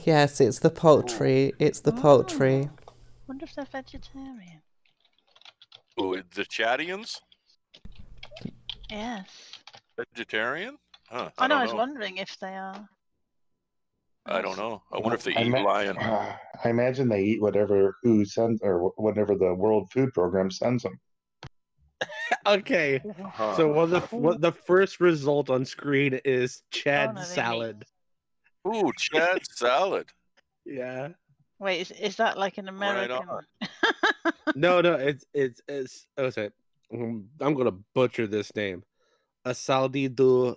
Yes, it's the poultry. It's the poultry. Wonder if they're vegetarian. Oh, the Chadians? Yes. Vegetarian? Huh. I know. I don't was know. wondering if they are. I don't know. I wonder if they I eat ma- lion. I imagine they eat whatever WHO sends or whatever the World Food Program sends them. Okay, so what the first result on screen is Chad no, they salad. Ooh, Chad salad. Yeah. Wait, is that like an Right American? on. No, it's oh, sorry. I'm gonna butcher this name. A saldi do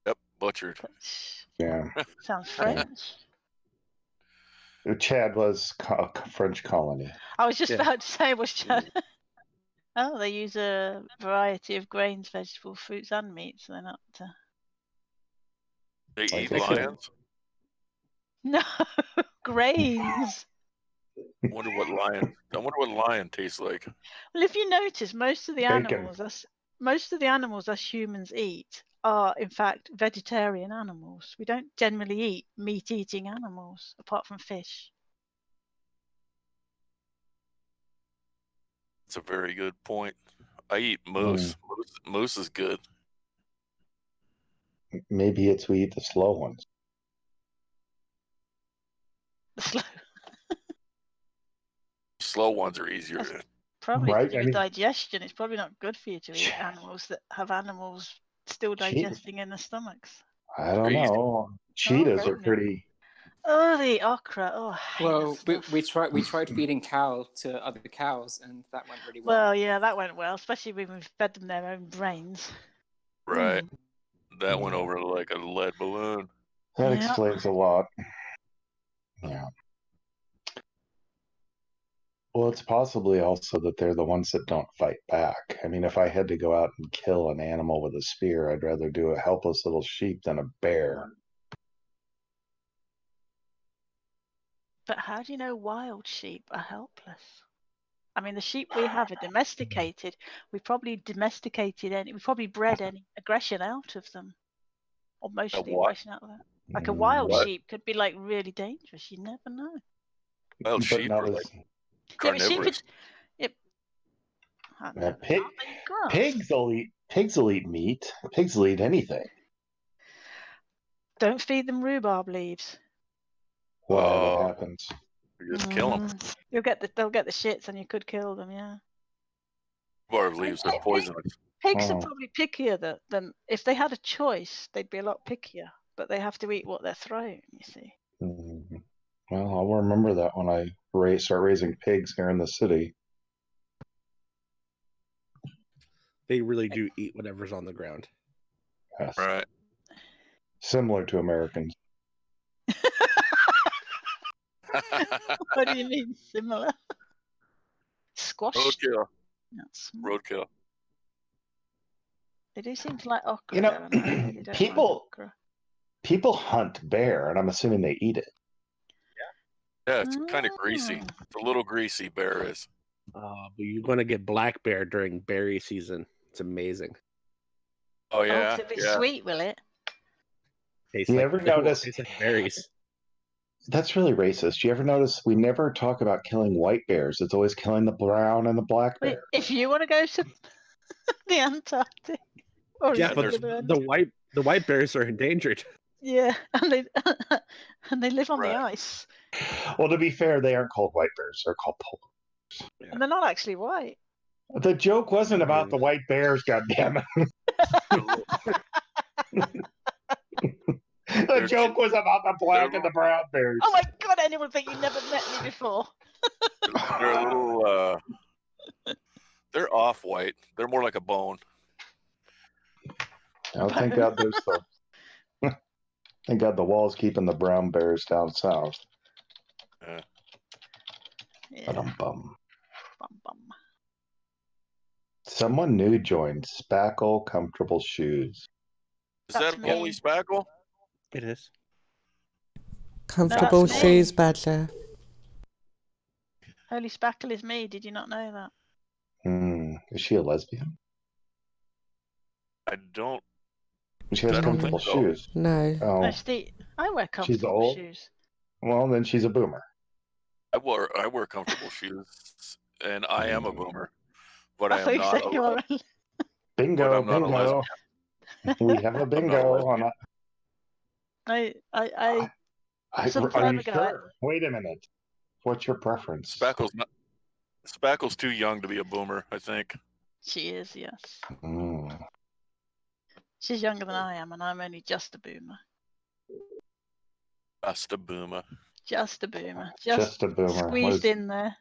Yep, butchered. Yeah. Sounds French. Chad was a French colony. I was just Yeah. about to say, was Chad? Oh, they use a variety of grains, vegetables, fruits, and meats. They're not. They eat they could- lions? No, grains. I wonder what lion tastes like. Well, if you notice, most of the Bacon. animals us humans eat are, in fact, vegetarian animals. We don't generally eat meat-eating animals, apart from fish. It's a very good point. I eat moose. Moose is good. Maybe it's we eat the slow ones. Slow ones are easier to. Probably Right, to do I with mean- digestion. It's probably not good for you to eat animals that have animals still digesting in the stomachs. I don't Easy. know. Cheetahs are goodness. pretty. Oh, the okra. Oh, I hate that Well, stuff. we tried feeding cow to other cows, and that went really well. Well, yeah, that went well, especially when we fed them their own brains. Right. That went over like a lead balloon. That Yeah. explains a lot. Yeah. Well, it's possibly also that they're the ones that don't fight back. I mean, if I had to go out and kill an animal with a spear, I'd rather do a helpless little sheep than a bear. But how do you know wild sheep are helpless? I mean, the sheep we have are domesticated. We probably bred any aggression out of them, or mostly what? aggression out of them. Like a wild What? sheep could be like really dangerous. You never know. Wild But sheep not are as like Yeah, but sheep carnivorous. could. Yep. I don't Yeah, know. Aren't they grass? pigs will eat meat. Pigs will eat anything. Don't feed them rhubarb leaves. What happens? You just kill them. They'll get the shits, and you could kill them. Yeah. Rhubarb leaves are poisonous. Pigs are probably pickier than if they had a choice, they'd be a lot pickier. But they have to eat what they're thrown. You see. Mhm. Well, I'll remember that when I start raising pigs here in the city. They really do eat whatever's on the ground. Yes. Right. Similar to Americans. What do you mean similar? Squash. Roadkill. That's Roadkill. They do seem to like okra. You know, though, and I really don't like people okra. people hunt bear, and I'm assuming they eat it. Yeah, it's kind of greasy. It's a little greasy, bear is. But you're going to get black bear during berry season. It's amazing. Oh yeah, it'll be yeah. sweet, will it? Tastes You like, ever notice? Tastes like berries. That's really racist. You ever notice we never talk about killing white bears? It's always killing the brown and the black Wait, bear. if you want to go to the Antarctic, or Yeah, is it but the the white bears are endangered. yeah, and they live on the ice, Well, to be fair, they aren't called white bears. They're called polar. and they're not actually white. The joke wasn't about the white bears, goddammit. The joke was about the black and the brown bears. Oh my god! Anyone think you never met me before? They're a little. They're off-white. They're more like a bone. Oh, thank God there's the. Thank God the wall's keeping the brown bears down south. Yeah. Ba-dum-bum. Bum. Someone new joined. Spackle Comfortable Shoes. Is that Holy Spackle? It is. Comfortable that's me. shoes, Badger. Holy Spackle is me. Did you not know that? Is she a lesbian? I don't. She has I don't comfortable think so. shoes. No. Oh, No, Steve, I wear she's comfortable old. shoes. Well, then she's a boomer. I wear comfortable shoes, and I am a boomer, but I I thought am you not. said you are. Bingo, But I'm not a bingo. We have a not a bingo on I Are Subscribe you a guy. sure? Wait a minute. What's your preference? Spackle's too young to be a boomer, I think. She is, yes. Mm. She's younger than I am, and I'm only just a boomer. Just a boomer. Just a boomer. Just a boomer. What Squeezed is- in there.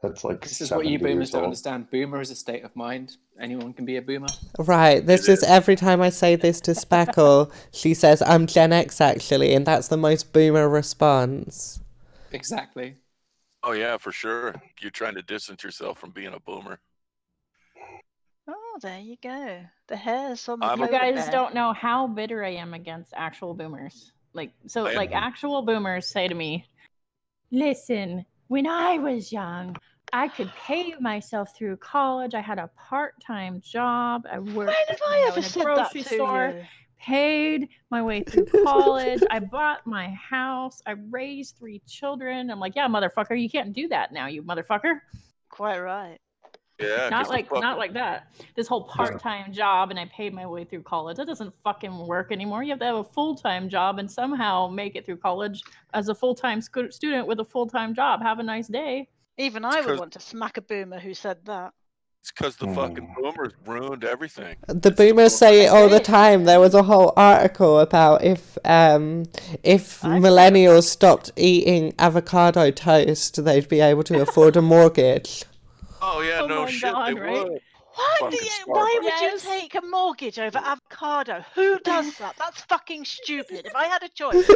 That's like This is what you 70 boomers years don't old. understand. Boomer is a state of mind. Anyone can be a boomer. Right, this is every time I say this to Spackle, she says, I'm Gen X actually, and that's the most boomer response. Exactly. Oh yeah, for sure. You're trying to distance yourself from being a boomer. Oh, there you go. The hair's on the I'm You polar guys bear. don't know how bitter I am against actual boomers. Actual boomers say to me, listen, when I was young, I could pay myself through college. I had a part-time job. I worked When have I ever in a said that grocery to store, you? paid my way through college. I bought my house. I raised 3 children. I'm like, yeah, motherfucker, you can't do that now, you motherfucker. Quite right. Yeah, Not like that. This whole part-time job and I paid my way through college. That doesn't fucking work anymore. You have to have a full-time job and somehow make it through college as a full-time student with a full-time job. Have a nice day. Even I would want to smack a boomer who said that. It's because the fucking boomers ruined everything. The boomers say it all the time. There was a whole article about if millennials stopped eating avocado toast, they'd be able to afford a mortgage. Oh yeah, no my shit, God, they right? would. Why would Yes. you take a mortgage over avocado? Who does that? That's fucking stupid. If I had a choice,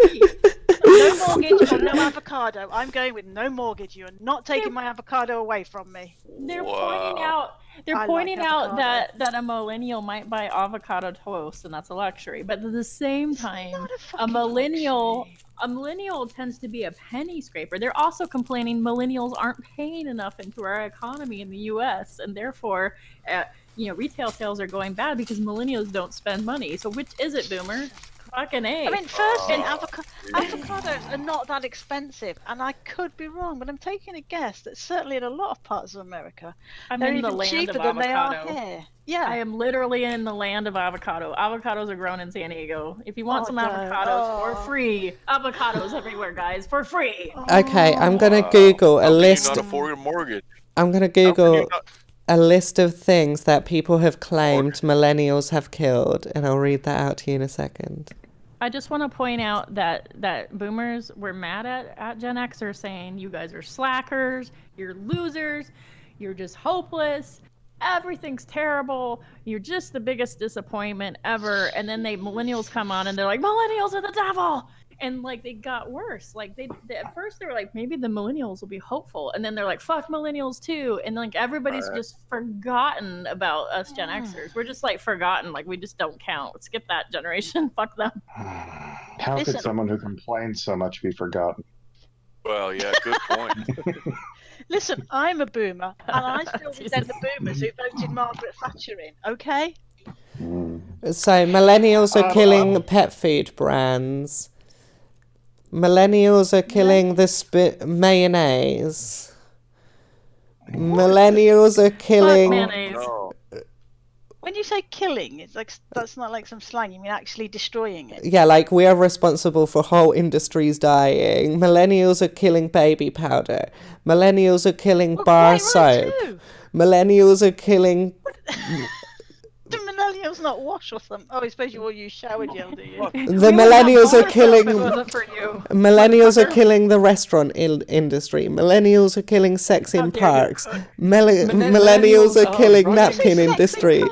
no mortgage or no avocado, I'm going with no mortgage. You are not taking my avocado away from me. They're pointing out I like pointing out avocado. that a millennial might buy avocado toast and that's a luxury, but at the same time a millennial tends to be a penny scraper. They're also complaining millennials aren't paying enough into our economy in the US and therefore retail sales are going bad because millennials don't spend money. So which is it, boomer? Fucking A. I mean, firstly, avocados are not that expensive, and I could be wrong, but I'm taking a guess that certainly in a lot of parts of America, I'm they're in the even land cheaper of than they are avocado. here. Yeah. I am literally in the land of avocado. Avocados are grown in San Diego. If you want some avocados for free, avocados everywhere, guys, for free. Okay, I'm gonna Google a How can list. you not afford a mortgage? I'm gonna Google a list of things that people have claimed millennials have killed, and I'll read that out to you in a second. I just want to point out that boomers were mad at Gen Xers saying you guys are slackers, you're losers, you're just hopeless, everything's terrible, you're just the biggest disappointment ever. And then millennials come on and they're like, millennials are the devil. And like they got worse. Like they at first they were like, maybe the millennials will be hopeful, and then they're like, fuck millennials too. And like everybody's just forgotten about us Gen Xers. We're just like forgotten. Like we just don't count. Skip that generation. Fuck them. How could Listen. someone who complains so much be forgotten? Well, yeah, good point. Listen, I'm a boomer, and I still resent the boomers who voted Margaret Thatcher in, okay? So millennials are killing pet food brands. Millennials are killing the mayonnaise. Millennials are killing. When you say killing, it's like that's not like some slang. You mean actually destroying it? Yeah, like we are responsible for whole industries dying. Millennials are killing baby powder. Millennials are killing bar soap. Millennials are killing. Do millennials not wash or something? Oh, I suppose you all use shower gel, do you? The millennials are killing. It wasn't for you. Millennials are killing the restaurant industry. Millennials are killing sex in parks. Millennials are killing napkin industry.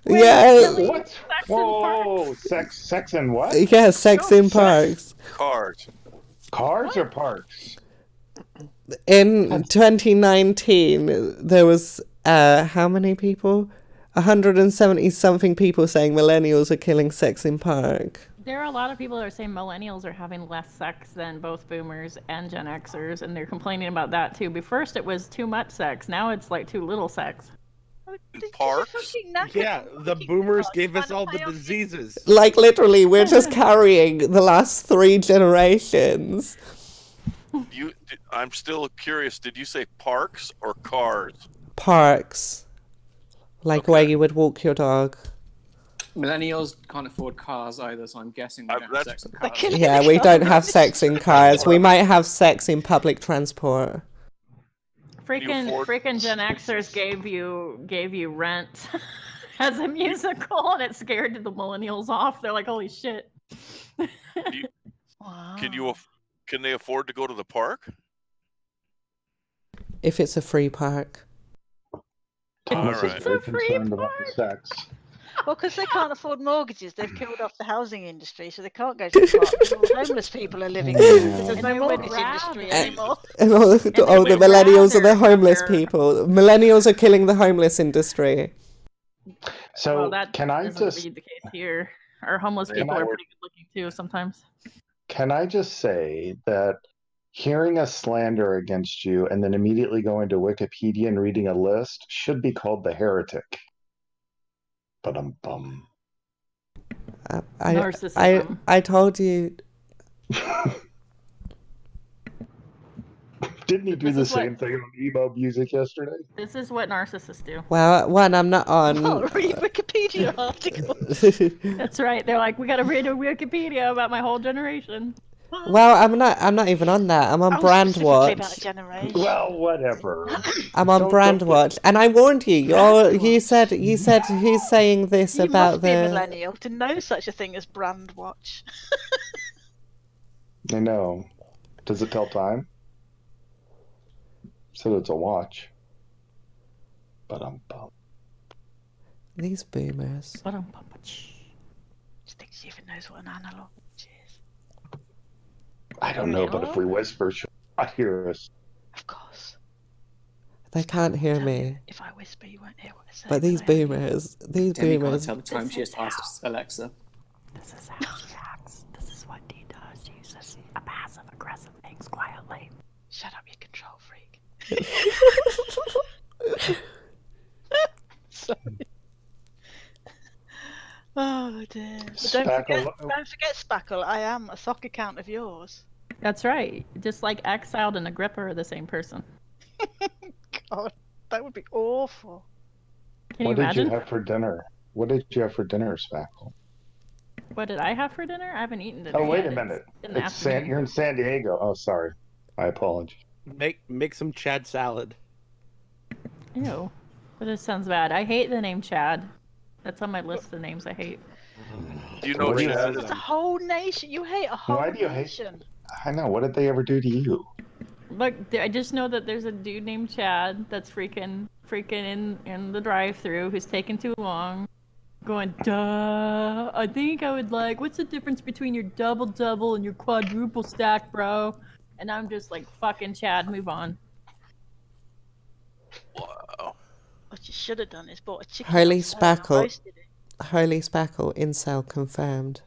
Yeah. What? Whoa! Sex and what? Yeah, sex in parks. Cars. Cars or parks? In 2019, there was how many people? 170 something people saying millennials are killing sex in park. There are a lot of people that are saying millennials are having less sex than both boomers and Gen Xers, and they're complaining about that too. But first it was too much sex. Now it's like too little sex. Parks? Yeah, the boomers gave us all the diseases. Like literally, we're just carrying the last 3 generations. I'm still curious. Did you say parks or cars? Parks. Like where you would walk your dog. Millennials can't afford cars either, so I'm guessing we don't have sex in cars. Yeah, we don't have sex in cars. We might have sex in public transport. Freaking Gen Xers gave you Rent as a musical, and it scared the millennials off. They're like, holy shit. Can they afford to go to the park? If it's a free park. Thomas is very concerned about the sex. Well, because they can't afford mortgages, they've killed off the housing industry, so they can't go to the park. Because all the homeless people are living there. There's no mortgage industry anymore. And all the millennials are the homeless people. Millennials are killing the homeless industry. So Well, that can I doesn't just be the case here. Our homeless Can people I- are pretty good looking too sometimes. can I just say that hearing a slander against you and then immediately going to Wikipedia and reading a list should be called the heretic. Ba-dum-bum. Narcissism. I told you. Didn't he do This the is what- same thing on emo music yesterday? This is what narcissists do. Well, one, I'm not on. Oh, read Wikipedia articles. That's right. They're like, we gotta read a Wikipedia about my whole generation. Well, I'm not even on that. I'm on Oh, Brand specifically about Watch. a generation. Well, whatever. I'm on Don't Brand get- Watch, and I warned you. You said he's saying this You about must be a the. millennial to know such a thing as brand watch. I know. Does it tell time? So it's a watch. But These boomers. Do you think she even knows what an analog watch is? I don't know, but if we whisper, she'll not hear us. Of course. They can't hear me. If I whisper, you won't hear what I say. But these boomers, Demi can't tell the time. She just asks Alexa. This is how she acts. This is what Dee does. She uses a passive-aggressive things quietly. Shut up, you control freak. Sorry. Oh dear. But don't forget, Spackle, I am a sock account of yours. That's right. Just like Exiled and Agrippa are the same person. God, that would be awful. Can you What imagine? did you have for dinner? What did you have for dinner, Spackle? What did I have for dinner? I haven't eaten dinner Oh, wait yet. a minute. in the It's afternoon. you're in San Diego. Oh, sorry. I apologize. Make some Chad salad. Ew. But this sounds bad. I hate the name Chad. That's on my list of names I hate. Do you know Chad? It's a whole nation. You hate a whole Why do you hate? nation. I know. What did they ever do to you? Look, I just know that there's a dude named Chad that's freaking in the drive-thru who's taking too long. Going, duh. I think I would like. What's the difference between your double and your quadruple stack, bro? And I'm just like, fucking Chad, move on. Wow. What you should have done is bought a chicken. Holy outside and Spackle. roasted it. Holy Spackle. Incel confirmed.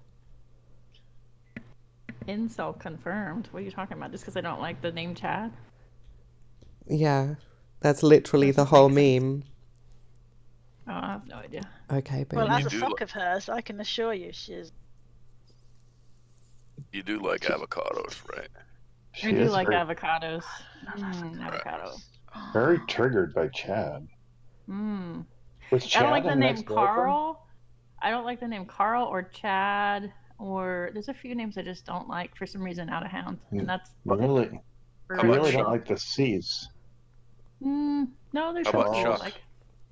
Incel confirmed. What are you talking about? Just because I don't like the name Chad? Yeah. That's literally the whole meme. Oh, I have no idea. Okay, but Well, as a sock of hers, I can assure you she's. You do like avocados, right? I do like avocados. Avocado. Very triggered by Chad. Mm. Was I Chad don't like a the nice name girlfriend? Carl. I don't like the name Carl or Chad or there's a few names I just don't like for some reason out of hand, and that's Really? for You really sure. don't like the C's. No, there's How some about C's I Chuck? like.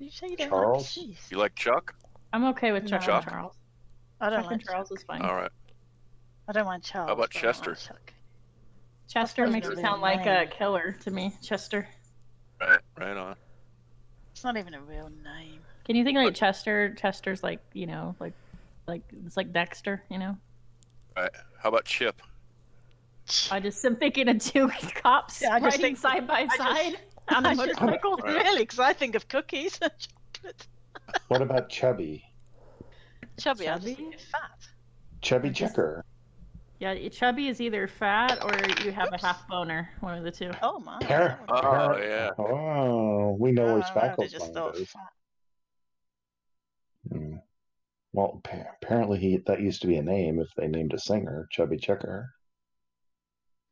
You say you don't Charles? like cheese. You like Chuck? I'm okay with Chuck Chuck? and Charles. I don't Chuck like and Charles is fine. All right. I don't mind Charles. How about but I don't Chester? like Chuck. Chester That's makes not it even a sound like name. a killer to me. Chester. Right on. It's not even a real name. Can you think like Chester? Chester's like, you know, like it's like Dexter, you know? Right. How about Chip? I just am thinking of two cops Yeah, I just riding think- side by I just- side on a I just- motorcycle. Really? Because I think of cookies and chocolate. What about Chubby? Chubby, I just Chubby? think of fat. Chubby Checker. Yeah, chubby is either fat or you have a half boner. One of the two. Oh my. Oh, yeah. Oh, we know where I Spackle's just mind thought is. fat. Hmm. Well, apparently that used to be a name if they named a singer, Chubby Checker.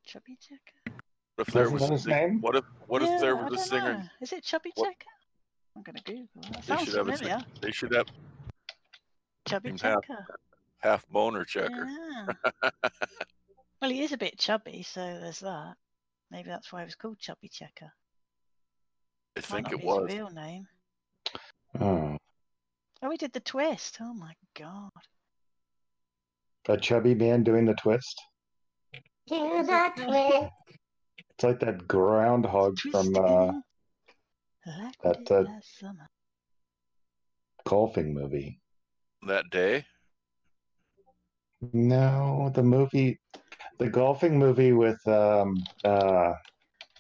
Chubby Checker? What if there Isn't was that his name? What if there I was a don't singer? know. Is it Chubby What- Checker? I'm gonna Google. That They sounds should have familiar. They should have Chubby him half, Checker. half boner checker. Yeah. Well, he is a bit chubby, so there's that. Maybe that's why he was called Chubby Checker. I Might think not it be was. his real name. Oh, Oh, he did the twist. Oh my god. a chubby man doing the twist. Do the twist. It's like that groundhog from that Last summer. golfing movie. That day. No, the golfing movie with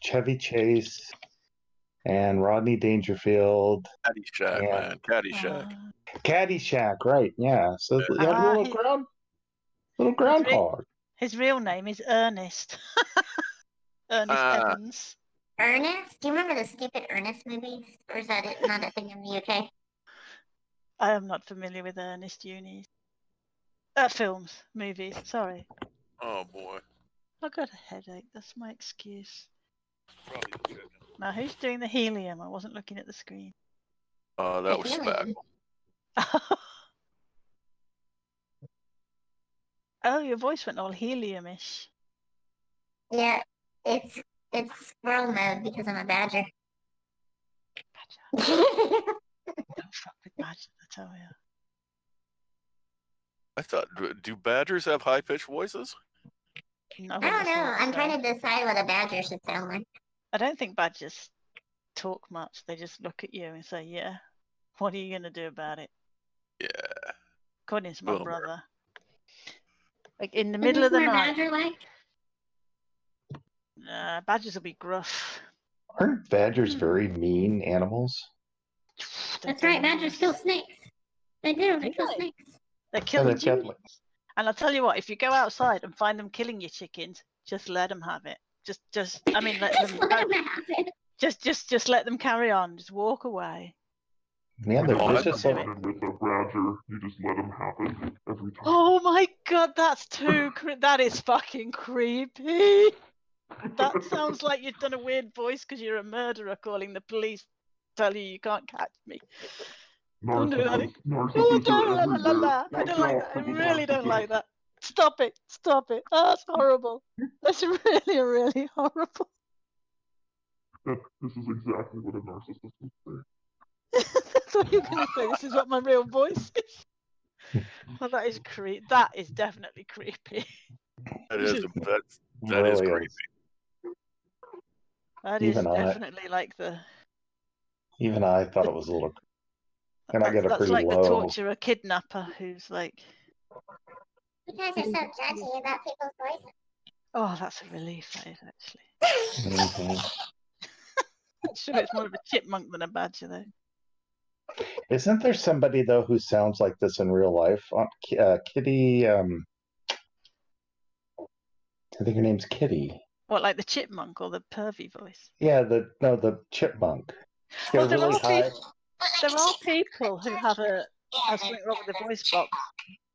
Chevy Chase and Rodney Dangerfield. Caddyshack, Yeah. man. Caddyshack. Caddyshack, right? Yeah. So you have a little groundhog. His real name is Ernest. Ernest Ah. Evans. Ernest? Do you remember the stupid Ernest movies? Or is that not a thing in the UK? I am not familiar with Ernest Unis. Films, movies, sorry. Oh boy. I got a headache, that's my excuse. Probably the chicken. Now, who's doing the helium? I wasn't looking at the screen. That was Spackle. Oh, your voice went all helium-ish. Yeah, it's squirrel mode because I'm a badger. Don't fuck with badgers, I tell you. I thought, do badgers have high pitched voices? No, I wouldn't don't have know. thought I'm so. trying to decide what a badger should sound like. I don't think badgers talk much. They just look at you and say, "Yeah, what are you gonna do about it?" Yeah. According to my Boomer. brother, like in the Is middle this of the more night, badger like? badgers will be gruff. Aren't badgers very mean animals? That's right. Badgers kill snakes. They do. They kill Really? snakes. They're Yeah, killing they've got chickens. And I'll tell you what, if you go outside and find them killing your chickens, just let them have it. I mean, let them. Just let them carry on. Just walk away. Yeah, Let there's them just do some. it. With a badger, you just let them have it every time. Oh my god, that's that is fucking creepy. That sounds like you've done a weird voice because you're a murderer calling the police, tell you can't catch me. Don't do that. Oh, don't, la, la, la, la. I don't like that. I really don't like that. Stop it. Stop it. Oh, that's horrible. That's really, really horrible. This is exactly what a narcissist would say. That's what you're going to say. This is what my real voice is. Well, that is That is definitely creepy. That is is Really creepy. That Even is I- definitely like the. Even I thought it was a little. And I get a That's pretty like the low. torturer kidnapper who's like. You guys are so judgy about people's voices. Oh, that's a relief, that is actually. Mhm. I'm sure it's more of a chipmunk than a badger, though. Isn't there somebody though who sounds like this in real life? Kitty. I think her name's Kitty. What, like the chipmunk or the pervy voice? Yeah, the chipmunk. She's got Well, a there really are high. people who have something wrong with the voice box.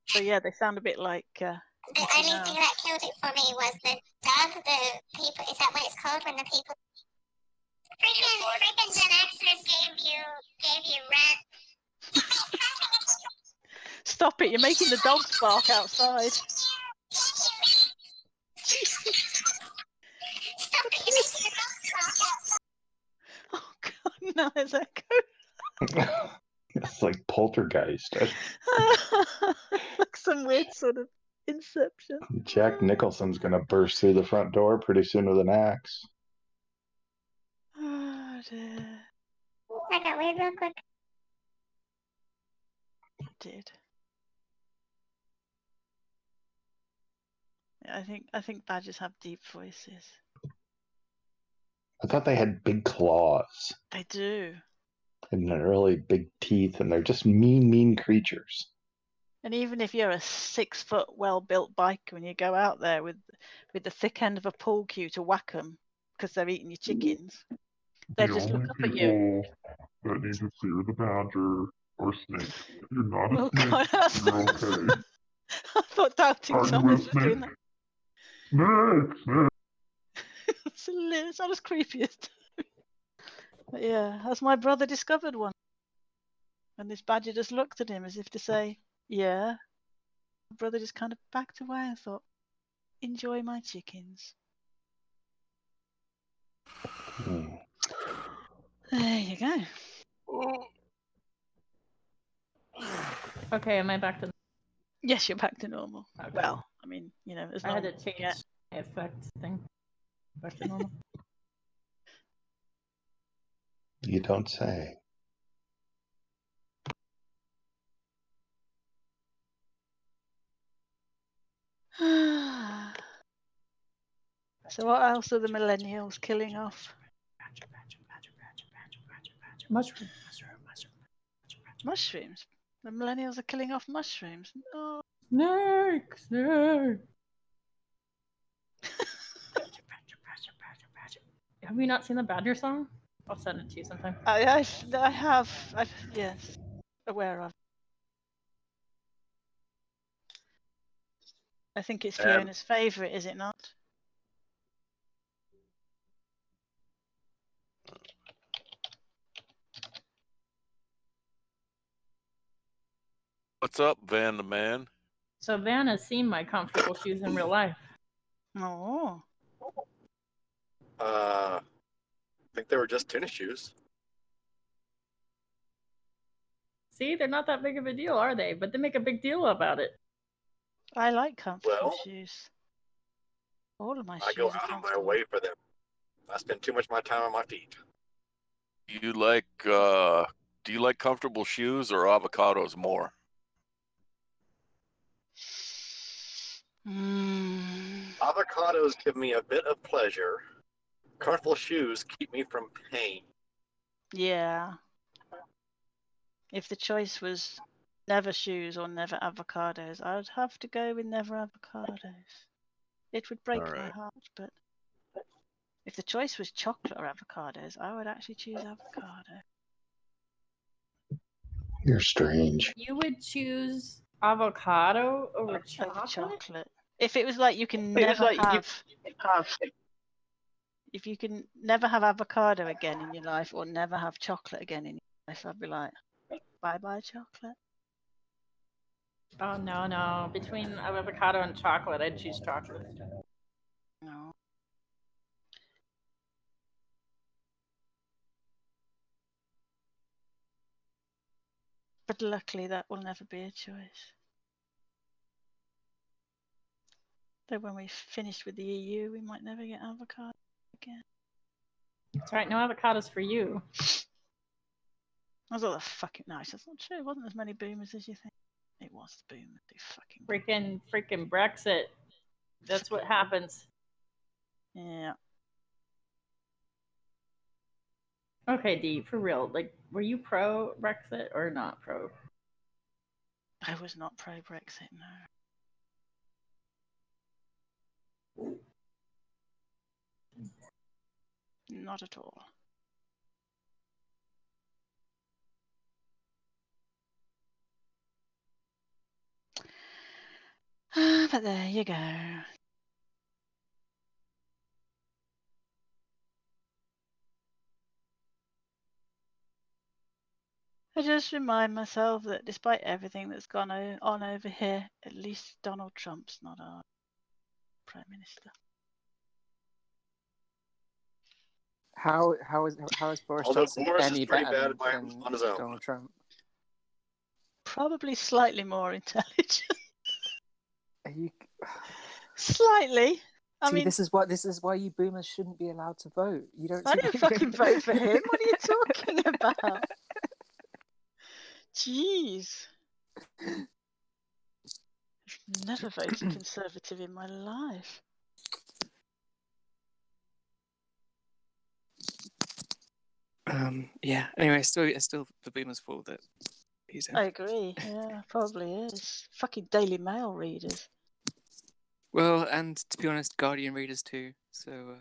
So yeah, they sound a bit like. The only thing that killed it for me was the dog. The people. Is that what it's called when the people? Freaking Gen Xers gave you rent. Stop it! You're making the dogs bark outside. Oh God, no, there's echo. It's like poltergeist. Like some weird sort of inception. Jack Nicholson's gonna burst through the front door pretty soon with an axe. Oh dear. That got weird real quick. It did. Yeah, I think badgers have deep voices. I thought they had big claws They do. and really big teeth, and they're just mean creatures. And even if you're a 6 foot well built biker and you go out there with the thick end of a pool cue to whack them because they're eating your chickens, they just look up at you. That need to fear the badger or snake. If you're not a Oh snake, God, that's you're okay. I thought doubting Are you Thomas was doing listening? that. Snake. It's not as creepy as. But yeah, as my brother discovered one. And this badger just looked at him as if to say, yeah. My brother just kind of backed away and thought, enjoy my chickens. There you go. Okay, am I back to? Yes, you're back to normal. Okay. Well, I mean, as I long had to change my effect thing. Back to normal. You don't say. So what else are the millennials killing off? Mushroom. Mushrooms. The millennials are killing off mushrooms. Oh. Snake. Have you not seen the Badger song? I'll send it to you sometime. I have. Yes, aware of. I think it's Fiona's favourite, is it not? What's up, Van the Man? So Van has seen my comfortable shoes in real life. Oh. I think they were just tennis shoes. See, they're not that big of a deal, are they? But they make a big deal about it. I like comfortable Well, shoes. All of my I shoes go are out of my comfortable. way for them. I spend too much of my time on my feet. You like do you like comfortable shoes or avocados more? Avocados give me a bit of pleasure. Comfortable shoes keep me from pain. Yeah. If the choice was never shoes or never avocados, I would have to go with never avocados. It would break my Alright. heart, but if the choice was chocolate or avocados, I would actually choose avocado. You're strange. You would choose avocado over Over chocolate? chocolate. If it was like you can It was never like you have, if you can never have avocado again in your life or never have chocolate again in your life, I'd be like, bye bye chocolate. Oh no. Between avocado and chocolate, I'd choose chocolate. No. But luckily, that will never be a choice. Though when we've finished with the EU, we might never get avocado again. That's right, no avocados for you. That's all the fucking nice. That's not true. It wasn't as many boomers as you think. It was the boomers. They fucking Freaking Brexit. That's what happens. Yeah. Okay, Dee, for real. Like, were you pro Brexit or not pro? I was not pro Brexit, no. Not at all. But there you go. I just remind myself that despite everything that's gone on over here, at least Donald Trump's not our Prime Minister. How is Boris Although Johnson Boris is any pretty better bad than on his own. Donald Trump? Probably slightly more intelligent. Are you... Slightly. I See, mean, this is why you boomers shouldn't be allowed to vote. You don't. I see didn't why fucking vote for him. What are you talking about? Jeez. I've never voted Conservative in my life. Yeah. Anyway, it's still the boomers' fault that he's in. I agree. Yeah, probably is. Fucking Daily Mail readers. Well, and to be honest, Guardian readers too. So.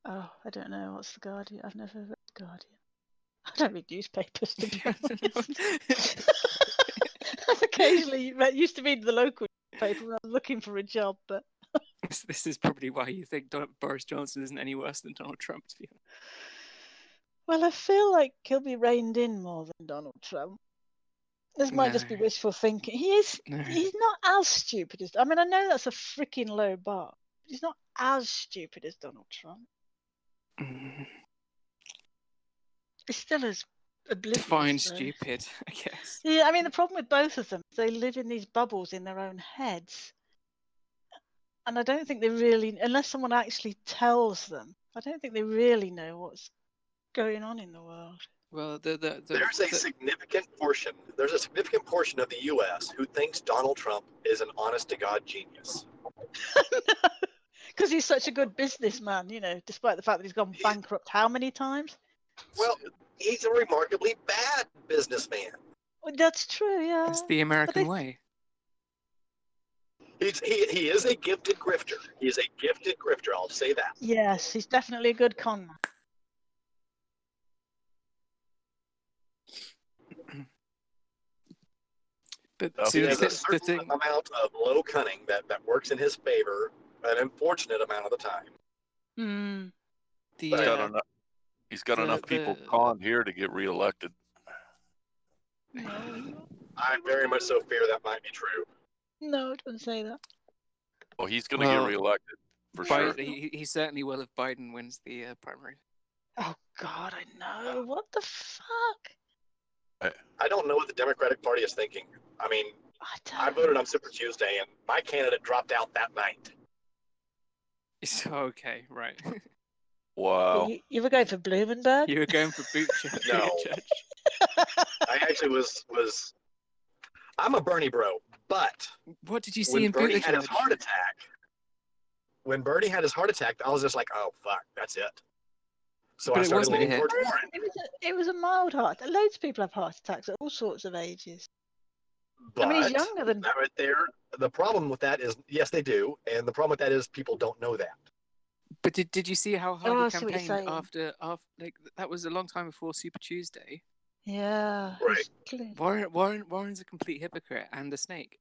Oh, I don't know. What's the Guardian? I've never read the Guardian. I don't read newspapers, to be honest. I've occasionally used to read the local newspaper when I was looking for a job, but This is probably why you think Boris Johnson isn't any worse than Donald Trump, to be honest. well, I feel like he'll be reined in more than Donald Trump. This might just be wishful thinking. He's not as stupid as. I mean, I know that's a freaking low bar, but he's not as stupid as Donald Trump. He's still as oblivious. Define though. stupid, I guess. Yeah, I mean, the problem with both of them, they live in these bubbles in their own heads. And I don't think they really, unless someone actually tells them, I don't think they really know what's going on in the world. Well, There's a significant portion of the U.S. who thinks Donald Trump is an honest-to-God genius. Because he's such a good businessman, you know, despite the fact that he's gone bankrupt how many times? Well, he's a remarkably bad businessman. Well, that's true, yeah. It's the American way. He is a gifted grifter. He is a gifted grifter, I'll say that. Yes, he's definitely a good con man. But He has a certain amount of low cunning that works in his favor an unfortunate amount of the time. He's got enough people conned here to get reelected. I very much so fear that might be true. No, don't say that. Well, he's going to get reelected. For sure. He certainly will if Biden wins the primary. Oh God, I know. What the fuck? I don't know what the Democratic Party is thinking. I mean, I voted on Super Tuesday, and my candidate dropped out that night. It's okay, right? Wow. You were going for Blumenberg? You were going for Buttigieg. No. I actually was. I'm a Bernie bro, but what did you see when in Bernie had his Buttigieg? heart attack? When Bernie had his heart attack, I was just like, "Oh fuck, that's it." So But I it started wasn't leaning him. towards Warren. It was a mild heart. Loads of people have heart attacks at all sorts of ages. But I mean, he's younger than. that right there. The problem with that is, yes, they do, and the problem with that is people don't know that. But did you see how hard Oh, I he see what you're campaigned saying. after like that was a long time before Super Tuesday. Yeah. Right. Warren's a complete hypocrite and a snake.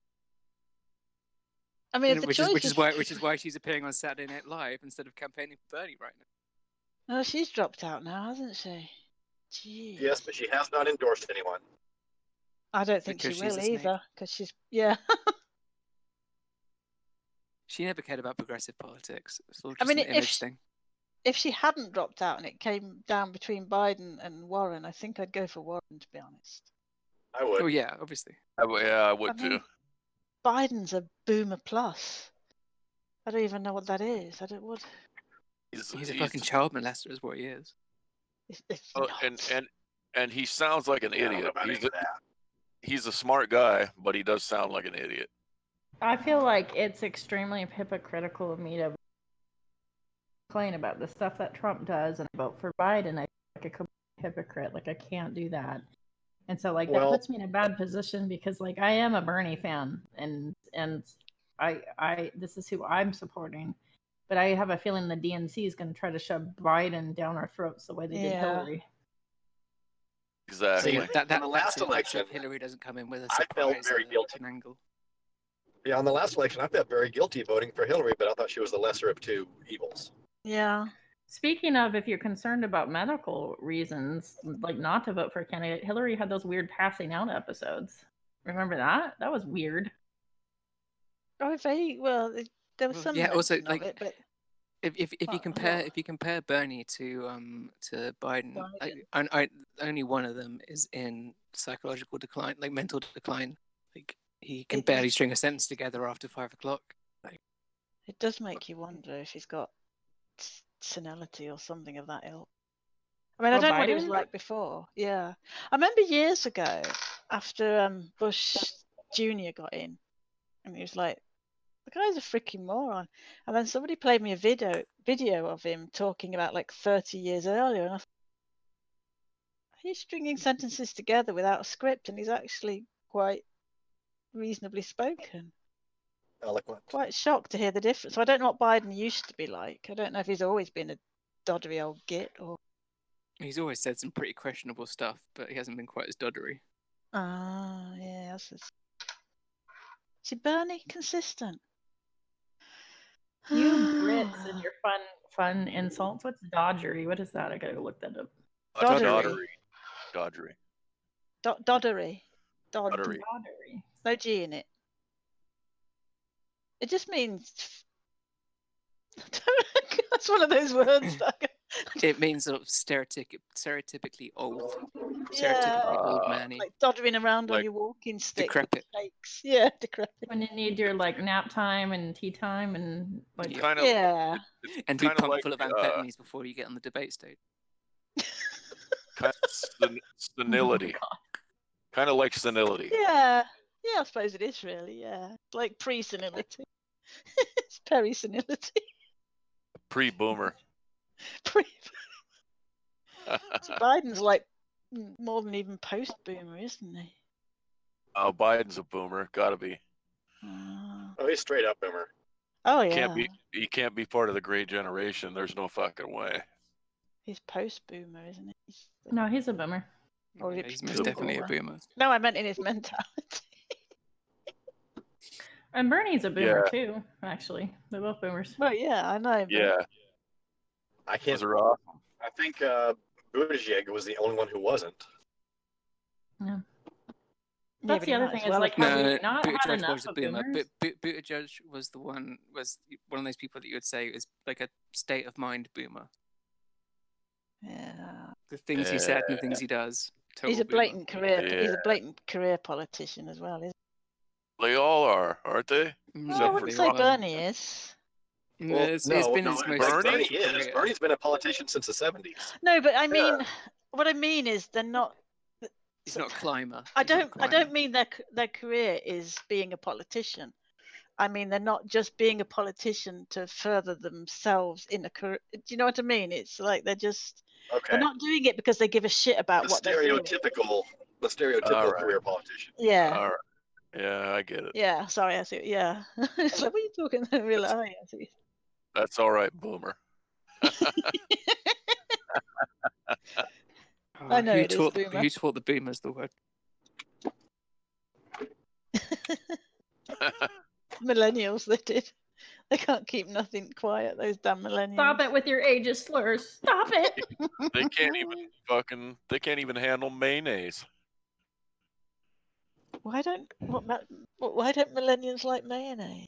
I mean, if the which choice is why she's appearing on Saturday Night Live instead of campaigning for Bernie right now. Oh, she's dropped out now, hasn't she? Jeez. Yes, but she has not endorsed anyone. I don't think Because she she's will a snake. either, because she's She never cared about progressive politics. It's all I just mean, an image thing. if she hadn't dropped out and it came down between Biden and Warren, I think I'd go for Warren, to be honest. I would. Oh yeah, obviously. Yeah, I would I mean, too. Biden's a boomer plus. I don't even know what that is. I don't what. He's a fucking child molester, is what he is. It's Oh, not. and he sounds like an I don't know idiot. about any of that. He's a smart guy, but he does sound like an idiot. I feel like it's extremely hypocritical of me to complain about the stuff that Trump does and vote for Biden. I feel like a complete hypocrite. Like I can't do that. And so like that Well- puts me in a bad position because like I am a Bernie fan and I this is who I'm supporting. But I have a feeling the DNC is going to try to shove Biden down our throats the way they did Yeah. Hillary. Exactly. See, In the that's last it. Like, election, if Hillary doesn't come in with a I felt surprise very guilty. an angle. Yeah, on the last election, I felt very guilty voting for Hillary, but I thought she was the lesser of two evils. Yeah. Speaking of, if you're concerned about medical reasons, like not to vote for a candidate, Hillary had those weird passing out episodes. Remember that? That was weird. Oh, very well. There was some Yeah, also mention like of it, but if you compare Bernie to Biden, Biden. only one of them is in psychological decline, like mental decline. Like he can It- barely string a sentence together after 5 o'clock. Like it does make you wonder if he's got senility or something of that ilk. I mean, I Oh, don't know what he was Biden? like before. Yeah, I remember years ago after Bush Jr. got in, and he was like, "The guy's a freaking moron." And then somebody played me a video of him talking about like 30 years earlier, and I thought, he's stringing sentences together without a script, and he's actually quite reasonably spoken. Eloquent. Quite shocked to hear the difference. So I don't know what Biden used to be like. I don't know if he's always been a doddery old git or. he's always said some pretty questionable stuff, but he hasn't been quite as doddery. Ah, yeah. See, Bernie consistent. You Brits and your fun insults. What's dodgery? What is that? I gotta look that up. Doddery. Doddery. Doddery. Doddery. Doddery. No G in it. It just means. That's one of those words that. It means sort of stereotypically old, Yeah, stereotypically old man-y. like doddering around on Like your walking stick. with decrepit. Shakes. Yeah, decrepit. When you need your like nap time and tea time and like Kind of. Yeah. And be Kinda pumped like, full of amphetamines before you get on the debate stage. Kind of senility. Kind of like senility. Yeah. Yeah, I suppose it is really, yeah. Like pre-senility. It's peri-senility. Pre-boomer. So Biden's like more than even post-boomer, isn't he? Oh, Biden's a boomer. Gotta be. Oh, he's straight up boomer. Oh, yeah. He can't be part of the great generation. There's no fucking way. He's post-boomer, isn't he? no, he's a boomer. Or Yeah, he's most definitely a boomer. No, I meant in his mentality. And Bernie's a boomer Yeah. too. Actually, they're both boomers. Well, yeah, I know. But Yeah. I can't. Those are awesome. I think Buttigieg was the only one who wasn't. Yeah. Yeah, That's but the he other might thing as is well like, have have No, we not had Buttigieg enough was a of boomer. boomers? Buttigieg was one of those people that you would say is like a state of mind boomer. Yeah. The things he said and the things he does. Total He's a boomer. blatant career. He's Yeah. a blatant career politician as well, isn't They all are, aren't they? he? I Except for wouldn't say Trump. Bernie is. Well, It's no, been no, his most Bernie successful is. career. Bernie's been a politician since the 70s. No, but I mean, what I mean is they're not. He's not a climber. I He's not a don't. I climber. don't mean their career is being a politician. I mean they're not just being a politician to further themselves in a career. Do you know what I mean? It's like they're just. Okay. They're not doing it because they give a shit about The what they're doing. the stereotypical All right. career politician. Yeah. All right. Yeah, I get it. Yeah. Sorry, I see. Yeah. It's like, what are you talking about? We're like, oh, yeah, I see. That's all right, boomer. I know who it is, taught boomer. who taught the boomers the word? Millennials, they did. They can't keep nothing quiet. Those damn millennials. Stop it with your ageist slurs. Stop it. They can't even handle mayonnaise. Why don't millennials like mayonnaise?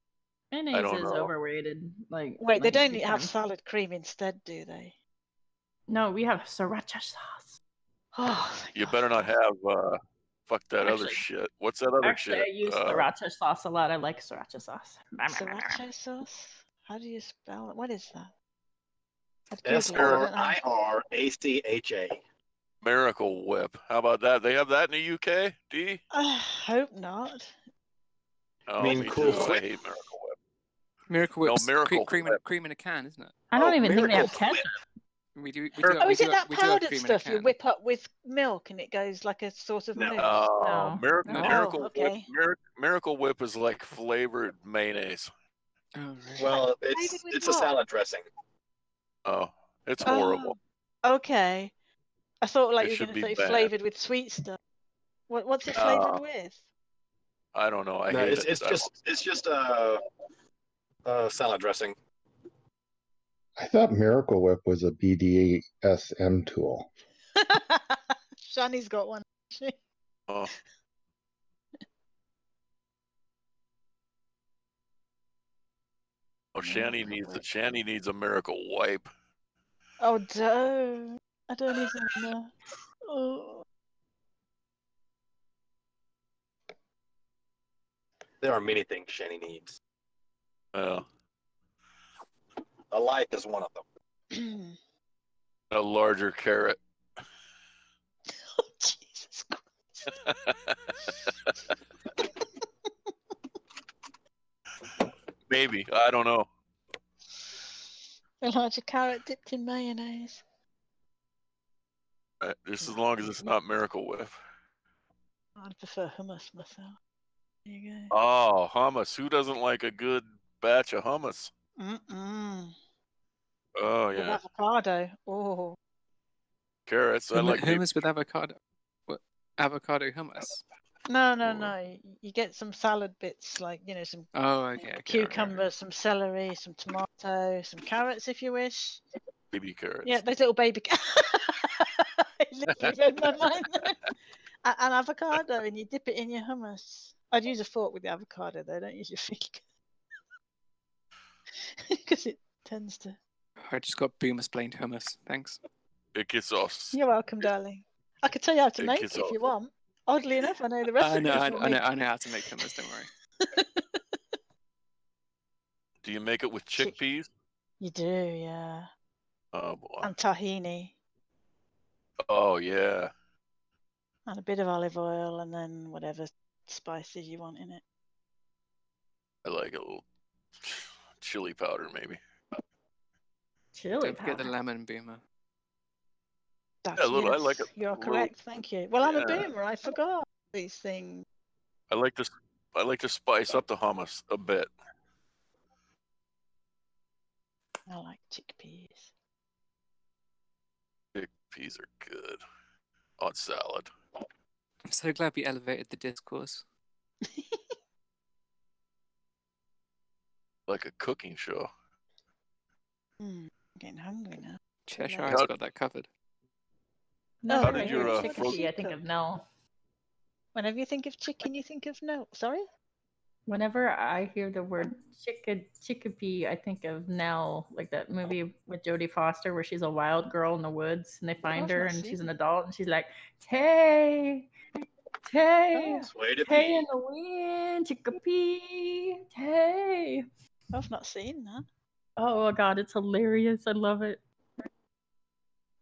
Mayonnaise don't is know. overrated. Like, Wait, they like, don't big have time. salad cream instead, do they? No, we have sriracha sauce. Oh, You better not have fuck that other Actually- shit. What's that other Actually, shit? I use sriracha sauce a lot. I like sriracha sauce. Sriracha sauce? How do you spell it? What is that? I'd Google it, I don't know. SRIRACHA. Miracle Whip. How about that? They have that in the UK, D? I hope not. Oh, mean me Cool too. I Whip? hate Miracle Whip. Miracle No, Whip's Miracle cream in a can, isn't it? I don't even think they have Miracle ketchup. We do. Oh, is it that we do have powdered cream in a stuff you can. whip up with milk and it goes like a sort of mousse? No. Miracle, No. Miracle Oh, Whip. okay. Miracle Whip is like flavored mayonnaise. Oh, right. Well, Flavored with it's a what? salad dressing. Oh, it's horrible. Oh, okay. I thought like It you were should going to be say banned. flavored with sweet stuff. What's it flavored No. with? I don't know. I No, hate it's it. it's just salad dressing. I thought Miracle Whip was a BDSM tool. Shani's got one. Oh. Oh, Shanny needs a miracle wipe. Oh, don't. I don't even know. Oh. There are many things Shani needs. Well, A life is one of them. a larger carrot. Oh, Jesus Christ. Maybe. I don't know. A larger carrot dipped in mayonnaise. Just as long as it's not Miracle Whip. I'd prefer hummus myself. There you go. Oh, hummus. Who doesn't like a good batch of hummus? Mm-mm. Oh, With yeah. avocado. Oh. Carrots. I like hummus with avocado. What? Avocado hummus. No. You get some salad bits, like, some Oh, okay. cucumber, some celery, some tomato, some carrots if you wish. baby carrots. Yeah, those little baby I literally read my mind then. An avocado, and you dip it in your hummus. I'd use a fork with the avocado, though. Don't use your finger. Because it tends to... I just got boomer-splained hummus. Thanks. It gets all. You're welcome, darling. I could tell you how to It make it gets if you all- want. Oddly enough, I know the recipe. I know how to make hummus. Don't worry. Do you make it with chickpeas? You do, yeah. Oh, boy. And tahini. Oh, yeah. And a bit of olive oil, and then whatever spices you want in it. I like a little chili powder, maybe. Chili Don't forget the powder. lemon boomer. That's Yeah, a little. I yes, like it. You're a little- correct, thank you. Well, I'm a Yeah. boomer. I forgot these things. I like to. I like to spice up the hummus a bit. I like chickpeas. Chickpeas are good on salad. I'm so glad we elevated the discourse. Like a cooking show. I'm getting hungry now. Cheshire's got that covered. No, How when I did hear your, chickpea, frozen- I think of Nell. Whenever you think of chicken, you think of no. Sorry? Whenever I hear the word chickapee, I think of Nell, like that movie with Jodie Foster where she's a wild girl in the woods and they find I've her not and seen she's an it. adult and she's like, Tay, Tay, Way to Tay be. in the wind, chickapee, Tay. I've not seen that. Oh God, it's hilarious. I love it.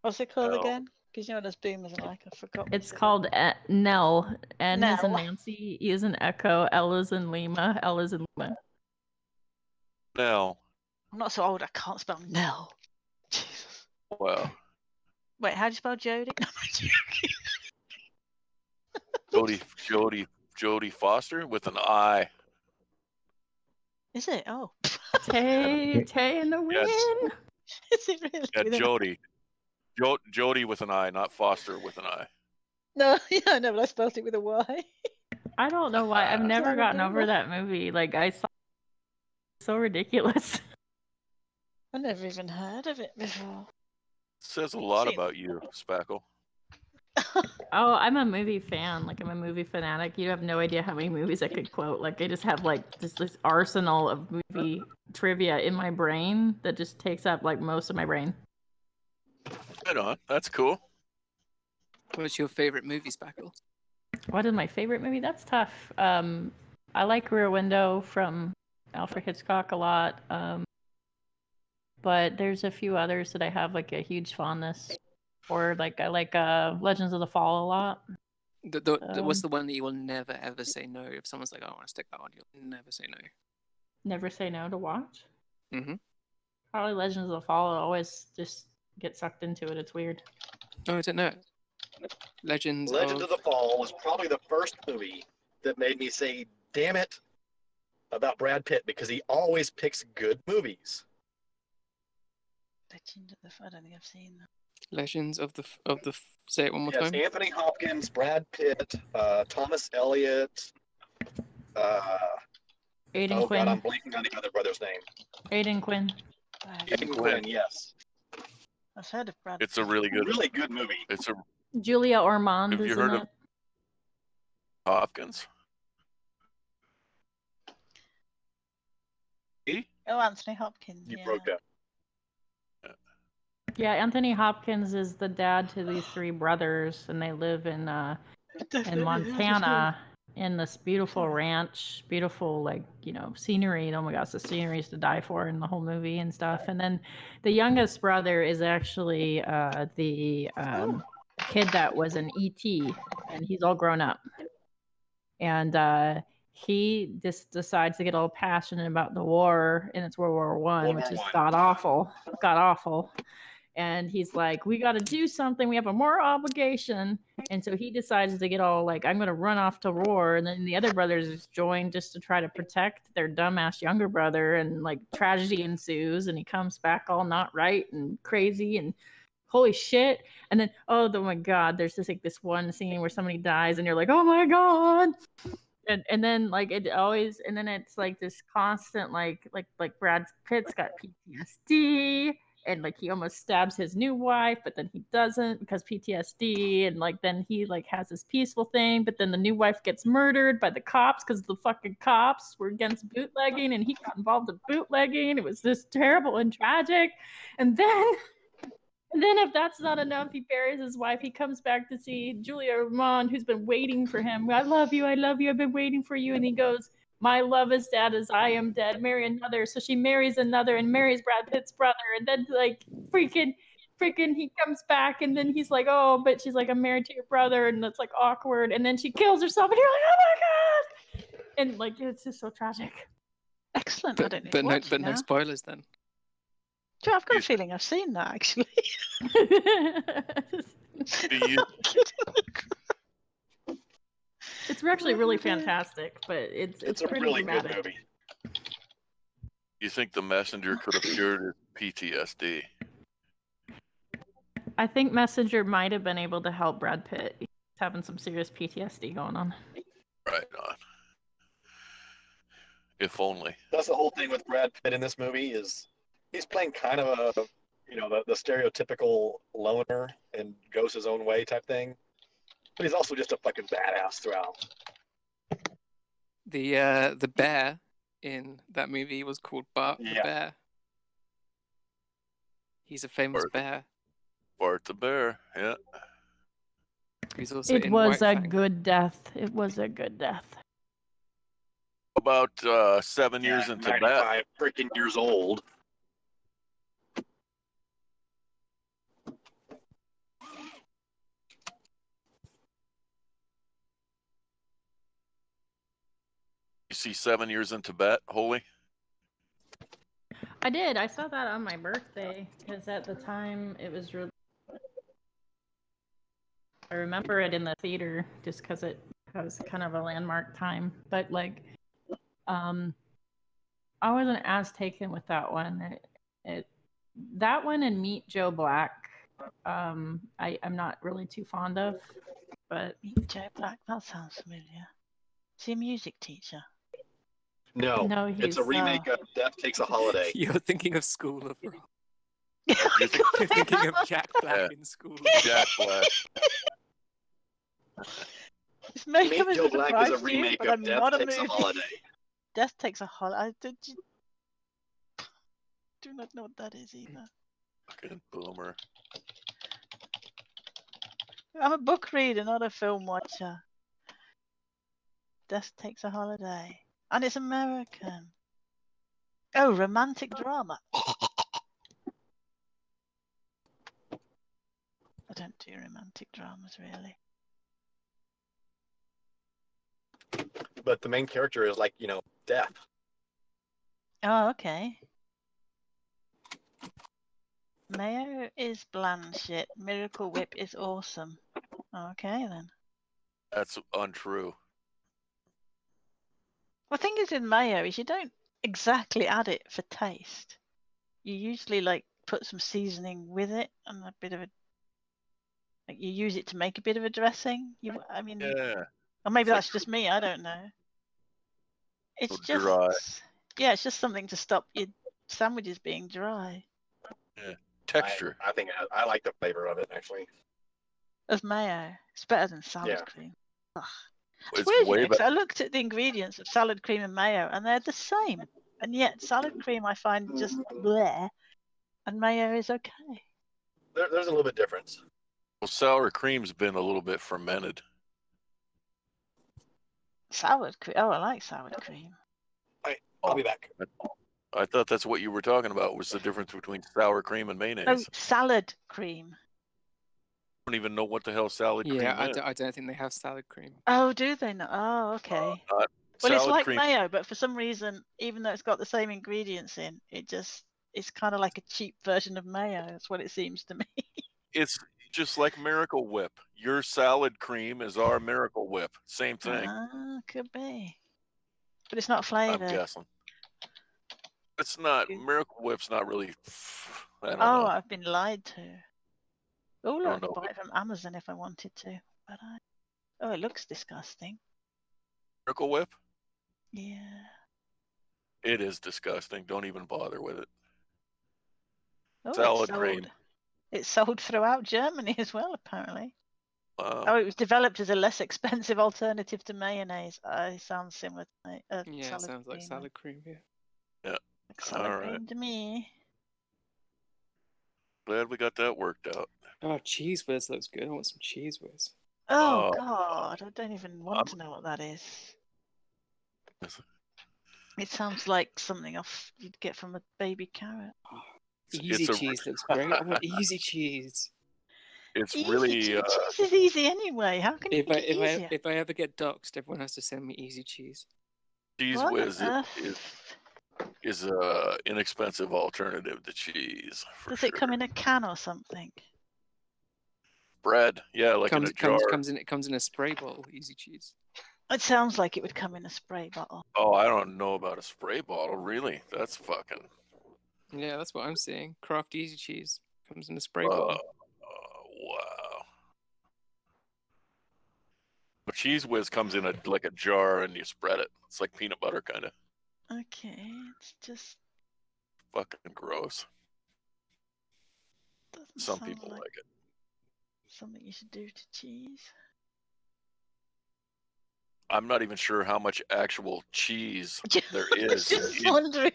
What's it called Oh. again? Because you know what us boomers are like. I forgot. It's called Nell. N is in Nell. Nancy, E is in Echo, L is in Lima, L is in Lima. Now, I'm not so old. I can't spell Nell. Jesus. well, Wait, how do you spell Jodie? No, I'm joking. Jodie Foster with an I. Is it? Oh. Tay in the wind. Yes. Is it really? Yeah, With an- Jodie. Jodie with an I, not Foster with an I. No, yeah, I know, but I spelled it with a Y. I don't know why. I've So never I'm a gotten over boomer. that movie. Like I saw so ridiculous. I never even heard of it before. Says a lot Seen- about you, Spackle. Oh, I'm a movie fan. Like I'm a movie fanatic. You have no idea how many movies I could quote. Like I just have like just this arsenal of movie trivia in my brain that just takes up like most of my brain. Right on. That's cool. What's your favorite movie, Spackle? What is my favorite movie? That's tough. I like Rear Window from Alfred Hitchcock a lot. But there's a few others that I have like a huge fondness for. Like I like Legends of the Fall a lot. What's the one that you will never ever say no? If someone's like, "I want to stick that on," you'll never say no. Never say no to watch. Mm-hmm. Probably Legends of the Fall. I always just get sucked into it. It's weird. Oh, I don't know. Legends Legend of the Fall was probably the first movie that made me say, damn it, about Brad Pitt, because he always picks good movies. Legend of the Fall. I don't think I've seen that. Legends of the say it one more Yes, time. Anthony Hopkins, Brad Pitt, Thomas Elliott. Aidan Oh Quinn. God, I'm blanking on the other brother's name. Aidan Quinn. Aidan Quinn, yes. I've heard of Brad. It's a really good movie. It's a Julia Ormond Have is you in heard it. of Hopkins? Oh, Anthony Hopkins. You yeah. broke up. Yeah, Anthony Hopkins is the dad to these three brothers, and they live in Montana in this beautiful ranch, beautiful scenery. Oh my gosh, the scenery is to die for in the whole movie and stuff. And then the youngest brother is actually the kid that was an ET, and he's all grown up. And he just decides to get all passionate about the war, and it's World War One, which is god awful. And he's like, we got to do something. We have a moral obligation. And so he decides to get all like, I'm going to run off to war. And then the other brothers join just to try to protect their dumbass younger brother. And like tragedy ensues. And he comes back all not right and crazy and holy shit. And then, oh my God, there's this one scene where somebody dies and you're like, oh my God. And then like it always, and then it's like this constant like Brad Pitt's got PTSD. And like he almost stabs his new wife, but then he doesn't because PTSD. And like then he like has this peaceful thing, but then the new wife gets murdered by the cops because the fucking cops were against bootlegging, and he got involved in bootlegging. It was just terrible and tragic. And then if that's not enough, he buries his wife. He comes back to see Julia Ormond, who's been waiting for him. I love you. I've been waiting for you. And he goes, my love is dead as I am dead. Marry another. So she marries another and marries Brad Pitt's brother. And then like freaking he comes back, and then he's like, oh, but she's like, I'm married to your brother, and that's like awkward. And then she kills herself, and you're like, oh my God. And like it's just so tragic. Excellent. But, I don't know. but no spoilers then. Do you know, I've got a feeling I've seen that actually. Do you It's actually really fantastic, but it's a pretty really dramatic. good movie. you think the messenger could have cured his PTSD? I think Messenger might have been able to help Brad Pitt. He's having some serious PTSD going on. Right on. If only. That's the whole thing with Brad Pitt in this movie is he's playing kind of the stereotypical loner and goes his own way type thing. But he's also just a fucking badass throughout. The bear in that movie was called Bart the Yeah. Bear. He's a famous bear. Bart the Bear, yeah. He's also It in was White a Fang. good death. It was a good death. About 7 years in Tibet. 95 freaking years old. You see 7 years in Tibet, Holy? I did. I saw that on my birthday because at the time it was really. I remember it in the theater just because it was kind of a landmark time. But like, I wasn't as taken with that one. That one and Meet Joe Black. I'm not really too fond of, but Meet Joe Black. That sounds familiar. Is he a music teacher? No, No, it's he's a remake of Death Takes a Holiday. You're thinking of School of Rock. You're You're thinking of Jack Black in School of Rock. Jack Black. This may Meet come as Joe a Black surprise is a to you, remake but of I'm Death not a Takes a movie. Holiday. Death Takes a Holiday. I do not know what that is either. Fucking boomer. I'm a book reader, not a film watcher. Death Takes a Holiday. And it's American. Oh, romantic drama. I don't do romantic dramas, really. But the main character is like, death. Oh, okay. Mayo is bland shit. Miracle Whip is awesome. Okay, then. That's untrue. Well, the thing is with mayo is you don't exactly add it for taste. You usually like put some seasoning with it and a bit of a like you use it to make a bit of a dressing. I mean, Yeah. or maybe It's that's just me. I don't know. It's So just dry. yeah, it's just something to stop your sandwiches being dry. Yeah. Texture. I think I like the flavor of it, actually. Of mayo, it's better than salad Yeah. cream. Ugh. It's Weird, way 'cause I better. looked at the ingredients of salad cream and mayo, and they're the same. And yet, salad cream I find just bleh, and mayo is okay. There's a little bit difference. Well, sour cream's been a little bit fermented. Sour cream. Oh, I like sour cream. I'll be back. I thought that's what you were talking about, was the difference between sour cream and mayonnaise. Oh, salad cream. I don't even know what the hell salad cream Yeah, is. I don't think they have salad cream. Oh, do they not? Oh, okay. Well, it's salad like cream. mayo, but for some reason, even though it's got the same ingredients in, it's kind of like a cheap version of mayo. That's what it seems to me. It's just like Miracle Whip. Your salad cream is our Miracle Whip. Same thing. Ah, could be. But it's not I'm flavored. guessing. It's not. Miracle Whip's not really. I don't Oh, know. I've been lied to. Oh, look, I don't could know. buy it from Amazon if I wanted to. But oh, it looks disgusting. Miracle Whip? Yeah. It is disgusting. Don't even bother with it. Oh, Salad cream. It's sold throughout Germany as well, apparently. Wow. Oh, it was developed as a less expensive alternative to mayonnaise. It sounds similar to Yeah, salad it sounds like cream. salad cream. Yeah. Yeah. Like salad All right. cream to me. Glad we got that worked out. Oh, cheese whiz looks good. I want some cheese whiz. Oh, Oh. God, I don't even want to know what that is. It sounds like something off you'd get from a baby carrot. Easy cheese looks great. I want easy cheese. It's Easy really. cheese. Cheese is easy anyway. How can you make it easier? If I ever get doxxed, everyone has to send me easy cheese. Cheese What whiz on earth? is a inexpensive alternative to cheese. For Does sure. it come in a can or something? Bread, yeah, like in a jar. Comes in a spray bottle. Easy cheese. It sounds like it would come in a spray bottle. Oh, I don't know about a spray bottle. Really, that's fucking. Yeah, that's what I'm seeing. Kraft easy cheese comes in a spray bottle. Wow. But cheese whiz comes in like a jar and you spread it. It's like peanut butter kind of. Okay, it's just Fucking gross. doesn't Some sound people like it. something you should do to cheese. I'm not even sure how much actual cheese there I was is just wondering.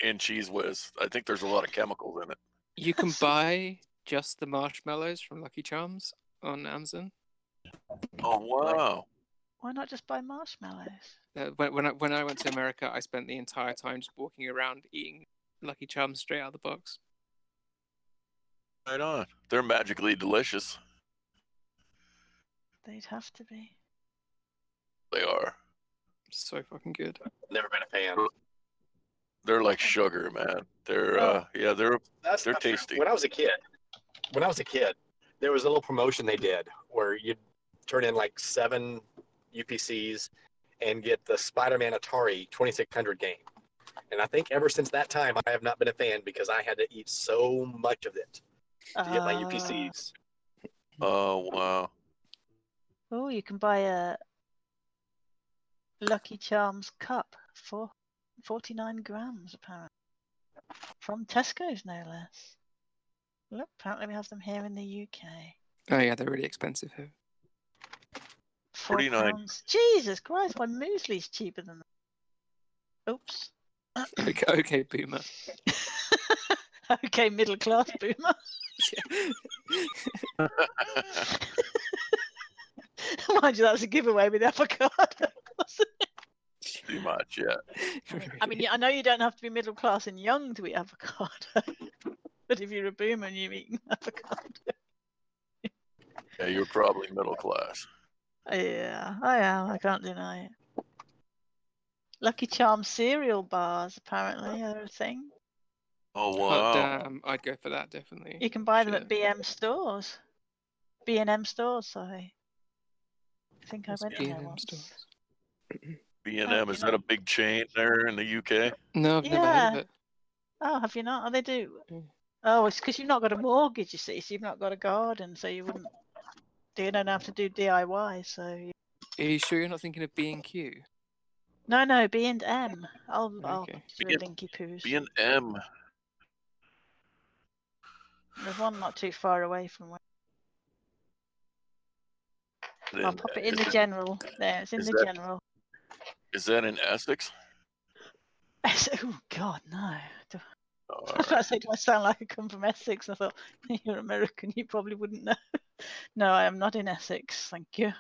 in Cheese Whiz. I think there's a lot of chemicals in it. You can buy just the marshmallows from Lucky Charms on Amazon. Oh wow! Why not just buy marshmallows? When I went to America, I spent the entire time just walking around eating Lucky Charms straight out of the box. Right on. They're magically delicious. They'd have to be. They are. So fucking good. Never been a fan. They're like sugar, man. They're Oh. they're not true. tasty. When I was a kid, there was a little promotion they did where you'd turn in like 7 UPCs and get the Spider-Man Atari 2600 game. And I think ever since that time, I have not been a fan because I had to eat so much of it to get my UPCs. Oh wow! Oh, you can buy a Lucky Charms cup for 49 grams, apparently. From Tesco's, no less. Look, apparently we have them here in the UK. Oh yeah, they're really expensive here. 49. £4. Jesus Christ, my muesli's cheaper than that. Oops. Okay, boomer. Okay, middle class boomer. Mind you, that was a giveaway with avocado. Pretty much, yeah. I mean, I know you don't have to be middle class and young to eat avocado, but if you're a boomer and you've eaten avocado. Yeah, you're probably middle class. Yeah, I am. I can't deny it. Lucky Charms cereal bars apparently are a thing. Oh Oh wow! damn, I'd go for that definitely. You can buy them at BM stores. B&M stores, sorry. I think I went in there B&M once. stores. B&M, is that a big chain there in the UK? No, I've never heard of it. Oh, have you not? Oh, they do. Oh, it's because you've not got a mortgage, you see, so you've not got a garden, so you wouldn't. You don't have to do DIY, so. Are you sure you're not thinking of B&Q? No, B&M. I'll Okay. through Linky Poos. B&M. There's one not too far away from where. I'll pop it in the general. There, it's in the general. Is that in Essex? Oh God, no. I was about to say, do I sound like I come from Essex? I thought, you're American, you probably wouldn't know. No, I am not in Essex, thank you.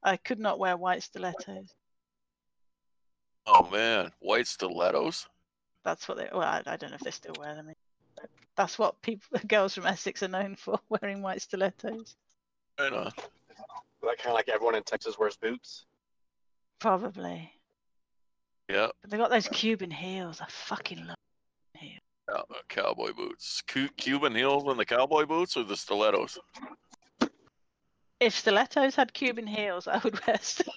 I could not wear white stilettos. Oh man, white stilettos? That's what they. Well, I don't know if they still wear them. That's what girls from Essex are known for, wearing white stilettos. Right on. Like kind of like everyone in Texas wears boots. Probably. Yeah. But they got those Cuban heels. I fucking love heels. Cowboy boots. Cuban heels and the cowboy boots, or the stilettos? If stilettos had Cuban heels, I would wear stilettos.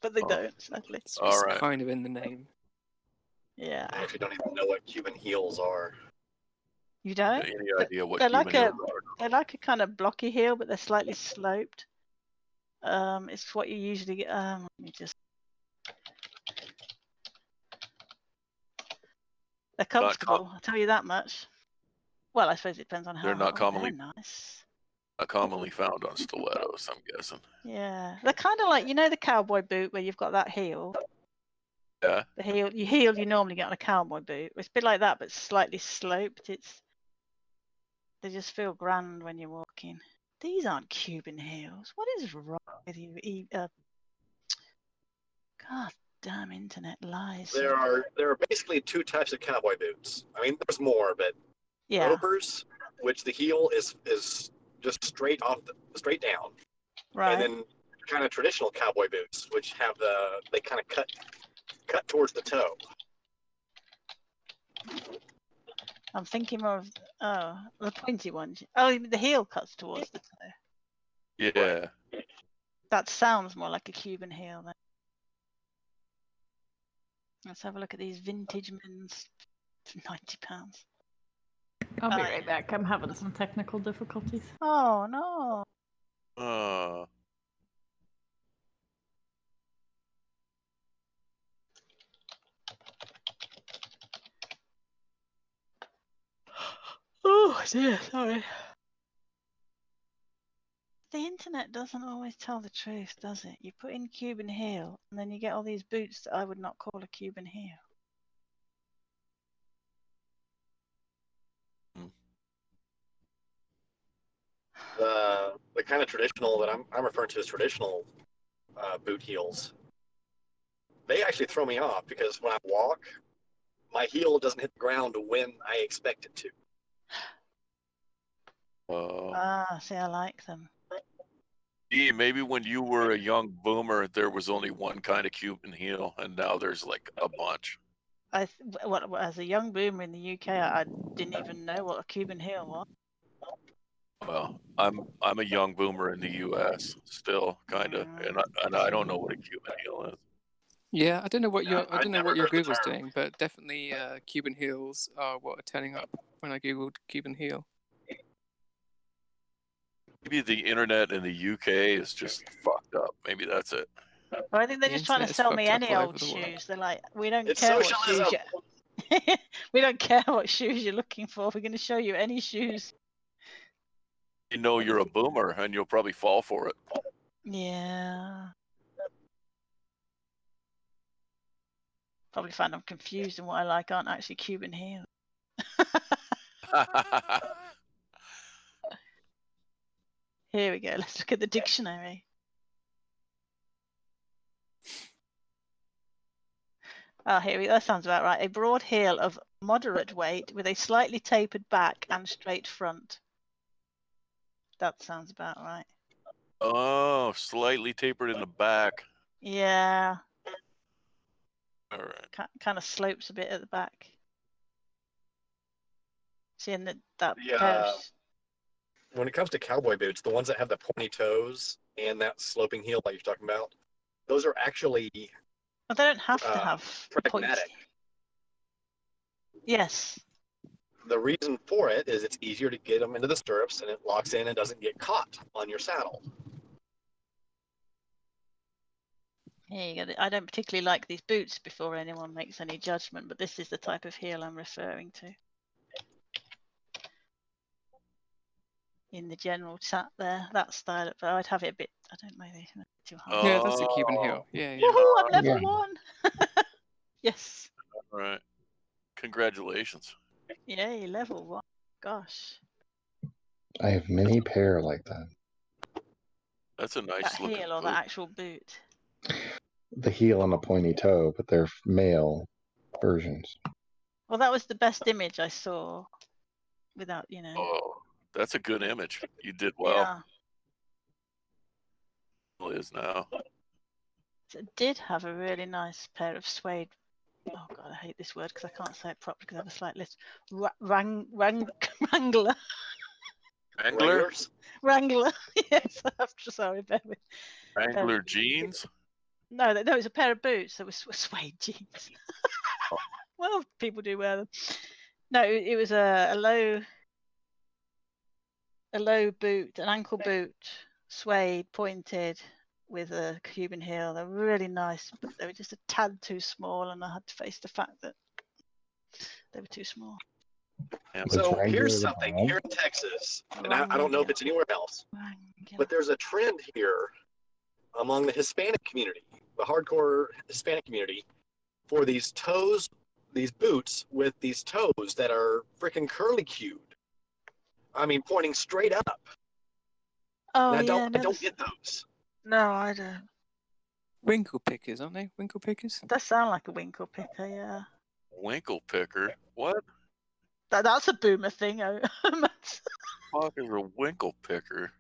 But they don't, sadly. It's All right. kind of in the name. Yeah. I actually don't even know what Cuban heels are. You don't? Any idea what They're Cuban like heels a are? they're like a kind of blocky heel, but they're slightly sloped. It's what you usually get. Let me just. They're comfortable. I'll tell you that much. Well, I suppose it depends on how. They're not commonly They're nice. not commonly found on stilettos, I'm guessing. Yeah, they're kind of like the cowboy boot where you've got that heel. Yeah. The heel you normally get on a cowboy boot. It's a bit like that, but slightly sloped. They just feel grand when you're walking. These aren't Cuban heels. What is wrong with you? God damn, internet lies. There are basically 2 types of cowboy boots. I mean, there's more, but Yeah. ropers, which the heel is just straight down, Right. and then kind of traditional cowboy boots, which have they kind of cut towards the toe. I'm thinking more of the pointy ones. Oh, the heel cuts towards the toe. Yeah. That sounds more like a Cuban heel then. Let's have a look at these vintage men's for £90. I'll be right back. I'm having some technical difficulties. Oh no. Oh dear, sorry. The internet doesn't always tell the truth, does it? You put in Cuban heel, and then you get all these boots that I would not call a Cuban heel. The kind of traditional that I'm referring to as traditional boot heels, they actually throw me off because when I walk, my heel doesn't hit the ground when I expect it to. See, I like them. Yeah, maybe when you were a young boomer, there was only one kind of Cuban heel, and now there's like a bunch. As a young boomer in the UK, I didn't even know what a Cuban heel was. Well, I'm a young boomer in the U.S. still, kind of, and I don't know what a Cuban heel is. Yeah, I don't know what your I'd never your heard the Google's term. doing, but definitely Cuban heels are what are turning up when I googled Cuban heel. Maybe the internet in the UK is just fucked up. Maybe that's it. Well, I think they're The just trying to internet is sell me fucked up any all old over the world. shoes. They're like, we don't It's care what shoes socialism. we don't care what shoes you're looking for. We're going to show you any shoes. You know you're a boomer, and you'll probably fall for it. Yeah. Probably find I'm confused and what I like aren't actually Cuban heels. Here we go. Let's look at the dictionary. Oh, here we go. That sounds about right. A broad heel of moderate weight with a slightly tapered back and straight front. That sounds about right. Oh, slightly tapered in the back. Yeah. All right. Kind of slopes a bit at the back. Seeing that pair Yeah. of When it comes to cowboy boots, the ones that have the pointy toes and that sloping heel like you're talking about, those are actually well, they don't have to have points. pragmatic. Yes. The reason for it is it's easier to get them into the stirrups and it locks in and doesn't get caught on your saddle. Here you go. I don't particularly like these boots before anyone makes any judgment, but this is the type of heel I'm referring to. In the general chat there, that style, but I'd have it a bit, I don't know, too hard. Yeah, that's a Cuban heel. Yeah, yeah. Woohoo, I'm level Yeah. 1! Yes. All right. Congratulations. Yay, level 1. Gosh. I have many pair like that. That's a nice That looking heel or boot. the actual boot? The heel and a pointy toe, but they're male versions. Well, that was the best image I saw without, Oh, that's a good image. You did well. Yeah. It is now. So it did have a really nice pair of suede. Oh god, I hate this word because I can't say it properly because I have a slight list. Wrangler. Wrangler? Wrangler. Yes, I'm sorry, bear with. Wrangler jeans? No, it's a pair of boots that were suede jeans. Well, people do wear them. No, it was a low boot, an ankle boot, suede, pointed, with a Cuban heel. They're really nice, but they were just a tad too small, and I had to face the fact that they were too small. So here's something here in Texas, and I don't know if it's anywhere else, but there's a trend here among the Hispanic community, the hardcore Hispanic community, for these boots with these toes that are freaking curly cued. I mean, pointing straight up. Oh, and I yeah, don't get those. No, I don't. Winkle pickers, aren't they? Winkle pickers? That sound like a winkle picker, yeah. Winkle picker? What? That's a boomer thing. Fuck is a winkle picker?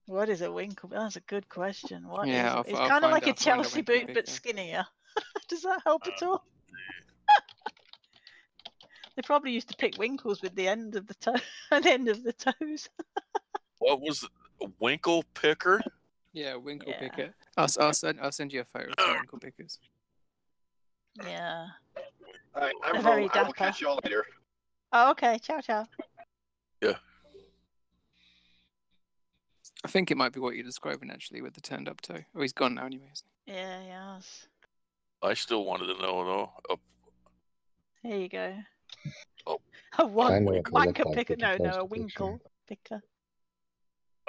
What is a winkle? That's a good question. What is Yeah, it? I'll It's find kind of out- like a I'll find out Chelsea winkle boot, but picker. skinnier. Does that help at all? They probably used to pick winkles with the end of the toe, the end of the toes. What was it? A winkle picker? Yeah, winkle picker. I'll send you a photo of some winkle pickers. Yeah. All right, They're I very will dapper. catch y'all later. Oh, okay. Ciao, ciao. Yeah. I think it might be what you're describing actually with the turned up toe. Oh, he's gone now anyway. Isn't Yeah, yes. I still wanted to know though. Here you go. Oh. A I know what they look wanker like picker. with the No, close a picture. winkle picker.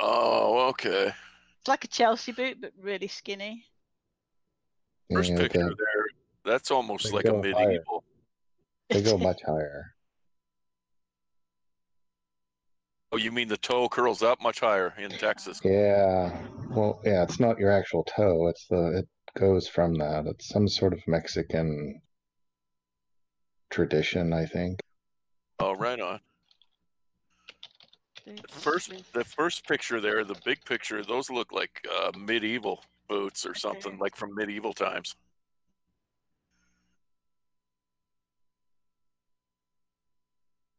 Oh, okay. It's like a Chelsea boot, but really skinny. First Yeah, picture there, that's almost they like a go higher. medieval. They go much higher. Oh, you mean the toe curls up much higher in Texas? Yeah. Well, yeah, it's not your actual toe. It goes from that. It's some sort of Mexican tradition, I think. Oh, right on. The first picture there, the big picture, those look like medieval boots or something, like from medieval times.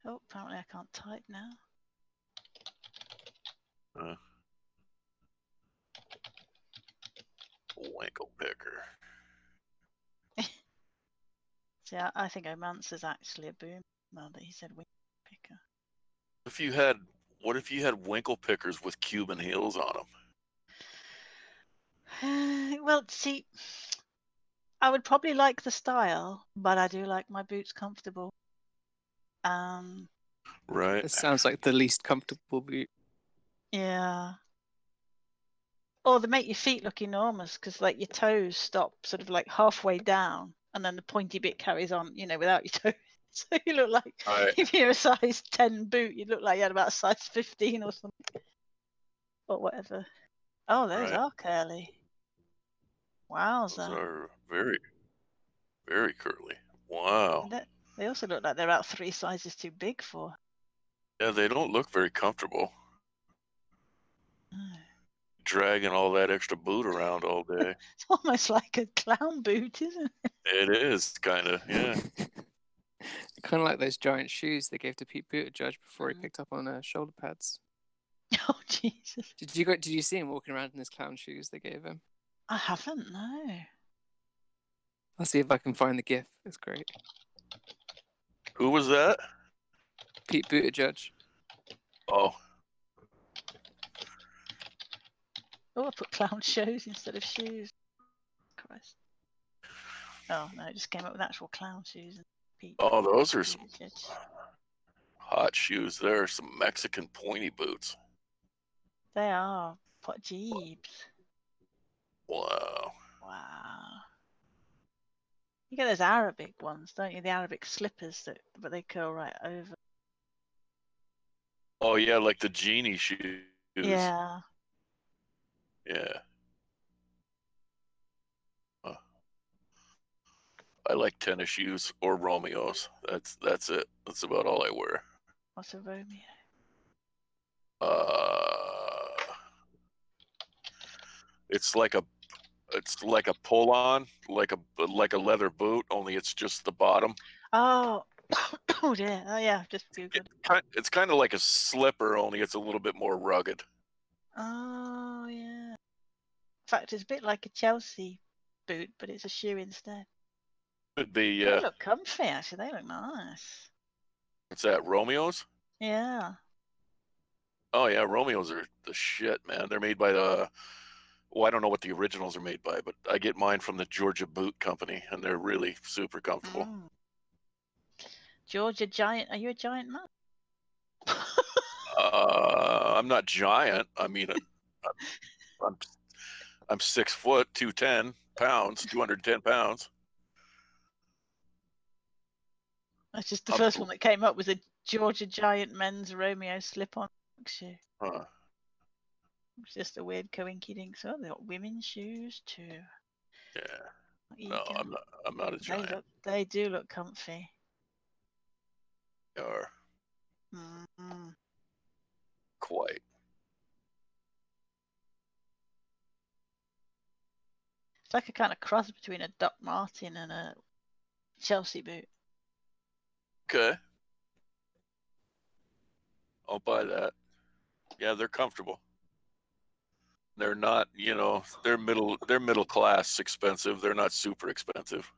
Oh, apparently I can't type now. Winkle picker. See, I think Omance is actually a boom. Now that he said wing picker. What if you had winkle pickers with Cuban heels on them? Well, see, I would probably like the style, but I do like my boots comfortable. Right. This sounds like the least comfortable boot. Yeah. Or they make your feet look enormous because, like, your toes stop sort of like halfway down, and then the pointy bit carries on, without your toes. So you look like if you're a size 10 boot, you look like you had about a size 15 or something, or whatever. Oh, those Right. are curly. Wowza. Those are very, very curly. Wow. And they also look like they're about 3 sizes too big for. Yeah, they don't look very comfortable. Dragging all that extra boot around all day. It's almost like a clown boot, isn't it? It is kind of, yeah. Kind of like those giant shoes they gave to Pete Buttigieg before he picked up on shoulder pads. Oh Jesus! Did you see him walking around in his clown shoes they gave him? I haven't, no. I'll see if I can find the GIF. It's great. Who was that? Pete Buttigieg. Oh. Oh, I put clown shows instead of shoes. Christ. Oh no, it just came up with actual clown shoes. Oh, those are some hot shoes. There are some Mexican pointy boots. They are. What jeeps. Wow. Wow. You get those Arabic ones, don't you? The Arabic slippers but they curl right over. Oh yeah, like the genie shoes. Yeah. Yeah. I like tennis shoes or Romeos. That's it. That's about all I wear. What's a Romeo? It's like a pull-on, like a leather boot. Only it's just the bottom. Oh, oh dear. Oh yeah, just googled. It's kind of like a slipper, only it's a little bit more rugged. Oh yeah. In fact, it's a bit like a Chelsea boot, but it's a shoe instead. Could be. They look comfy, actually. They look nice. What's that? Romeos? Yeah. Oh yeah, Romeos are the shit, man. They're made by the. Well, I don't know what the originals are made by, but I get mine from the Georgia Boot Company, and they're really super comfortable. Georgia Giant. Are you a giant man? I'm not giant. I mean, I'm 6 foot, 210 pounds, 210 pounds. That's just the first one that came up was a Georgia Giant men's Romeo slip-on shoe. Huh. It's just a weird coinkydink. So they got women's shoes too. Yeah. No, I'm not a giant. They do look comfy. They are. Mm-hmm. Quite. It's like a kind of cross between a Doc Martin and a Chelsea boot. Okay. I'll buy that. Yeah, they're comfortable. They're not, they're middle class expensive. They're not super expensive.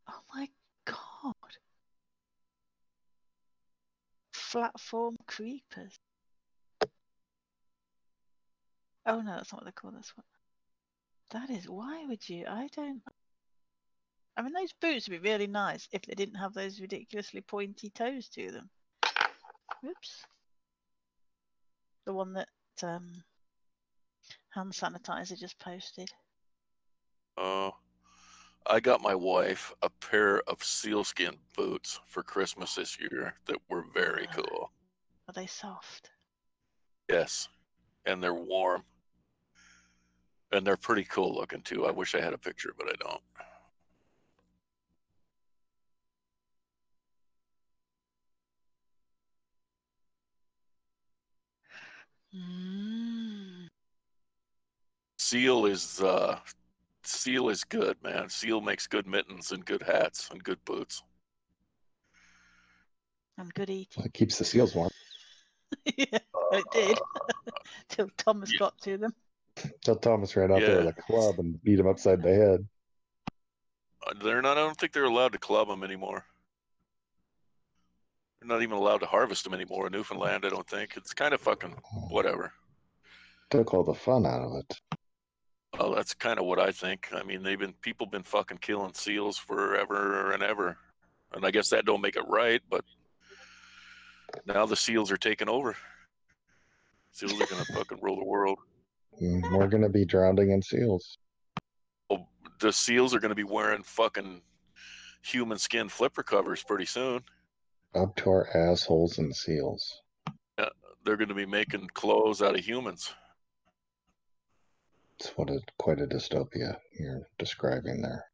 Oh my god. Flatform creepers. Oh no, that's not what they call this one. That is, why would you? I don't. I mean, those boots would be really nice if they didn't have those ridiculously pointy toes to them. Whoops. The one that hand sanitizer just posted. Oh, I got my wife a pair of sealskin boots for Christmas this year that were very cool. Are they soft? Yes, and they're warm. And they're pretty cool looking too. I wish I had a picture, but I don't. Seal is good, man. Seal makes good mittens and good hats and good boots. And good eating. It keeps the seals warm. Yeah, it did. Till Thomas got to them. Till Thomas ran out there Yeah. with a club and beat him upside the head. They're not. I don't think they're allowed to club them anymore. They're not even allowed to harvest them anymore in Newfoundland. I don't think. It's kind of fucking whatever. Took all the fun out of it. Oh, that's kind of what I think. I mean, people been fucking killing seals forever and ever, and I guess that don't make it right. But now the seals are taking over. Seals are gonna fucking rule the world. We're gonna be drowning in seals. Well, the seals are gonna be wearing fucking human skin flipper covers pretty soon. Up to our assholes and seals. Yeah, they're gonna be making clothes out of humans. It's quite a dystopia you're describing there.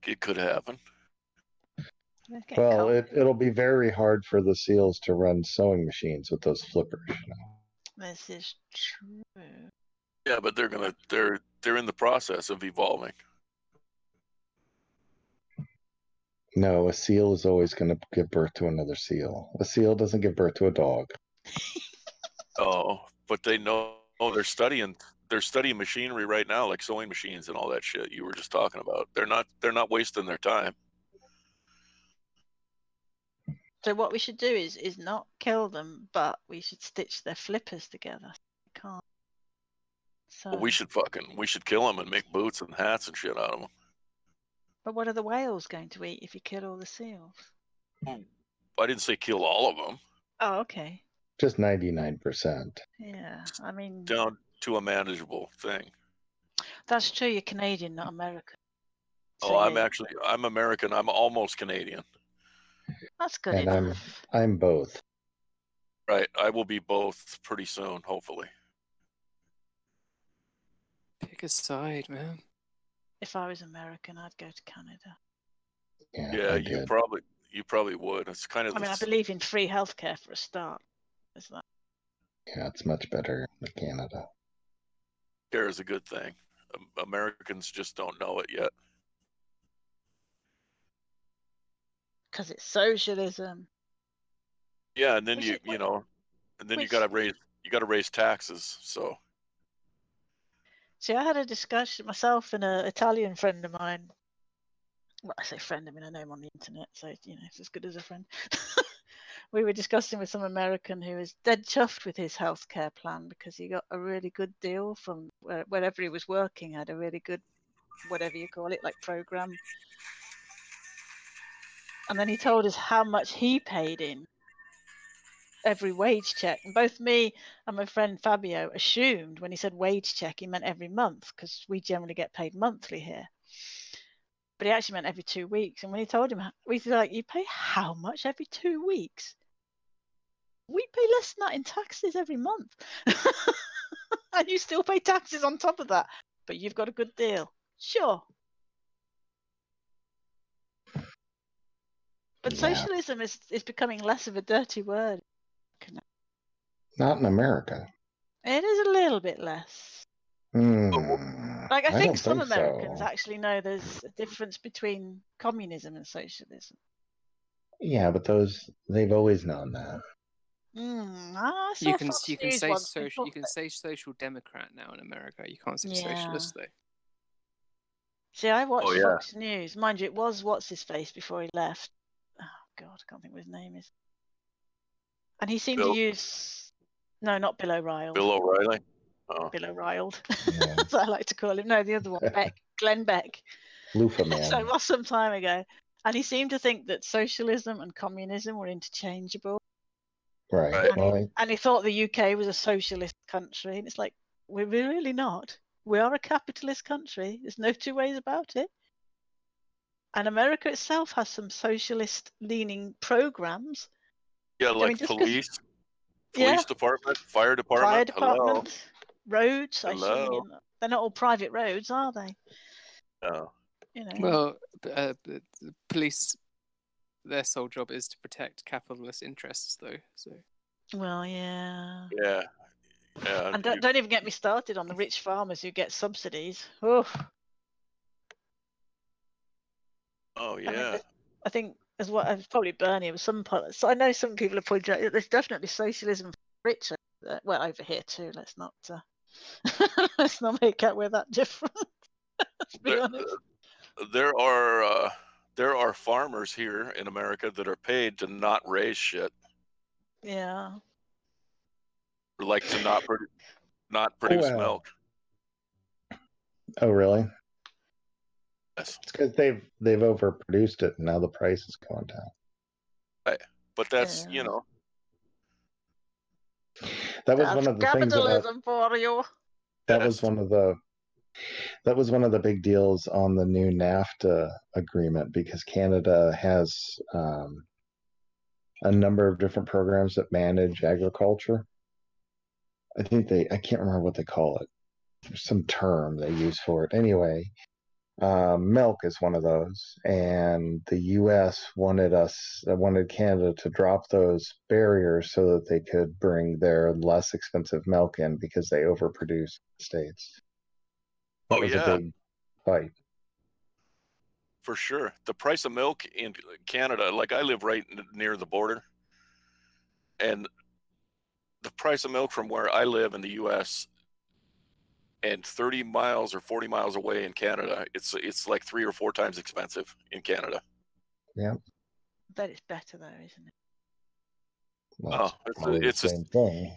It could happen. Well, it'll be very hard for the seals to run sewing machines with those flippers. You know? This is true. Yeah, but they're in the process of evolving. No, a seal is always going to give birth to another seal. A seal doesn't give birth to a dog. Oh, but they know they're studying machinery right now, like sewing machines and all that shit you were just talking about. They're not wasting their time. So what we should do is not kill them, but we should stitch their flippers together. We can't. So. Well, we should kill them and make boots and hats and shit out of them. But what are the whales going to eat if you kill all the seals? I didn't say kill all of them. Oh, okay. Just 99%. Yeah, I mean, Down to a manageable thing. that's true. You're Canadian, not American. Oh, I'm American. I'm almost Canadian. That's good And enough. I'm both. Right. I will be both pretty soon, hopefully. Pick a side, man. If I was American, I'd go to Canada. Yeah, you probably would. It's kind of. I mean, I believe in free healthcare for a start. Is that? Yeah, it's much better than Canada. Care is a good thing. Americans just don't know it yet. Because it's socialism. Yeah, and then you gotta raise taxes. So. See, I had a discussion myself and an Italian friend of mine. Well, I say friend, I mean I know him on the internet, so it's as good as a friend. We were discussing with some American who was dead chuffed with his healthcare plan because he got a really good deal from wherever he was working. Had a really good, whatever you call it, like program. And then he told us how much he paid in every wage check. And both me and my friend Fabio assumed when he said wage check, he meant every month because we generally get paid monthly here. But he actually meant every 2 weeks. And when he told him, we were like, you pay how much every 2 weeks? We pay less than that in taxes every month. And you still pay taxes on top of that. But you've got a good deal. Sure. But socialism is becoming less of a dirty word. Not in America. It is a little bit less. Like, I think don't some think Americans so. actually know there's a difference between communism and socialism. Yeah, but they've always known that. I saw You can Fox you can News say once social before- you can say social democrat now in America. You can't say Yeah. socialist though. See, I watched Oh, yeah. Fox News. Mind you, it was what's his face before he left. Oh God, I can't think what his name is. And he seemed Bill? to use no, not Bill O'Reilly. Bill O'Reilly. Bill O'Reilly, Yeah. as I like to call him. No, the other one, Beck, Glenn Beck. Loofah So man. it was some time ago. And he seemed to think that socialism and communism were interchangeable. Right. And he thought the UK was a socialist country. And it's like, we're really not. We are a capitalist country. There's no two ways about it. And America itself has some socialist leaning programs. Yeah, I like mean, just 'cause- police Yeah. department, fire department. Fire department, roads. I assume Hello. they're not all private roads, are they? No. You know. Well, the police, their sole job is to protect capitalist interests, though. So. Well, yeah. Yeah. Yeah. And don't even get me started on the rich farmers who get subsidies. Oh. Oh I mean, yeah. I think as what well, probably Bernie or some parts. So I know some people have pointed out that there's definitely socialism for the rich. Well, over here too. Let's not let's not make out we're that different. Let's be honest. There are farmers here in America that are paid to not raise shit, Yeah. or like to not produce Well. milk. Oh, really? Yes. It's because they've overproduced it, and now the price is going down. Right. But that's That was one of the things capitalism for you. that was one of the big deals on the new NAFTA agreement, because Canada has a number of different programs that manage agriculture. I can't remember what they call it. There's some term they use for it. Anyway, milk is one of those, and the U.S. wanted Canada to drop those barriers so that they could bring their less expensive milk in, because they overproduce in the States. That was a big fight. For sure. The price of milk in Canada, like I live right near the border, and the price of milk from where I live in the U.S. and 30 miles or 40 miles away in Canada, it's like 3 or 4 times expensive in Canada. Yeah. Bet it's better though, isn't it? Well, it's the same thing.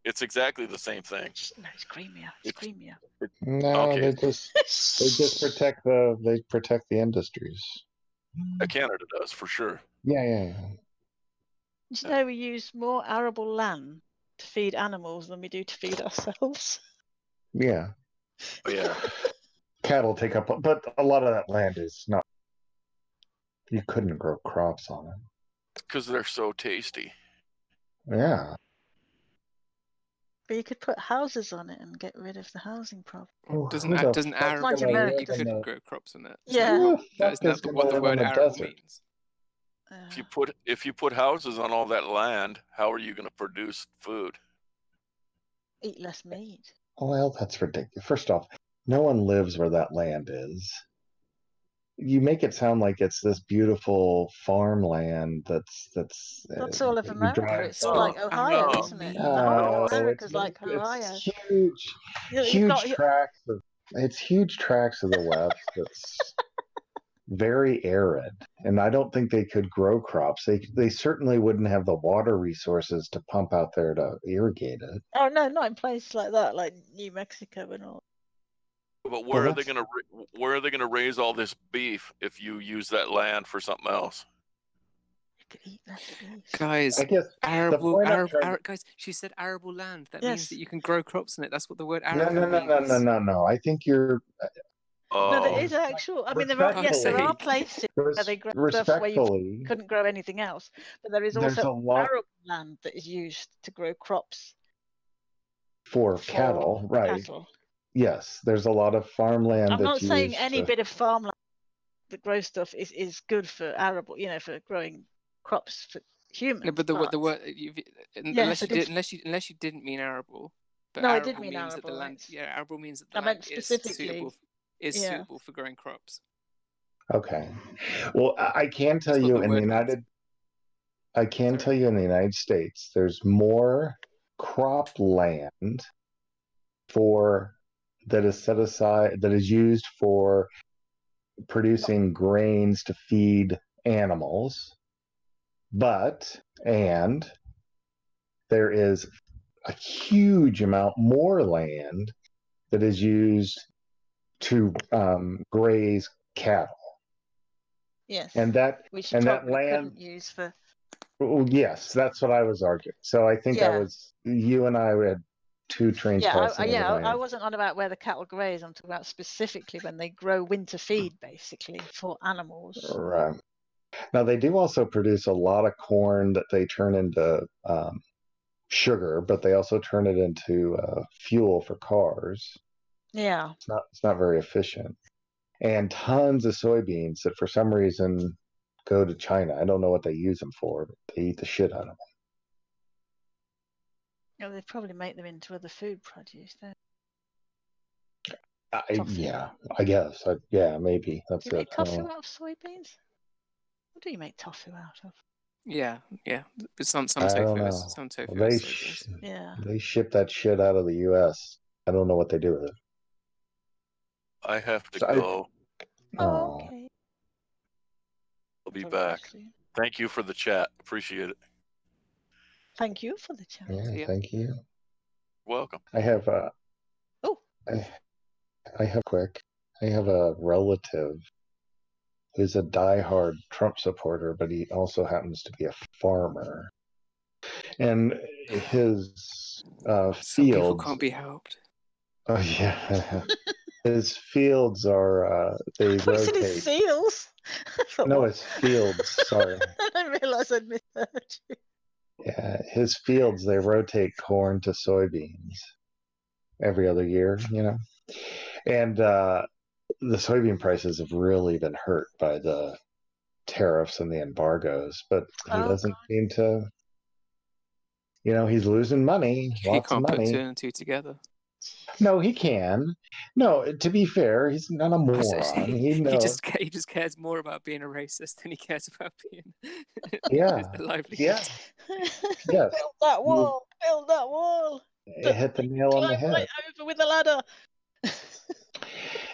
It's exactly the same thing. No, it's creamier. It's creamier. No, Okay. they just protect the industries. Canada does for sure. Yeah. Did you know we use more arable land to feed animals than we do to feed ourselves? Yeah. Oh, yeah. Cattle take up, but a lot of that land is not. You couldn't grow crops on it. Because they're so tasty. Yeah. But you could put houses on it and get rid of the housing problem. Doesn't who the doesn't fuck's arable Mind you, mean America you doesn't- couldn't grow crops on it? Yeah. Who the That is fuck is not gonna what the live word in the arable desert? means. If you put houses on all that land, how are you going to produce food? Eat less meat. Well, that's ridiculous. First off, no one lives where that land is. You make it sound like it's this beautiful farmland That's all of that you America. drive It's all like through. Ohio, Oh, isn't it? The Oh, whole of it's America's like Ohio. huge, You've huge got- tracts of the West that's very arid, and I don't think they could grow crops. They certainly wouldn't have the water resources to pump out there to irrigate it. Oh no, not in places like that, like New Mexico and all. But Well, where are they going to raise all this beef if you use that land for something else? Guys, I guess the point I'm trying- guys, she said arable land. That Yes. means that you can grow crops on it. That's what the word No, arable means. no. I think you're. No, there Oh, is actual. I mean, there are Respectfully. places where they grow stuff where you Respectfully, couldn't grow anything else, but there is there's also a lot arable land that is used to grow crops for for cattle, right? cattle. Yes, there's a lot of farmland I'm not that's saying used any to- bit of farmland that grows stuff is good for arable, for growing crops for humans. No, but the word unless I you did- unless you didn't mean arable. But No, I arable did mean means that the arable, land. right. Yeah, arable means that the I meant land is specifically, suitable. yeah. Suitable for growing crops. Okay. Well, I can tell That's what you the in the word means. tell you in the United States, there's more crop land that is set aside, that is used for producing grains to feed animals, and there is a huge amount more land that is used to graze cattle. Yes. And that Which and that probably land, couldn't use for. well, yes, that's what I was arguing. So I think that Yeah. was you and I had two trains crossing over my I head. wasn't on about where the cattle graze. I'm talking about specifically when they grow winter feed, basically for animals. Right. Now they do also produce a lot of corn that they turn into sugar, but they also turn it into fuel for cars. Yeah. It's not very efficient. And tons of soybeans that for some reason go to China. I don't know what they use them for, but they eat the shit out of them. Oh, they probably make them into other food produce. Then. Yeah, I guess. Yeah, maybe that's Do you make it. I don't tofu know. out of soybeans? What do you make tofu out of? Yeah, yeah. But some I don't tofu know. is some tofu They is soybeans. Yeah. they ship that shit out of the U.S. I don't know what they do with it. I have to So go. Oh, okay. I'll be Talk back. to you. Thank you for the chat. Appreciate it. Thank you for the chat. Yeah, thank you. Welcome. I have I have a relative who's a diehard Trump supporter, but he also happens to be a farmer. And his Some people fields, can't be helped. oh yeah, his fields are they I said his rotate. seals. I thought, No, what? his fields. Sorry. I didn't realise I'd misheard you. Yeah, his fields they rotate corn to soybeans every other year, and the soybean prices have really been hurt by the tariffs and the embargoes, but he doesn't seem to. He's losing money, He lots of can't put two money. and two together. No, he can. No, to be fair, he's not a moron. He knows. He just cares more about being a racist than he cares about being Yeah, a livelihood. yeah, yes. Build that wall. Build that wall. It hit the nail on the Climb head. right over with a ladder.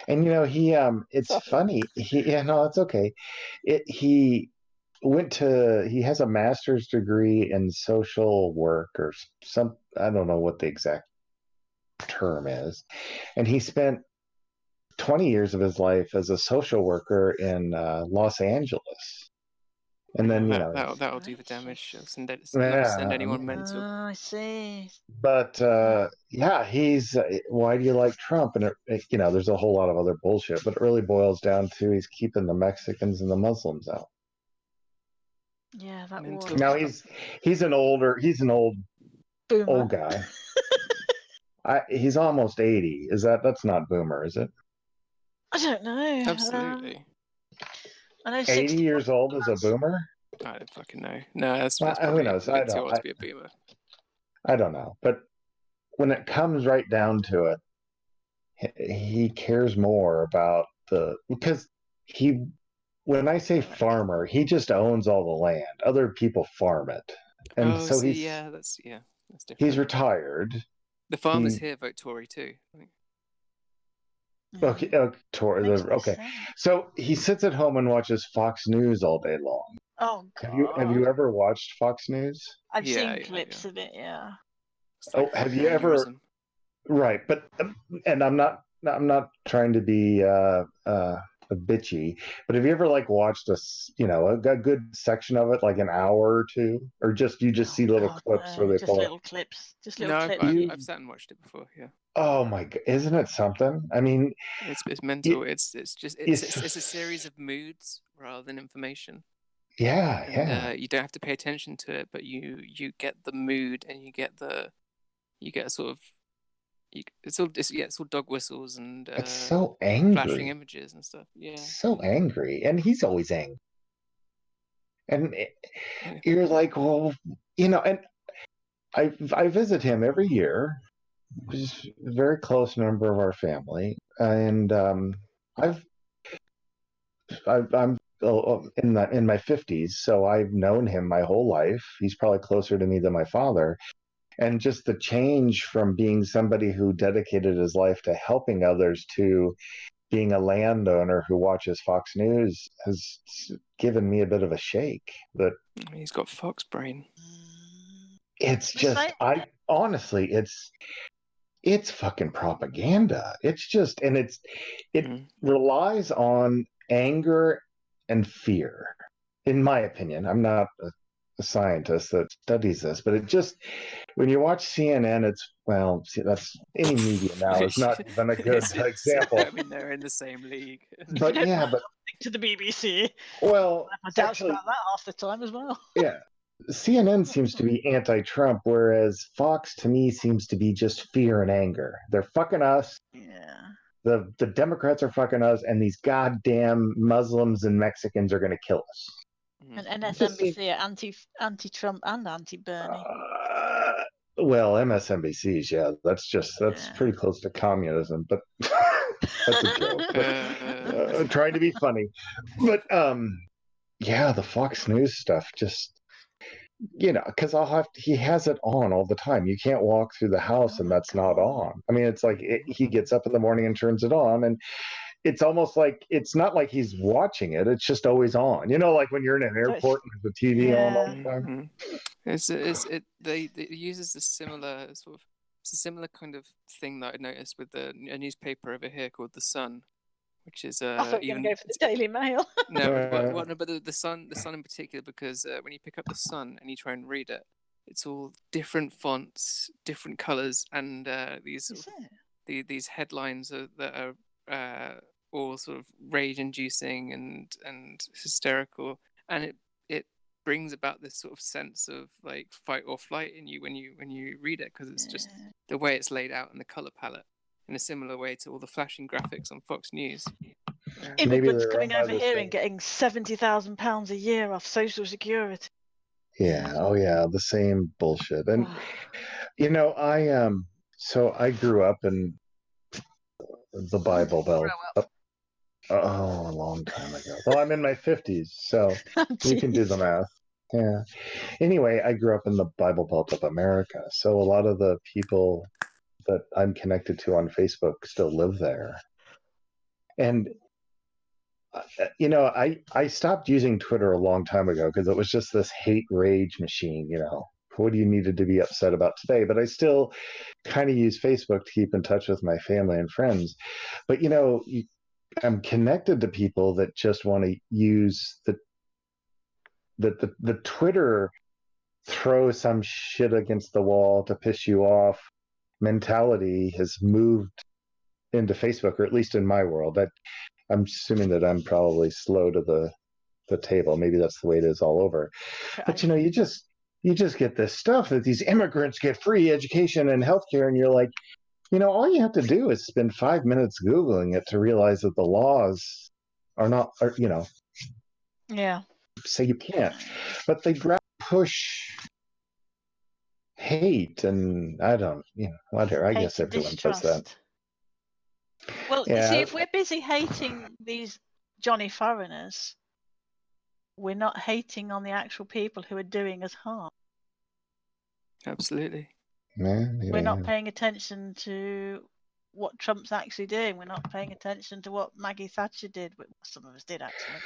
And he it's funny. No, it's okay. He has a master's degree in social work or some, I don't know what the exact term is. And he spent 20 years of his life as a social worker in Los Angeles. And then, that'll do the damage. It'll Yeah, send anyone mental. I see. but yeah, he's why do you like Trump? And there's a whole lot of other bullshit, but it really boils down to he's keeping the Mexicans and the Muslims out. Yeah, that wall. Now he's an old Boomer. guy. He's almost 80. That's not boomer, is it? I don't know. Absolutely. I know 80 years old is a boomer? I don't fucking know. No, that's Well, probably who knows? a bit too old to be a boomer. I don't know. But when it comes right down to it, he cares more about because when I say farmer, he just owns all the land. Other people farm it. And so that's different. He's retired. The farmers here vote Tory too. I think. Okay, okay. So he sits at home and watches Fox News all day long. Oh God. Have you ever watched Fox News? I've seen clips of it. Yeah. Oh, have you ever? Right, but and I'm not trying to be bitchy, but have you ever watched a good section of it, like an hour or two, or you just see little clips where they just pull little clips, just little clips. I've sat and watched it before. Yeah. Oh my God, isn't it something? I mean, it's mental. It's a series of moods rather than information. Yeah, and, you don't have to pay attention to it, but you get the mood and you get sort of. It's all dog whistles and it's so angry, flashing images and stuff. Yeah, so angry, and he's always angry. And you're like, well, and I visit him every year. He's a very close member of our family, and I'm in my 50s, so I've known him my whole life. He's probably closer to me than my father. And just the change from being somebody who dedicated his life to helping others to being a landowner who watches Fox News has given me a bit of a shake. That he's got fox brain. It's just honestly, it's fucking propaganda. It's just, and it relies on anger and fear. In my opinion, I'm not a scientist that studies this, but it just, when you watch CNN, that's any media now is not even a good example. I mean, they're in the same league. But yeah, but To the BBC. well, I have doubts actually, about that half the time as well. yeah, CNN seems to be anti-Trump, whereas Fox to me seems to be just fear and anger. They're fucking us. Yeah. The Democrats are fucking us, and these goddamn Muslims and Mexicans are going to kill us. And MSNBC are anti-Trump and anti-Bernie. Well, MSNBC's, that's pretty close to communism, but that's a joke. But, trying to be funny, but the Fox News stuff just, because he has it on all the time. You can't walk through the house and that's not on. I mean, it's like he gets up in the morning and turns it on, and it's almost like it's not like he's watching it. It's just always on. Like when you're in an airport and there's the TV on all the time. It uses a similar kind of thing that I noticed with a newspaper over here called The Sun, which is I thought you were going to go for the Daily Mail. no, but the Sun in particular, because when you pick up The Sun and you try and read it, it's all different fonts, different colours, and these headlines that are all sort of rage-inducing and hysterical, and it brings about this sort of sense of like fight or flight in you when you read it, because it's just the way it's laid out and the color palette, in a similar way to all the flashing graphics on Fox News. Immigrants coming over here and getting £70,000 a year off Social Security. Yeah, oh yeah, the same bullshit. And I grew up in the Bible Belt. A long time ago. Well, I'm in my 50s, so you can do the math. Yeah. Anyway, I grew up in the Bible Belt of America, so a lot of the people that I'm connected to on Facebook still live there. And I stopped using Twitter a long time ago because it was just this hate rage machine. What do you needed to be upset about today? But I still kind of use Facebook to keep in touch with my family and friends. But I'm connected to people that just want to use the Twitter throw some shit against the wall to piss you off mentality has moved into Facebook, or at least in my world. I'm assuming that I'm probably slow to the table. Maybe that's the way it is all over. But you just get this stuff that these immigrants get free education and healthcare, and you're like, all you have to do is spend 5 minutes Googling it to realize that the laws say you can't. But they push hate, and I don't, whatever. I guess everyone does that. Well, you see, if we're busy hating these Johnny foreigners, we're not hating on the actual people who are doing us harm. Absolutely. We're not paying attention to what Trump's actually doing. We're not paying attention to what Maggie Thatcher did. Some of us did, actually.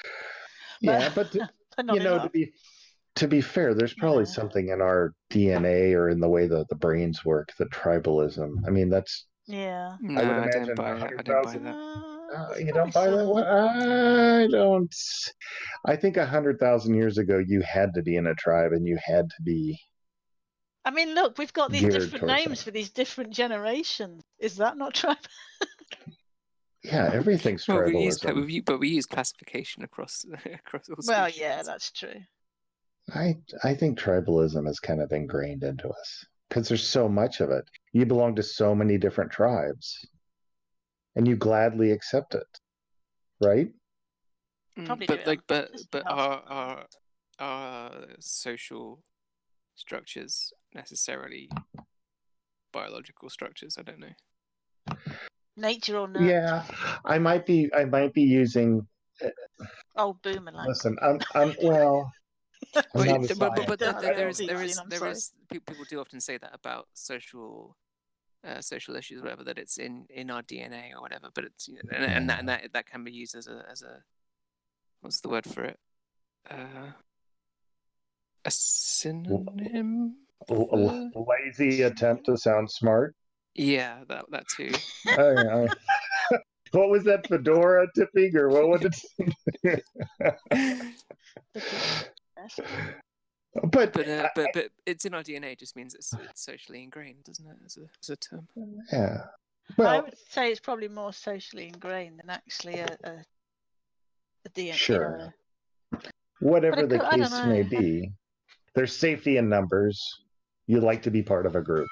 But to be fair, there's probably something in our DNA or in the way that the brains work, the tribalism. I mean, that's... Yeah. No, I don't buy that. You don't buy that one? I don't. I think 100,000 years ago, you had to be in a tribe and you had to be... I mean, look, we've got these geared different towards names for these different generations. Is that not tribal? Yeah, everything's tribalism. But we use classification across all species. Well, yeah, that's true. I think tribalism is kind of ingrained into us because there's so much of it. You belong to so many different tribes, and you gladly accept it, right? But our social structures necessarily biological structures? I don't know. Nature or nurture? Yeah, I might be using. Old boomer language. Listen, I'm well. But there is people do often say that about social issues, whatever, that it's in our DNA or whatever. But it's and that can be used as a what's the word for it? A synonym. Lazy attempt to sound smart. Yeah, that too. What was that fedora tipping, or what would it? But but it's in our DNA. Just means it's socially ingrained, doesn't it? As a term. Yeah. I would say it's probably more socially ingrained than actually a DNA. Sure. Whatever the I don't case may know. be, there's safety in numbers. You like to be part of a group.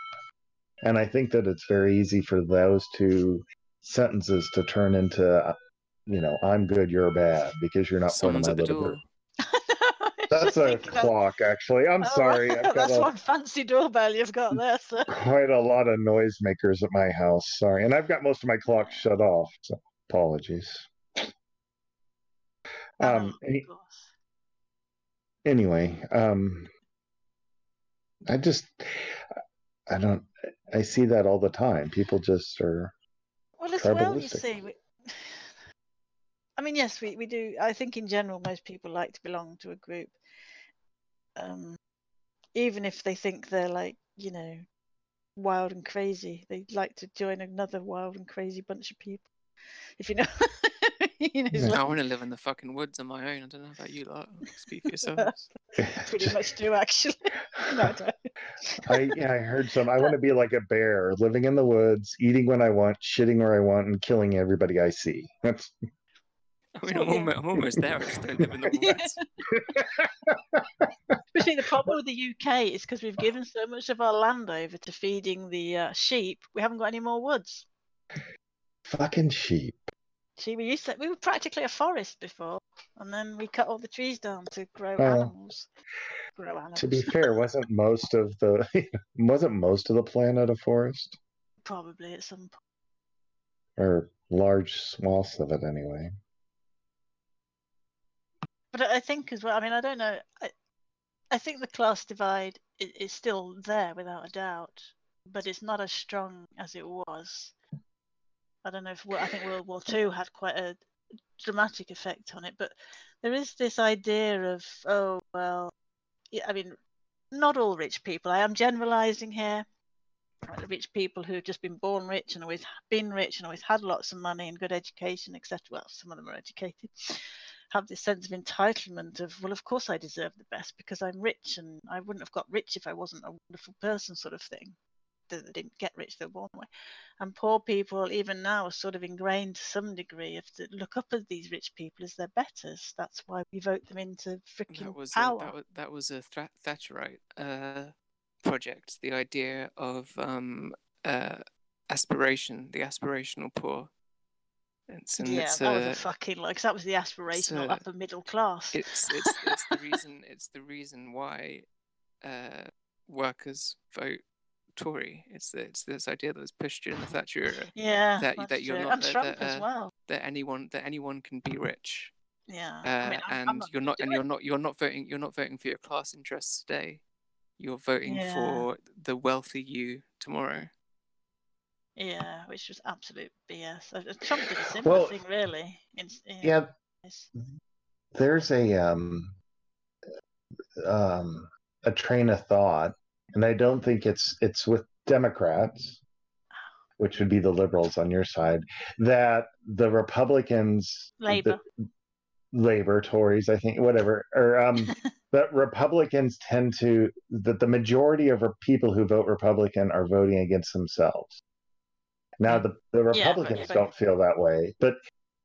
And I think that it's very easy for those two sentences to turn into, I'm good, you're bad, because you're not Someone's part at of the my little door. group. That's a clock, actually. I'm sorry. I've got That's one fancy doorbell you've got there, sir. quite a lot of noisemakers at my house. Sorry. And I've got most of my clocks shut off. So apologies. Anyway, I see that all the time. People just are Well, as well, you tribalistic. see. I mean, yes, we do. I think in general, most people like to belong to a group. Even if they think they're like, wild and crazy, they like to join another wild and crazy bunch of people. If you know. I want to live in the fucking woods on my own. I don't know about you lot. Speak for yourselves. Pretty much do, actually. No, I don't. I heard some. I want to be like a bear, living in the woods, eating when I want, shitting where I want, and killing everybody I see. That's. I mean, I'm almost there. I just don't live in the woods. Especially the problem with the UK is because we've given so much of our land over to feeding the sheep. We haven't got any more woods. Fucking sheep. See, we were practically a forest before, and then we cut all the trees down to grow Well, animals. To be fair, wasn't most of the planet a forest, Probably at some point. or large swaths of it anyway? But I think as well. I mean, I don't know. I think the class divide is still there without a doubt, but it's not as strong as it was. I don't know if I think World War II had quite a dramatic effect on it, but there is this idea of, oh well, I mean, not all rich people. I am generalizing here. Rich people who've just been born rich and always been rich and always had lots of money and good education, etc. Well, some of them are educated. Have this sense of entitlement of, well, of course I deserve the best because I'm rich, and I wouldn't have got rich if I wasn't a wonderful person, sort of thing. They didn't get rich, they were born that way. And poor people, even now, are sort of ingrained to some degree of to look up at these rich people as their betters. That's why we vote them into freaking power. That was a Thatcherite project. The idea of aspiration, the aspirational poor. That was a fucking like that was the aspirational upper middle class. It's the reason why workers vote Tory. It's this idea that was pushed during the Thatcher era. Yeah, that you're not and Trump as well. That anyone can be rich. Yeah, and you're not voting for your class interests today. You're voting for the wealthy you tomorrow. Yeah, which was absolute BS. Trump did a similar thing, really. There's a train of thought, and I don't think it's with Democrats, which would be the liberals on your side, that the Republicans, Labor, Tories, I think, whatever, or that Republicans that the majority of people who vote Republican are voting against themselves. Now, the Republicans don't feel that way, but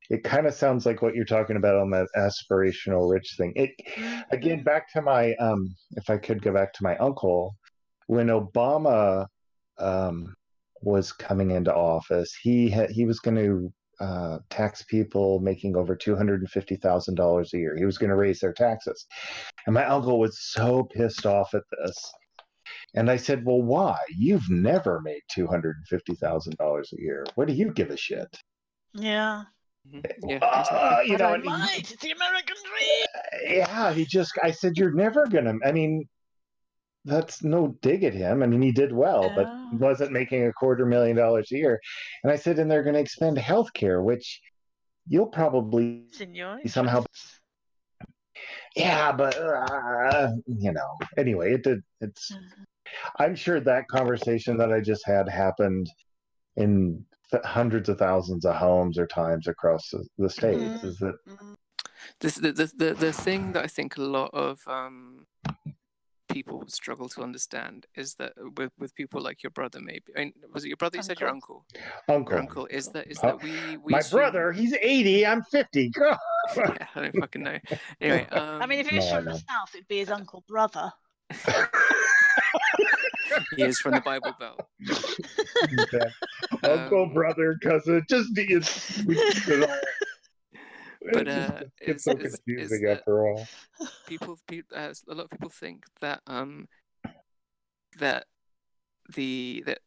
it kind of sounds like what you're talking about on that aspirational rich thing. Again, back to my, if I could go back to my uncle, when Obama was coming into office, he was going to tax people making over $250,000 a year. He was going to raise their taxes. And my uncle was so pissed off at this. And I said, well, why? You've never made $250,000 a year. What do you give a shit? Yeah. Yeah. It's the American dream. Yeah, I said, you're never going to, I mean, that's no dig at him. I mean, he did well, but he wasn't making $250,000 a year. And I said, and they're going to expand healthcare, which you'll probably somehow. Yeah, but anyway, it's I'm sure that conversation that I just had happened in hundreds of thousands of homes or times across the states. Is that The thing that I think a lot of people struggle to understand is that with people like your brother, maybe. I mean, was it your brother? You said your uncle. Uncle. Your uncle is that we my assume... brother? He's 80. I'm 50. Yeah, I don't fucking know. Anyway, I mean, if he was No, I from the know. south, it'd be his uncle brother. he is from the Bible Belt. Uncle, brother, cousin, just it's But it gets so confusing after all. People, a lot of people think that that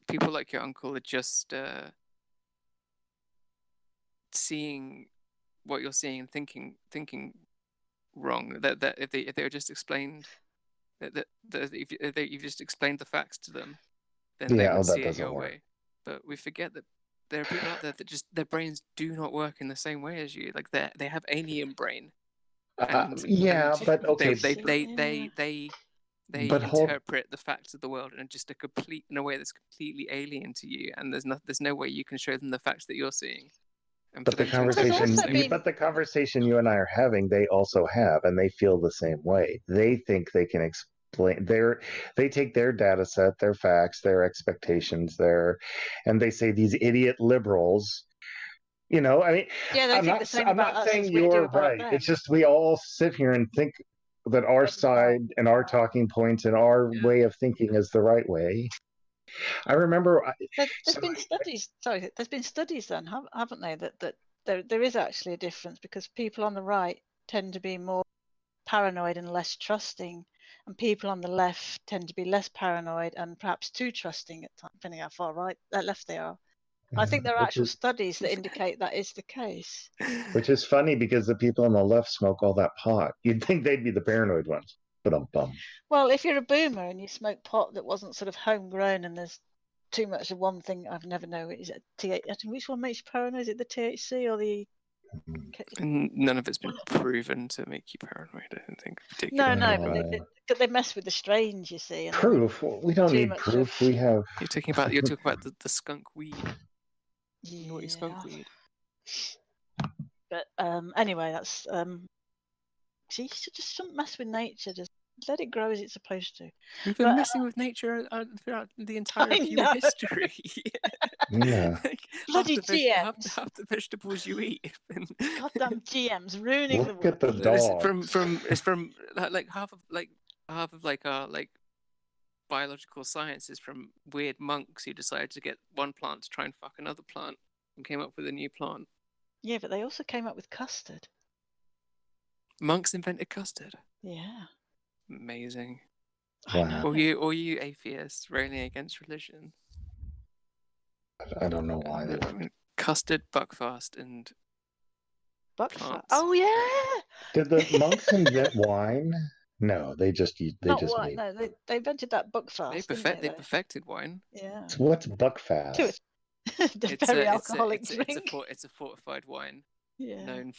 people like your uncle are just seeing what you're seeing and thinking wrong. That if they were just explained that if you've just explained the facts to them, then they would see it your way. But we forget that there are people out there that just their brains do not work in the same way as you. Like they have alien brain. But okay. They interpret the facts of the world in a way that's completely alien to you, and there's no way you can show them the facts that you're seeing. And But the conversation you and I are having, they also have, and they feel the same way. They think they can explain they take their data set, their facts, their expectations, and they say these idiot liberals. You know, I mean, Yeah, they think the same about us saying as we do you're about right. them. It's just we all sit here and think that our side and our talking points and our way of thinking is the right way. I remember there's been studies. Sorry, there's been studies done, haven't they? That there is actually a difference because people on the right tend to be more paranoid and less trusting, and people on the left tend to be less paranoid and perhaps too trusting at times, depending how far left they are. I think there are actual studies that indicate that is the case. Which is funny because the people on the left smoke all that pot. You'd think they'd be the paranoid ones. But well, if you're a boomer and you smoke pot that wasn't sort of homegrown and there's too much of one thing, I've never known. Is it which one makes you paranoid? Is it the THC or the? None of it's been proven to make you paranoid. I don't think. Particularly. But they mess with the strains, you see. And proof? We don't need proof. We have. You're talking about the skunk weed. Naughty skunk weed. But anyway, that's see, you just shouldn't mess with nature. Just let it grow as it's supposed to. We've been messing with nature throughout the entire human history. Yeah. Bloody GMs. Half the vegetables you eat. Goddamn GMs ruining the world. Look at the dog. It's from like half of our biological science is from weird monks who decided to get one plant to try and fuck another plant and came up with a new plant. Yeah, but they also came up with custard. Monks invented custard. Yeah. Amazing. Wow. Or you atheists railing against religion. I don't know why. Custard, buckfast, and buckfast. Oh yeah. Did the monks invent wine? No, they just eat. They Not just wine. meat. No, they invented that buckfast. They perfected wine. Yeah. So what's buckfast? It's very alcoholic drink. It's a fortified wine. Yeah. Known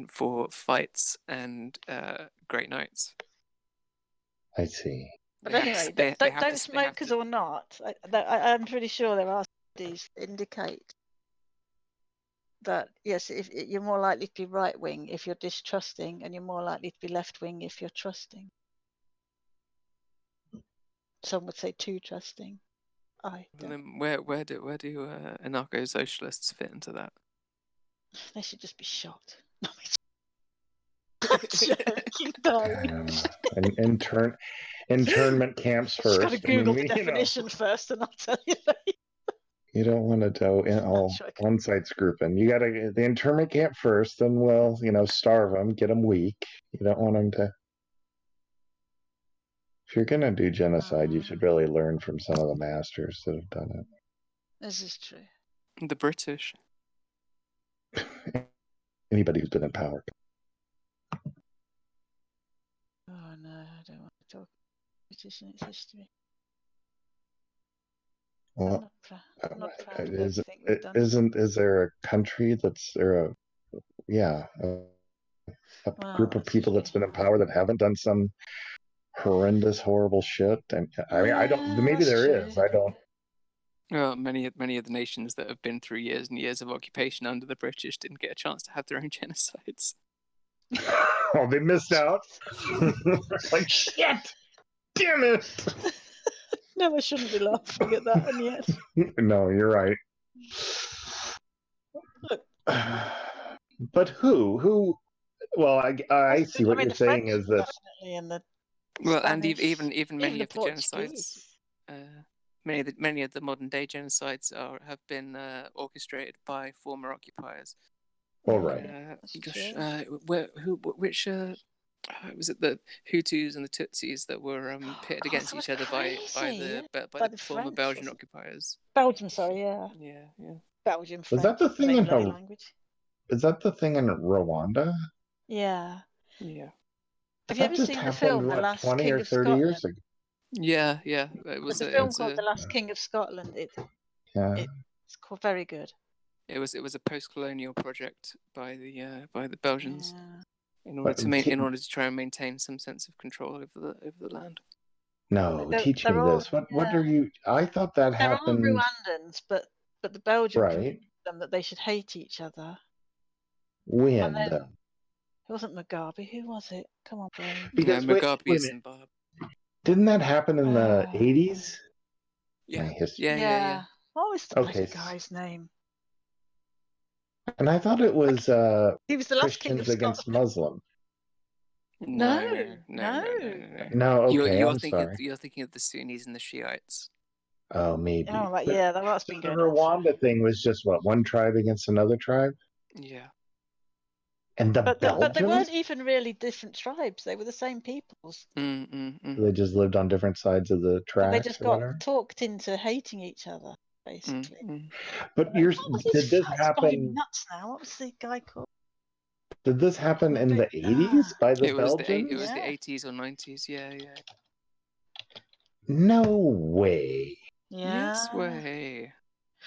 for fights and great nights. I see. But anyway, don't smokers or not, I'm pretty sure there are studies that indicate that yes, if you're more likely to be right wing if you're distrusting, and you're more likely to be left wing if you're trusting. Some would say too trusting. And then where do anarcho socialists fit into that? They should just be shot. I'm joking, internment camps first. Just got to Google the definition first, and I'll tell you later. You don't want to go in all one side grouping. You got to the internment camp first, then starve them, get them weak. You don't want them to. If you're gonna do genocide, you should really learn from some of the masters that have done it. This is true. The British. Anybody who's been in power. Oh no, I don't want to talk British and its history. Well, is there a country that's there a group of people that's been in power that haven't done some horrendous, horrible shit. And I mean, I don't. Maybe there is. I don't. Well, many of the nations that have been through years and years of occupation under the British didn't get a chance to have their own genocides. Oh, they missed out. Like shit. Damn it. No, I shouldn't be laughing at that, and yet. No, you're right. But who? Well, I see what you're saying is that. Definitely in the Well, and Spanish, even many the of the genocides, many of the modern day genocides have been orchestrated by former occupiers. All right. Which was it the Hutus and the Tutsis that were pitted against each other by the former French, Belgian occupiers? Belgium, sorry, yeah. Yeah. Belgium, Was French, that the thing main in bloody language. Is that the thing in Rwanda? Yeah. Yeah. Have you ever seen the film The Last 20 King or of 30 Scotland? years ago? Yeah. It was There's a film called The Last King of Scotland. Yeah. It's very good. It was a post-colonial project by the Belgians in But order to try and maintain some sense of control over the land. No, teach me they're all- this. What are you? I thought that They're all happened. Rwandans, but the Belgians Right. convinced them that they should hate each other. When And then- though? It wasn't Mugabe. Who was it? Come on, brain. Because wait a Mugabe is minute. Zimbabwe. Didn't that happen in the 80s? Yeah. My history. Yeah. What was the Okay, bloody guy's name? And I thought it was He was the last king of Christians against Muslim. No. No, okay, You're I'm thinking sorry. you're thinking of the Sunnis and the Shiites. Oh, maybe. Oh, right, But yeah, that's been the going on. Rwanda thing was just what, one tribe against another tribe? Yeah. And the But Belgians? they weren't even really different tribes. They were the same peoples. They just lived on different sides of the But tracks they just or got whatever? talked into hating each other, basically. But What was did this It's driving me happen? nuts now. What was the guy called? Did this happen in the 80s by the It was Belgians? the 80s or 90s. Yeah. No way. Yes way.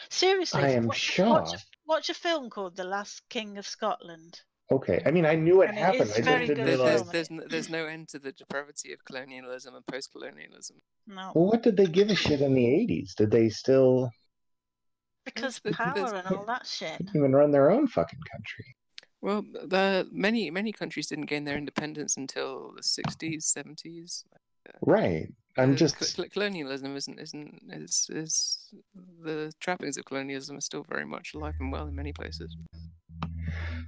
Seriously, I am shocked. watch a film called The Last King of Scotland. Okay, I mean, I knew it And it happened. is I just very didn't good realize. film. There's no end to the depravity of colonialism and post-colonialism. No, Well, what did they give a shit in the 80s? Did they still because power and all that shit. even run their own fucking country? Well, many countries didn't gain their independence until the 60s, 70s. Right. I'm just. Colonialism is the trappings of colonialism are still very much alive and well in many places.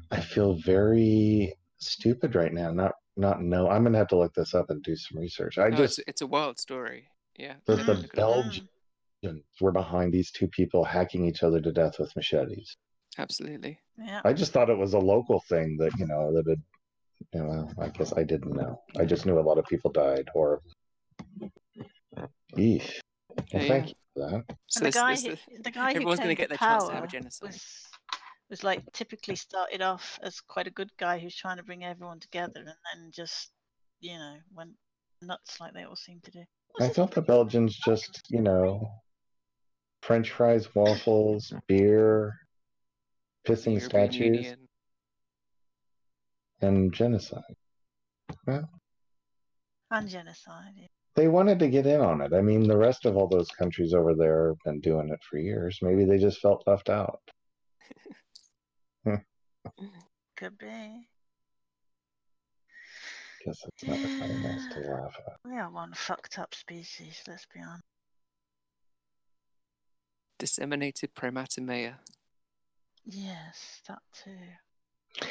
I feel very stupid right now. Not know. I'm gonna have to look this up and do some research. It's a wild story. Yeah. That the Look it up. Belgians were behind these two people hacking each other to death with machetes. Absolutely. Yeah. I just thought it was a local thing that that had. I guess I didn't know. I just knew a lot of people died horribly. Eesh. Well, thank you for that. And the guy who everyone's came going to get to their chance to have power a genocide. was like typically started off as quite a good guy who's trying to bring everyone together, and then just went nuts like they all seem to do. I thought the Belgians just French fries, waffles, beer, pissing European statues, Union. and genocide. Well, And genocide. Yeah. they wanted to get in on it. I mean, the rest of all those countries over there have been doing it for years. Maybe they just felt left out. Could be. Guess it's not very nice to laugh at. We are one fucked up species, let's be honest. Disseminated primatomea. Yes, that too.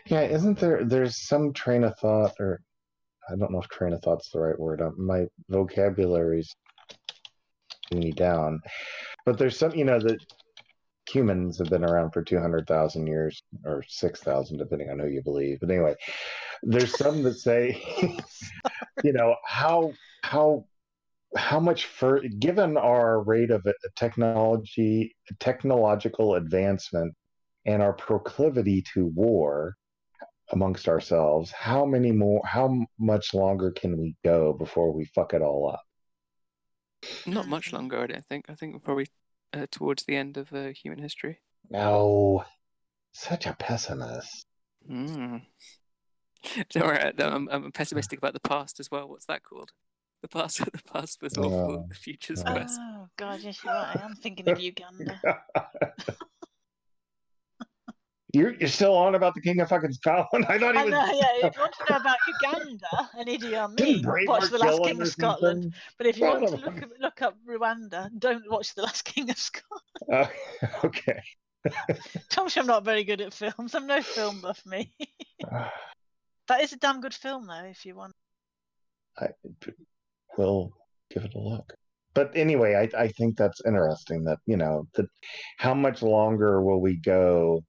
Yeah, isn't there's some train of thought, or I don't know if train of thought's the right word. My vocabulary's me down. But there's some, that humans have been around for 200,000 years, or 6,000, depending on who you believe. But anyway, there's some that say, how much given our rate of technological advancement and our proclivity to war amongst ourselves, how much longer can we go before we fuck it all up? Not much longer, I don't think. I think we're probably towards the end of human history. No, such a pessimist. Don't worry, I'm pessimistic about the past as well. What's that called? The past was awful. The future's worse. Oh God, yes, you're right. I am thinking of Uganda. You're still on about the King of fucking Scotland? I thought he I was. know, yeah. If you want to know about Uganda and Idi Didn't Amin, watch Braveheart The Last kill King him of or Scotland. something? But if you want to Son look up Rwanda, don't watch The Last King of Scotland. Okay. Tell me I'm not very good at films. I'm no film buff, me. That is a damn good film, though. If you want. We'll give it a look. But anyway, I think that's interesting that, that how much longer will we go?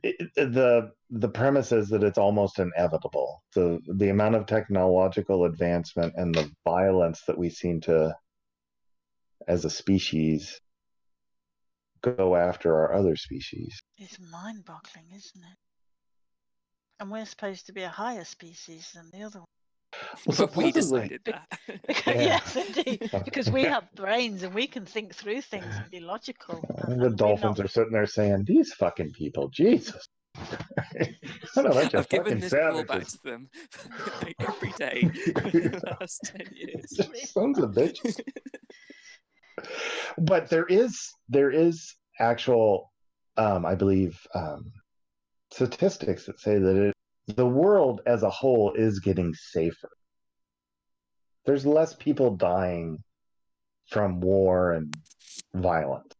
The premise is that it's almost inevitable. The amount of technological advancement and the violence that we seem to, as a species, go after our other species. It's mind-boggling, isn't it? And we're supposed to be a higher species than the other one. Well, we supposedly. decided that. Yes, indeed. Because we have brains and we can think through things and be logical. The dolphins are sitting there saying, "These fucking people, Jesus." What a bunch of I've given fucking this ball back savages. to them like, every day for the last 10 years. Sons of bitches. But there is actual, I believe, statistics that say that the world as a whole is getting safer. There's less people dying from war and violence.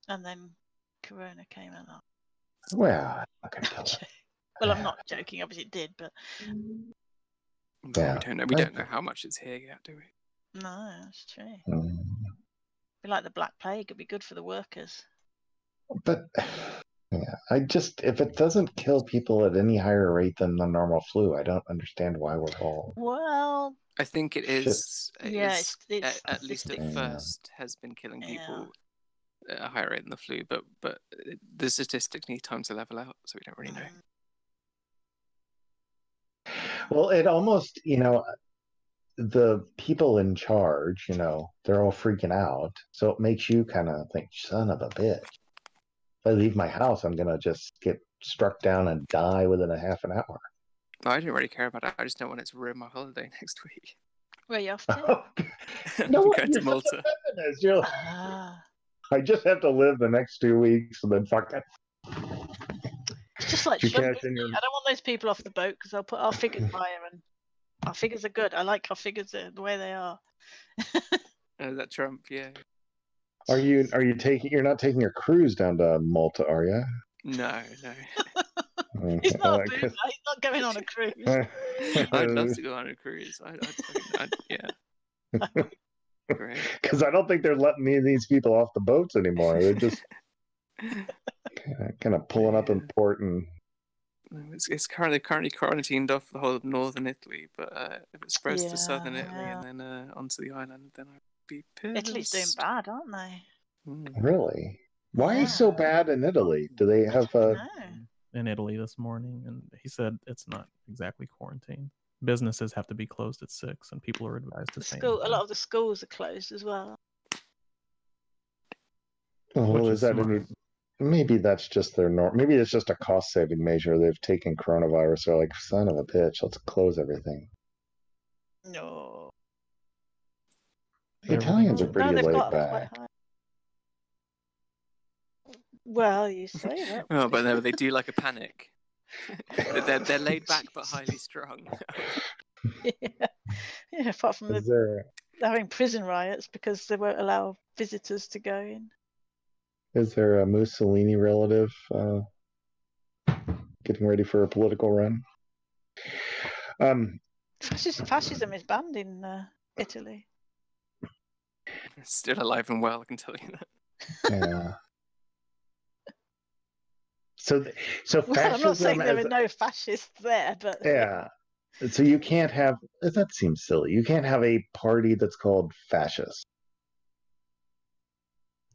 And then Corona came along. Well, I'm not gonna tell you. Well, I'm not joking. Obviously, it did, but Yeah. We don't know. We don't know how much is here yet, do we? no, that's true. Mm. Be like the Black Plague. It'd be good for the workers. But yeah, if it doesn't kill people at any higher rate than the normal flu, I don't understand why we're all. Well, I think it is. Yeah, is it's at least at Yeah. first has been killing people at a higher rate than the flu, but the statistics need time to level out, so we don't really know. Well, it almost, the people in charge, they're all freaking out. So it makes you kind of think, son of a bitch. If I leave my house, I'm going to just get struck down and die within a half an hour. I don't really care about it. I just don't want it to ruin my holiday next week. Where are you off to? No, I'm what? going to You're such a Malta. feminist. You're like, I just have to live the next 2 weeks and then fuck it. It's just like You Trump. cash in your- I don't want those people off the boat because they'll put our figures higher, and our figures are good. I like our figures the way they are. That Trump, yeah. Are you you're not taking your cruise down to Malta, are you? No. He's not a boomer. He's not going on a cruise. I'd love to go on a cruise. Yeah. Great. Because I don't think they're letting any of these people off the boats anymore. They're just kind of pulling up in port and. It's currently quarantined off the whole of northern Italy, but if it spreads to southern Italy and then onto the island, then I'd be pissed. Italy's doing bad, aren't they? Really? Why so bad in Italy? Do they have in Italy this morning, and he said it's not exactly quarantine. Businesses have to be closed at 6, and people are advised to stay. A lot of the schools are closed as well. Well, is that any? Maybe that's just their norm. Maybe it's just a cost-saving measure. They've taken coronavirus. They're like, son of a bitch, let's close everything. No. The Italians are pretty they've laid got back. quite high. Well, you say that. Oh, but no, they do like a panic. They're laid back but highly strung. Yeah, apart from they're having prison riots because they won't allow visitors to go in. Is there a Mussolini relative getting ready for a political run? Fascism is banned in Italy. It's still alive and well, I can tell you that. Yeah. So fascism. Well, I'm not saying there are no fascists there, but yeah. So you can't have. That seems silly. You can't have a party that's called fascist.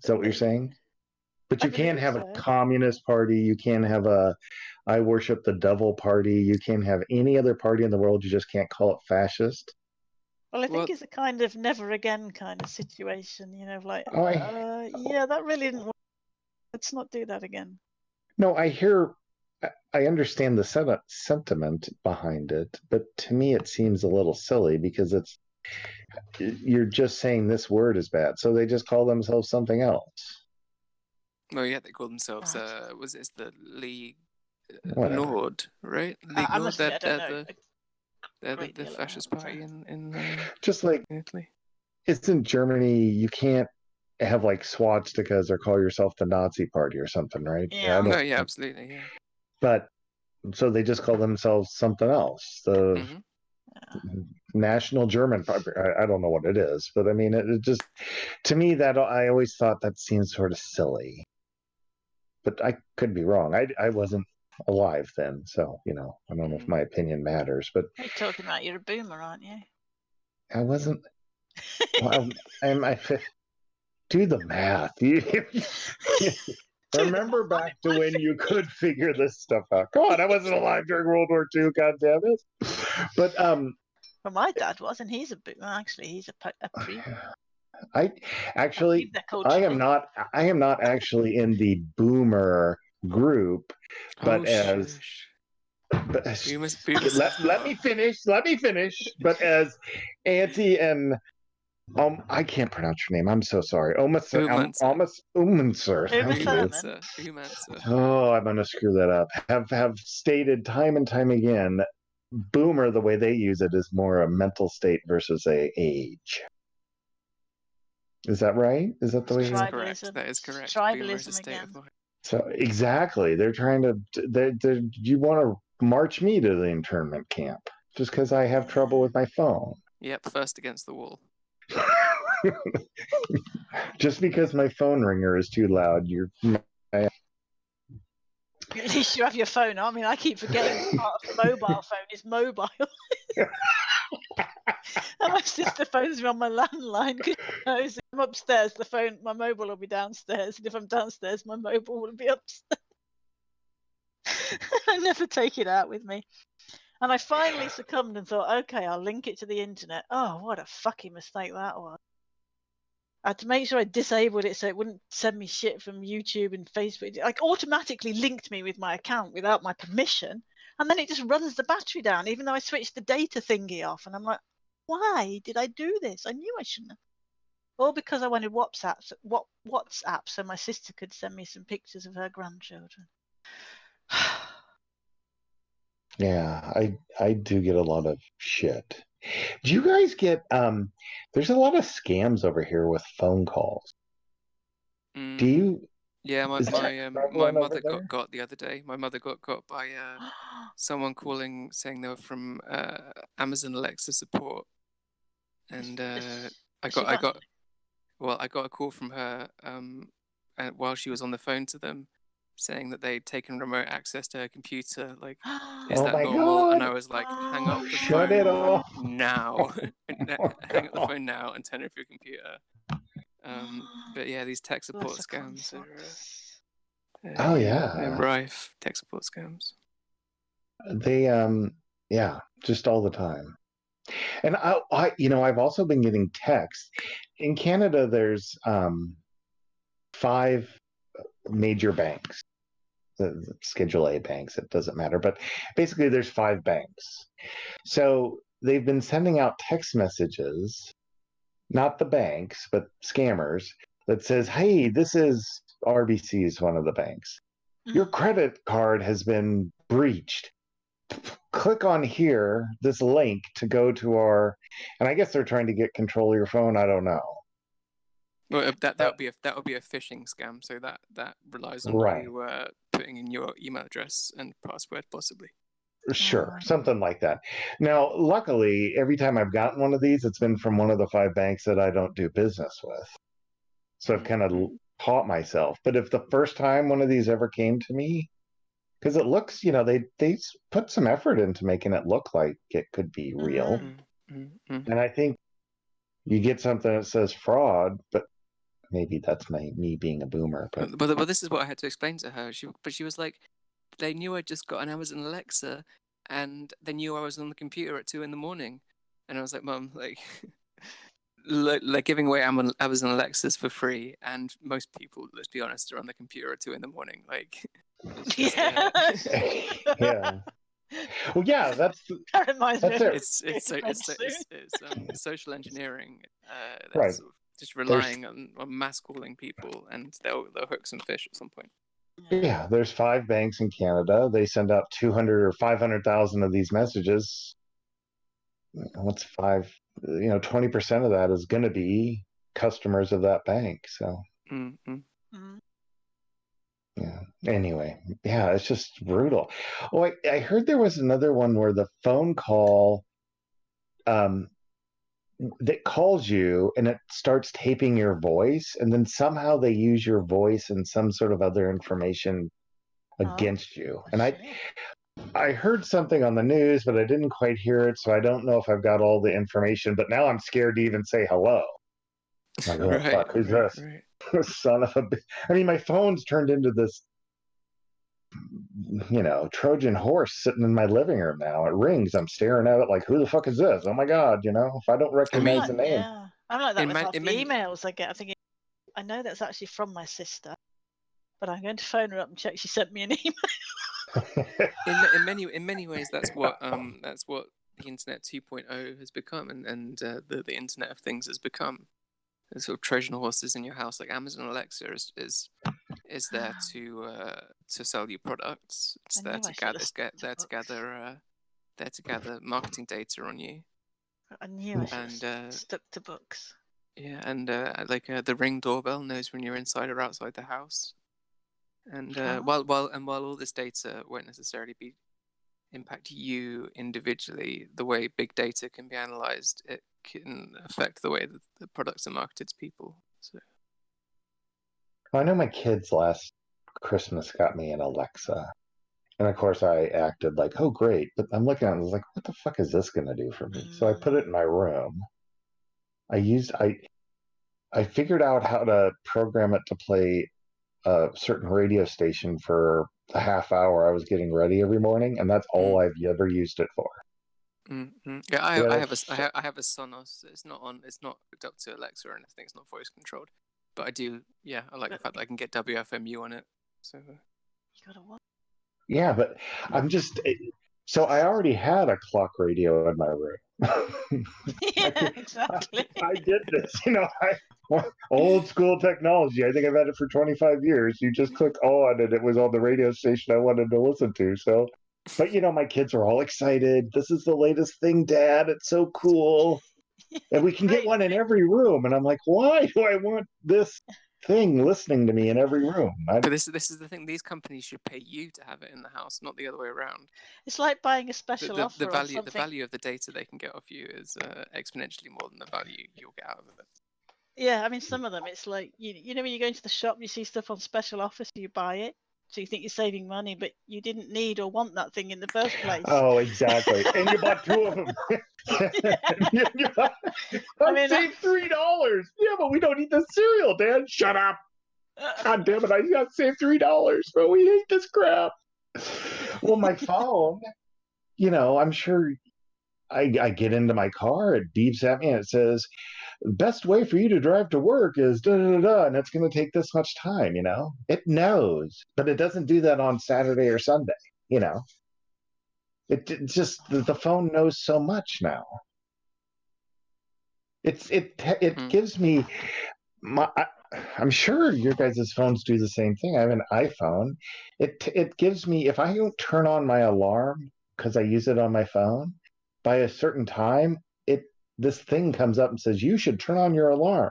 Is that what you're saying? But you can't have a communist party. You can't have a I worship the devil party. You can't have any other party in the world. You just can't call it fascist. Well, I think it's a kind of never again kind of situation, like, Oh, yeah, that really didn't work. Let's not do that again. No, I hear I understand the sentiment behind it, but to me it seems a little silly because you're just saying this word is bad, so they just call themselves something else. Oh yeah, they call themselves. Was it the League Whatever. Nord, right? League I Nord. must admit, I don't know. They're the fascist party in Just like Italy. It's in Germany, you can't have like swastikas or call yourself the Nazi party or something, right? Yeah. No, yeah, absolutely, yeah. But so they just call themselves something else. The National German Party. I don't know what it is, but I mean, it just, to me, that I always thought that seems sort of silly. But I could be wrong. I wasn't alive then, so I don't know if my opinion matters. But What are you talking about? You're a boomer, aren't you? I wasn't. Well, I do the math. Remember back to when you could figure this stuff out. Come on, I wasn't alive during World War II. God damn it! But well, my dad was, and he's a boomer. Actually, he's a pre. I am not actually in the boomer group, but let me finish. But as Auntie and I can't pronounce your name. I'm so sorry. Umancer. Thank you. Oh, I'm gonna screw that up. Have stated time and time again, boomer, the way they use it, is more a mental state versus a age. Is that right? Is that the way? That is correct. Tribalism again. So exactly, they're trying to. You want to march me to the internment camp just because I have trouble with my phone? Yep, first against the wall. Just because my phone ringer is too loud, At least you have your phone. I mean, I keep forgetting part of the mobile phone is mobile. And my sister phones me on my landline because she knows if I'm upstairs, my mobile will be downstairs, and if I'm downstairs, my mobile will be upstairs. I never take it out with me. And I finally succumbed and thought, okay, I'll link it to the internet. Oh, what a fucking mistake that was. I had to make sure I disabled it so it wouldn't send me shit from YouTube and Facebook. It automatically linked me with my account without my permission. And then it just runs the battery down, even though I switched the data thingy off. And I'm like, why did I do this? I knew I shouldn't have. All because I wanted WhatsApp so my sister could send me some pictures of her grandchildren. Yeah, I do get a lot of shit. Do you guys get there's a lot of scams over here with phone calls. Do you? Yeah, my mother got the other day. My mother got by someone calling saying they were from Amazon Alexa support, and I got a call from her while she was on the phone to them, saying that they'd taken remote access to her computer. Like, is that normal? God. And I was like, hang up the Shut phone it off. now. Hang up the phone now and turn off your computer. But yeah, these tech support scams are they're rife. Tech support scams. They yeah, just all the time. And I've also been getting texts. In Canada, there's 5 major banks, the Schedule A banks. It doesn't matter, but basically there's 5 banks. So they've been sending out text messages, not the banks, but scammers, that says, "Hey, this is RBC is one of the banks. Your credit card has been breached. Click on here, this link to go to our," and I guess they're trying to get control of your phone. I don't know. Well, that would be a phishing scam. So that relies on you putting in your email address and password, possibly. Sure, something like that. Now, luckily, every time I've gotten one of these, it's been from one of the 5 banks that I don't do business with. So I've kind of taught myself. But if the first time one of these ever came to me, because it looks, they put some effort into making it look like it could be real. And I think you get something that says fraud, but maybe that's me being a boomer. But this is what I had to explain to her. She was like, they knew I just got an Amazon Alexa, and they knew I was on the computer at 2 a.m. And I was like, Mum, like, they're giving away Amazon Alexas for free, and most people, let's be honest, are on the computer at 2 a.m. Like, Yeah. Yeah. Well, yeah, that's That reminds me that's of it. It's social engineering. Right. They're sort of just relying on mass calling people, and they'll hook some fish at some point. Yeah, there's 5 banks in Canada. They send out 200 or 500,000 of these messages. What's 5? 20% of that is going to be customers of that bank. So, yeah. Anyway, yeah, it's just brutal. Oh, I heard there was another one where the phone call that calls you and it starts taping your voice, and then somehow they use your voice and some sort of other information against you. And I heard something on the news, but I didn't quite hear it, so I don't know if I've got all the information. But now I'm scared to even say hello. Like, oh, fuck, who's this? Son of a... I mean, my phone's turned into this, Trojan horse sitting in my living room now. It rings. I'm staring at it like, who the fuck is this? Oh my God, if I don't recognize the name. Yeah, I'm like that with half the emails I get. I'm thinking, I know that's actually from my sister, but I'm going to phone her up and check she sent me an email. in many ways, that's what the Internet 2.0 has become, and the Internet of Things has become. The sort of Trojan horses in your house, like Amazon Alexa, is there to sell you products. It's there to gather marketing data on you. I knew I should have stuck to books. Yeah, and the Ring doorbell knows when you're inside or outside the house. And while all this data won't necessarily impact you individually, the way big data can be analyzed, it can affect the way that the products are marketed to people. So I know my kids last Christmas got me an Alexa. And of course I acted like, oh great. But I'm looking at it and I was like, what the fuck is this gonna do for me? So I put it in my room. I figured out how to program it to play a certain radio station for a half hour. I was getting ready every morning, and that's all I've ever used it for. Yeah, I have a Sonos. It's not hooked up to Alexa or anything. It's not voice controlled, but I do. Yeah, I like the fact that I can get WFMU on it. So yeah, but I'm just so I already had a clock radio in my room. Yeah, exactly. I did this, old school technology. I think I've had it for 25 years. You just click on and it was on the radio station I wanted to listen to. So, but my kids are all excited. This is the latest thing, Dad. It's so cool. And we can get one in every room. And I'm like, why do I want this thing listening to me in every room? But this is the thing. These companies should pay you to have it in the house, not the other way around. It's like buying a special offer. The the value of the data they can get off you is exponentially more than the value you'll get out of it. Yeah, I mean, some of them, it's like, you know when you go into the shop, you see stuff on special offer, so you buy it. So you think you're saving money, but you didn't need or want that thing in the first place. Oh, exactly. And you bought 2 of them. I saved $3. Yeah, but we don't eat the cereal, Dad. Shut up. God damn it, I got saved $3, but we hate this crap. Well, my phone, I'm sure I get into my car, it beeps at me and it says, best way for you to drive to work is da-da-da-da, and it's going to take this much time, It knows, but it doesn't do that on Saturday or Sunday, It just, the phone knows so much now. It gives me, I'm sure your guys' phones do the same thing. I have an iPhone. It gives me, if I don't turn on my alarm because I use it on my phone, by a certain time, this thing comes up and says, you should turn on your alarm.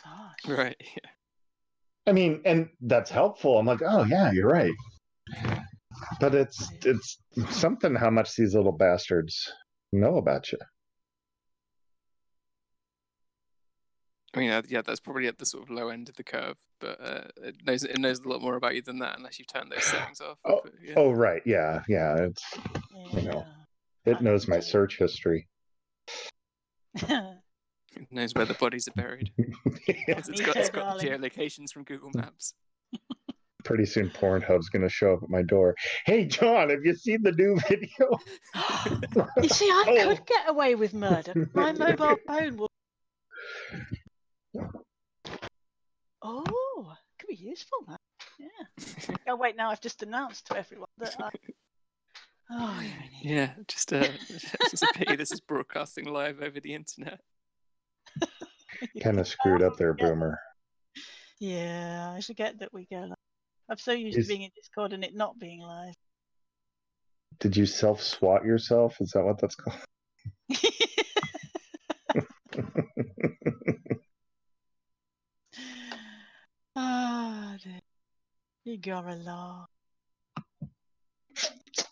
Gosh. Right. I mean, and that's helpful. I'm like, oh yeah, you're right. But it's something how much these little bastards know about you. I mean, yeah, that's probably at the sort of low end of the curve, but it knows a lot more about you than that, unless you turn those settings off. Oh, but, yeah. oh right, yeah. It's it knows my search history. It knows where the bodies are buried. It's got geolocations from Google Maps. Pretty soon Pornhub's going to show up at my door. Hey, John, have you seen the new video? You see, I could get away with murder. My mobile phone will... Oh, could be useful, man. Yeah. Oh wait, now I've just announced to everyone that I. Oh, you're an idiot. Yeah, just it's a pity this is broadcasting live over the internet. Kind of screwed up there, Boomer. Yeah, I forget that we go live. I'm so used to being in Discord and it not being live. Did you self-swat yourself? Is that what that's called? Ah, dear. You gotta laugh.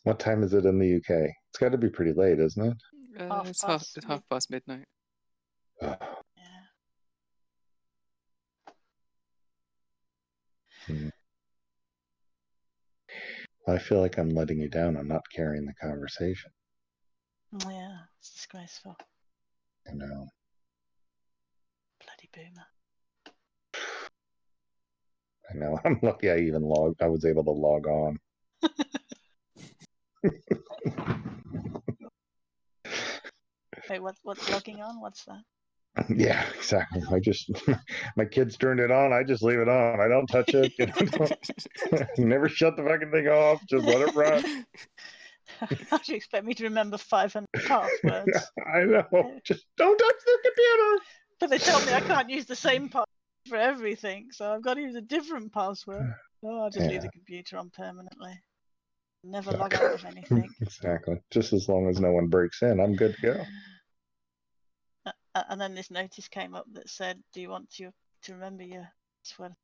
What time is it in the UK? It's got to be pretty late, isn't it? It's half past midnight. I feel like I'm letting you down. I'm not carrying the conversation. Yeah, it's disgraceful. I know. Bloody Boomer. I know. I'm lucky I was able to log on. Wait, what's logging on? What's that? Yeah, exactly. My kids turned it on. I just leave it on. I don't touch it. Never shut the fucking thing off. Just let it run. How do you expect me to remember 500 passwords? I know. Just don't touch the computer. But they tell me I can't use the same password for everything, so I've got to use a different password. Oh, I'll just leave the computer on permanently. Never log out of anything. Exactly. Just as long as no one breaks in, I'm good to go. And then this notice came up that said, "Do you want to remember your password?"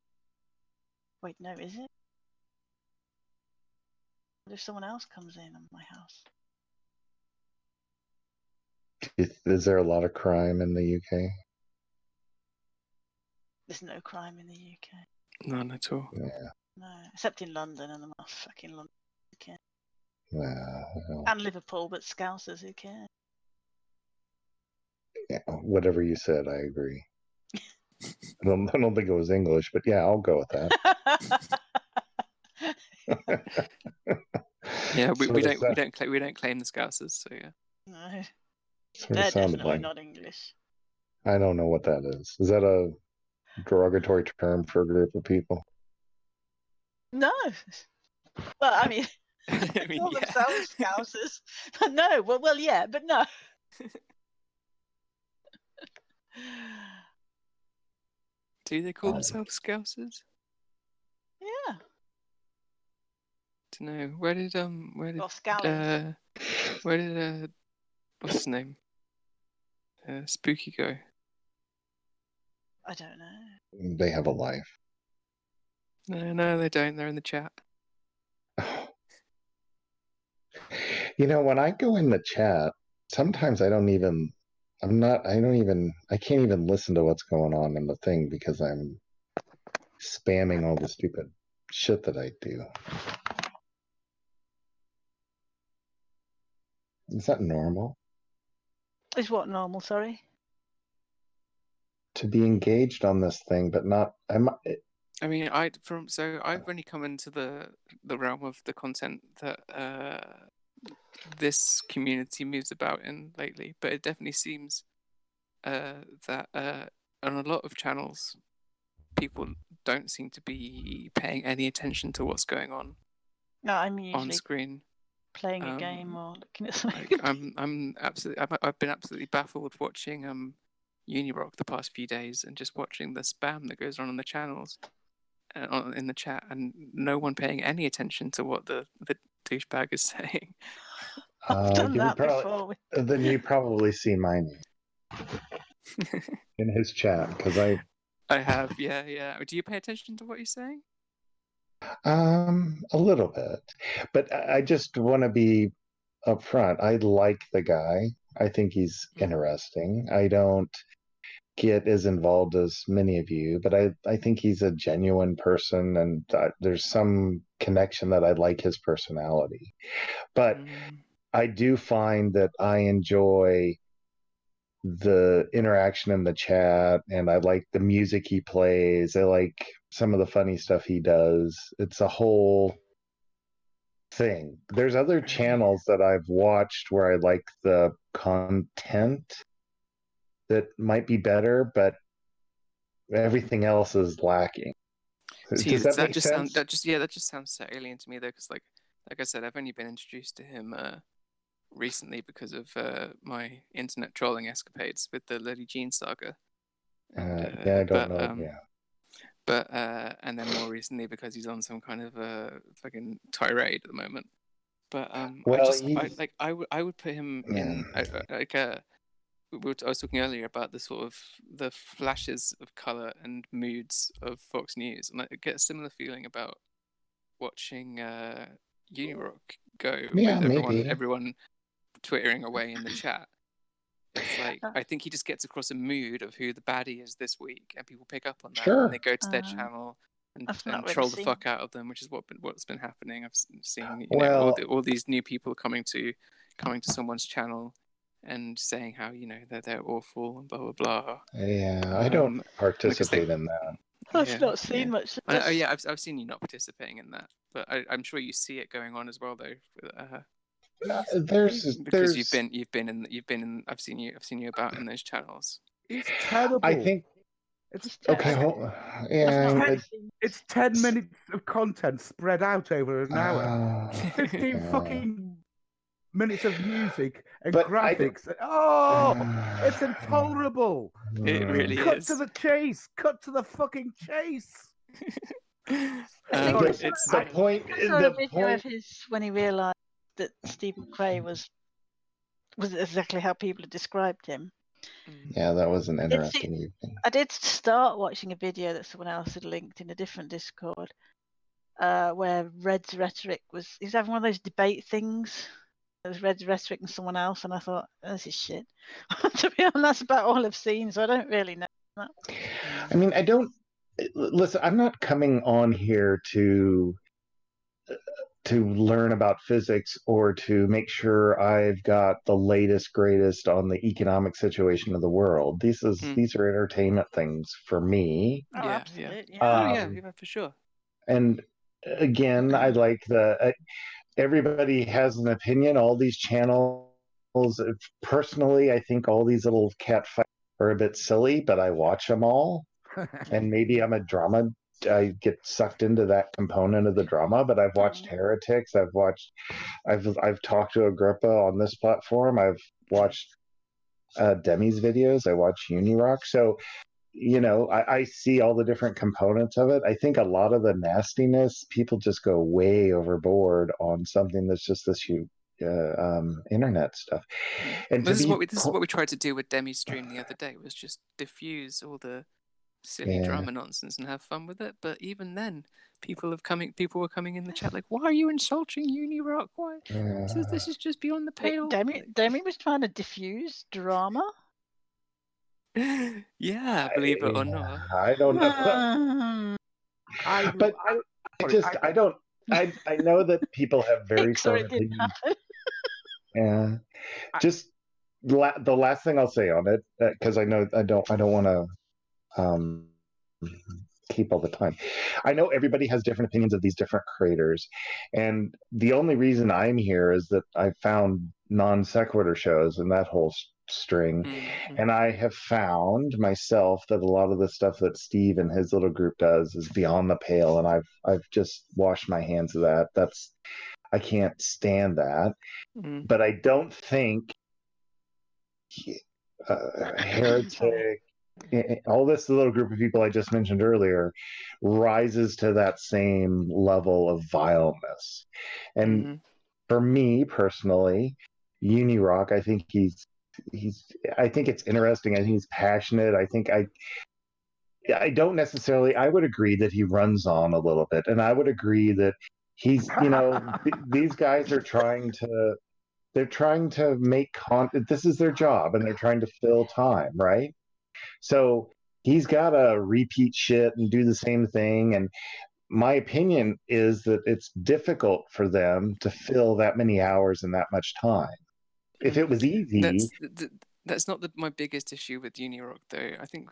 Wait, no, is it? What if someone else comes in on my house? Is there a lot of crime in the UK? There's no crime in the UK. None at all. Yeah. No, except in London, and I'm not fucking London. Who cares? Well, And Liverpool, but Scousers, who cares? yeah, whatever you said, I agree. I don't think it was English, but yeah, I'll go with that. Yeah, we Sort of don't claim the Scousers, so yeah. No, Sort of they're sounded definitely like. not English. I don't know what that is. Is that a derogatory term for a group of people? No. Well, I mean, I they mean, call yeah. themselves Scousers. But no, well, yeah, but no. Do they call themselves Scousers? Yeah. To know where did Or Scowlies. what's his name? Spooky go. I don't know. They have a life. No, they don't. They're in the chat. You know, when I go in the chat, sometimes I can't even listen to what's going on in the thing because I'm spamming all the stupid shit that I do. Is that normal? Is what normal? Sorry. To be engaged on this thing, but not. I mean, I've only come into the realm of the content that this community moves about in lately, but it definitely seems that on a lot of channels, people don't seem to be paying any attention to what's going on. No, I'm usually on screen, playing a game or looking at something. Like, I've been absolutely baffled watching Unirock the past few days and just watching the spam that goes on in the channels, in the chat, and no one paying any attention to what the douchebag is saying. I've done that before. Then you probably see my name in his chat because I have, yeah. Do you pay attention to what he's saying? A little bit, but I just want to be upfront. I like the guy. I think he's interesting. I don't get as involved as many of you, but I think he's a genuine person, and there's some connection that I like his personality. But I do find that I enjoy the interaction in the chat, and I like the music he plays. I like some of the funny stuff he does. It's a whole thing. There's other channels that I've watched where I like the content that might be better, but everything else is lacking. See, Does that that make just sounds sense? that just sounds so alien to me though, because like I said, I've only been introduced to him recently because of my internet trolling escapades with the Lily Jean saga. And, Yeah, I don't know. Yeah. But and then more recently because he's on some kind of a fucking tirade at the moment. But Well, I would put him in I was talking earlier about the sort of the flashes of color and moods of Fox News, and I get a similar feeling about watching Unirock go Yeah, with maybe. everyone twittering away in the chat. It's like I think he just gets across a mood of who the baddie is this week, and people pick up on that, Sure. and they go to their channel and I've not really troll the seen- fuck out of them, which is what's been happening. I've seen Well- all these new people coming to someone's channel and saying how they're awful and blah blah blah. Yeah, I don't participate in that. I've not seen much of Oh this. yeah, I've seen you not participating in that, but I'm sure you see it going on as well though. Because you've been in. I've seen you about in those channels. It's terrible. I think. It's Okay, yeah. It's 10 minutes of content spread out over an hour. 15 yeah. fucking minutes of music and But graphics. It's intolerable. It really Cut is. to the chase. Cut to the fucking chase. I think It's the point. I saw a The video of point. his when he realised that Stephen McRae was exactly how people had described him. Yeah, that was an I did interesting see- evening. I did start watching a video that someone else had linked in a different Discord, where Red's Rhetoric he's having one of those debate things. It was Red's Rhetoric and someone else, and I thought, this is shit. To be honest, that's about all I've seen, so I don't really know that. I mean, I don't listen. I'm not coming on here to learn about physics or to make sure I've got the latest, greatest on the economic situation of the world. These are entertainment things for me. Oh, absolutely. Yeah, for sure. And again, I like everybody has an opinion. All these channels, personally, I think all these little cat fights are a bit silly, but I watch them all. And maybe I'm a drama. I get sucked into that component of the drama, but I've watched Heretics. I've talked to Agrippa on this platform. I've watched Demi's videos. I watch Unirock. So, I see all the different components of it. I think a lot of the nastiness, people just go way overboard on something that's just this huge internet stuff. And This is what we tried to do with Demi's stream the other day, was just diffuse all the silly drama nonsense and have fun with it. But even then, people were coming in the chat like, "Why are you insulting Unirock? Why? This is just beyond the pale." Demi was trying to diffuse drama. Yeah, believe it or not. I don't know. I know that people have very strong opinions. Yeah. Just the last thing I'll say on it, because I know I don't want to keep all the time. I know everybody has different opinions of these different creators, and the only reason I'm here is that I found non sequitur shows and that whole string, and I have found myself that a lot of the stuff that Steve and his little group does is beyond the pale, and I've just washed my hands of that. I can't stand that. But I don't think Heretic, all this little group of people I just mentioned earlier, rises to that same level of vileness. And for me personally, Unirock, I think I think it's interesting. I think he's passionate. I don't necessarily, I would agree that he runs on a little bit. And I would agree that he's, these guys are trying to make content. This is their job, and they're trying to fill time, right? So he's got to repeat shit and do the same thing. And my opinion is that it's difficult for them to fill that many hours in that much time. If it was easy, that's not my biggest issue with Unirock, though. I think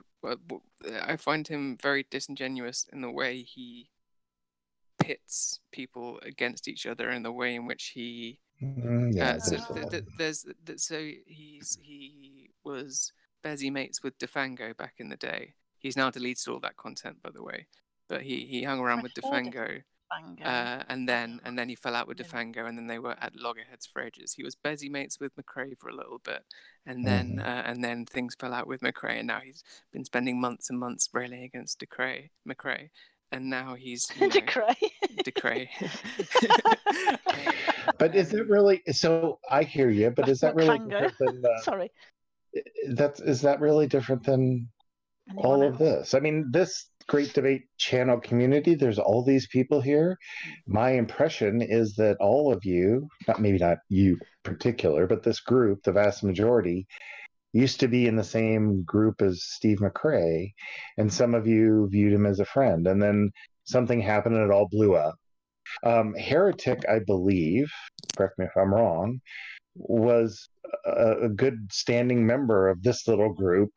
I find him very disingenuous in the way he pits people against each other, and the way in which he he was Bezzy mates with Defango back in the day. He's now deleted all that content, by the way. but he hung around with I've heard of Defango. Defango. And then he fell out with Defango, and then they were at loggerheads for ages. He was busy mates with McRae for a little bit, and then things fell out with McRae, and now he's been spending months and months railing against McRae, and now he's Decray. But is it really so? I hear you, but is that really Fango. different than Sorry. is that really different than all of this? I mean, this Great Debate channel community, there's all these people here. My impression is that all of you, maybe not you in particular, but this group, the vast majority, used to be in the same group as Steve McRae, and some of you viewed him as a friend, and then something happened and it all blew up. Heretic, I believe, correct me if I'm wrong, was a good standing member of this little group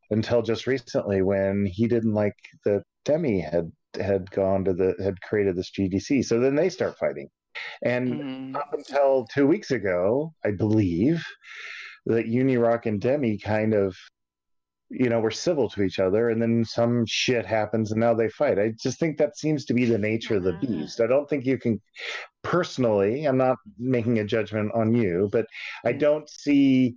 until just recently, when he didn't like that Demi had created this GDC. So then they start fighting, and up until 2 weeks ago, I believe that Unirock and Demi kind of, were civil to each other, and then some shit happens and now they fight. I just think that seems to be the nature of the beast. I don't think you can, personally, I'm not making a judgment on you, but I don't see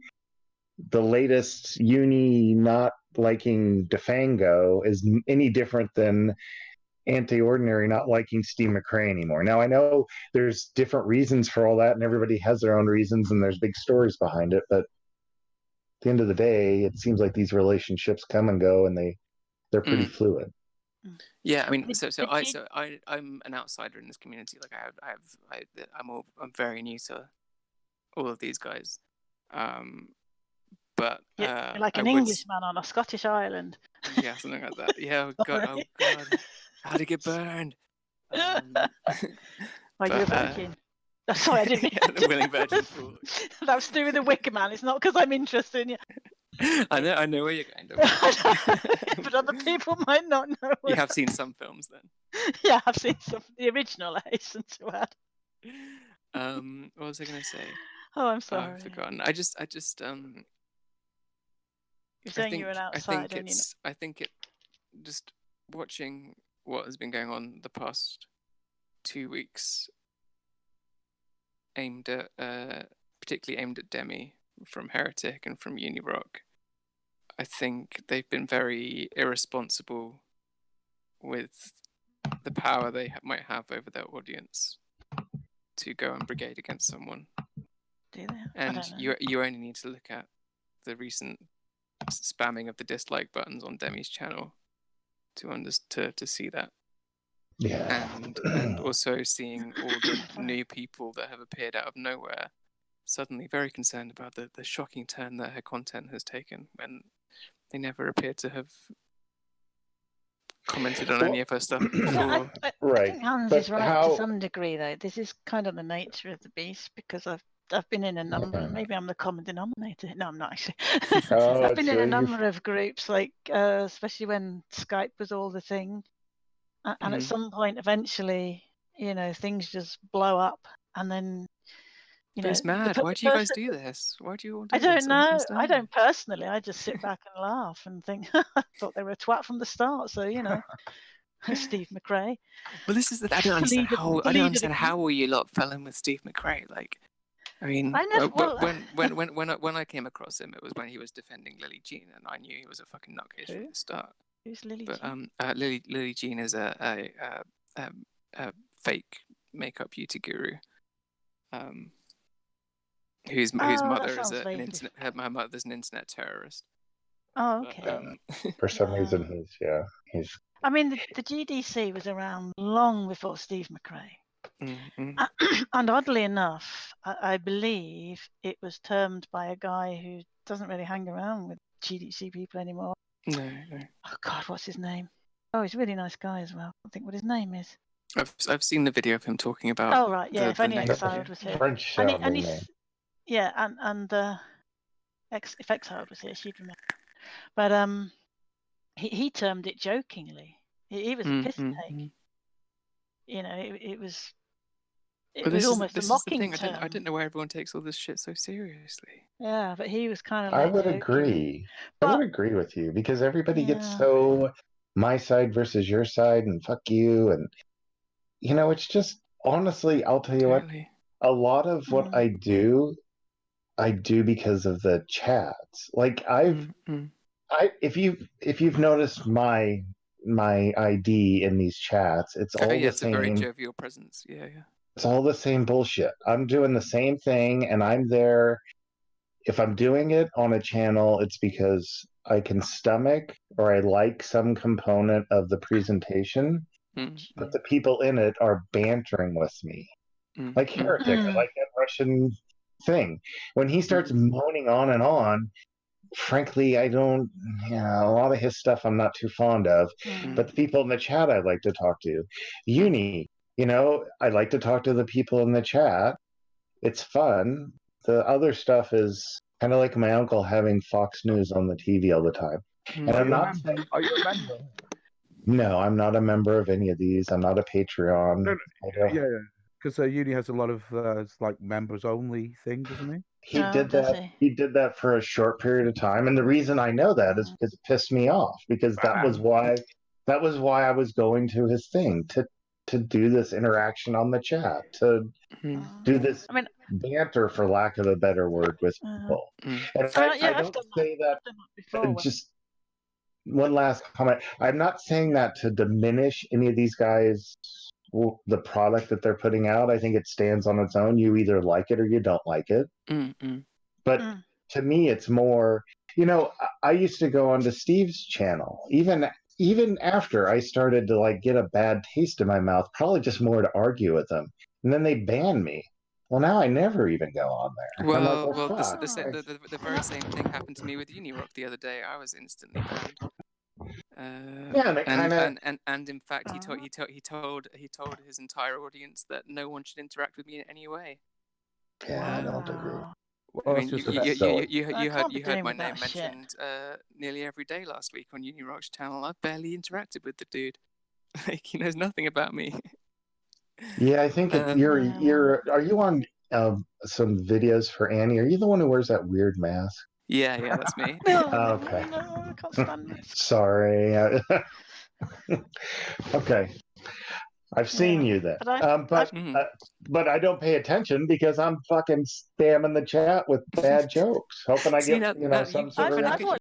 the latest Uni not liking Defango is any different than Anti-Ordinary not liking Steve McRae anymore. Now, I know there's different reasons for all that, and everybody has their own reasons, and there's big stories behind it, but at the end of the day, it seems like these relationships come and go, and they're pretty fluid. Yeah, I mean, I'm an outsider in this community. Like I'm very new to all of these guys. But you're like an Englishman on a Scottish island. Yeah, something like that. Yeah, oh god, how to get burned. You're a virgin. Sorry, I didn't mean the willing virgin fool. That's to do with the Wicker Man. It's not because I'm interested in you. I know where you're going. But other people might not know. You have seen some films then. Yeah, I've seen some. The original, I hasten to add. What was I going to say? Oh, I'm sorry. Oh, I've forgotten. I just You're saying you're an outsider. I think just watching what has been going on the past 2 weeks, particularly aimed at Demi from Heretic and from Unirock. I think they've been very irresponsible with the power they might have over their audience to go and brigade against someone. Do they? And you only need to look at the recent spamming of the dislike buttons on Demi's channel to see that. Yeah. And also seeing all the new people that have appeared out of nowhere, suddenly very concerned about the shocking turn that her content has taken, when they never appeared to have commented on any of her stuff before. I think Hans is right to some degree, though. This is kind of the nature of the beast, because I've been in a number. Maybe I'm the common denominator. No, I'm not actually. I've been in a number of groups, like especially when Skype was all the thing, and at some point, eventually, things just blow up, and then. It's mad. Why do you guys do this? Why do you all do this? I don't know. Understand. I don't personally. I just sit back and laugh and think, I thought they were a twat from the start. So, Steve McRae. Well, this is I don't understand how you lot fell in with Steve McRae. Like, I mean, when I came across him, it was when he was defending Lily Jean, and I knew he was a fucking nutcase from the start. Who's Lily Jean? Lily Jean is a fake makeup beauty guru. Whose mother is her mother's an internet terrorist. Oh, okay. For some reason, he's. I mean, the GDC was around long before Steve McRae, and oddly enough, I believe it was termed by a guy who doesn't really hang around with GDC people anymore. No. Oh God, what's his name? Oh, he's a really nice guy as well. I think what his name is. I've seen the video of him talking about. Oh right, yeah. If only Exiled was here. French and he's. Yeah, and if Exiled was here, she'd remember. But he termed it jokingly. He was a piss take. It was. It was almost a mocking term. I didn't know why everyone takes all this shit so seriously. Yeah, but he was kind of. I would agree. I would agree with you, because everybody gets so my side versus your side and fuck you. And, it's just, honestly, I'll tell you what, a lot of what I do because of the chats. Like if you've noticed my ID in these chats, it's all the it's a very same. jovial presence. Yeah. It's all the same bullshit. I'm doing the same thing, and I'm there. If I'm doing it on a channel, it's because I can stomach or I like some component of the presentation, but the people in it are bantering with me. Like Heretic, I like that Russian thing. When he starts moaning on and on, frankly, I don't, a lot of his stuff I'm not too fond of, but the people in the chat I like to talk to. Uni, I like to talk to the people in the chat. It's fun. The other stuff is kind of like my uncle having Fox News on the TV all the time. And Are I'm you a not. member? Are you a member? No, I'm not a member of any of these. I'm not a Patreon. No, yeah, because Uni has a lot of it's like members only thing, doesn't he? He did that. He did that for a short period of time, and the reason I know that is because it pissed me off. Because that was why I was going to his thing to do this interaction on the chat, to do this banter, for lack of a better word, with people. And I don't say that. Just one last comment. I'm not saying that to diminish any of these guys. The product that they're putting out, I think it stands on its own. You either like it or you don't like it. But to me, it's more, I used to go onto Steve's channel, even after I started to get a bad taste in my mouth, probably just more to argue with them. And then they banned me. Well, now I never even go on there. Well, I'm like, the very same thing happened to me with Unirock the other day. I was instantly banned. And in fact, he told his entire audience that no one should interact with me in any way. Yeah, I don't agree. I mean, you can't be heard doing my with name that shit. mentioned nearly every day last week on Unirock's channel. I barely interacted with the dude. Like, he knows nothing about me. Yeah, I think are you on some videos for Annie? Are you the one who wears that weird mask? Yeah, that's me. Okay. No, I can't stand this. Sorry. Okay. I've seen you then. But I don't pay attention because I'm fucking spamming the chat with bad jokes, hoping I get some sort of.